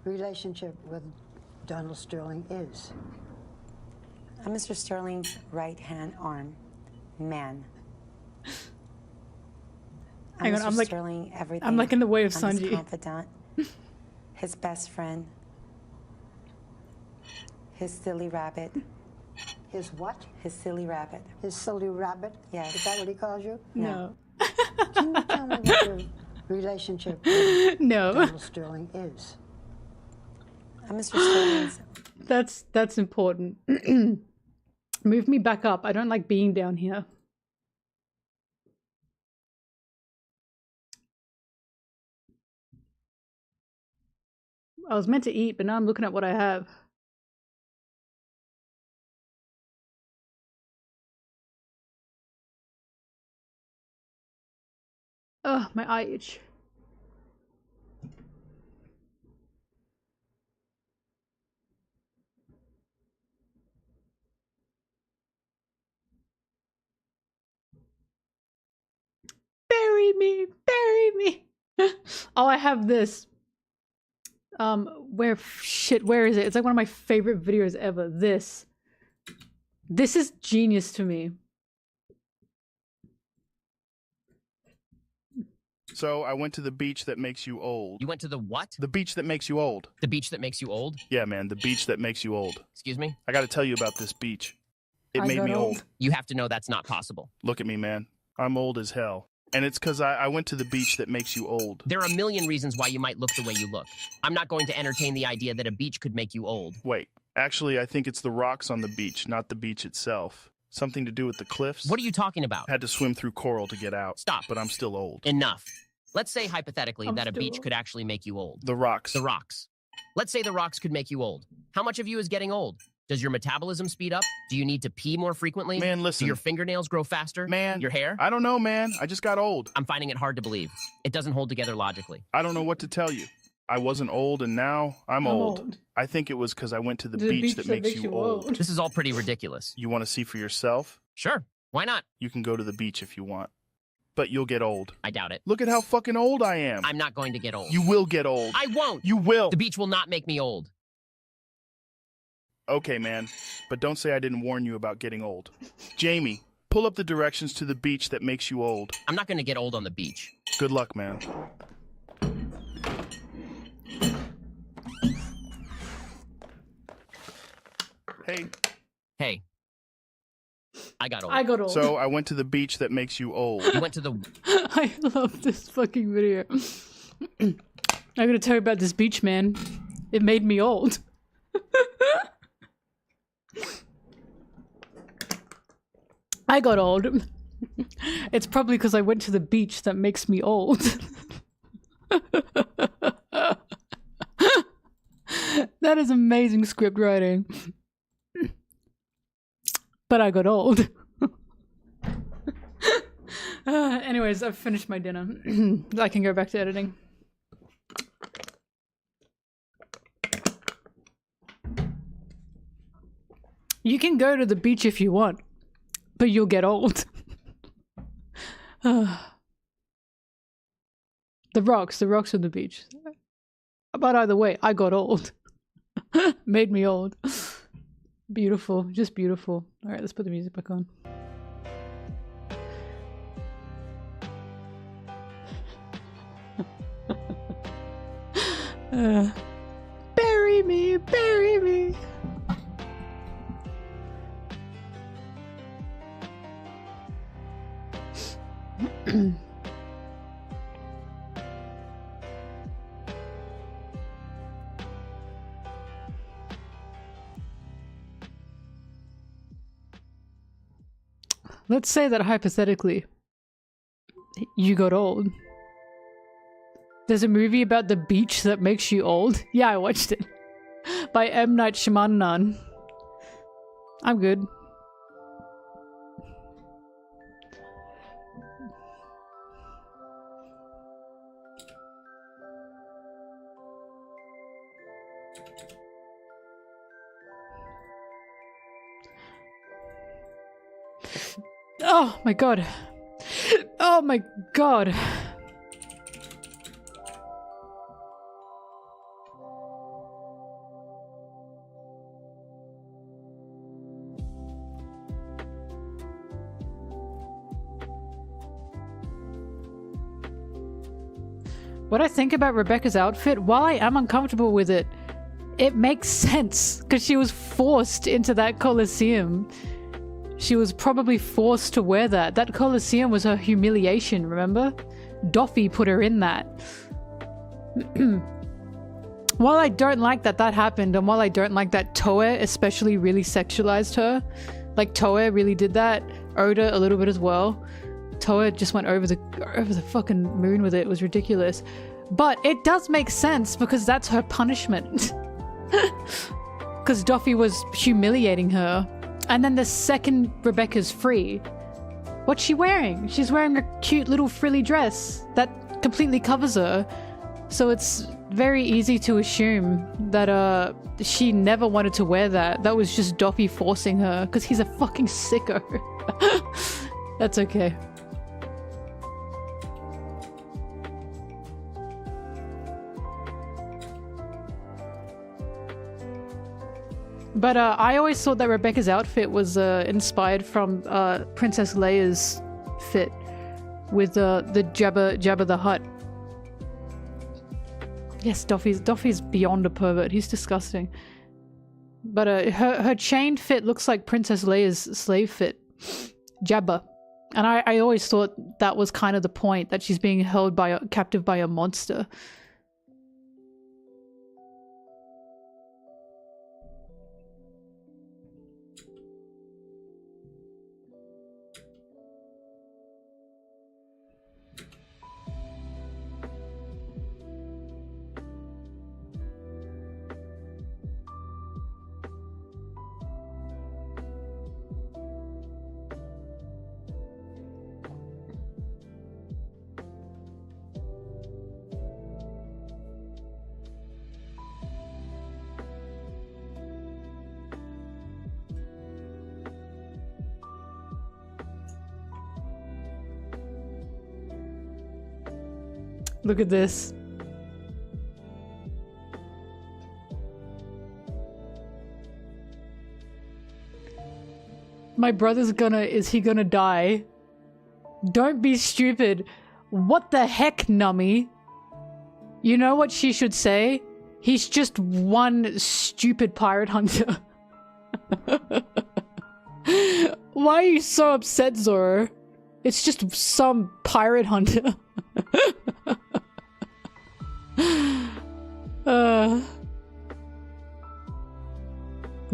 C: relationship with Donald Sterling is?
D: I'm Mr. Sterling's right-hand arm, man.
A: Hang on,
D: Mr.
A: I'm like,
D: Sterling, everything.
A: I'm like in the way of
D: I'm
A: Sanji.
D: his confidant, his best friend, his silly rabbit.
C: His what?
D: His silly rabbit.
C: His silly rabbit?
D: Yes.
C: Is that what he calls you?
A: No.
C: Can you tell me what your relationship with
A: No.
C: Donald Sterling is?
D: I'm Mr. Sterling's.
A: That's important. Move me back up. I don't like being down here. I was meant to eat, but now I'm looking at what I have. Oh, my eye itch. Bury me, bury me. Oh, I have this. Where is it? It's like one of my favorite videos ever. This is genius to me.
E: So I went to the beach that makes you old.
F: You went to the what?
E: The beach that makes you old.
F: The beach that makes you old?
E: Yeah, man, the beach that makes you old.
F: Excuse me?
E: I gotta tell you about this beach. It
A: I
E: made
A: got
E: me
A: old.
E: old.
F: You have to know that's not possible.
E: Look at me, man. I'm old as hell. And it's because I went to the beach that makes you old.
F: There are a million reasons why you might look the way you look. I'm not going to entertain the idea that a beach could make you old.
E: Wait, actually, I think it's the rocks on the beach, not the beach itself. Something to do with the cliffs?
F: What are you talking about?
E: Had to swim through coral to get out.
F: Stop.
E: But I'm still old.
F: Enough. Let's say hypothetically
A: I'm
F: that a
A: still
F: beach
A: old.
F: could actually make you old.
E: The rocks.
F: The rocks. Let's say the rocks could make you old. How much of you is getting old? Does your metabolism speed up? Do you need to pee more frequently?
E: Man,
F: Do
E: listen.
F: your fingernails grow faster?
E: Man.
F: Your hair?
E: I don't know, man. I just got old.
F: I'm finding it hard to believe. It doesn't hold together logically.
E: I don't know what to tell you. I wasn't old, and now I'm old. I think it was because I went to the beach that makes you old.
F: This is all pretty ridiculous.
E: You want to see for yourself?
F: Sure. Why not?
E: You can go to the beach if you want. But you'll get old.
F: I doubt it.
E: Look at how fucking old I am.
F: I'm not going to get old.
E: You will get old.
F: I won't.
E: You will.
F: The beach will not make me old.
E: Okay, man, but don't say I didn't warn you about getting old. Jamie, pull up the directions to the beach that makes you old.
F: I'm not gonna get old on the beach.
E: Good luck, man. Hey.
F: Hey. I got old.
A: I got old.
E: So I went to the beach that makes you old.
F: You went to the...
A: I love this fucking video. I'm gonna tell you about this beach, man. It made me old. I got old. It's probably because I went to the beach that makes me old. That is amazing script writing. But I got old. Anyways, I've finished my dinner. I can go back to editing. You can go to the beach if you want, but you'll get old. The rocks on the beach. But either way, I got old. Made me old. Beautiful, just beautiful. Alright, let's put the music back on. Bury me, bury me. Let's say that hypothetically, you got old. There's a movie about the beach that makes you old. Yeah, I watched it. By M. Night Shyamalan. I'm good. Oh my god. Oh my god. What I think about Rebecca's outfit, while I am uncomfortable with it, it makes sense because she was forced into that Colosseum. She was probably forced to wear that. That Colosseum was her humiliation, remember? Doffy put her in that. While I don't like that that happened, and while I don't like that Toe especially really sexualized her, like Toe really did that, Oda a little bit as well. Toe just went over the fucking moon with it. It was ridiculous. But it does make sense because that's her punishment. Because Doffy was humiliating her. And then the second Rebecca's free, what's she wearing? She's wearing a cute little frilly dress that completely covers her. So it's very easy to assume that she never wanted to wear that. That was just Doffy forcing her because he's a fucking sicko. That's okay. But I always thought that Rebecca's outfit was inspired from Princess Leia's fit with the Jabba the Hutt. Yes, Doffy's beyond a pervert. He's disgusting. But her chained fit looks like Princess Leia's slave fit, Jabba. And I always thought that was kind of the point, that she's being held captive by a monster. Look at this. My brother's is he gonna die? Don't be stupid. What the heck, Nummy? You know what she should say? He's just one stupid pirate hunter. Why are you so upset, Zoro? It's just some pirate hunter.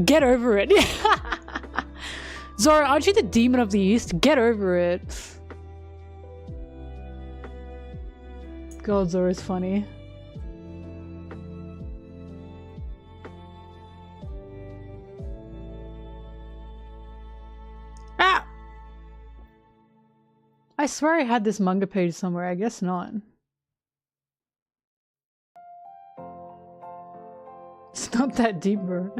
A: Get over it. Zoro, aren't you the demon of the East? Get over it. God, Zoro's funny. Ah! I swear I had this manga page somewhere. I guess not. It's not that deep, bro.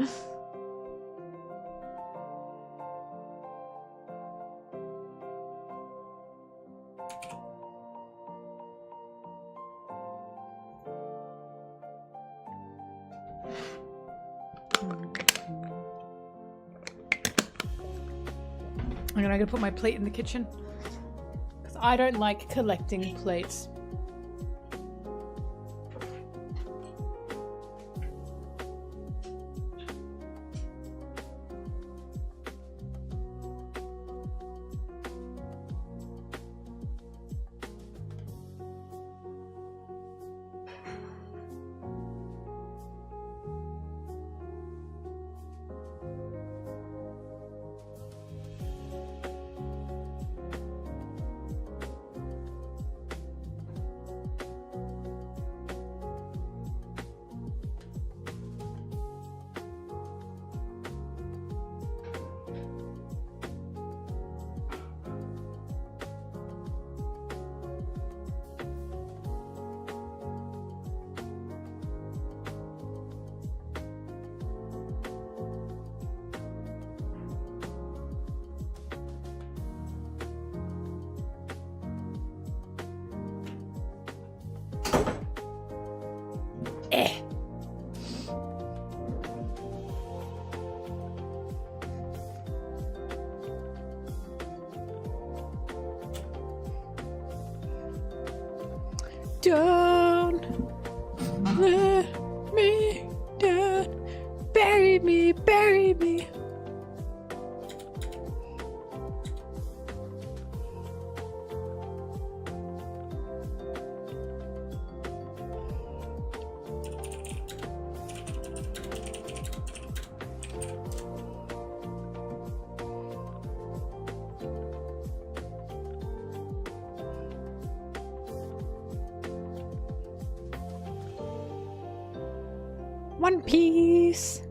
A: I'm gonna put my plate in the kitchen because I don't like collecting plates. Don't let me down. Bury me, bury me. One Piece.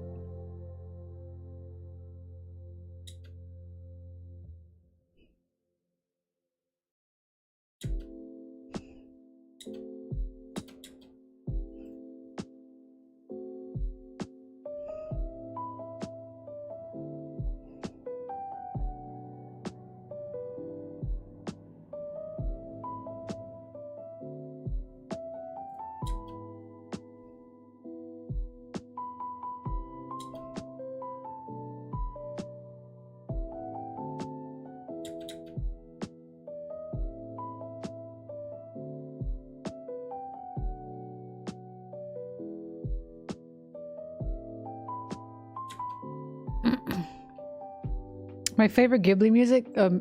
A: My favorite Ghibli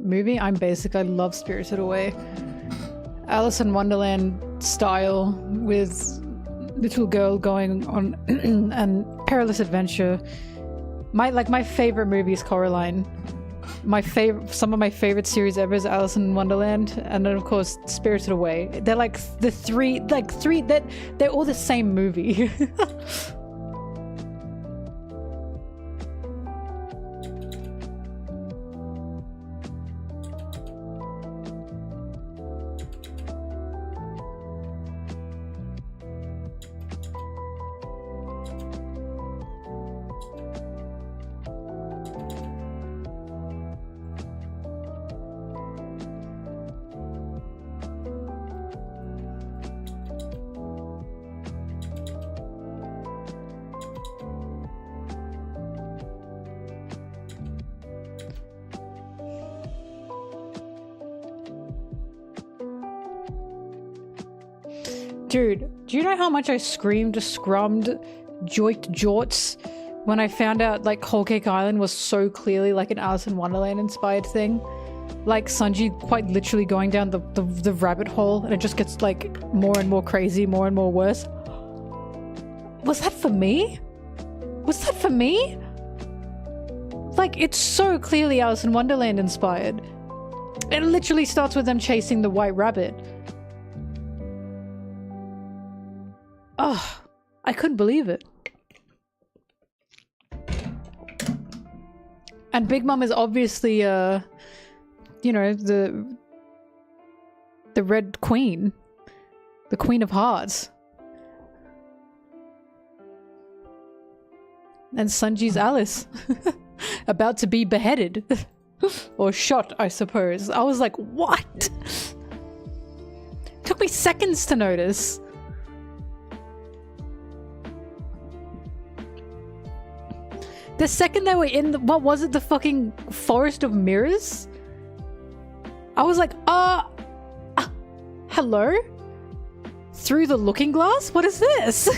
A: movie, I'm basic, I love Spirited Away. Alice in Wonderland style with little girl going on an perilous adventure. My favorite movie is Coraline. Some of my favorite series ever is Alice in Wonderland, and then of course Spirited Away. They're like the three that they're all the same movie. Dude, do you know how much I screamed, scrummed, joiked jorts when I found out like Whole Cake Island was so clearly like an Alice in Wonderland inspired thing? Like Sanji quite literally going down the rabbit hole, and it just gets like more and more crazy, more and more worse. Was that for me? Was that for me? Like, it's so clearly Alice in Wonderland inspired. It literally starts with them chasing the white rabbit. Oh, I couldn't believe it. And Big Mom is obviously, you know, the Red Queen. The Queen of Hearts. And Sanji's Alice. About to be beheaded. Or shot, I suppose. I was like, what? Took me seconds to notice. The second they were in the, what was it, the fucking forest of mirrors? I was like, hello? Through the looking glass? What is this?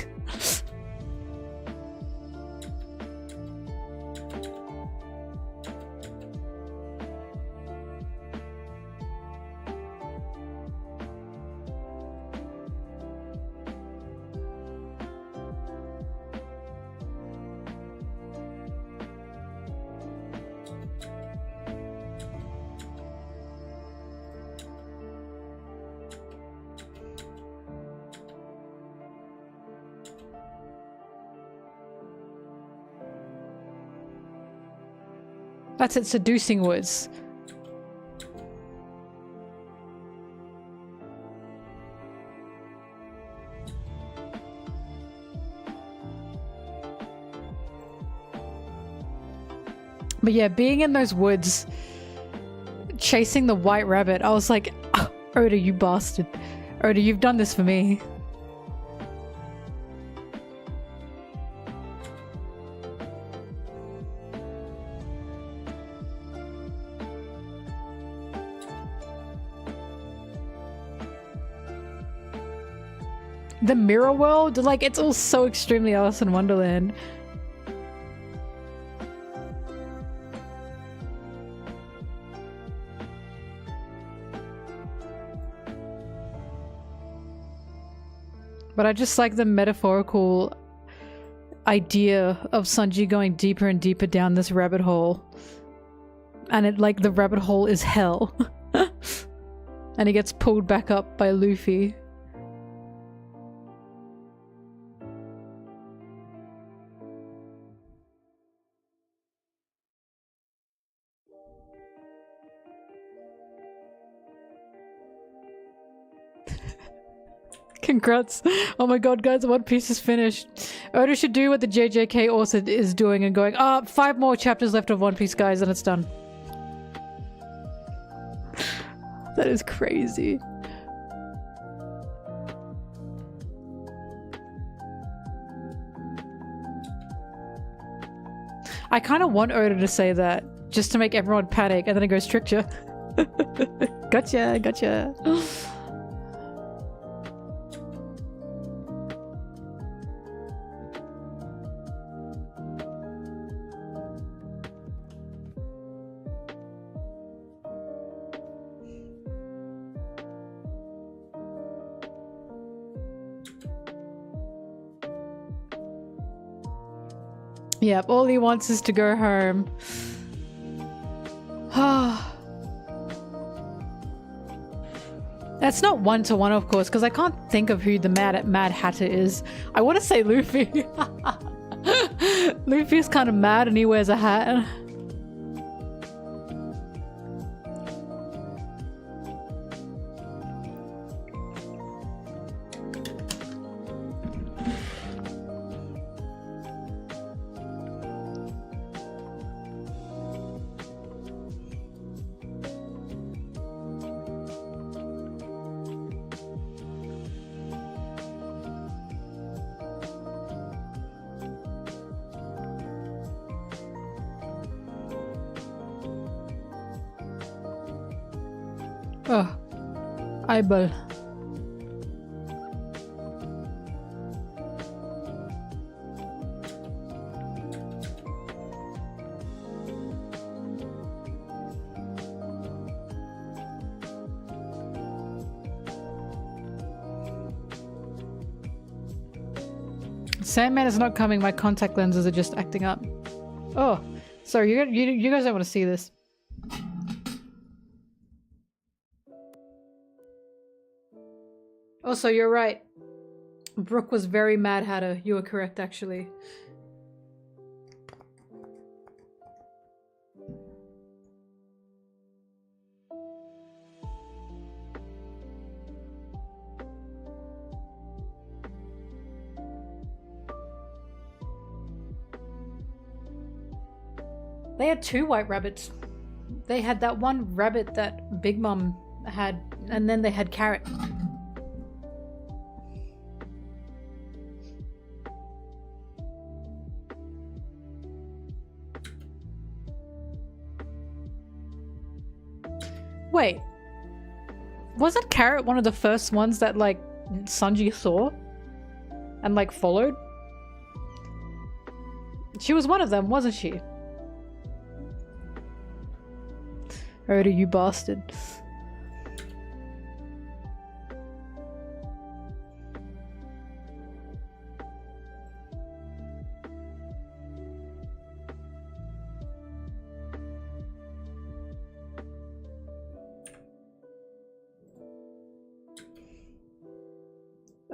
A: That's it, seducing words. But yeah, being in those woods, chasing the white rabbit, I was like, oh, Oda, you bastard. Oda, you've done this for me. The mirror world, like, it's all so extremely Alice in Wonderland. But I just like the metaphorical idea of Sanji going deeper and deeper down this rabbit hole. And it, like, the rabbit hole is hell. And he gets pulled back up by Luffy. Congrats. Oh my god, guys, One Piece is finished. Oda should do what the JJK author is doing and going, 5 more chapters left of One Piece, guys, and it's done. That is crazy. I kind of want Oda to say that, just to make everyone panic, and then it goes stricture. Gotcha, gotcha. Yep, all he wants is to go home. That's not one-to-one, of course, because I can't think of who the Mad Hatter is. I want to say Luffy. Luffy's kind of mad and he wears a hat. Oh, eyeball. Sandman is not coming. My contact lenses are just acting up. Oh, sorry. You guys don't want to see this. Also, you're right. Brooke was very Mad Hatter. You were correct, actually. They had 2 white rabbits. They had that one rabbit that Big Mom had, and then they had Carrot. Wait, wasn't Carrot one of the first ones that, like, Sanji saw? And, like, followed? She was one of them, wasn't she? Oda, you bastard.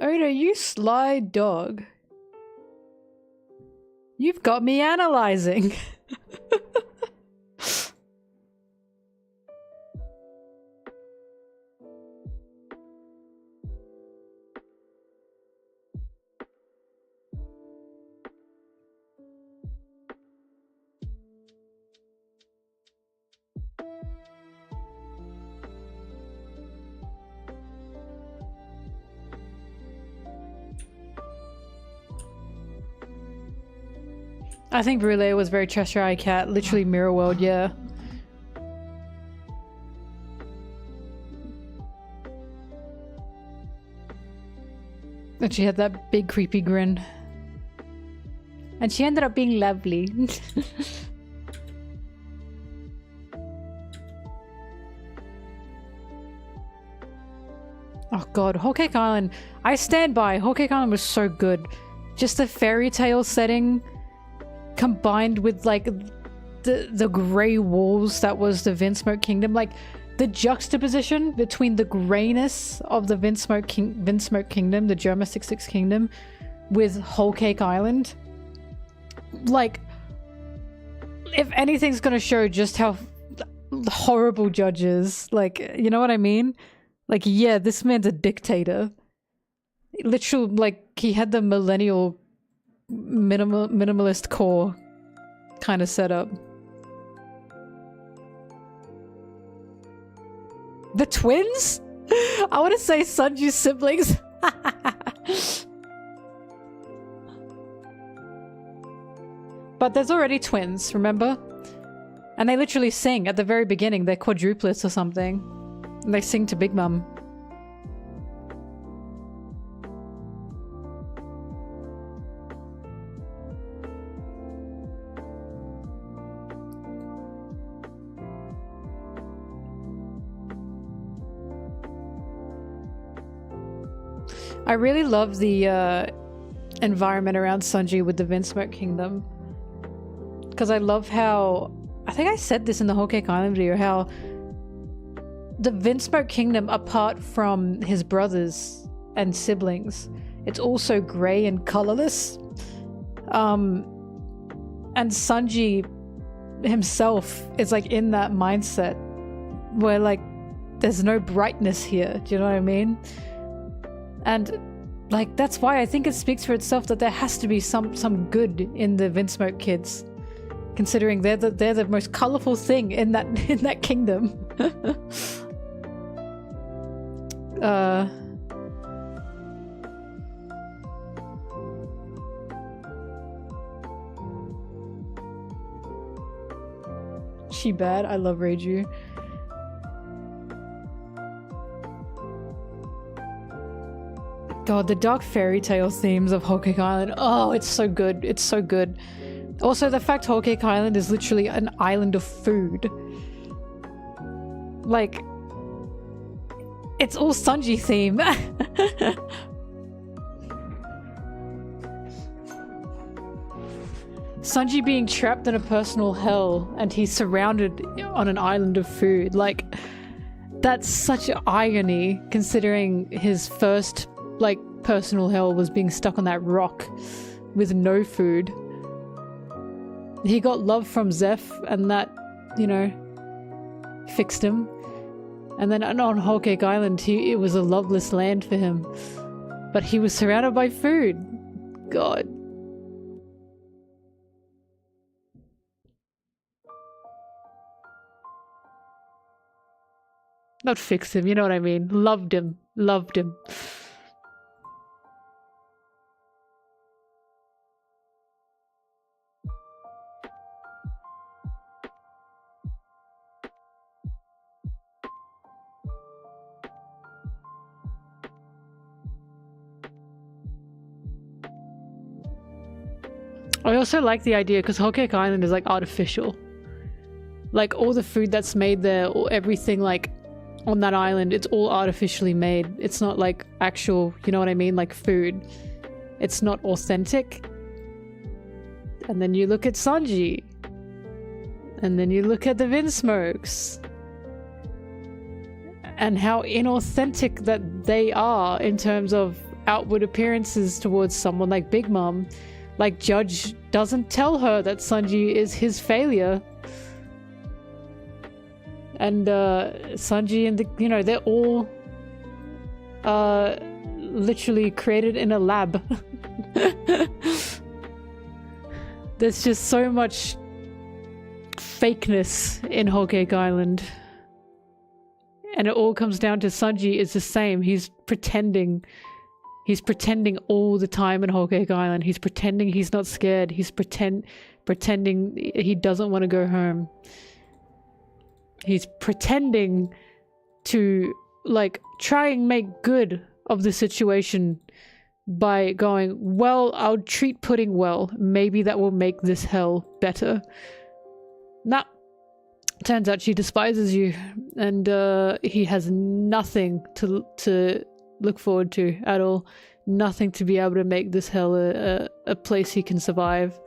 A: Oda, you sly dog. You've got me analyzing. I think Brule was very Cheshire Eye Cat, literally Mirror World, yeah. And she had that big creepy grin. And she ended up being lovely. Oh god, Whole Cake Island. I stand by. Whole Cake Island was so good. Just the fairy tale setting combined with like the grey walls that was the Vinsmoke Kingdom. Like the juxtaposition between the greyness of the Vinsmoke Kingdom, the Germa 66 Kingdom, with Whole Cake Island. Like, if anything's gonna show just how horrible judges, like, you know what I mean? Like, yeah, this man's a dictator. Literal, like, he had the millennial minimalist core kind of setup. The twins? I want to say Sanji's siblings. But there's already twins, remember? And they literally sing at the very beginning. They're quadruplets or something. And they sing to Big Mum. I really love the environment around Sanji with the Vinsmoke Kingdom. Because I love how... I think I said this in the Whole Cake Island video, how the Vinsmoke Kingdom, apart from his brothers and siblings, it's also grey and colourless. And Sanji himself is like in that mindset where like there's no brightness here, do you know what I mean? And like that's why I think it speaks for itself that there has to be some good in the Vinsmoke kids, considering they're the most colourful thing in that kingdom. She bad? I love Reiju. God, the dark fairy tale themes of Whole Cake Island. Oh, it's so good. It's so good. Also, the fact Whole Cake Island is literally an island of food. Like, it's all Sanji theme. Sanji being trapped in a personal hell and he's surrounded on an island of food. Like, that's such an irony considering his first, like, personal hell was being stuck on that rock with no food. He got love from Zeph and that, you know, fixed him. And then on Whole Cake Island, it was a loveless land for him. But he was surrounded by food. God. Not fix him, you know what I mean. Loved him. Loved him. I also like the idea because Whole Cake Island is like artificial. Like all the food that's made there, or everything like on that island, it's all artificially made. It's not like actual, you know what I mean, like food. It's not authentic. And then you look at Sanji. And then you look at the Vinsmokes. And how inauthentic that they are in terms of outward appearances towards someone like Big Mom. Like, Judge doesn't tell her that Sanji is his failure. And Sanji and the, you know, they're all literally created in a lab. There's just so much fakeness in Whole Cake Island. And it all comes down to Sanji is the same. He's pretending. He's pretending all the time in Whole Cake Island. He's pretending he's not scared. He's pretending he doesn't want to go home. He's pretending to, like, try and make good of the situation by going, well, I'll treat Pudding well. Maybe that will make this hell better. Nah. Turns out she despises you. And he has nothing to look forward to at all. Nothing to be able to make this hell a place he can survive.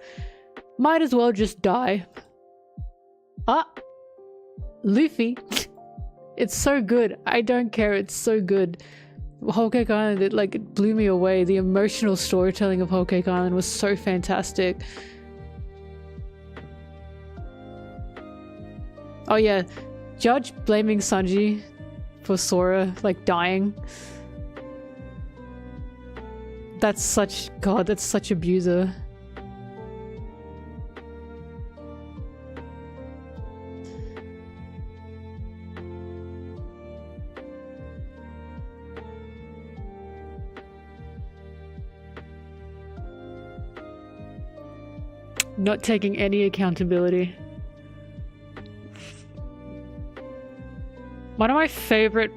A: Might as well just die. Ah! Luffy. It's so good. I don't care. It's so good. Whole Cake Island, it blew me away. The emotional storytelling of Whole Cake Island was so fantastic. Oh yeah, Judge blaming Sanji for Sora, like, dying. That's such abuser. Not taking any accountability. One of my favorite,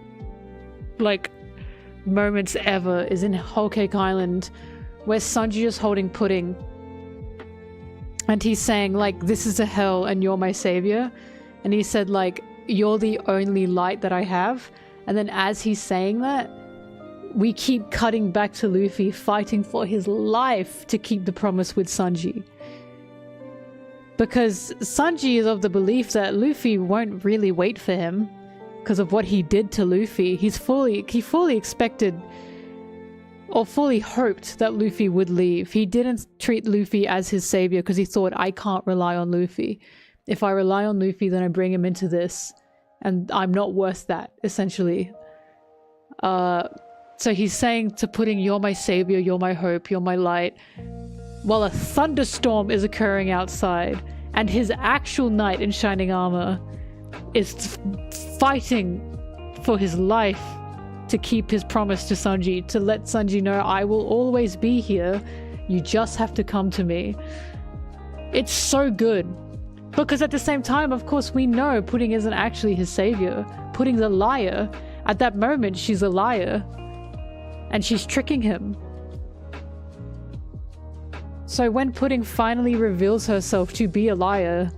A: like, moments ever is in Whole Cake Island, where Sanji is holding Pudding. And he's saying, like, this is a hell and you're my savior. And he said, like, you're the only light that I have. And then as he's saying that, we keep cutting back to Luffy fighting for his life to keep the promise with Sanji. Because Sanji is of the belief that Luffy won't really wait for him because of what he did to Luffy. He fully expected or fully hoped that Luffy would leave. He didn't treat Luffy as his savior because he thought, I can't rely on Luffy. If I rely on Luffy, then I bring him into this. And I'm not worth that, essentially. So he's saying to Pudding, you're my savior, you're my hope, you're my light. While a thunderstorm is occurring outside, and his actual knight in shining armor is fighting for his life to keep his promise to Sanji, to let Sanji know, I will always be here, you just have to come to me. It's so good. Because at the same time, of course, we know Pudding isn't actually his savior. Pudding's a liar. At that moment, she's a liar. And she's tricking him. So when Pudding finally reveals herself to be a liar,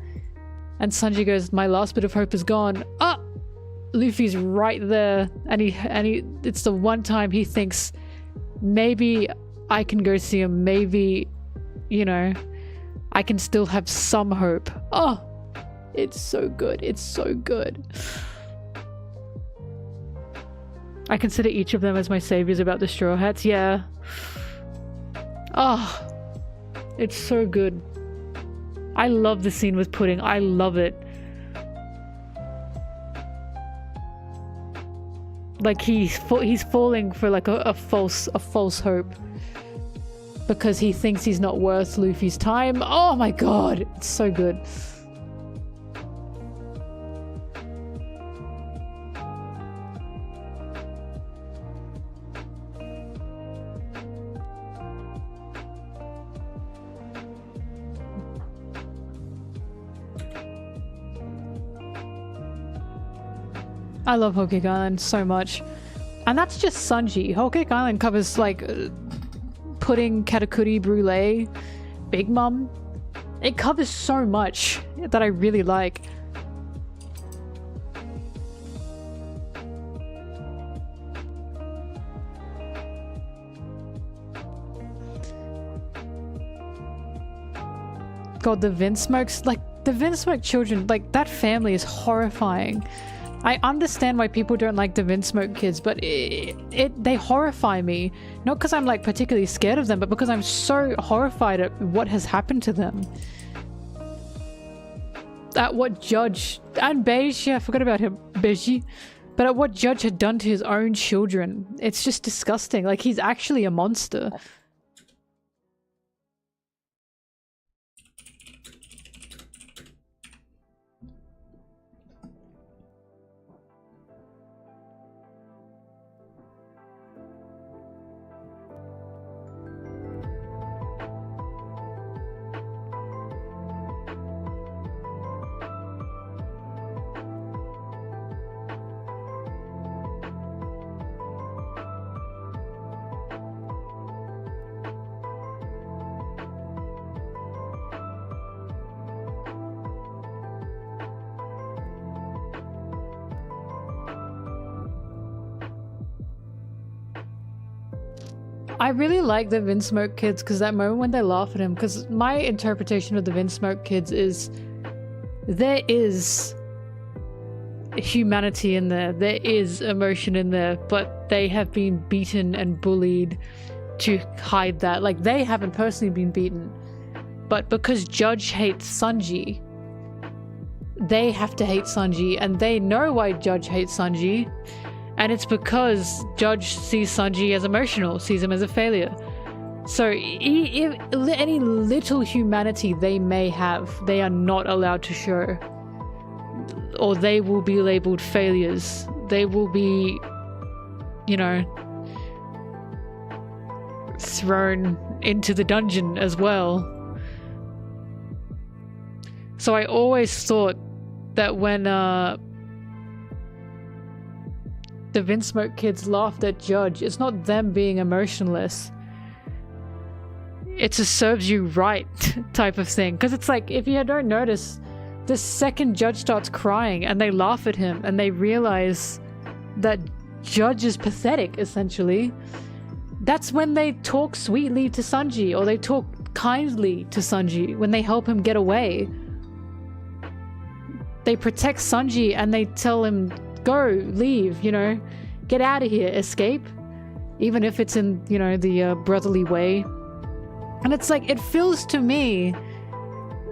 A: and Sanji goes, my last bit of hope is gone. Ah! Luffy's right there, and he it's the one time he thinks, maybe I can go see him, maybe, you know, I can still have some hope. Oh, it's so good. It's so good. I consider each of them as my saviors about the Straw Hats. Yeah. Oh, it's so good. I love the scene with Pudding. I love it. Like he's falling for like a false hope because he thinks he's not worth Luffy's time. Oh my god, it's so good. I love Whole Cake Island so much. And that's just Sanji. Whole Cake Island covers like Pudding, Katakuri, Brulee, Big Mom. It covers so much that I really like. God, the Vinsmokes, like the Vinsmoke children, like that family is horrifying. I understand why people don't like the Vinsmoke kids, but they horrify me. Not because I'm like particularly scared of them, but because I'm so horrified at what has happened to them. At what Judge and Beige, yeah, I forgot about him, Beige. But at what Judge had done to his own children. It's just disgusting. Like he's actually a monster. I really like the Vinsmoke kids because that moment when they laugh at him, because my interpretation of the Vinsmoke kids is there is humanity in there, there is emotion in there, but they have been beaten and bullied to hide that. Like they haven't personally been beaten, but because Judge hates Sanji, they have to hate Sanji, and they know why Judge hates Sanji. And it's because Judge sees Sanji as emotional, sees him as a failure. So if any little humanity they may have, they are not allowed to show. Or they will be labeled failures. They will be, you know, thrown into the dungeon as well. So I always thought that when the Vinsmoke kids laughed at Judge, it's not them being emotionless. It's a serves you right type of thing. Because it's like, if you don't notice, the second Judge starts crying and they laugh at him and they realize that Judge is pathetic, essentially, that's when they talk sweetly to Sanji, or they talk kindly to Sanji, when they help him get away. They protect Sanji and they tell him, go, leave, you know, get out of here, escape, even if it's in, you know, the brotherly way. And it's like, it feels to me,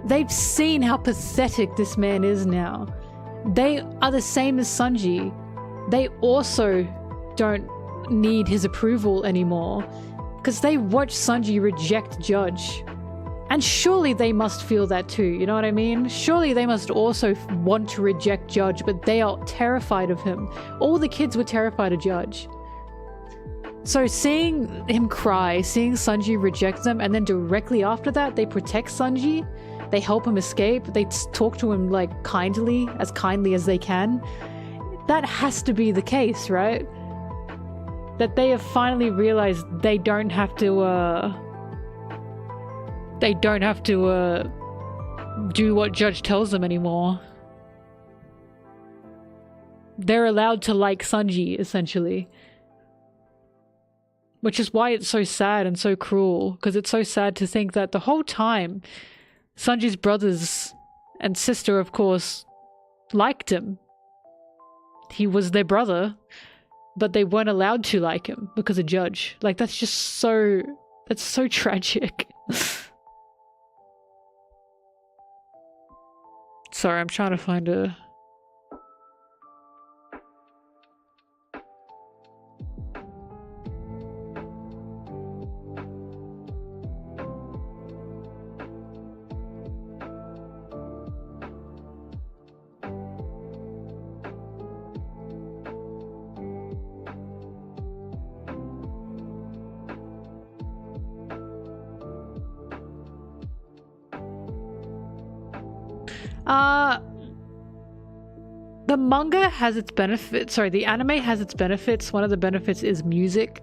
A: they've seen how pathetic this man is now. They are the same as Sanji. They also don't need his approval anymore, because they watch Sanji reject Judge. And surely they must feel that too, you know what I mean? Surely they must also want to reject Judge, but they are terrified of him. All the kids were terrified of Judge. So seeing him cry, seeing Sanji reject them, and then directly after that, they protect Sanji, they help him escape, they talk to him like kindly as they can. That has to be the case, right? That they have finally realized they don't have to, do what Judge tells them anymore. They're allowed to like Sanji, essentially. Which is why it's so sad and so cruel, because it's so sad to think that the whole time Sanji's brothers and sister, of course, liked him. He was their brother, but they weren't allowed to like him because of Judge. Like, that's just so... That's so tragic. Sorry, I'm trying to find a... The manga has its benefits. Sorry, the anime has its benefits. One of the benefits is music.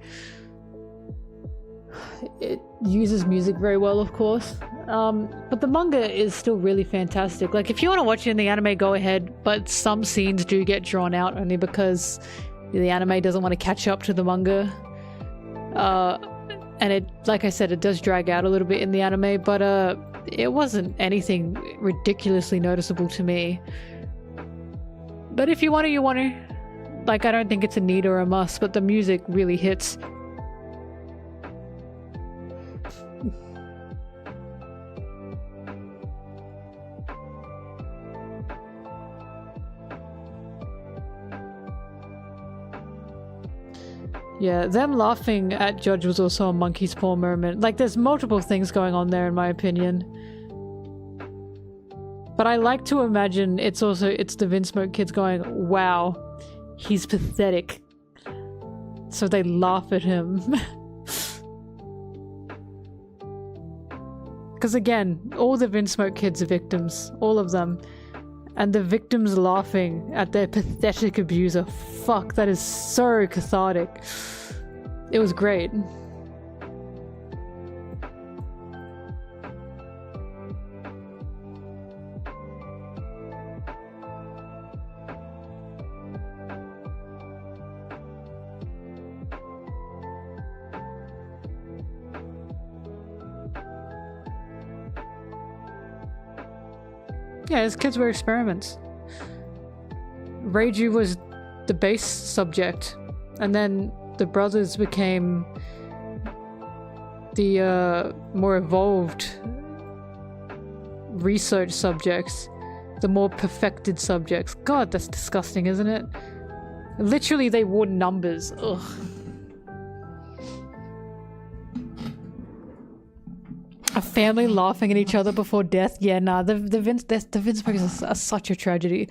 A: It uses music very well, of course. But the manga is still really fantastic. Like, if you want to watch it in the anime, go ahead. But some scenes do get drawn out only because the anime doesn't want to catch up to the manga. And it, like I said, it does drag out a little bit in the anime, but it wasn't anything ridiculously noticeable to me. But if you want to, you want to. Like, I don't think it's a need or a must, but the music really hits. Yeah, them laughing at Judge was also a monkey's paw moment. Like, there's multiple things going on there, in my opinion. But I like to imagine it's the Vinsmoke kids going, wow, he's pathetic. So they laugh at him. Because again, all the Vinsmoke kids are victims. All of them. And the victims laughing at their pathetic abuser. Fuck, that is so cathartic. It was great. Yeah, his kids were experiments. Reiju was the base subject, and then the brothers became the more evolved research subjects, the more perfected subjects. God, that's disgusting, isn't it? Literally, they wore numbers. Ugh. A family laughing at each other before death? Yeah, nah, the Vinsmokes are such a tragedy.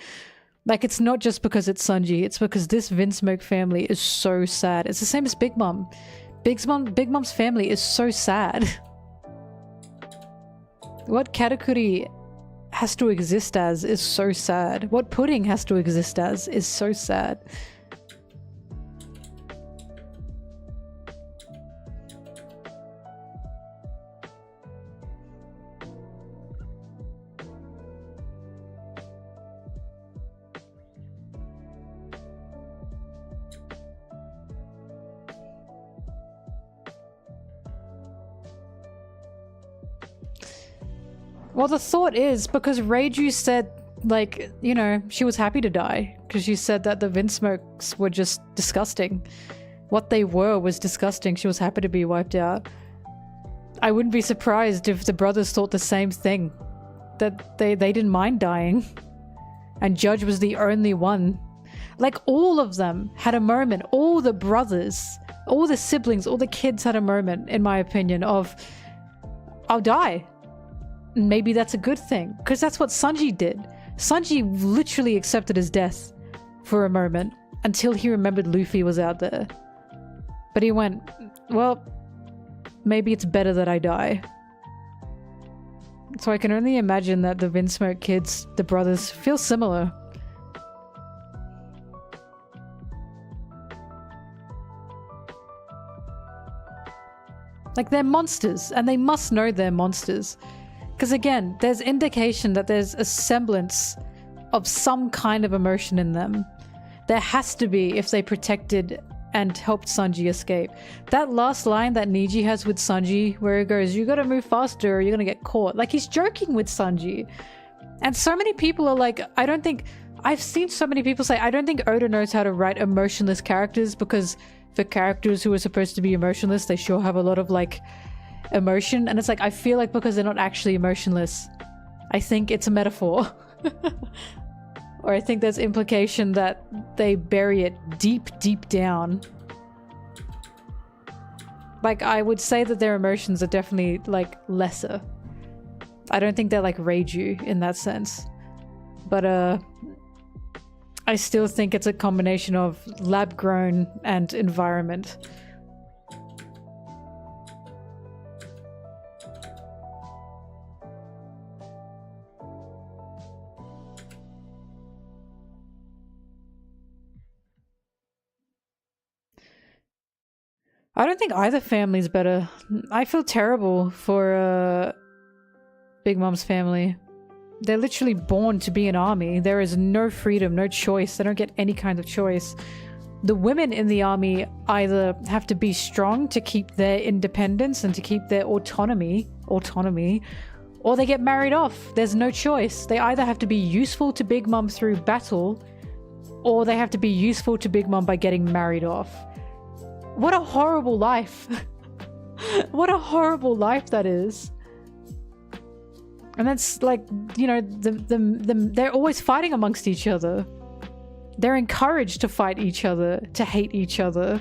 A: Like, it's not just because it's Sanji, it's because this Vinsmoke family is so sad. It's the same as Big Mom. Big Mom's family is so sad. What Katakuri has to exist as is so sad. What Pudding has to exist as is so sad. Well, the thought is, because Reiju said, like, you know, she was happy to die, because she said that the Vinsmokes were just disgusting. What they were was disgusting. She was happy to be wiped out. I wouldn't be surprised if the brothers thought the same thing. That they didn't mind dying. And Judge was the only one. Like, all of them had a moment. All the brothers, all the siblings, all the kids had a moment, in my opinion, of, I'll die. Maybe that's a good thing, because that's what Sanji did. Sanji literally accepted his death for a moment until he remembered Luffy was out there. But he went, well, maybe it's better that I die. So I can only imagine that the Vinsmoke kids, the brothers, feel similar. Like, they're monsters, and they must know they're monsters. Because again, there's indication that there's a semblance of some kind of emotion in them. There has to be if they protected and helped Sanji escape. That last line that Niji has with Sanji, where he goes, "You gotta move faster or you're gonna get caught." Like, he's joking with Sanji. And so many people are like, I've seen so many people say, I don't think Oda knows how to write emotionless characters, because for characters who are supposed to be emotionless, they sure have a lot of, like, emotion. And it's like, I feel like because they're not actually emotionless, I think it's a metaphor. Or I think there's implication that they bury it deep, deep down. Like, I would say that their emotions are definitely, like, lesser. I don't think they're like Reiju in that sense. But, I still think it's a combination of lab-grown and environment. I don't think either family's better. I feel terrible for Big Mom's family. They're literally born to be an army. There is no freedom, no choice. They don't get any kind of choice. The women in the army either have to be strong to keep their independence and to keep their autonomy, or they get married off. There's no choice. They either have to be useful to Big Mom through battle, or they have to be useful to Big Mom by getting married off. What a horrible life. What a horrible life that is. And that's like, you know, they're always fighting amongst each other. They're encouraged to fight each other, to hate each other.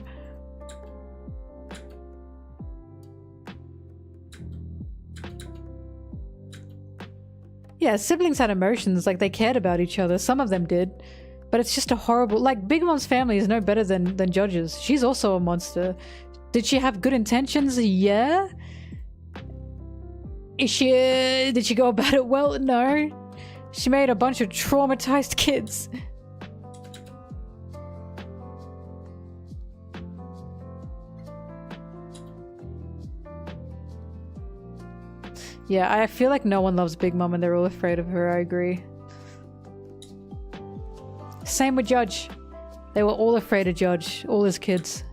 A: Yeah, siblings had emotions, like they cared about each other. Some of them did. But it's just a horrible... Like, Big Mom's family is no better than Judge's. She's also a monster. Did she have good intentions? Yeah. Did she go about it well? No. She made a bunch of traumatized kids. Yeah, I feel like no one loves Big Mom and they're all afraid of her. I agree. Same with Judge. They were all afraid of Judge, all his kids.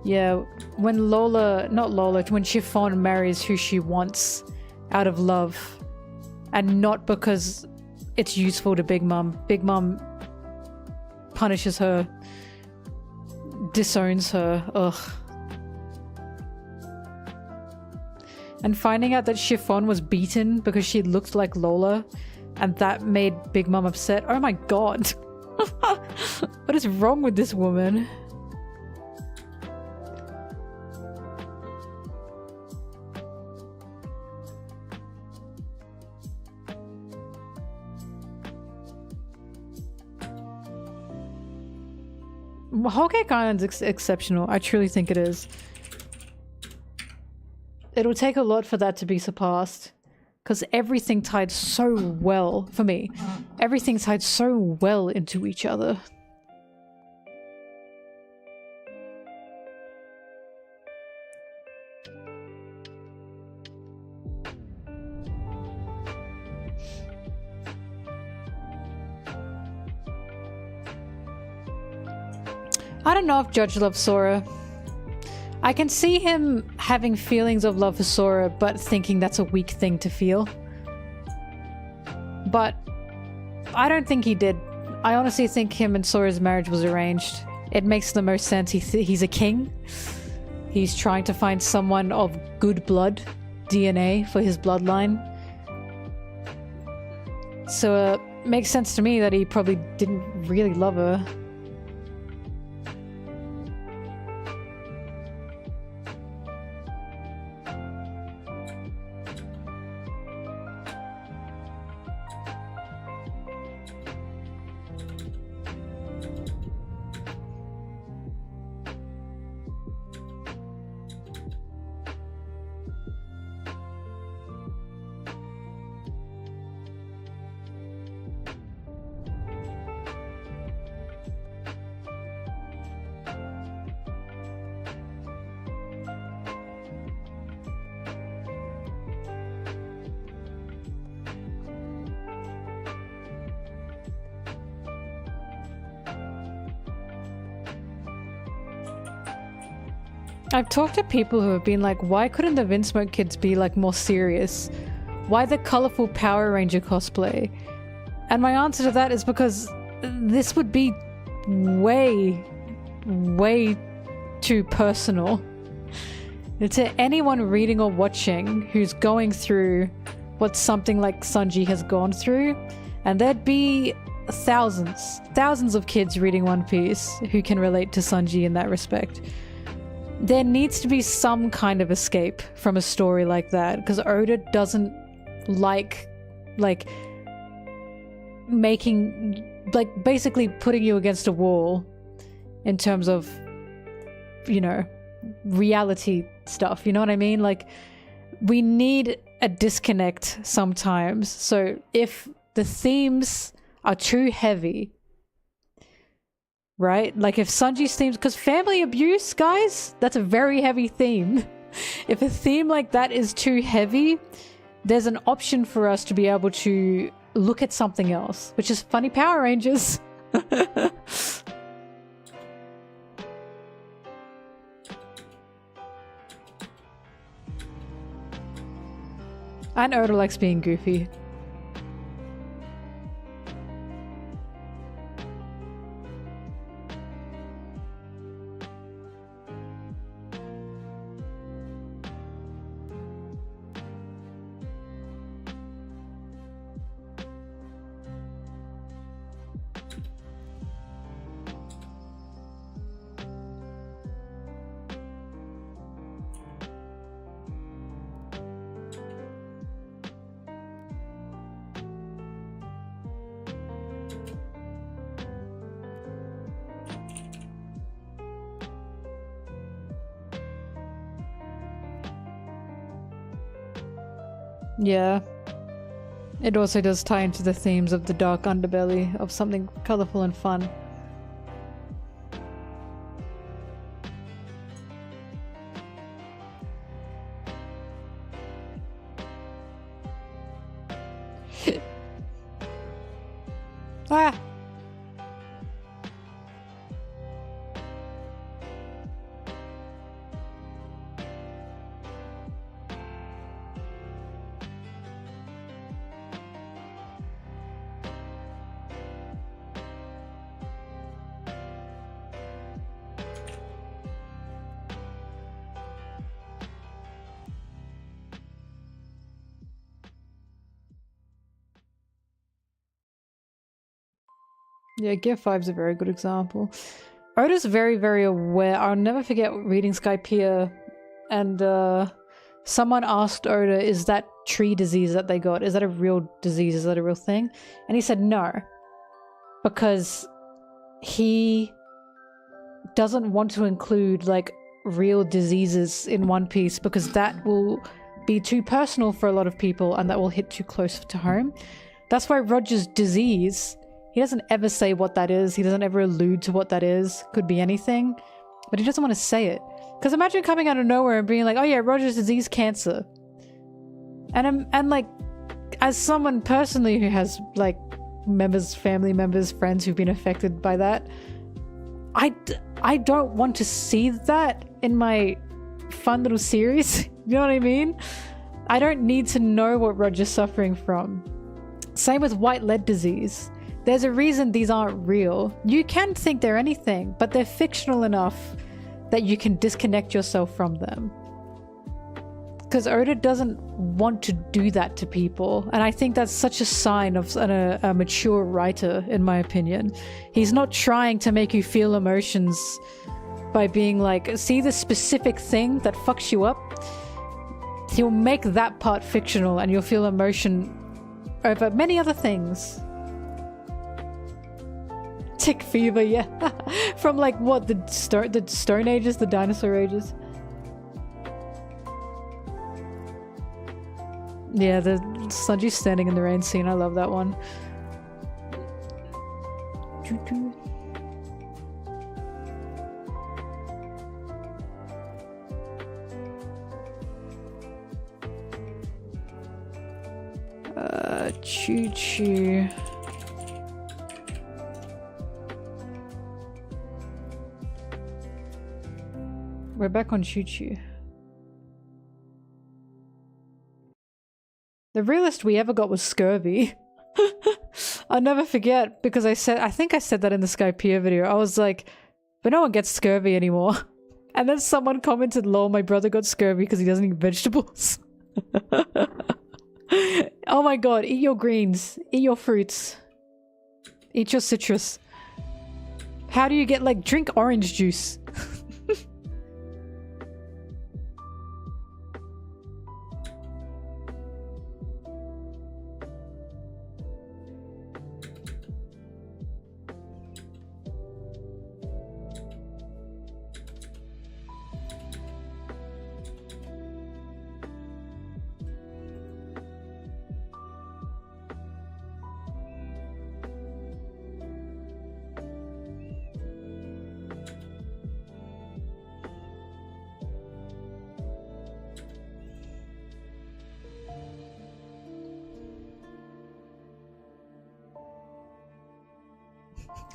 A: Yeah, when when Chiffon marries who she wants out of love and not because it's useful to Big Mom. Big Mom punishes her, disowns her. Ugh. And finding out that Chiffon was beaten because she looked like Lola and that made Big Mom upset. Oh my god. What is wrong with this woman? Whole Cake Island's exceptional. I truly think it is. It'll take a lot for that to be surpassed. Because everything tied so well, for me, everything tied so well into each other. I don't know if Judge loves Sora. I can see him having feelings of love for Sora, but thinking that's a weak thing to feel. But I don't think he did. I honestly think him and Sora's marriage was arranged. It makes the most sense. He's a king. He's trying to find someone of good blood, DNA, for his bloodline. So it makes sense to me that he probably didn't really love her. I've talked to people who have been like, why couldn't the Vinsmoke kids be like more serious? Why the colorful Power Ranger cosplay? And my answer to that is because this would be way, way too personal. To anyone reading or watching who's going through what something like Sanji has gone through, and there'd be thousands of kids reading One Piece who can relate to Sanji in that respect. There needs to be some kind of escape from a story like that, because Oda doesn't like making, like, basically putting you against a wall in terms of, you know, reality stuff, you know what I mean? Like, we need a disconnect sometimes. So if the themes are too heavy, right? Like if Sanji's themes, because family abuse, guys, that's a very heavy theme. If a theme like that is too heavy, there's an option for us to be able to look at something else, which is funny Power Rangers. And Oda likes being goofy. Yeah. It also does tie into the themes of the dark underbelly of something colorful and fun. Ah! Yeah, Gear 5's a very good example. Oda's very, very aware. I'll never forget reading Skypiea, and someone asked Oda, is that tree disease that they got, is that a real disease? Is that a real thing? And he said no. Because he doesn't want to include, like, real diseases in One Piece, because that will be too personal for a lot of people and that will hit too close to home. That's why Roger's disease, he doesn't ever say what that is. He doesn't ever allude to what that is. Could be anything. But he doesn't want to say it. Because imagine coming out of nowhere and being like, oh yeah, Roger's disease, cancer. And like, as someone personally who has like members, family members, friends who've been affected by that, I don't want to see that in my fun little series. You know what I mean? I don't need to know what Roger's suffering from. Same with white lead disease. There's a reason these aren't real. You can think they're anything, but they're fictional enough that you can disconnect yourself from them. Because Oda doesn't want to do that to people. And I think that's such a sign of a mature writer, in my opinion. He's not trying to make you feel emotions by being like, see the specific thing that fucks you up? He'll make that part fictional and you'll feel emotion over many other things. Tick fever, yeah. From like what, the Stone Ages, the Dinosaur Ages? Yeah, the Sanji standing in the rain scene, I love that one. Choo-choo. We're back on Choo Choo. The realest we ever got was scurvy. I'll never forget because I think I said that in the Skypea video. I was like, but no one gets scurvy anymore. And then someone commented, lol, my brother got scurvy because he doesn't eat vegetables. Oh my god, eat your greens. Eat your fruits. Eat your citrus. How do you get, like, drink orange juice?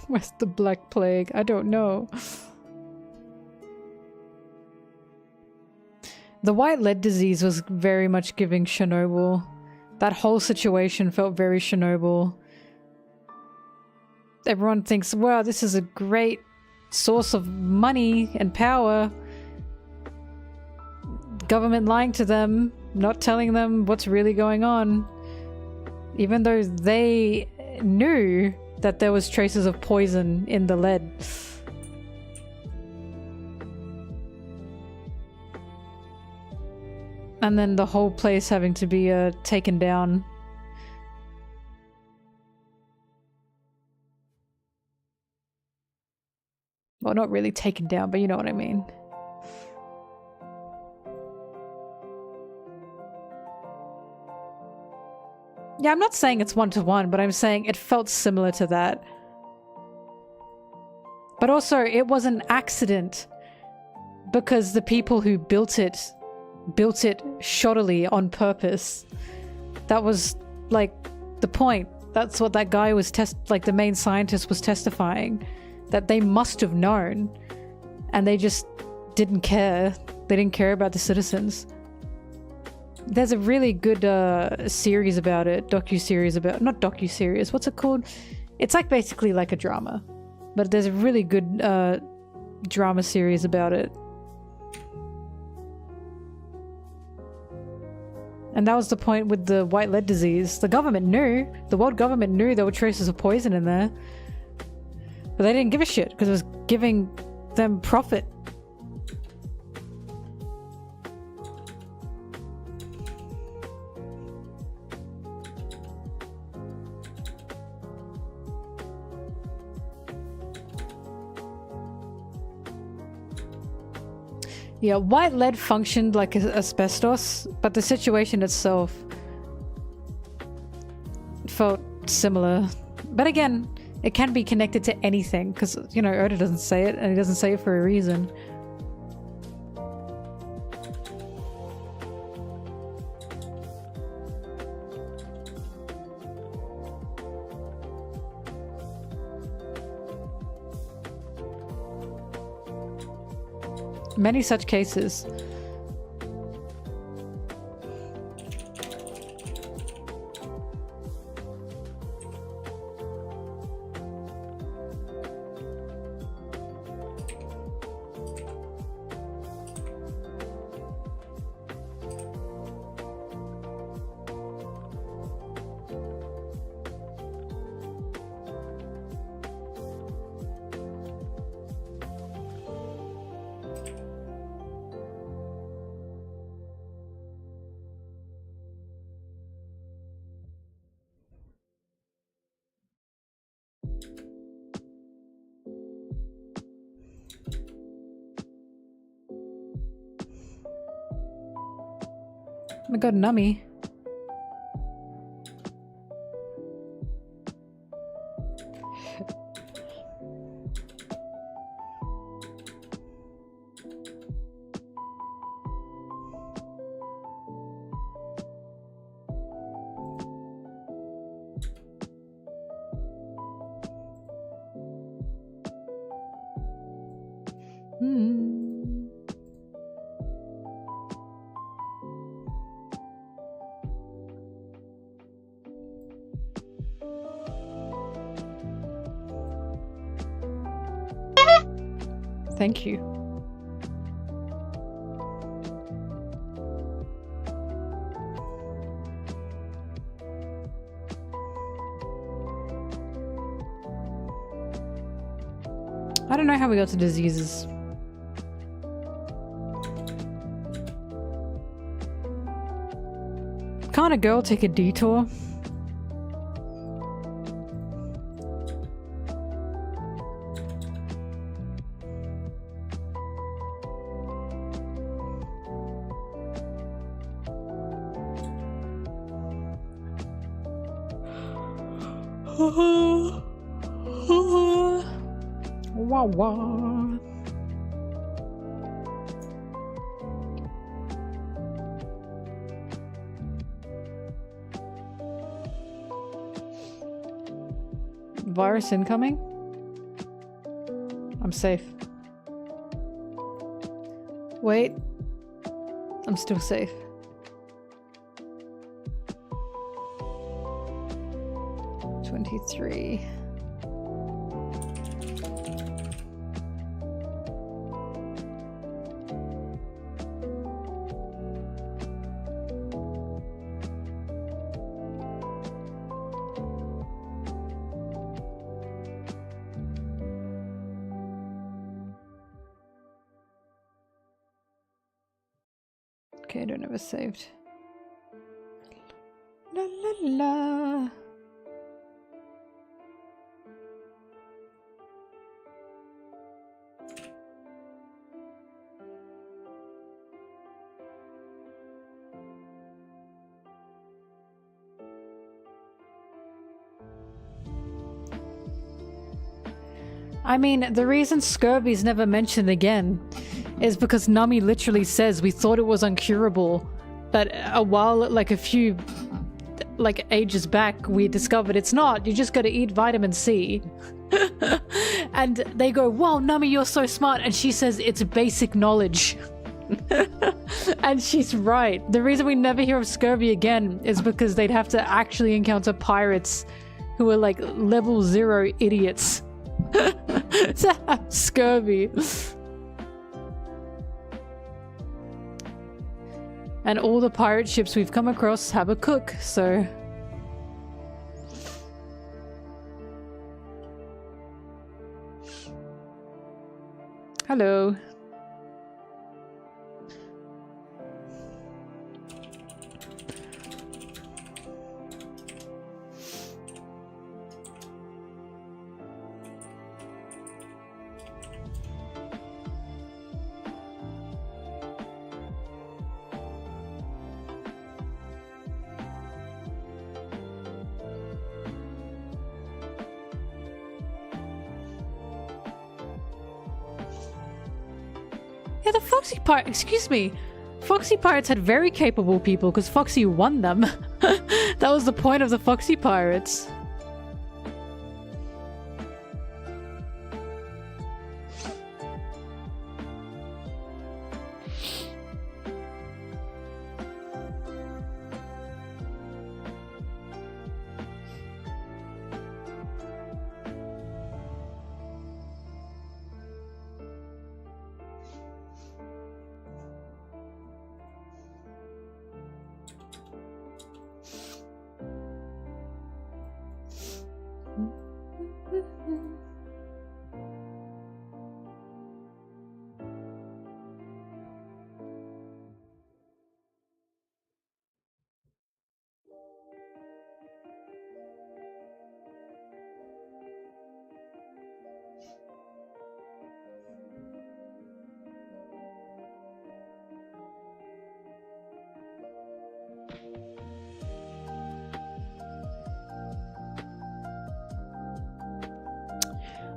A: Where's the Black Plague? I don't know. The white lead disease was very much giving Chernobyl. That whole situation felt very Chernobyl. Everyone thinks, wow, this is a great source of money and power. Government lying to them, not telling them what's really going on. Even though they knew that there was traces of poison in the lead. And then the whole place having to be taken down. Well, not really taken down, but you know what I mean. Yeah, I'm not saying it's one-to-one, but I'm saying it felt similar to that. But also, it was an accident because the people who built it shoddily on purpose. That was, like, the point. That's what that guy was the main scientist was testifying. That they must have known. And they just didn't care. They didn't care about the citizens. There's a really good series about it, docu-series about, not docu-series, what's it called? It's like basically like a drama, but there's a really good drama series about it. And that was the point with the white lead disease. The government knew, the world government knew there were traces of poison in there, but they didn't give a shit because it was giving them profit. Yeah, white lead functioned like asbestos, but the situation itself felt similar. But again, it can be connected to anything, because, you know, Oda doesn't say it, and he doesn't say it for a reason. Many such cases. Oh my god, Nummy. Thank you. I don't know how we got to diseases. Can't a girl take a detour? Wah wah. Virus incoming? I'm safe. Wait. I'm still safe. $23. Okay, I don't have it saved. La la la. I mean, the reason scurvy's never mentioned again is because Nami literally says we thought it was uncurable, but a while, like a few, like ages back, we discovered it's not. You just gotta eat vitamin C. And they go, wow, Nami, you're so smart. And she says it's basic knowledge. And she's right. The reason we never hear of scurvy again is because they'd have to actually encounter pirates who are like level 0 idiots to have scurvy. And all the pirate ships we've come across have a cook, so... Hello. Yeah, the Foxy Pirate, excuse me. Foxy Pirates had very capable people because Foxy won them. That was the point of the Foxy Pirates.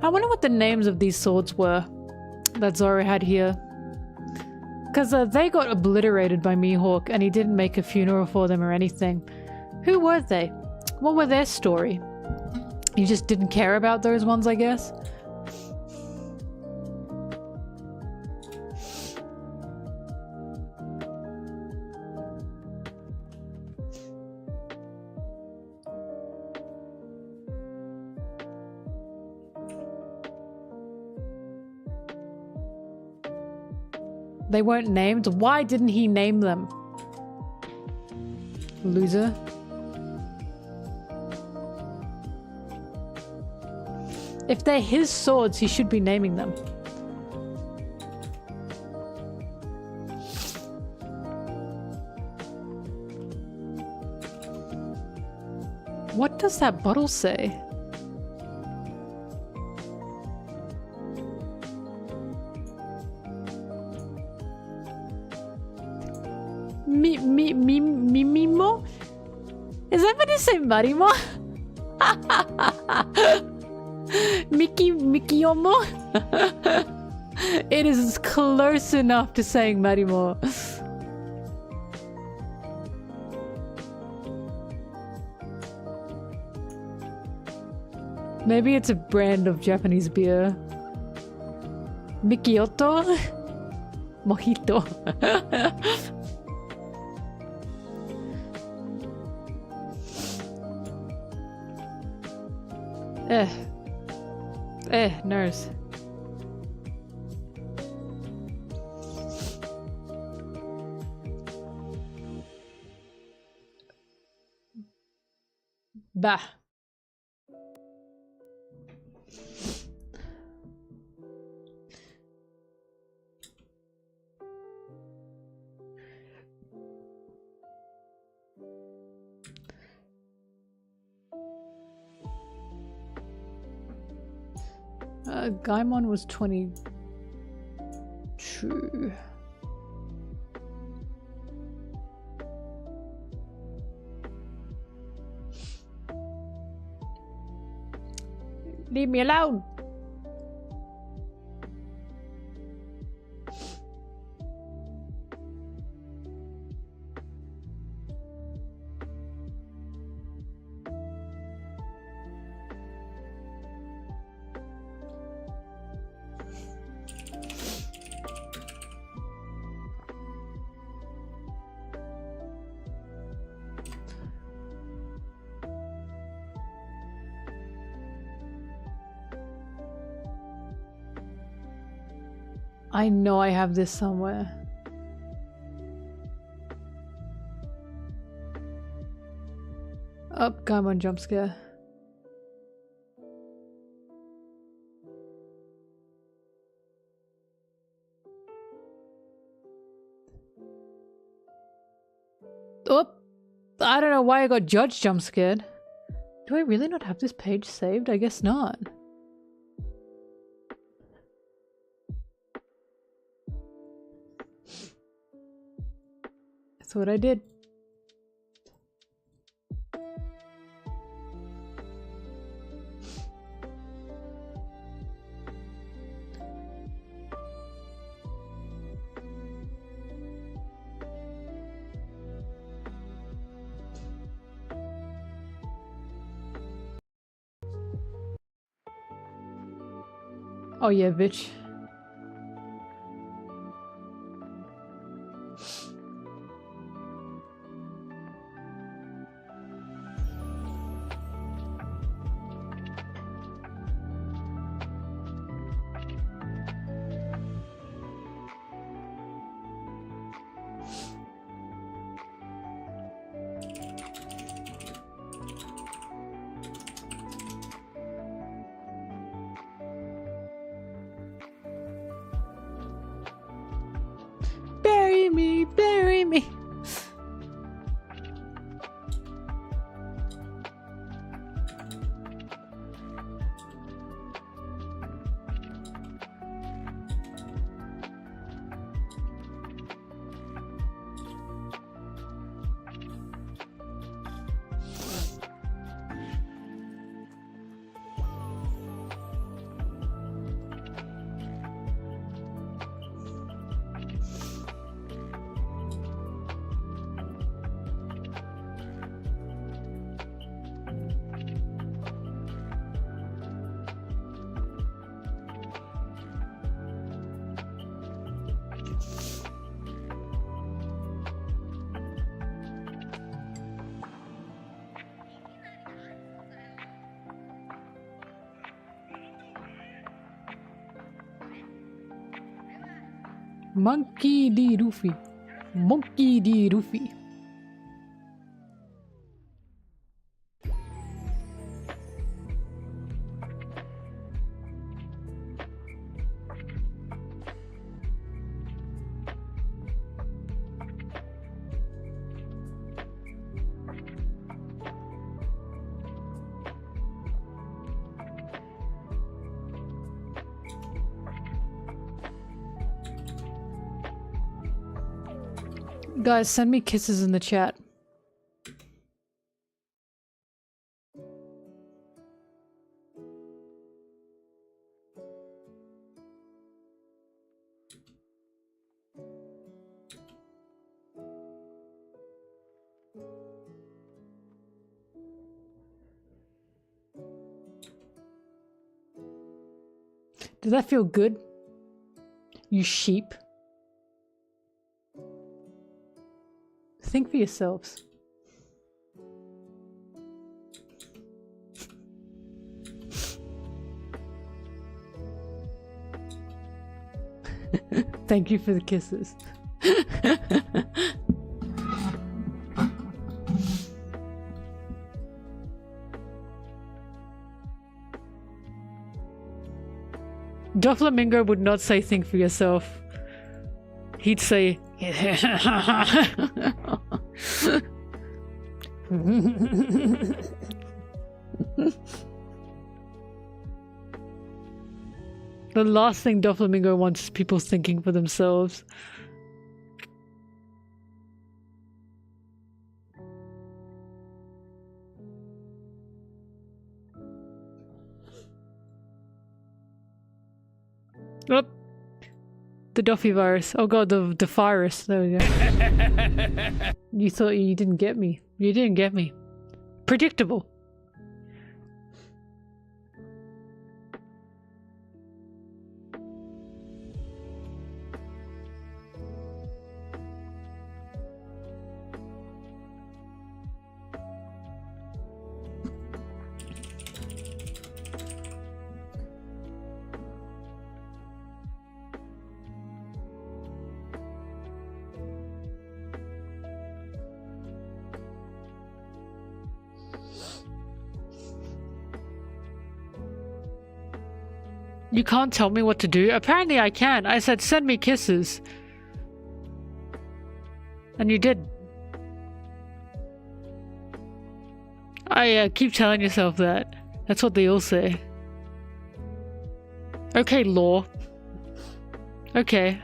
A: I wonder what the names of these swords were that Zoro had here. Because they got obliterated by Mihawk and he didn't make a funeral for them or anything. Who were they? What were their story? You just didn't care about those ones, I guess? They weren't named? Why didn't he name them? Loser. If they're his swords, he should be naming them. What does that bottle say? Mimo? Is that what you say, Marimo? Mikiyomo? It is close enough to saying Marimo. Maybe it's a brand of Japanese beer. Mikiyoto? Mojito. Nurse. Bah. Gaimon was 22. Leave me alone. I know I have this somewhere. Oh, Gaimon jump scare. Oh, I don't know why I got Judge jump scared. Do I really not have this page saved? I guess not. That's what I did. Oh yeah, bitch. Bury me, bury me. Monkey D. Rufy. Monkey D. Rufy. Guys, send me kisses in the chat. Does that feel good? You sheep. Think for yourselves. Thank you for the kisses. Doflamingo would not say think for yourself. He'd say the last thing Doflamingo wants is people thinking for themselves. Oh, the Doffy virus. Oh god, the virus. There we go. You thought you didn't get me. You didn't get me. Predictable. You can't tell me what to do? Apparently I can. I said send me kisses. And you did. I keep telling yourself that. That's what they all say. Okay, law. Okay.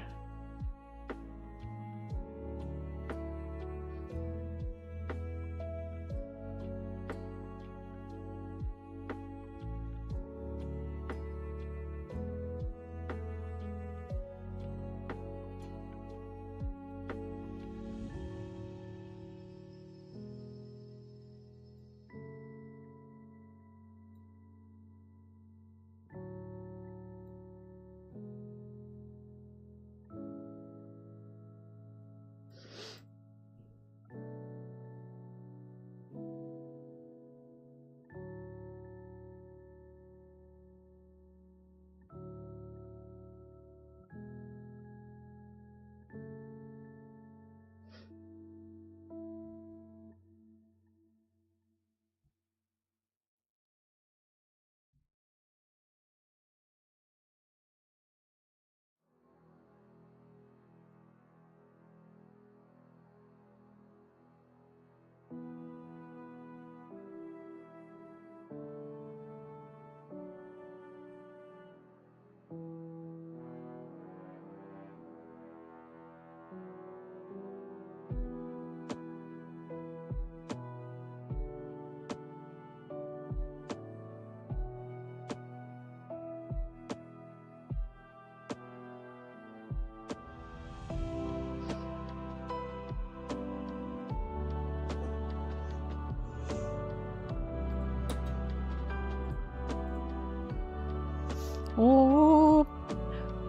A: Oh.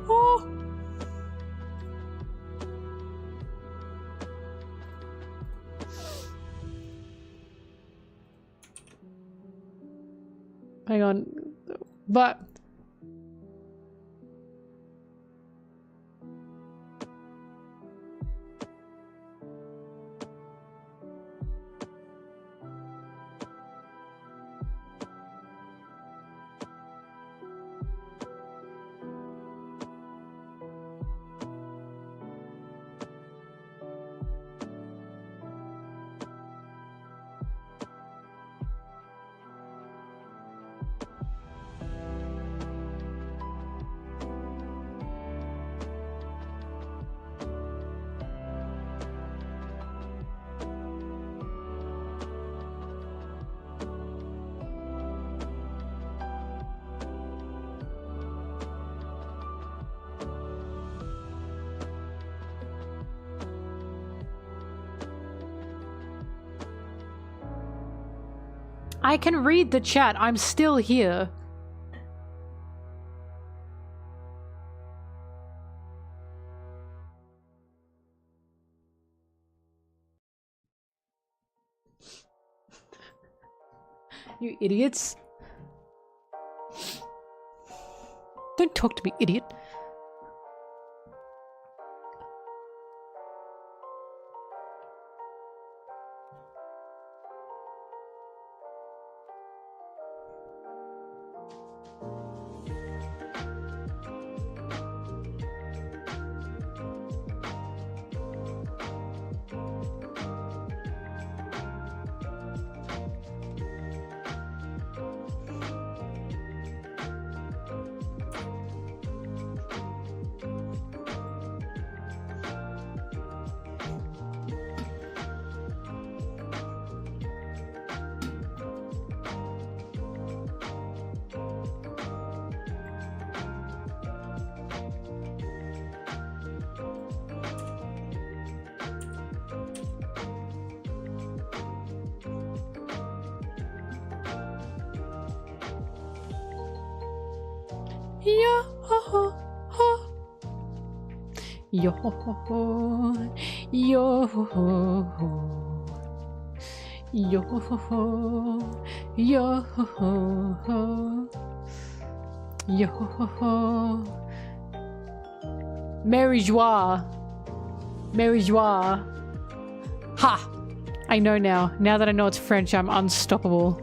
A: Oh. Hang on. But I can read the chat. I'm still here. You idiots. Don't talk to me, idiot. Yo ho ho ho. Yo ho ho. Yo ho ho. Yo ho ho. Yo ho ho. Yo ho ho. Mary Joie. Mary Joie. Ha! I know now. Now that I know it's French, I'm unstoppable.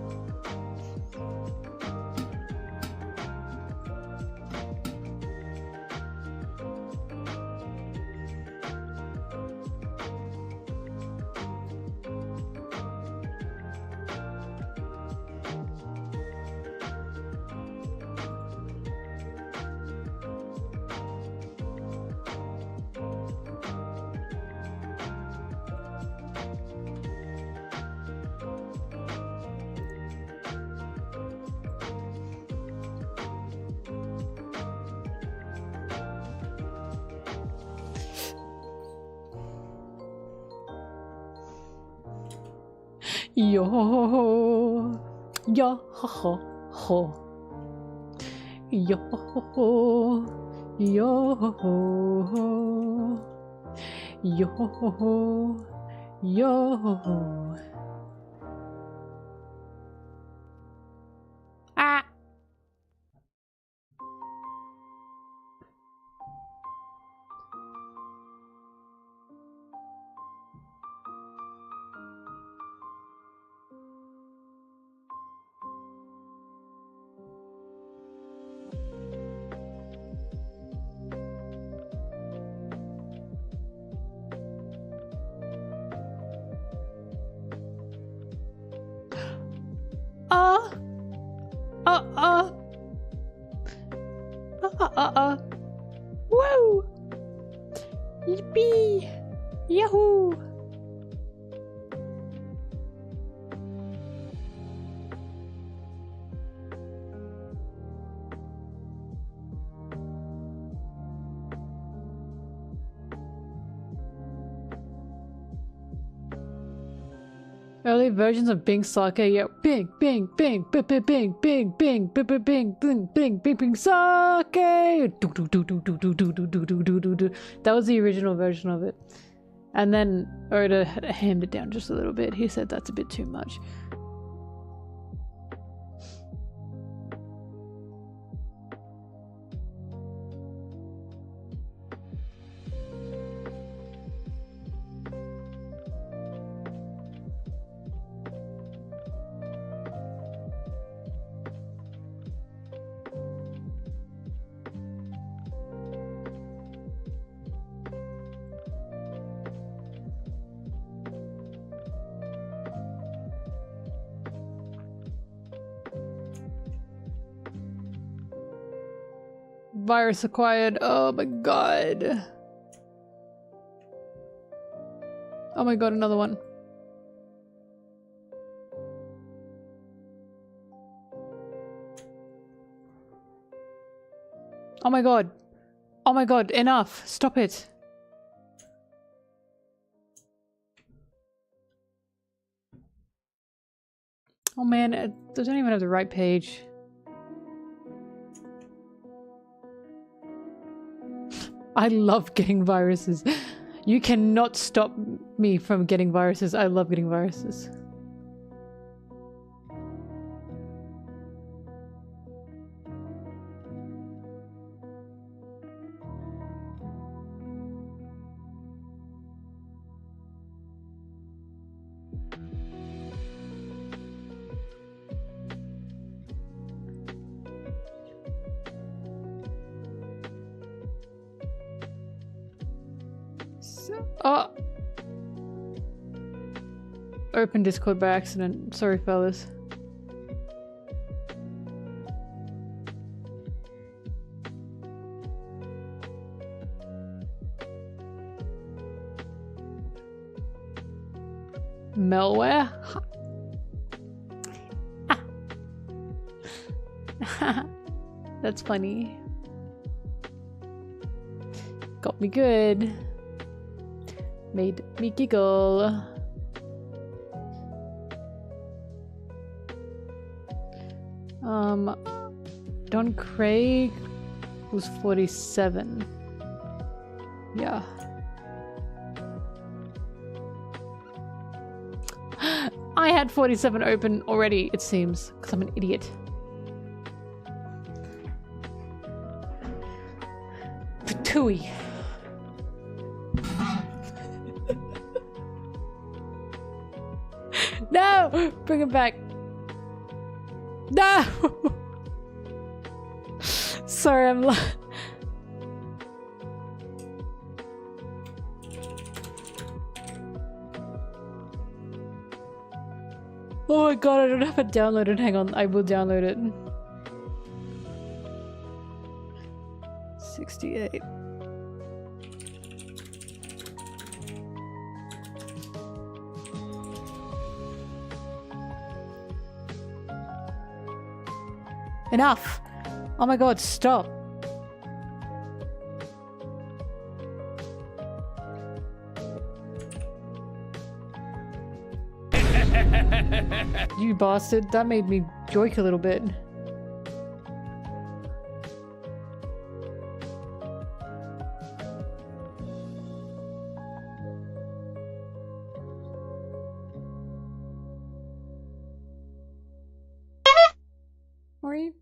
A: Yo ho yo ho ho yo ho yo ho yo ho yo ah. Woo! Yippee! Yahoo! Early versions of Bing Sake, yeah. Bing, bing, bing, bing, bing, bing, bing, bing, bing, bing, bing, bing, bing, bing, bing, sake. That was the original version of it. And then Oda hammed it down just a little bit. He said that's a bit too much. Virus acquired. Oh my god. Oh my god, another one. Oh my god. Oh my god, enough. Stop it. Oh man, I don't even have the right page. I love getting viruses. You cannot stop me from getting viruses. I love getting viruses. Oh! Open Discord by accident. Sorry, fellas. Malware? That's funny. Got me good. Made me giggle. Don Craig was 47. Yeah. I had 47 open already, it seems, because I'm an idiot. Patooey. No! Bring it back. No! Sorry, I'm oh my god, I don't have it downloaded. Hang on, I will download it. 68. Enough! Oh my god, stop! You bastard, that made me joke a little bit. Are you?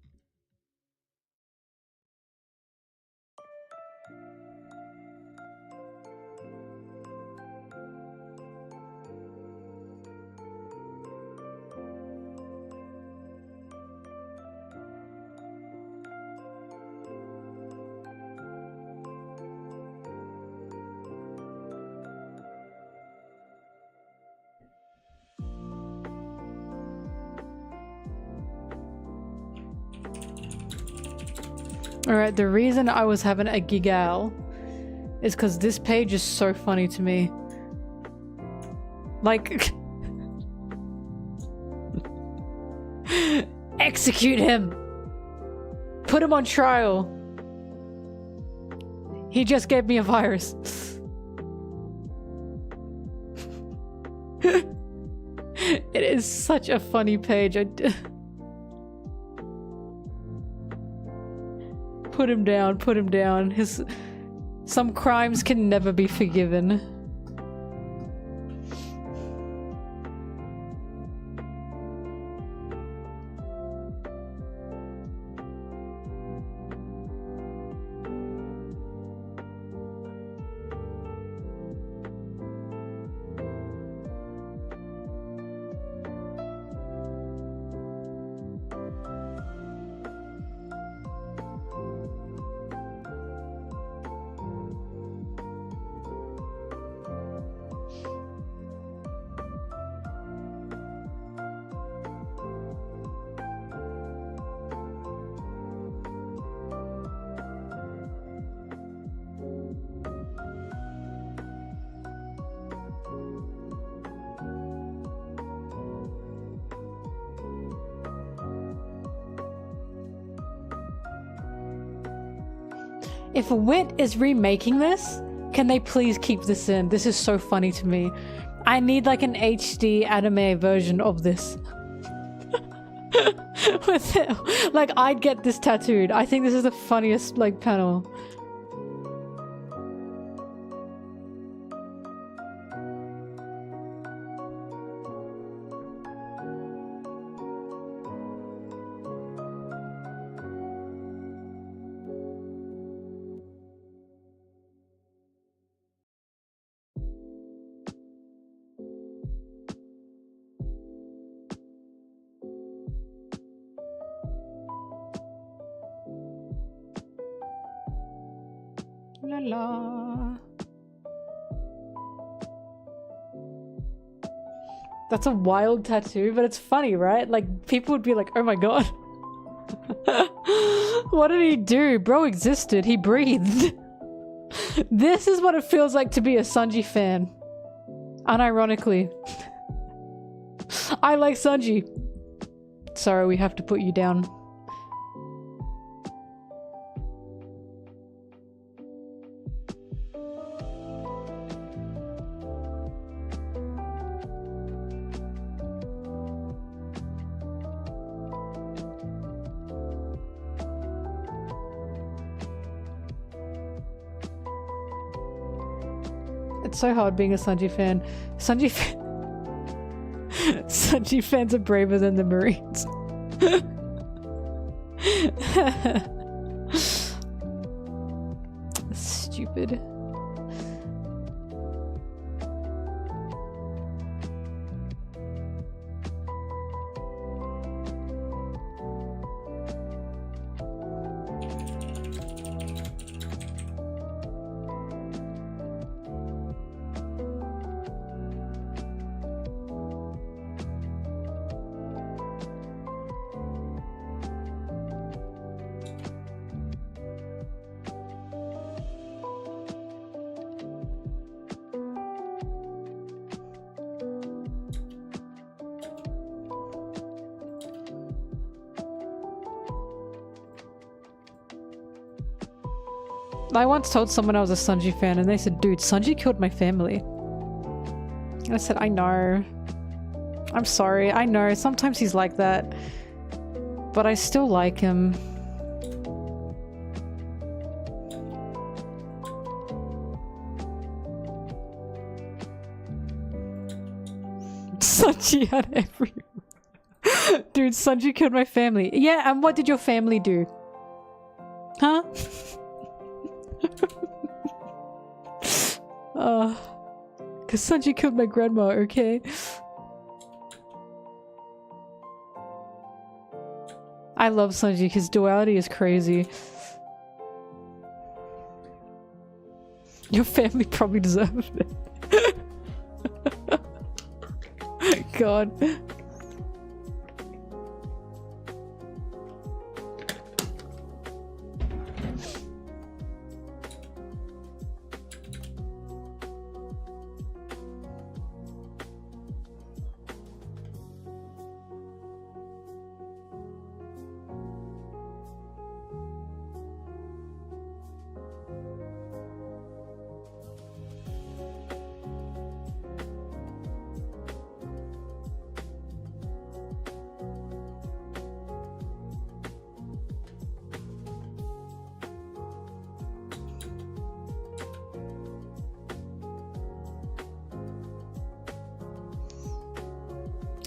A: Alright, the reason I was having a giggle is because this page is so funny to me. Like... execute him! Put him on trial! He just gave me a virus. It is such a funny page. Put him down, put him down. Some crimes can never be forgiven. If Wit is remaking this, can they please keep this in? This is so funny to me. I need like an HD anime version of this. With it, like, I'd get this tattooed. I think this is the funniest, like, panel. La la. That's a wild tattoo, but it's funny, right? Like, people would be like, oh my god. What did he do? Bro existed. He breathed. This is what it feels like to be a Sanji fan. Unironically. I like Sanji. Sorry, we have to put you down. It's so hard being a Sanji fan. Sanji fans are braver than the Marines. Stupid. I once told someone I was a Sanji fan and they said, dude, Sanji killed my family. And I said, I know. I'm sorry, I know, sometimes he's like that. But I still like him. Sanji had every... Dude, Sanji killed my family. Yeah, and what did your family do? Huh? Cause Sanji killed my grandma, okay? I love Sanji, his duality is crazy. Your family probably deserved it. God.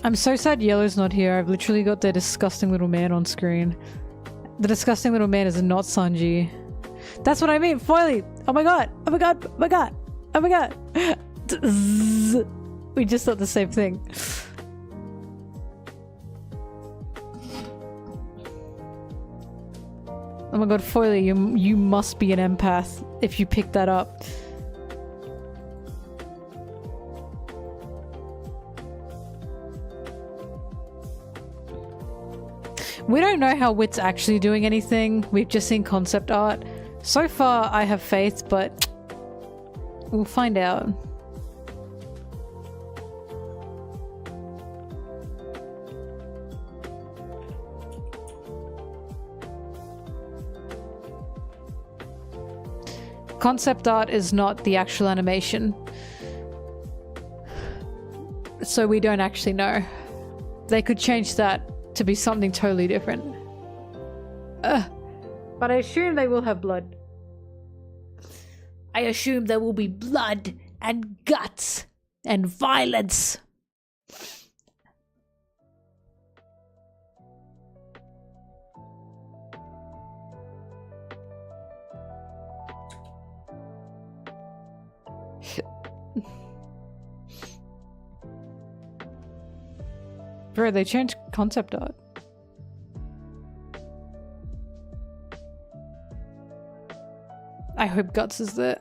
A: I'm so sad Yellow's not here. I've literally got the disgusting little man on screen. The disgusting little man is not Sanji. That's what I mean, Foily! Oh my god! Oh my god! Oh my god! Oh my god! We just thought the same thing. Oh my god, Foily, you must be an empath if you picked that up. We don't know how Wit's actually doing anything. We've just seen concept art. So far, I have faith, but we'll find out. Concept art is not the actual animation. So we don't actually know. They could change that to be something totally different. But I assume they will have blood. I assume there will be blood and guts and violence. Bro, they changed concept art. I hope Guts is there.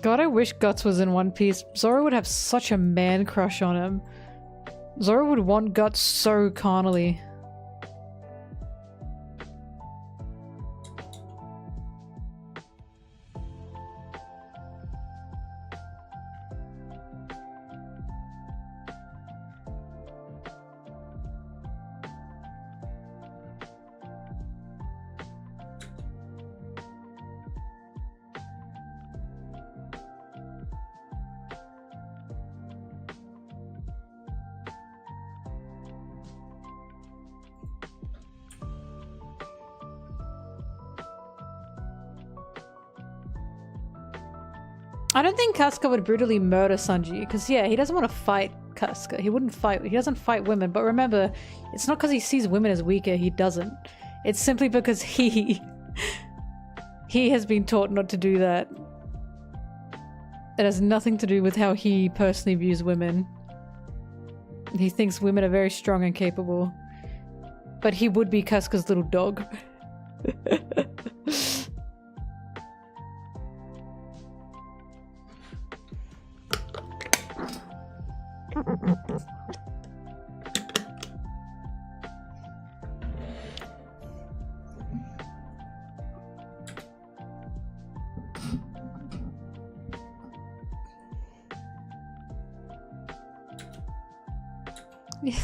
A: God, I wish Guts was in One Piece. Zoro would have such a man crush on him. Zoro would want Guts so carnally. I don't think Casca would brutally murder Sanji, because yeah, he doesn't want to fight Casca. He wouldn't fight, he doesn't fight women, but remember, it's not because he sees women as weaker, he doesn't. It's simply because he has been taught not to do that. It has nothing to do with how he personally views women. He thinks women are very strong and capable. But he would be Casca's little dog.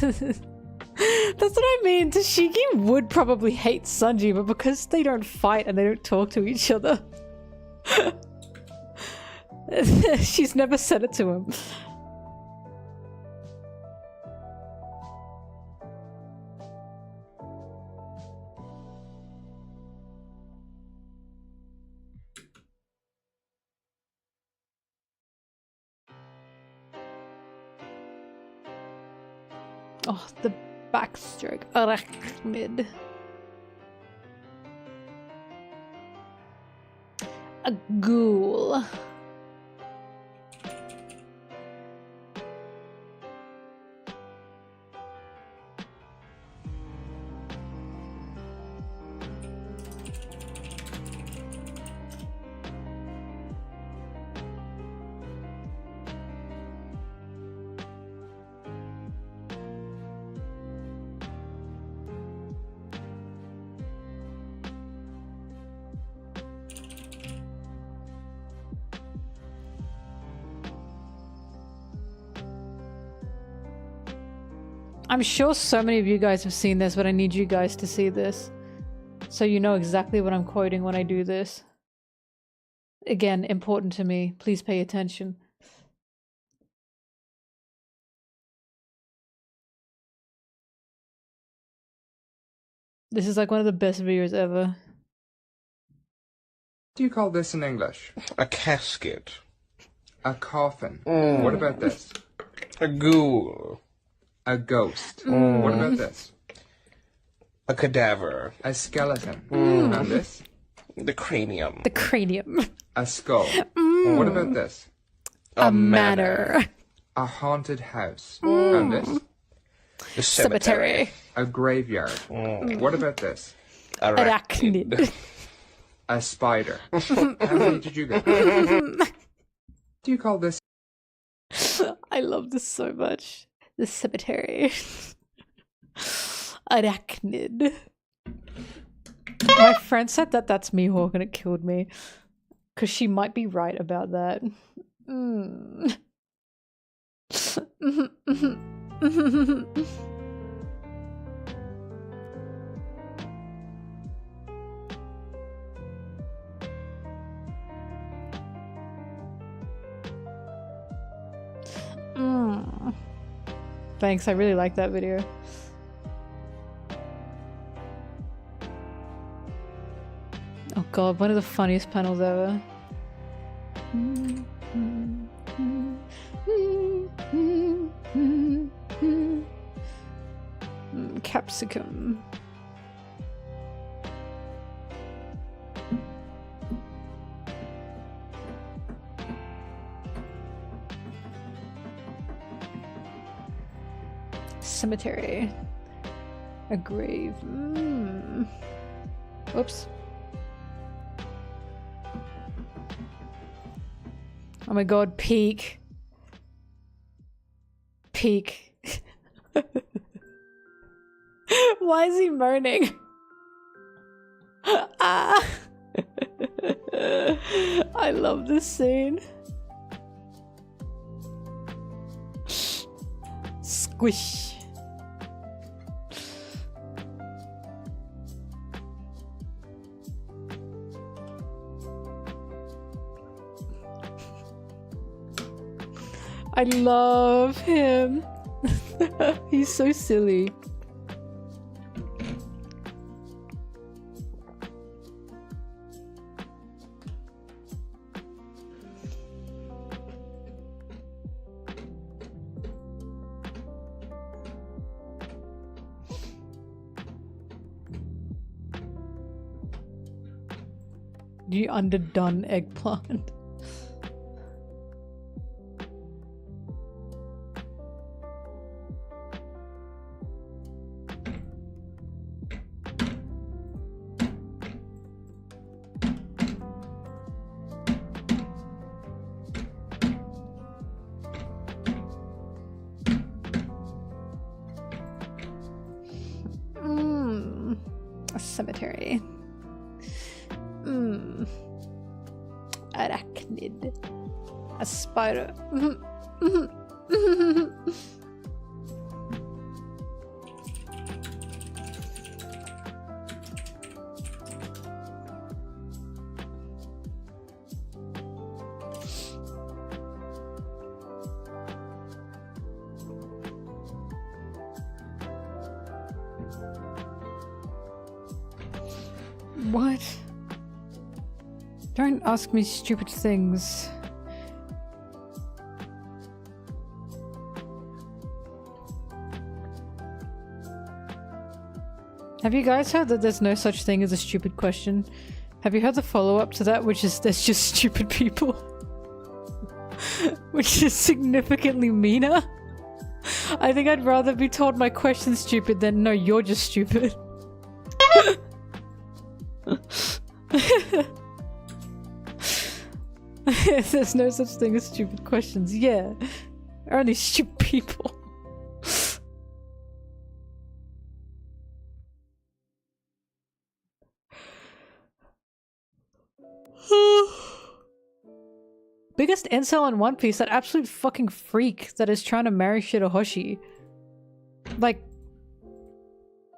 A: That's what I mean. Tashigi would probably hate Sanji, but because they don't fight and they don't talk to each other, she's never said it to him. Oh, the backstroke. Arachnid. A ghoul. I'm sure so many of you guys have seen this, but I need you guys to see this. So you know exactly what I'm quoting when I do this. Again, important to me. Please pay attention. This is like one of the best videos ever.
G: What do you call this in English?
H: A casket.
G: A coffin. What about this?
H: A ghoul.
G: A ghost. What about this?
H: A cadaver.
G: A skeleton. And this?
H: The cranium.
A: The cranium.
G: A skull. What about this?
A: A manor.
G: A haunted house. And this?
H: The
A: Cemetery.
G: A graveyard. What about this?
A: Arachnid.
G: A spider. How many did you get? Do you call this?
A: I love this so much. The cemetery. Arachnid. My friend said that that's Mihawk and it killed me. Because she might be right about that. Thanks, I really like that video. Oh god, one of the funniest panels ever. Capsicum. Cemetery. A grave. Oops. Oh my god, peak. Peak. Why is he moaning? Ah! I love this scene. Squish. I love him. He's so silly. You underdone eggplant. A cemetery. Arachnid. A spider. What? Don't ask me stupid things. Have you guys heard that there's no such thing as a stupid question? Have you heard the follow-up to that, which is there's just stupid people? Which is significantly meaner. I think I'd rather be told my question's stupid than no, you're just stupid. There's no such thing as stupid questions. Yeah, only stupid people. Biggest incel in One Piece, that absolute fucking freak that is trying to marry Shirahoshi. Like,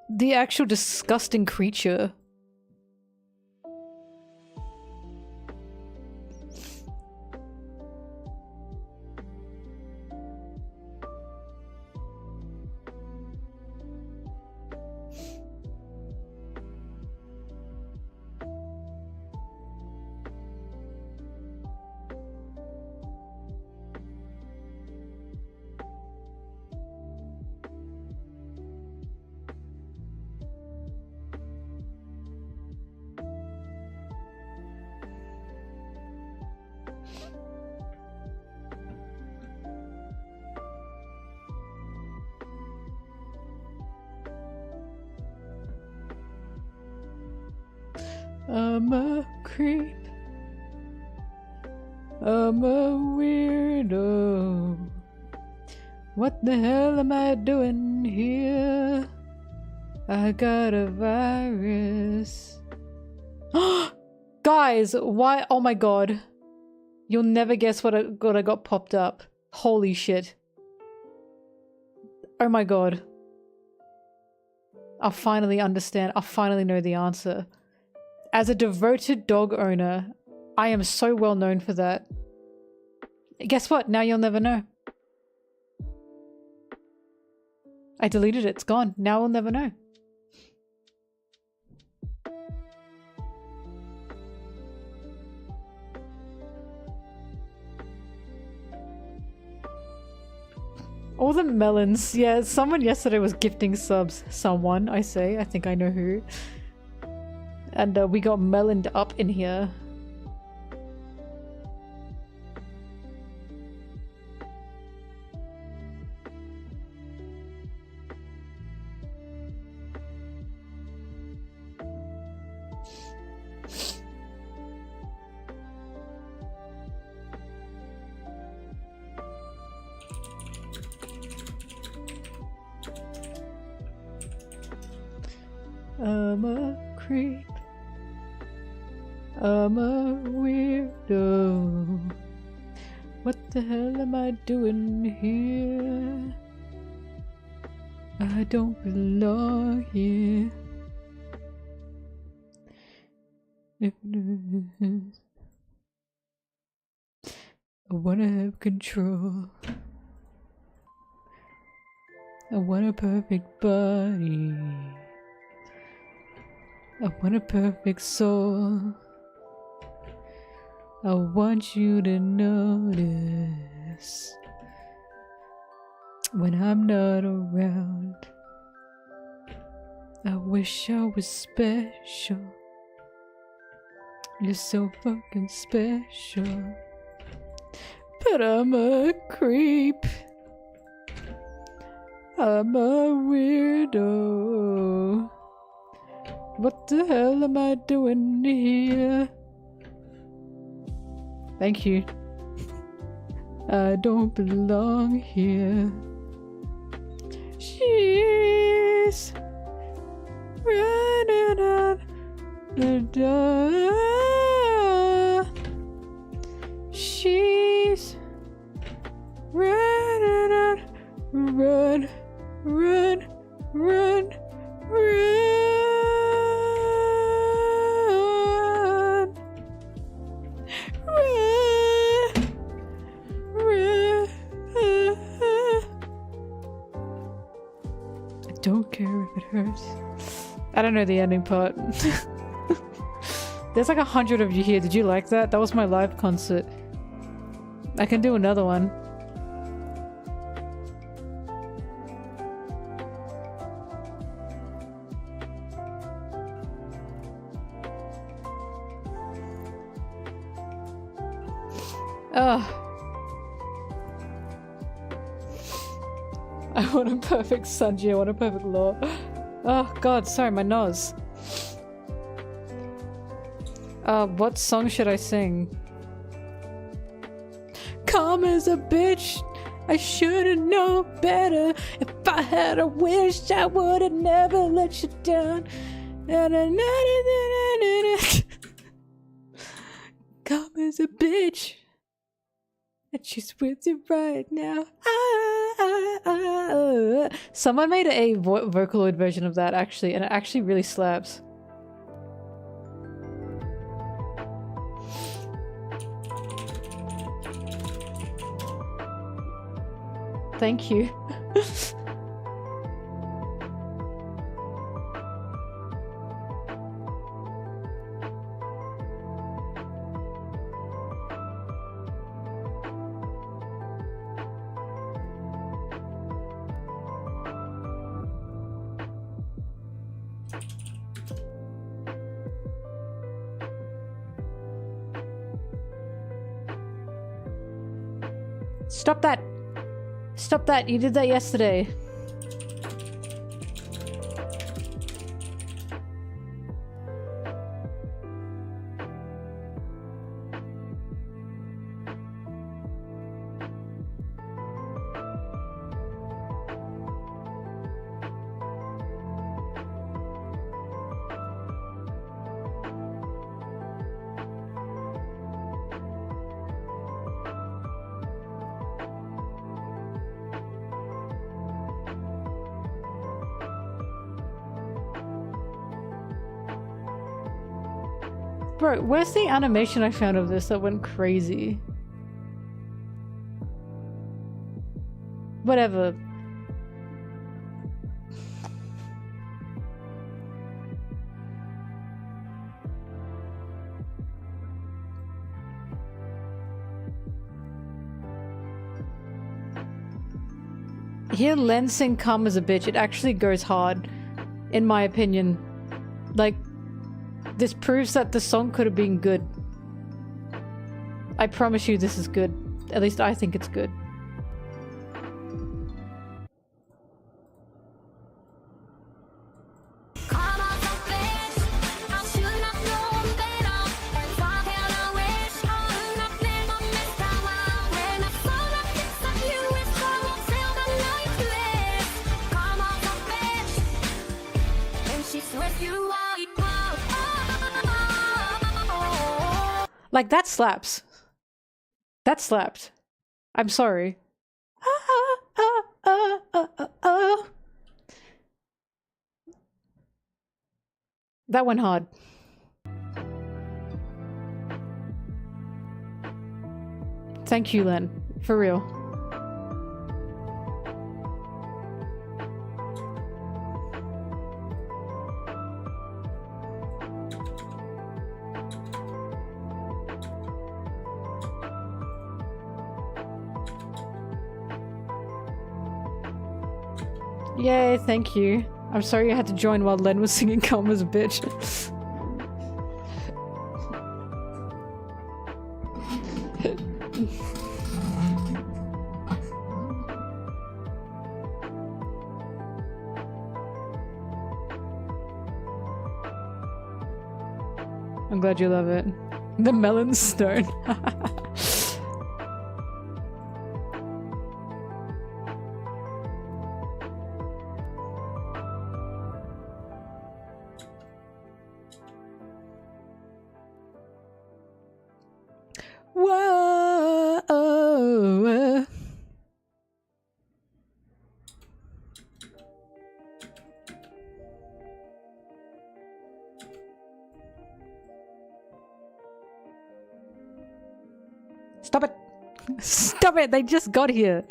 A: the actual disgusting creature. I'm a creep. I'm a weirdo. What the hell am I doing here? I got a virus. Guys, why? Oh my god. You'll never guess what I got popped up. Holy shit. Oh my god. I'll finally understand. I'll finally know the answer. As a devoted dog owner, I am so well known for that. Guess what? Now you'll never know. I deleted it. It's gone. Now we'll never know. All the melons. Yeah, someone yesterday was gifting subs. Someone, I say. I think I know who. And we got meloned up in here. I'm a creep. I'm a weirdo. What the hell am I doing here? I don't belong here. I wanna have control. I want a perfect body. I want a perfect soul. I want you to notice when I'm not around. I wish I was special. You're so fucking special. But I'm a creep. I'm a weirdo. What the hell am I doing here? Thank you. I don't belong here. She's running out the door. She's running out. Run, run, run, run. Don't care if it hurts. I don't know the ending part. There's like 100 of you here. Did you like that? That was my live concert. I can do another one. Ugh. I want a perfect Sanji, I want a perfect law. Oh god, sorry, my nose. What song should I sing? Calm as a bitch, I should've known better. If I had a wish, I would've never let you down. Calm as a bitch, and she's with you right now. Someone made a Vocaloid version of that actually, and it actually really slaps. Thank you. Stop that! Stop that! You did that yesterday. Bro, where's the animation I found of this that went crazy? Whatever. Here, Len sing "Calm as a Bitch." It actually goes hard, in my opinion. Like, this proves that the song could have been good. I promise you this is good. At least I think it's good. Like, that slaps. That slapped. I'm sorry. That went hard. Thank you, Len. For real. Yay, thank you. I'm sorry I had to join while Len was singing "Calm as a Bitch." I'm glad you love it. The melon stone. Whoa. Stop it! Stop it! They just got here!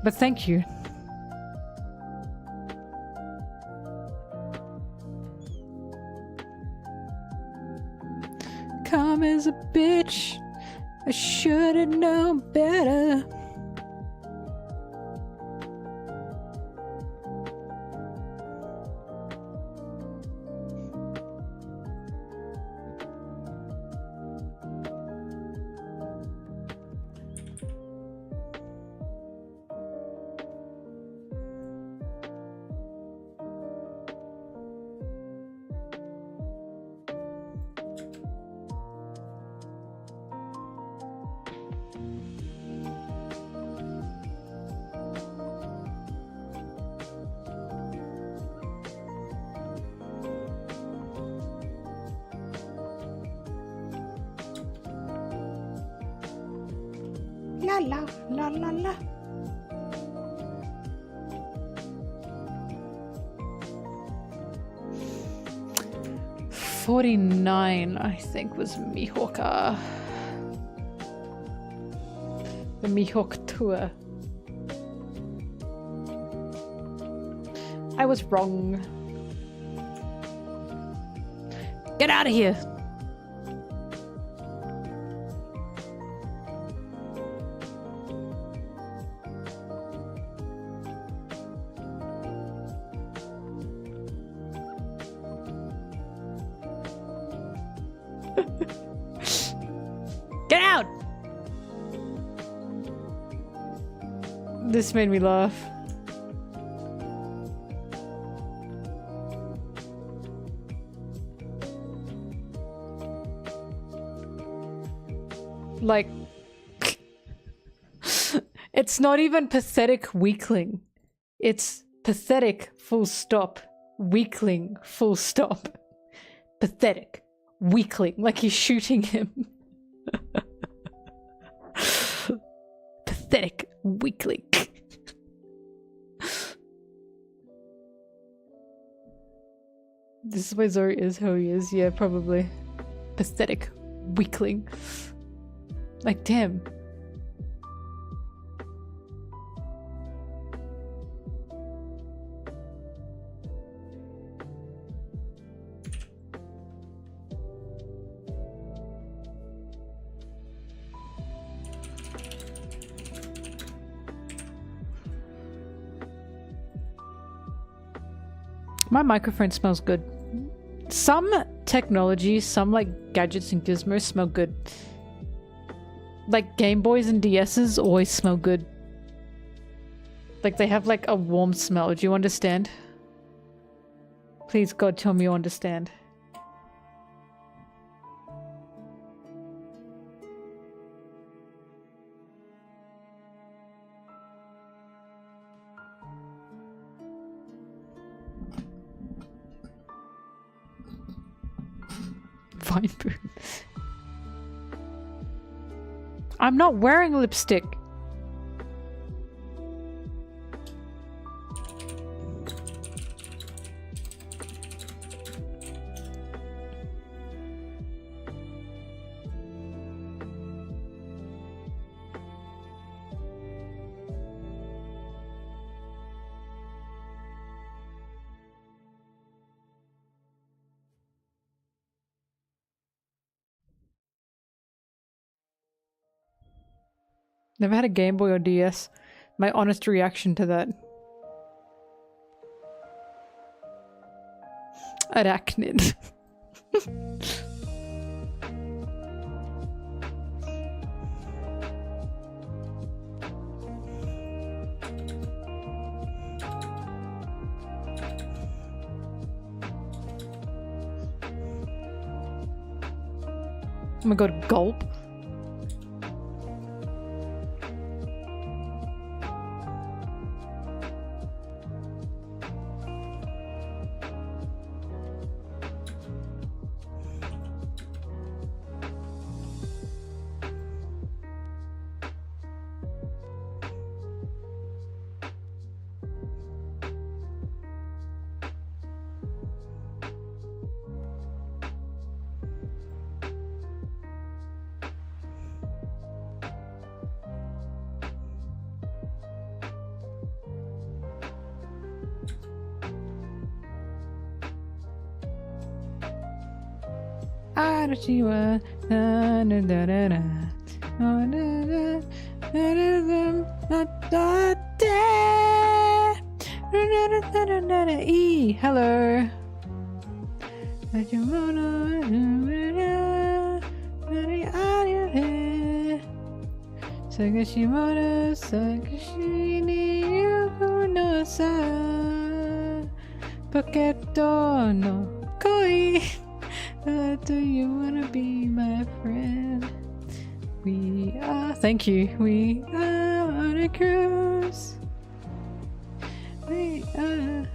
A: But thank you. Calm as a bitch. I should've known better. La la la la la. $49, I think, was Mihawka. The Mihawk tour. I was wrong. Get out of here! Get out! This made me laugh. Like, it's not even pathetic weakling. It's pathetic full stop. Weakling full stop. Pathetic. Weakling. Like he's shooting him. Pathetic. Weakling. This is why Zori is who he is. Yeah, probably. Pathetic weakling. Like, damn. My microphone smells good. Some technology, some like gadgets and gizmos smell good. Like Game Boys and DSs always smell good. Like they have like a warm smell. Do you understand? Please God, tell me you understand. Fine. I'm not wearing lipstick. Never had a Game Boy or DS. My honest reaction to that. Arachnid. Oh my god, gulp. Arashiwa, na na na na na, na na na na na. E, hello. Sagashimoto, Sagashini, Yuko no sa, Poketo no koi. Do you wanna be my friend? We are. Thank you. We are on a cruise. We are.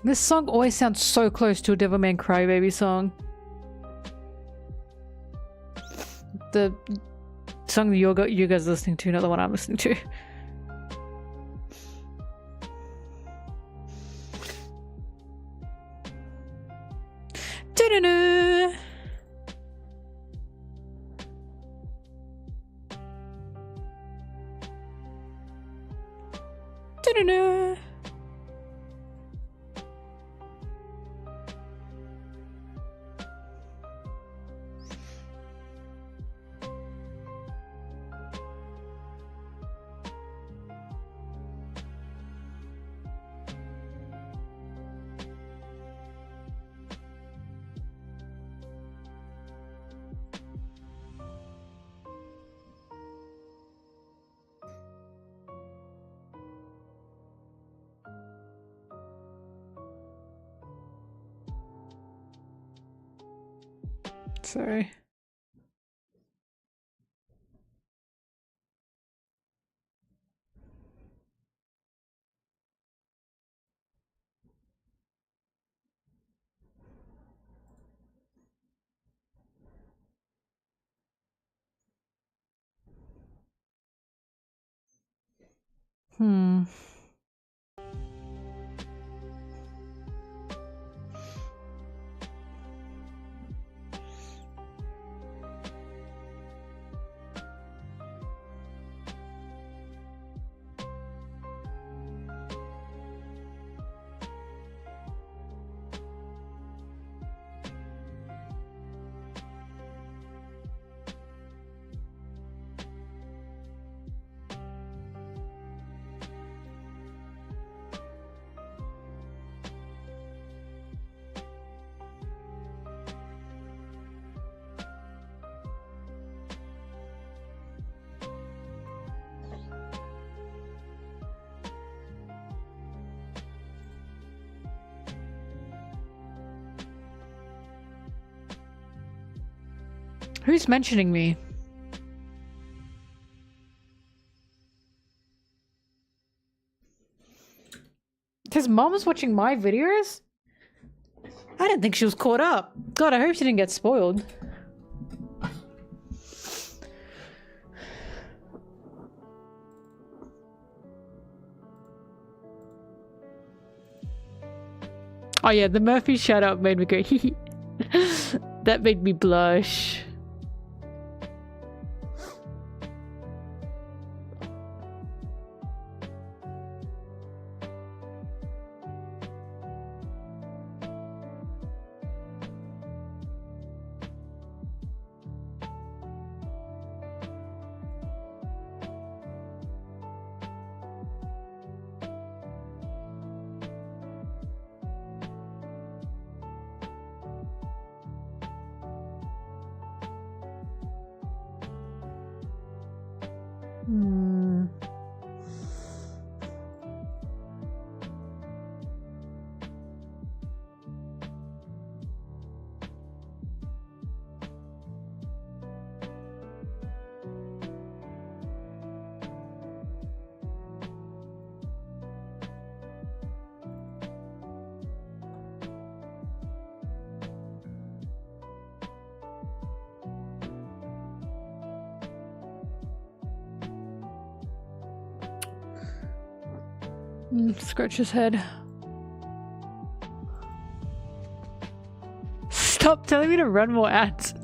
A: This song always sounds so close to a Devilman Crybaby song. The song that you guys are listening to, not the one I'm listening to. Da-da-da. Sorry. Hmm. Who's mentioning me? His mom was watching my videos? I didn't think she was caught up. God, I hope she didn't get spoiled. Oh yeah, the Murphy shout out made me go hee hee. That made me blush. Hmm. Scratch his head. Stop telling me to run more ads.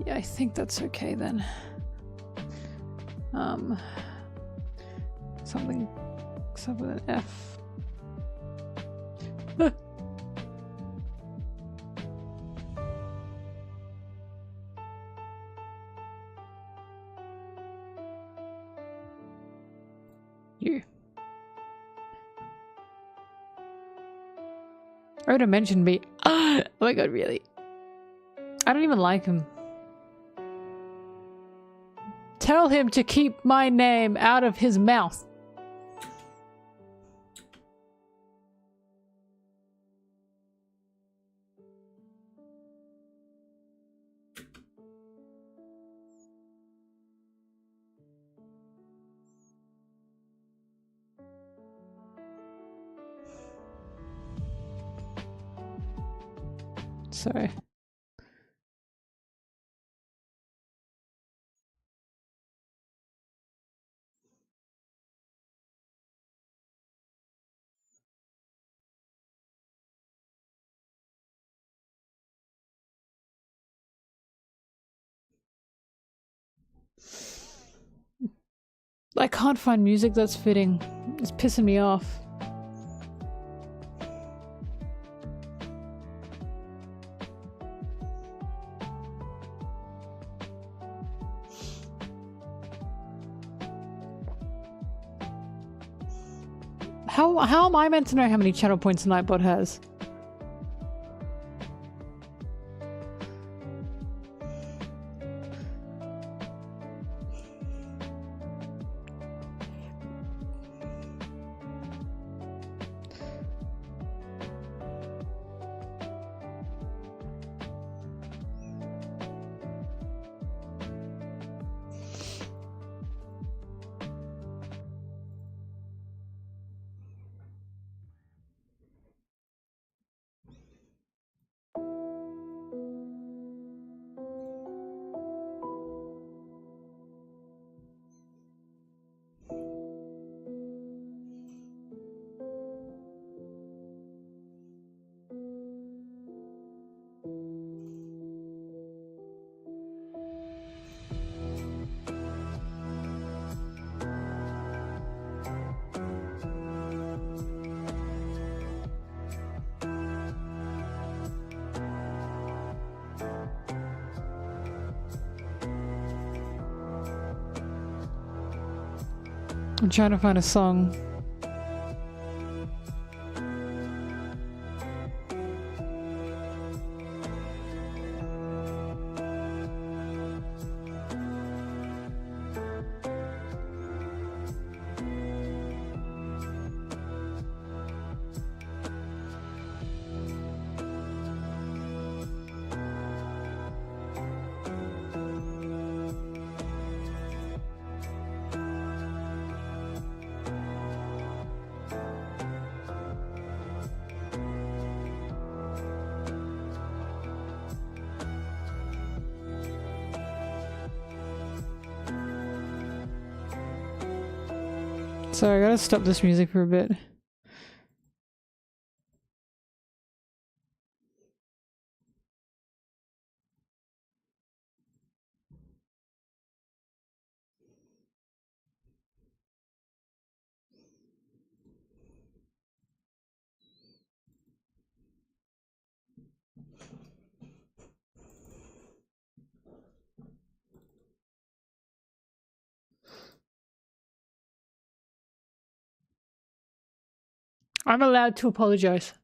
A: Yeah, I think that's okay then. Something with an F. Ah. You. Oda mentioned me. Oh my god, really? I don't even like him. Tell him to keep my name out of his mouth. Sorry. I can't find music that's fitting. It's pissing me off. How am I meant to know how many channel points Nightbot has? I'm trying to find a song. Sorry, I gotta stop this music for a bit. I'm allowed to apologize.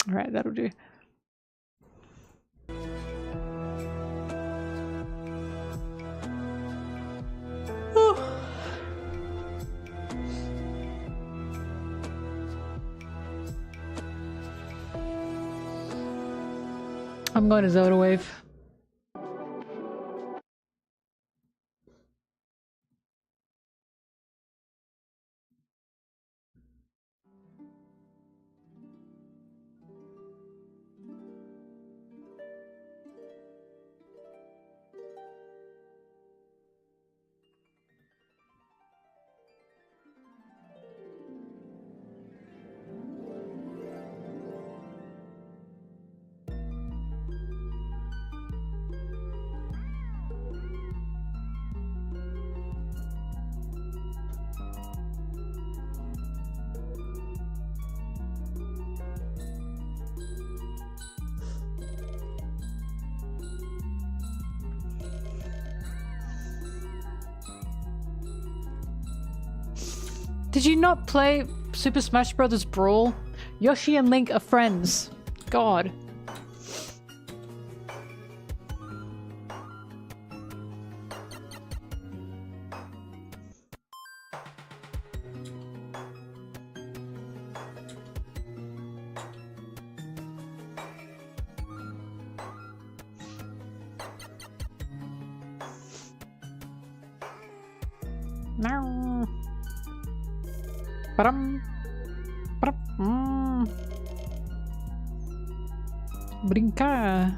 A: All right, that'll do. I'm going to Zelda Wave. Did you not play Super Smash Bros. Brawl? Yoshi and Link are friends. God. No. Ba-dum. Ba-dum. Brincar.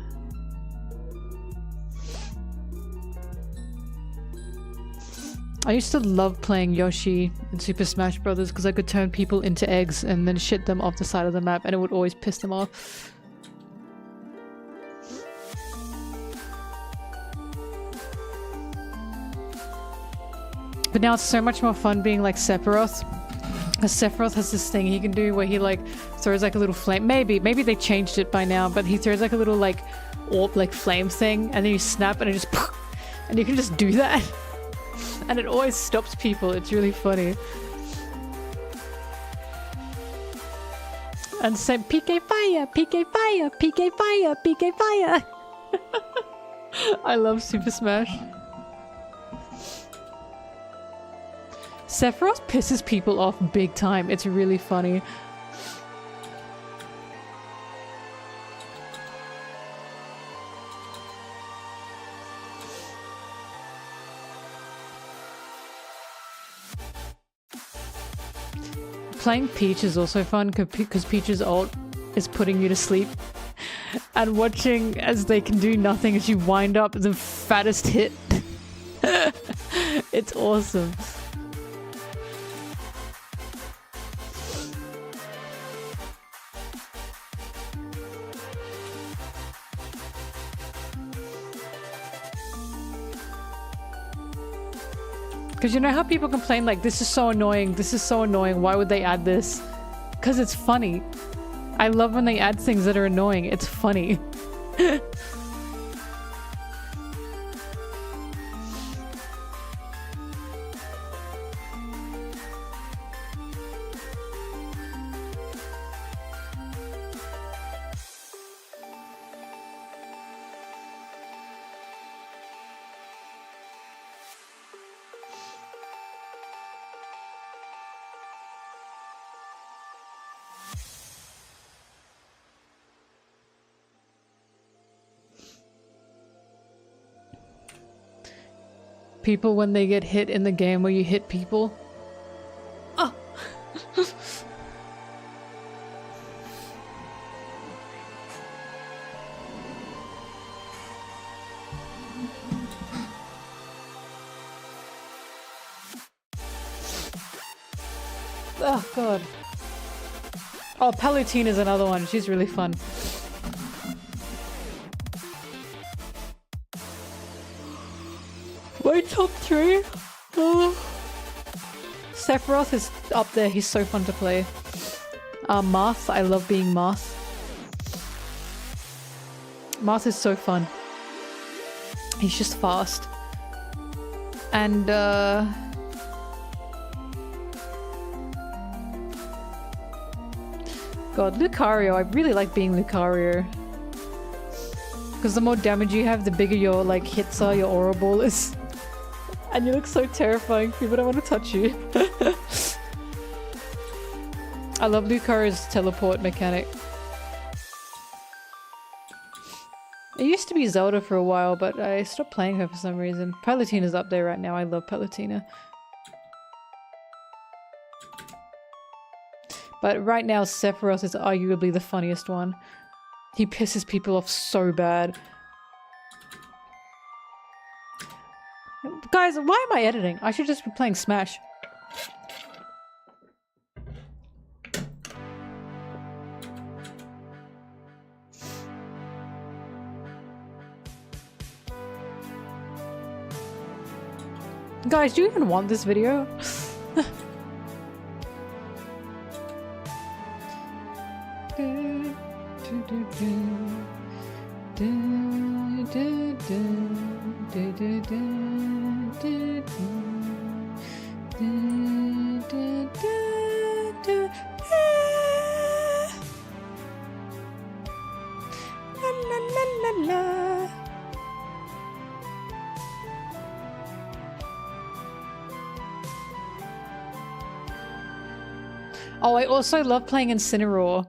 A: I used to love playing Yoshi in Super Smash Bros. Because I could turn people into eggs and then shit them off the side of the map, and it would always piss them off. But now it's so much more fun being like Sephiroth. Because Sephiroth has this thing he can do where he like throws like a little flame. Maybe they changed it by now, but he throws like a little like orb like flame thing, and then you snap and it just and you can just do that. And it always stops people. It's really funny. And say PK fire, PK fire, PK fire, PK fire. I love Super Smash. Sephiroth pisses people off big time. It's really funny. Playing Peach is also fun because Peach's ult is putting you to sleep. And watching as they can do nothing as you wind up the fattest hit. It's awesome. Because you know how people complain like, this is so annoying, why would they add this? Because it's funny. I love when they add things that are annoying, it's funny. People when they get hit in the game where you hit people. Oh! Oh god. Oh, Palutine is another one. She's really fun. My top 3? Oh. Sephiroth is up there, he's so fun to play. Marth, I love being Marth. Marth is so fun. He's just fast. And God, Lucario, I really like being Lucario. Because the more damage you have, the bigger your like hits are, your aura ball is. And you look so terrifying, people don't want to touch you. I love Lucario's teleport mechanic. It used to be Zelda for a while, but I stopped playing her for some reason. Palutina's up there right now, I love Palutina. But right now, Sephiroth is arguably the funniest one. He pisses people off so bad. Guys, why am I editing? I should just be playing Smash. Guys, do you even want this video? Oh, I also love playing Incineroar.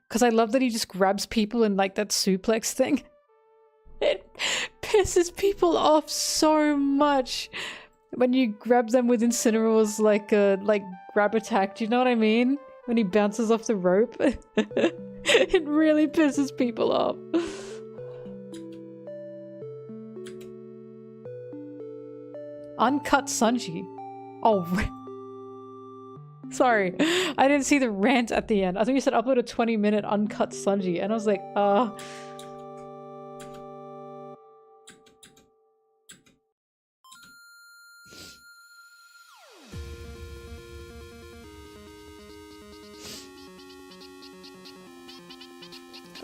A: Because I love that he just grabs people in like that suplex thing. It pisses people off so much when you grab them with Incineroar's like grab attack. Do you know what I mean? When he bounces off the rope. It really pisses people off. Uncut Sunji. Oh, sorry. I didn't see the rant at the end. I think you said upload a 20-minute uncut Sunji, and I was like,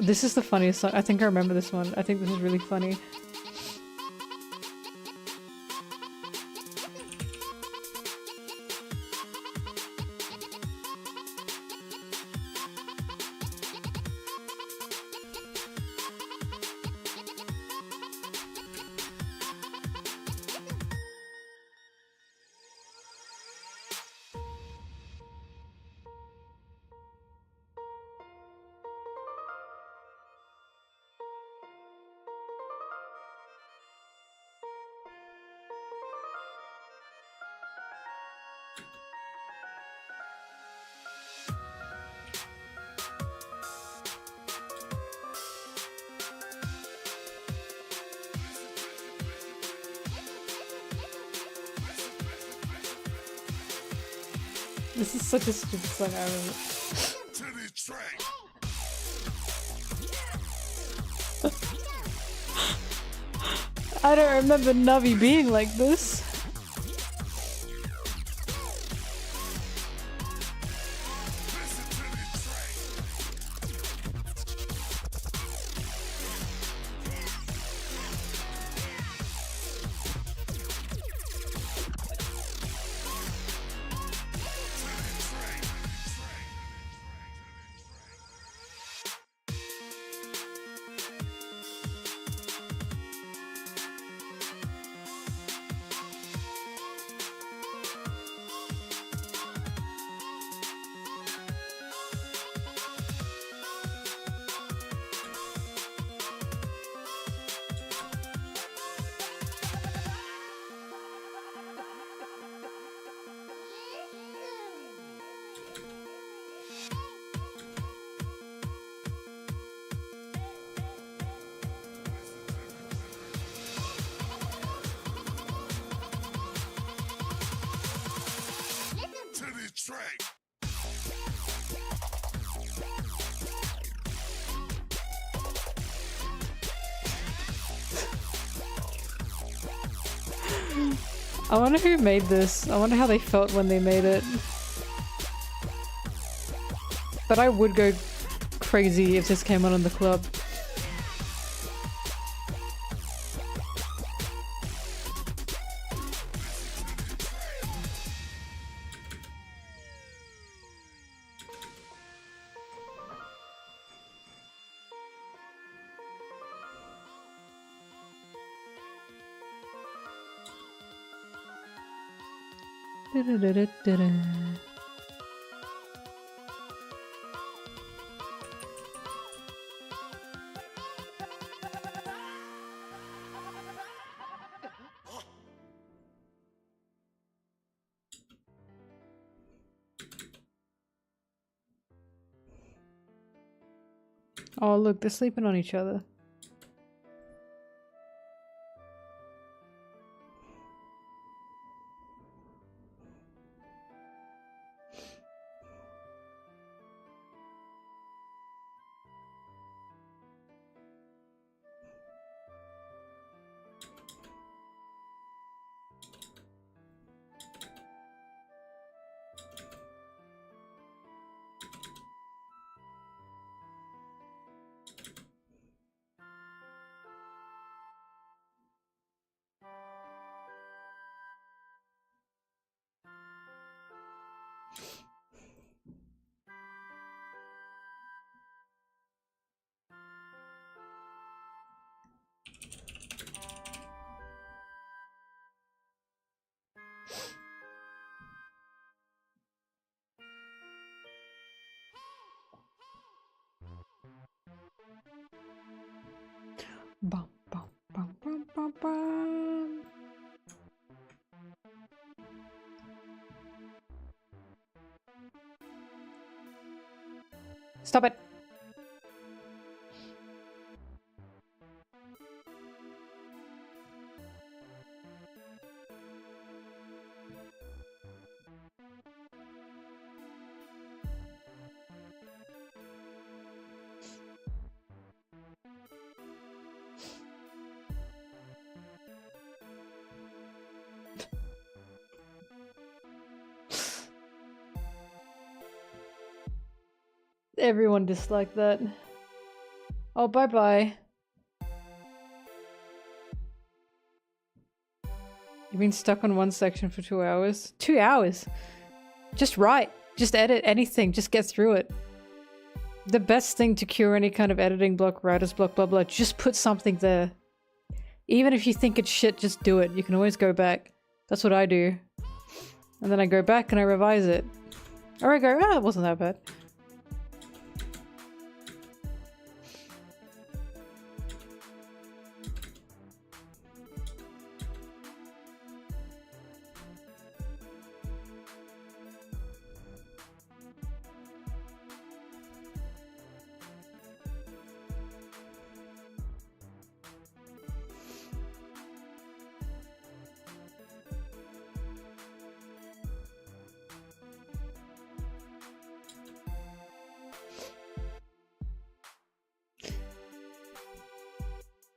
A: This is the funniest song. I think I remember this one. I think this is really funny. This is such a stupid song, I remember. I don't remember Navi being like this. I wonder who made this. I wonder how they felt when they made it. But I would go crazy if this came on in the club. Oh look, they're sleeping on each other. Stop it. Everyone disliked that. Oh, bye-bye. You've been stuck on one section for 2 hours? 2 hours? Just write. Just edit anything. Just get through it. The best thing to cure any kind of editing block, writer's block, blah blah, just put something there. Even if you think it's shit, just do it. You can always go back. That's what I do. And then I go back and I revise it. Or I go, ah, it wasn't that bad.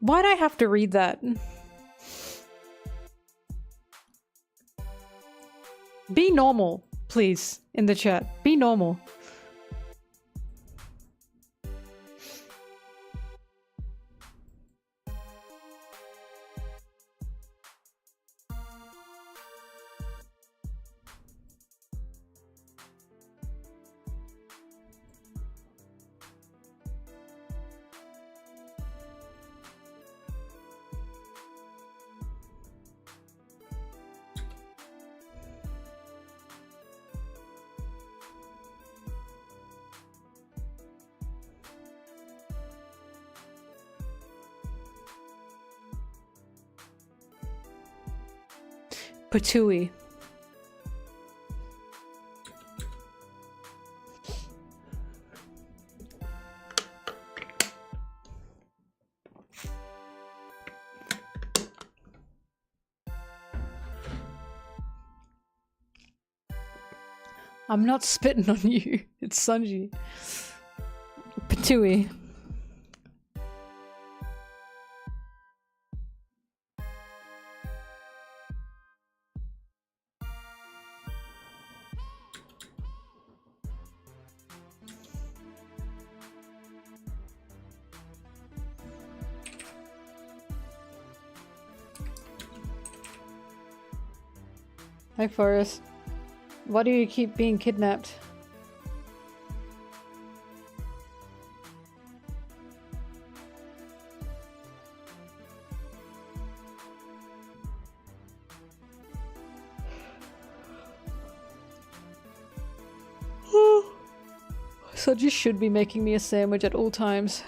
A: Why'd I have to read that? Be normal, please, in the chat. Be normal. Patooey. I'm not spitting on you. It's Sunji. Patooey. Hi, Forrest. Why do you keep being kidnapped? Soji should be making me a sandwich at all times.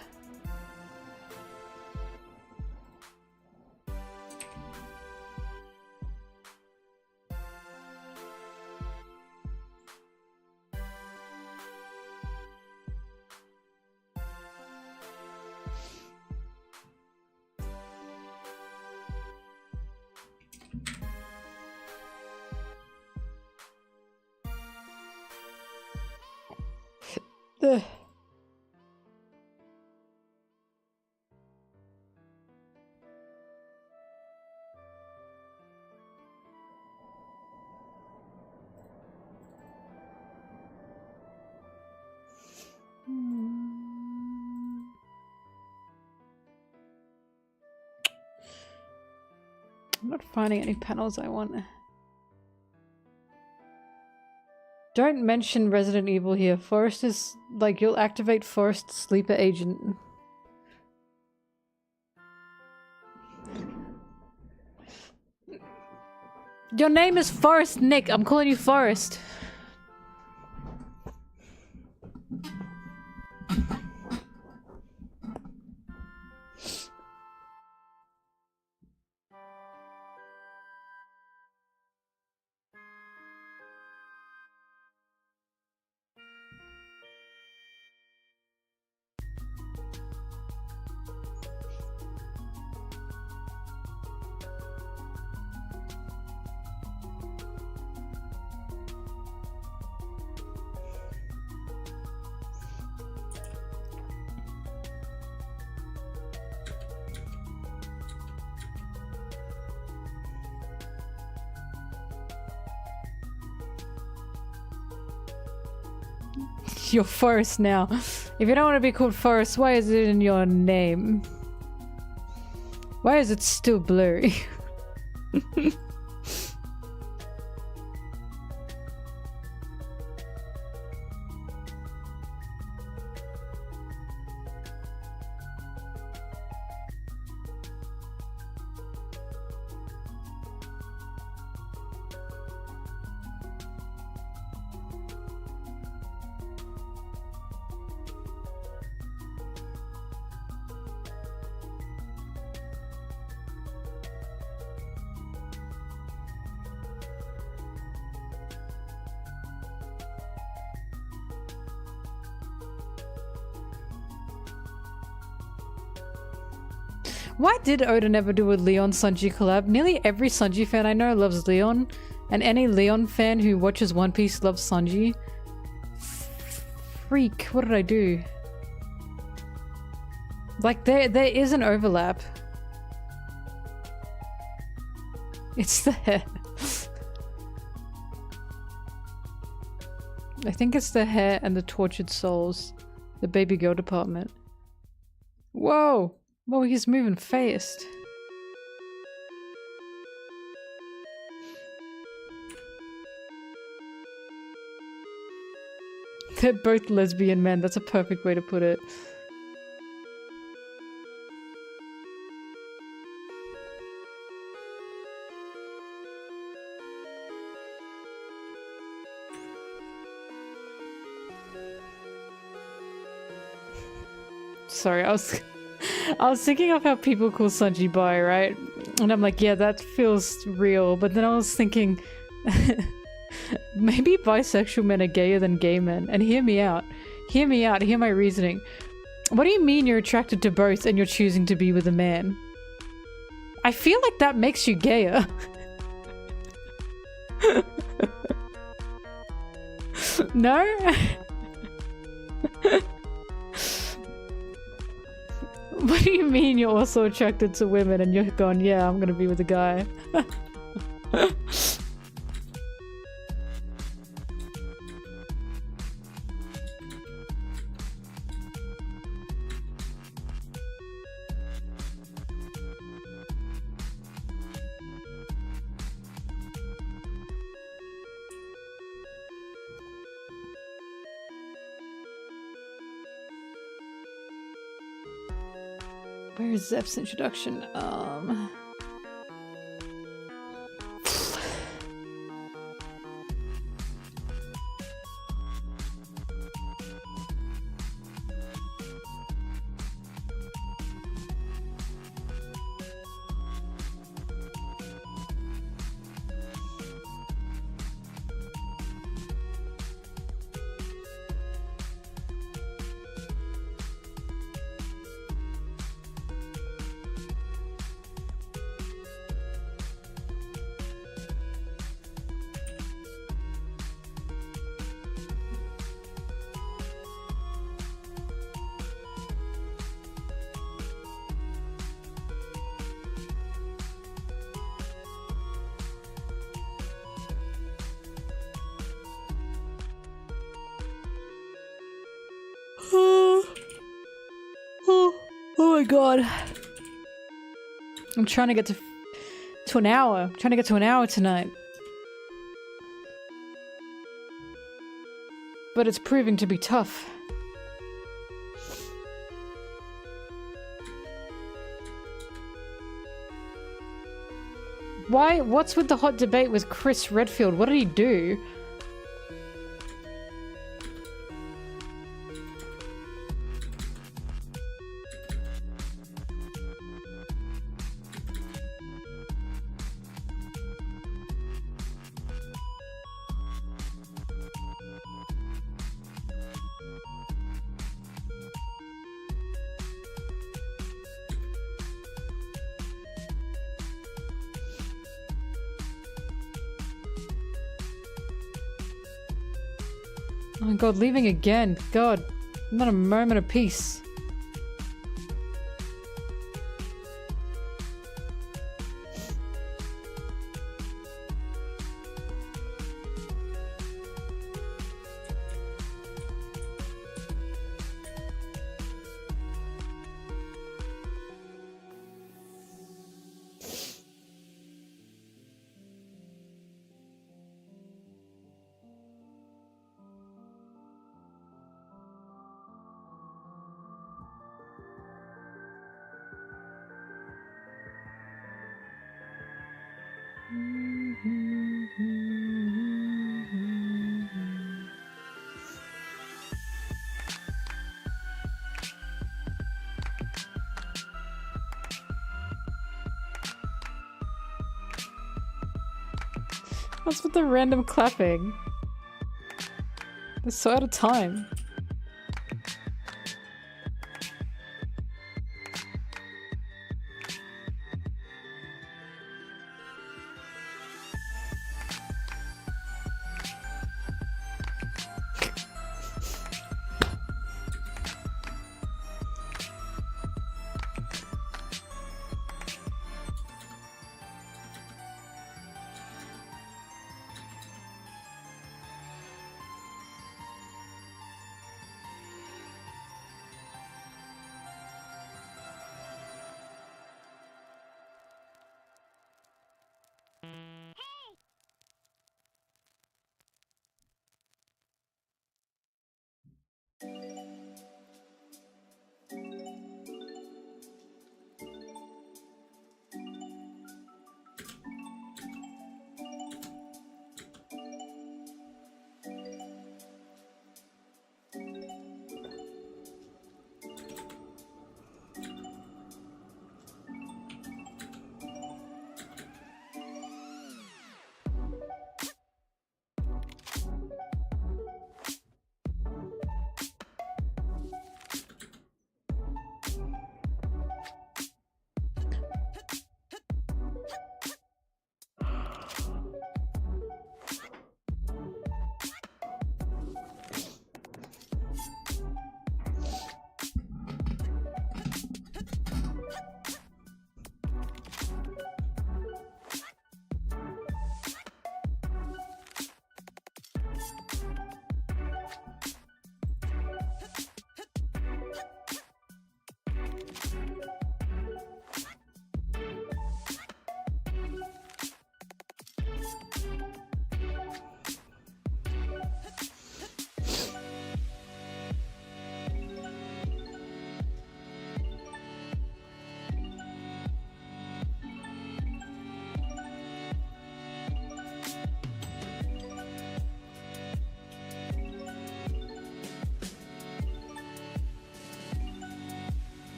A: Ugh. I'm not finding any panels I want. Don't mention Resident Evil here. Forrest is like, you'll activate Forrest's sleeper agent. Your name is Forrest, Nick. I'm calling you Forrest. You're Forrest now. If you don't want to be called Forrest, why is it in your name? Why is it still blurry? Why did Oda never do a Leon Sanji collab? Nearly every Sanji fan I know loves Leon, and any Leon fan who watches One Piece loves Sanji. Freak, what did I do? Like, there is an overlap. It's there. I think it's the hair and the tortured souls. The baby girl department. Whoa! Whoa, he's moving fast. They're both lesbian men. That's a perfect way to put it. Sorry, I was thinking of how people call Sanji bi, right? And I'm like, yeah, that feels real. But then I was thinking, maybe bisexual men are gayer than gay men. And hear me out. Hear me out. Hear my reasoning. What do you mean you're attracted to both and you're choosing to be with a man? I feel like that makes you gayer. No? What do you mean you're also attracted to women and you're going, yeah, I'm gonna be with a guy? Where is Zeph's introduction? Oh my god. I'm trying to get to an hour. I'm trying to get to an hour tonight. But it's proving to be tough. Why? What's with the hot debate with Chris Redfield? What did he do? Oh my god, leaving again. God, not a moment of peace. What's with the random clapping? It's so out of time.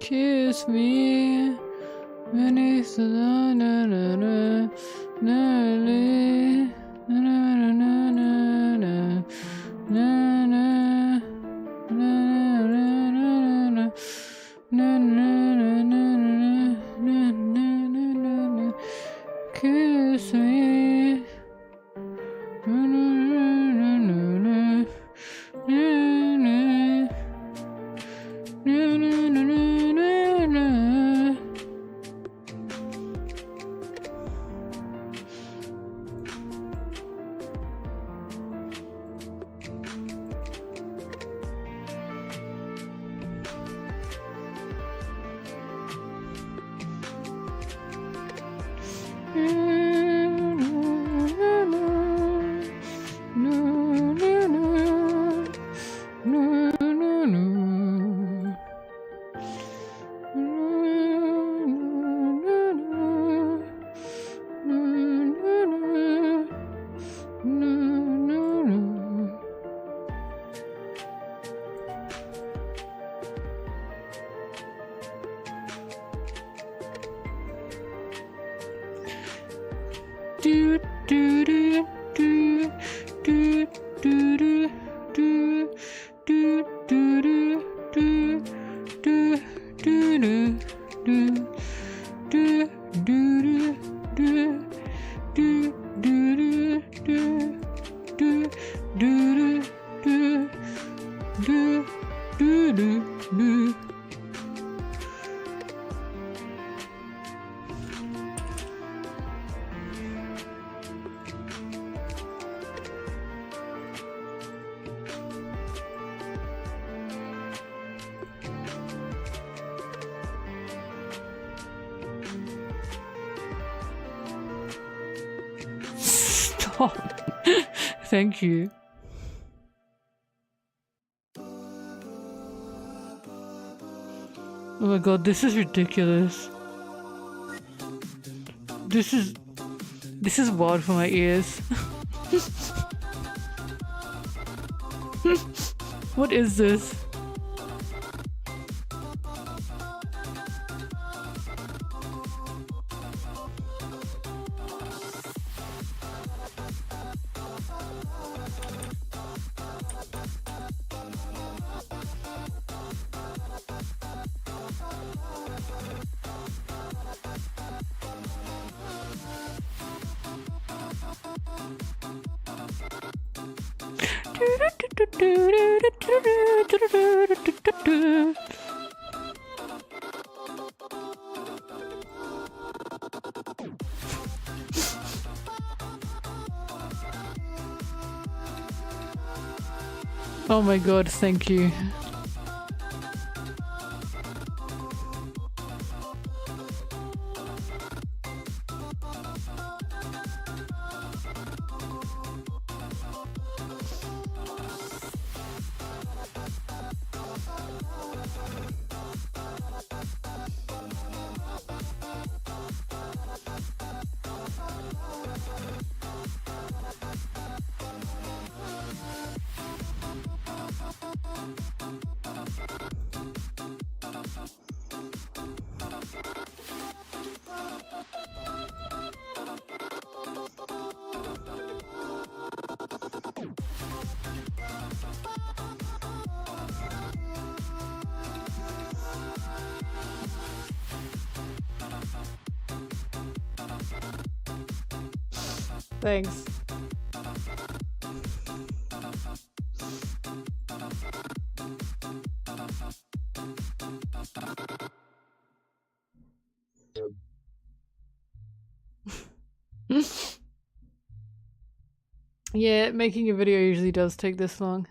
A: Kiss me beneath the na na na na na na na na na kiss me. Oh, thank you. Oh my god, this is ridiculous. This is wild for my ears. What is this? Oh my god, thank you. Thanks. Yeah, making a video usually does take this long.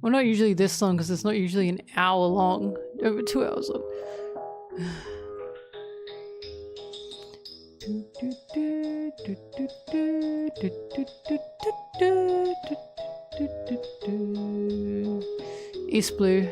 A: Well, not usually this long, because it's not usually an hour long. Over 2 hours long. East Blue.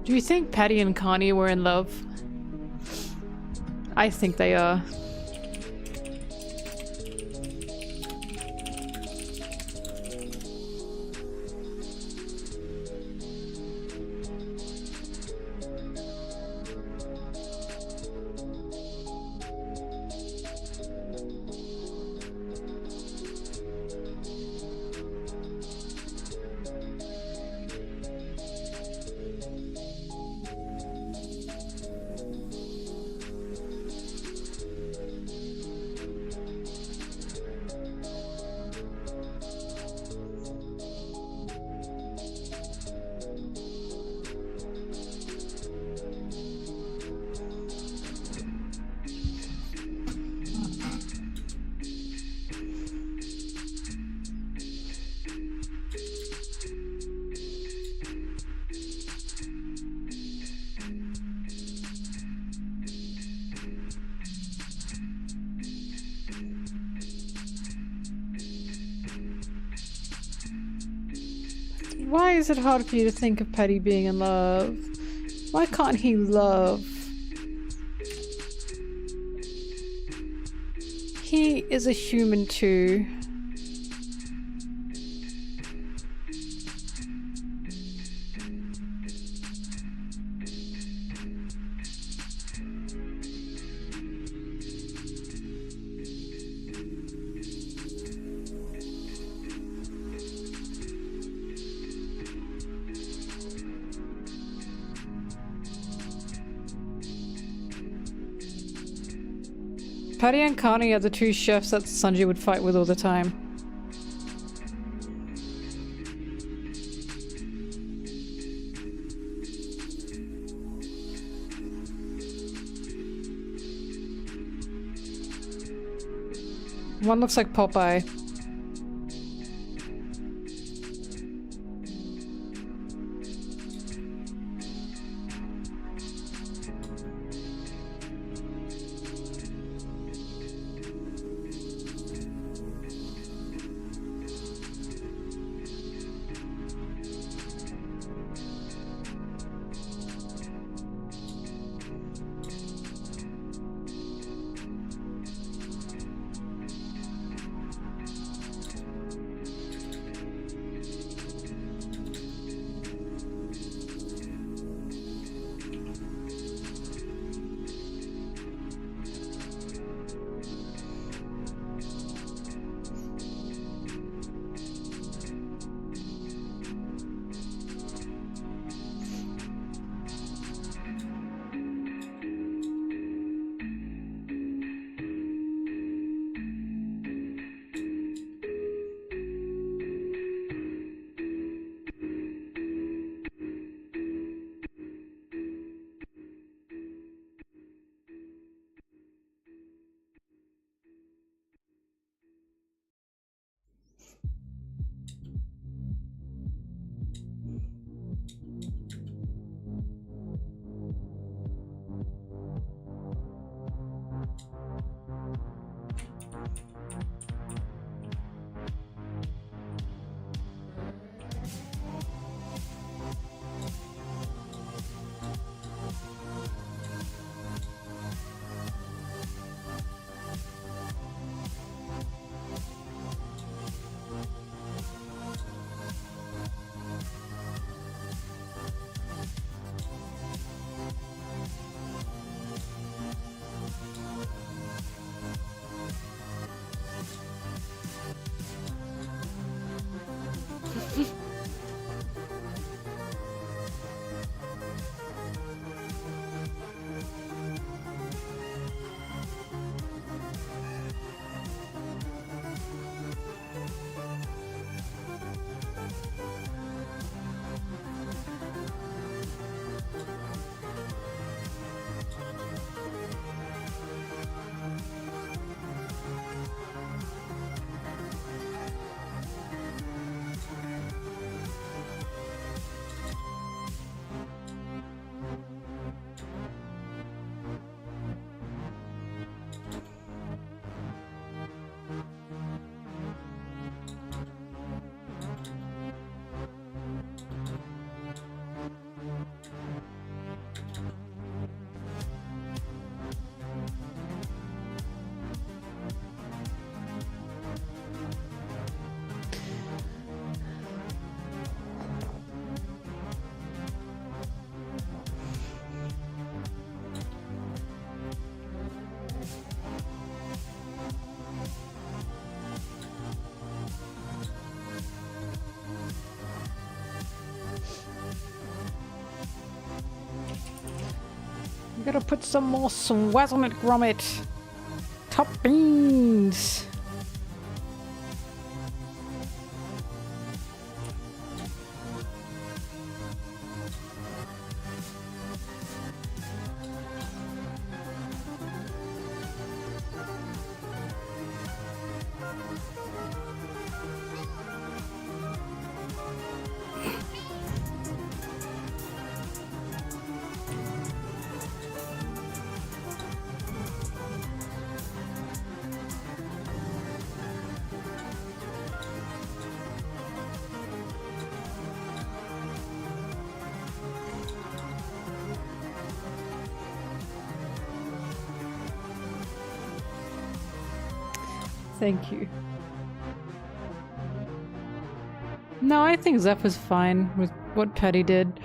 A: Do you think Patty and Connie were in love? I think they are. Why is it hard for you to think of Paddy being in love? Why can't he love? He is a human too. Paddy and Carney are the two chefs that Sanji would fight with all the time. One looks like Popeye. Gotta put some more swaz on it, Gromit. Top beans. Thank you. No, I think Zeph was fine with what Petty did.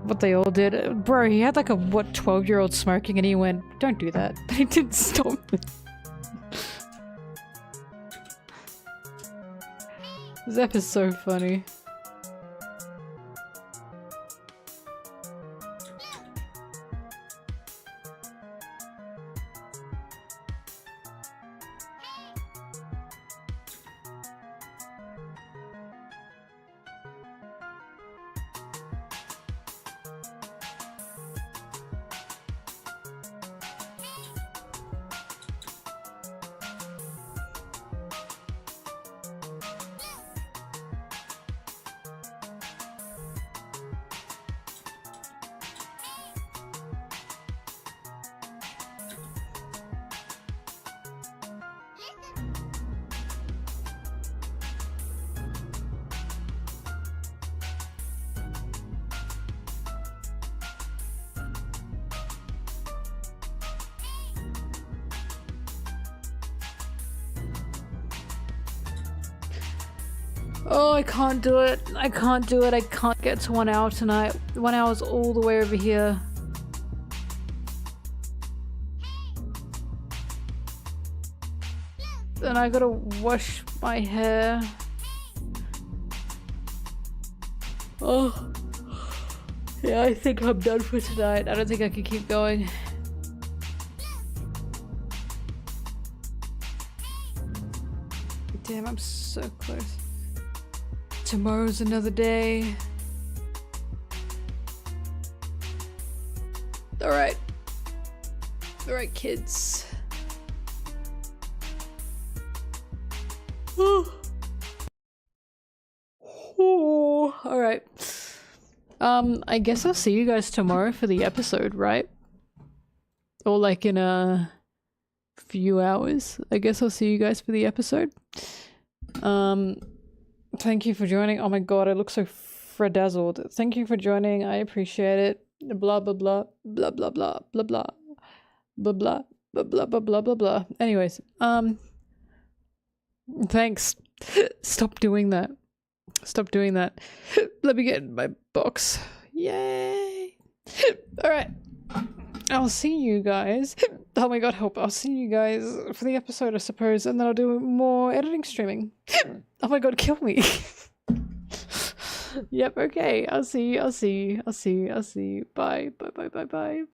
A: What they all did. Bro, he had like a, what, 12-year-old smoking and he went, don't do that. But he didn't stop. Zeph is so funny. Oh, I can't do it. I can't do it. I can't get to 1 hour tonight. 1 hour's all the way over here. Then I gotta wash my hair. Oh. Yeah, I think I'm done for tonight. I don't think I can keep going. Damn, I'm so close. Tomorrow's another day. Alright. Alright, kids. Alright. I guess I'll see you guys tomorrow for the episode, right? Or like in a few hours. I guess I'll see you guys for the episode. Thank you for joining. Oh my god, I look so frazzled. Thank you for joining. I appreciate it. Blah blah blah blah blah blah blah blah blah blah blah blah blah blah blah blah. Anyways, thanks. Stop doing that. Stop doing that. Let me get in my box. Yay! Alright. I'll see you guys. Oh my god, help. I'll see you guys for the episode, I suppose, and then I'll do more editing streaming. Oh my god, kill me. Yep, okay. I'll see you. Bye. Bye.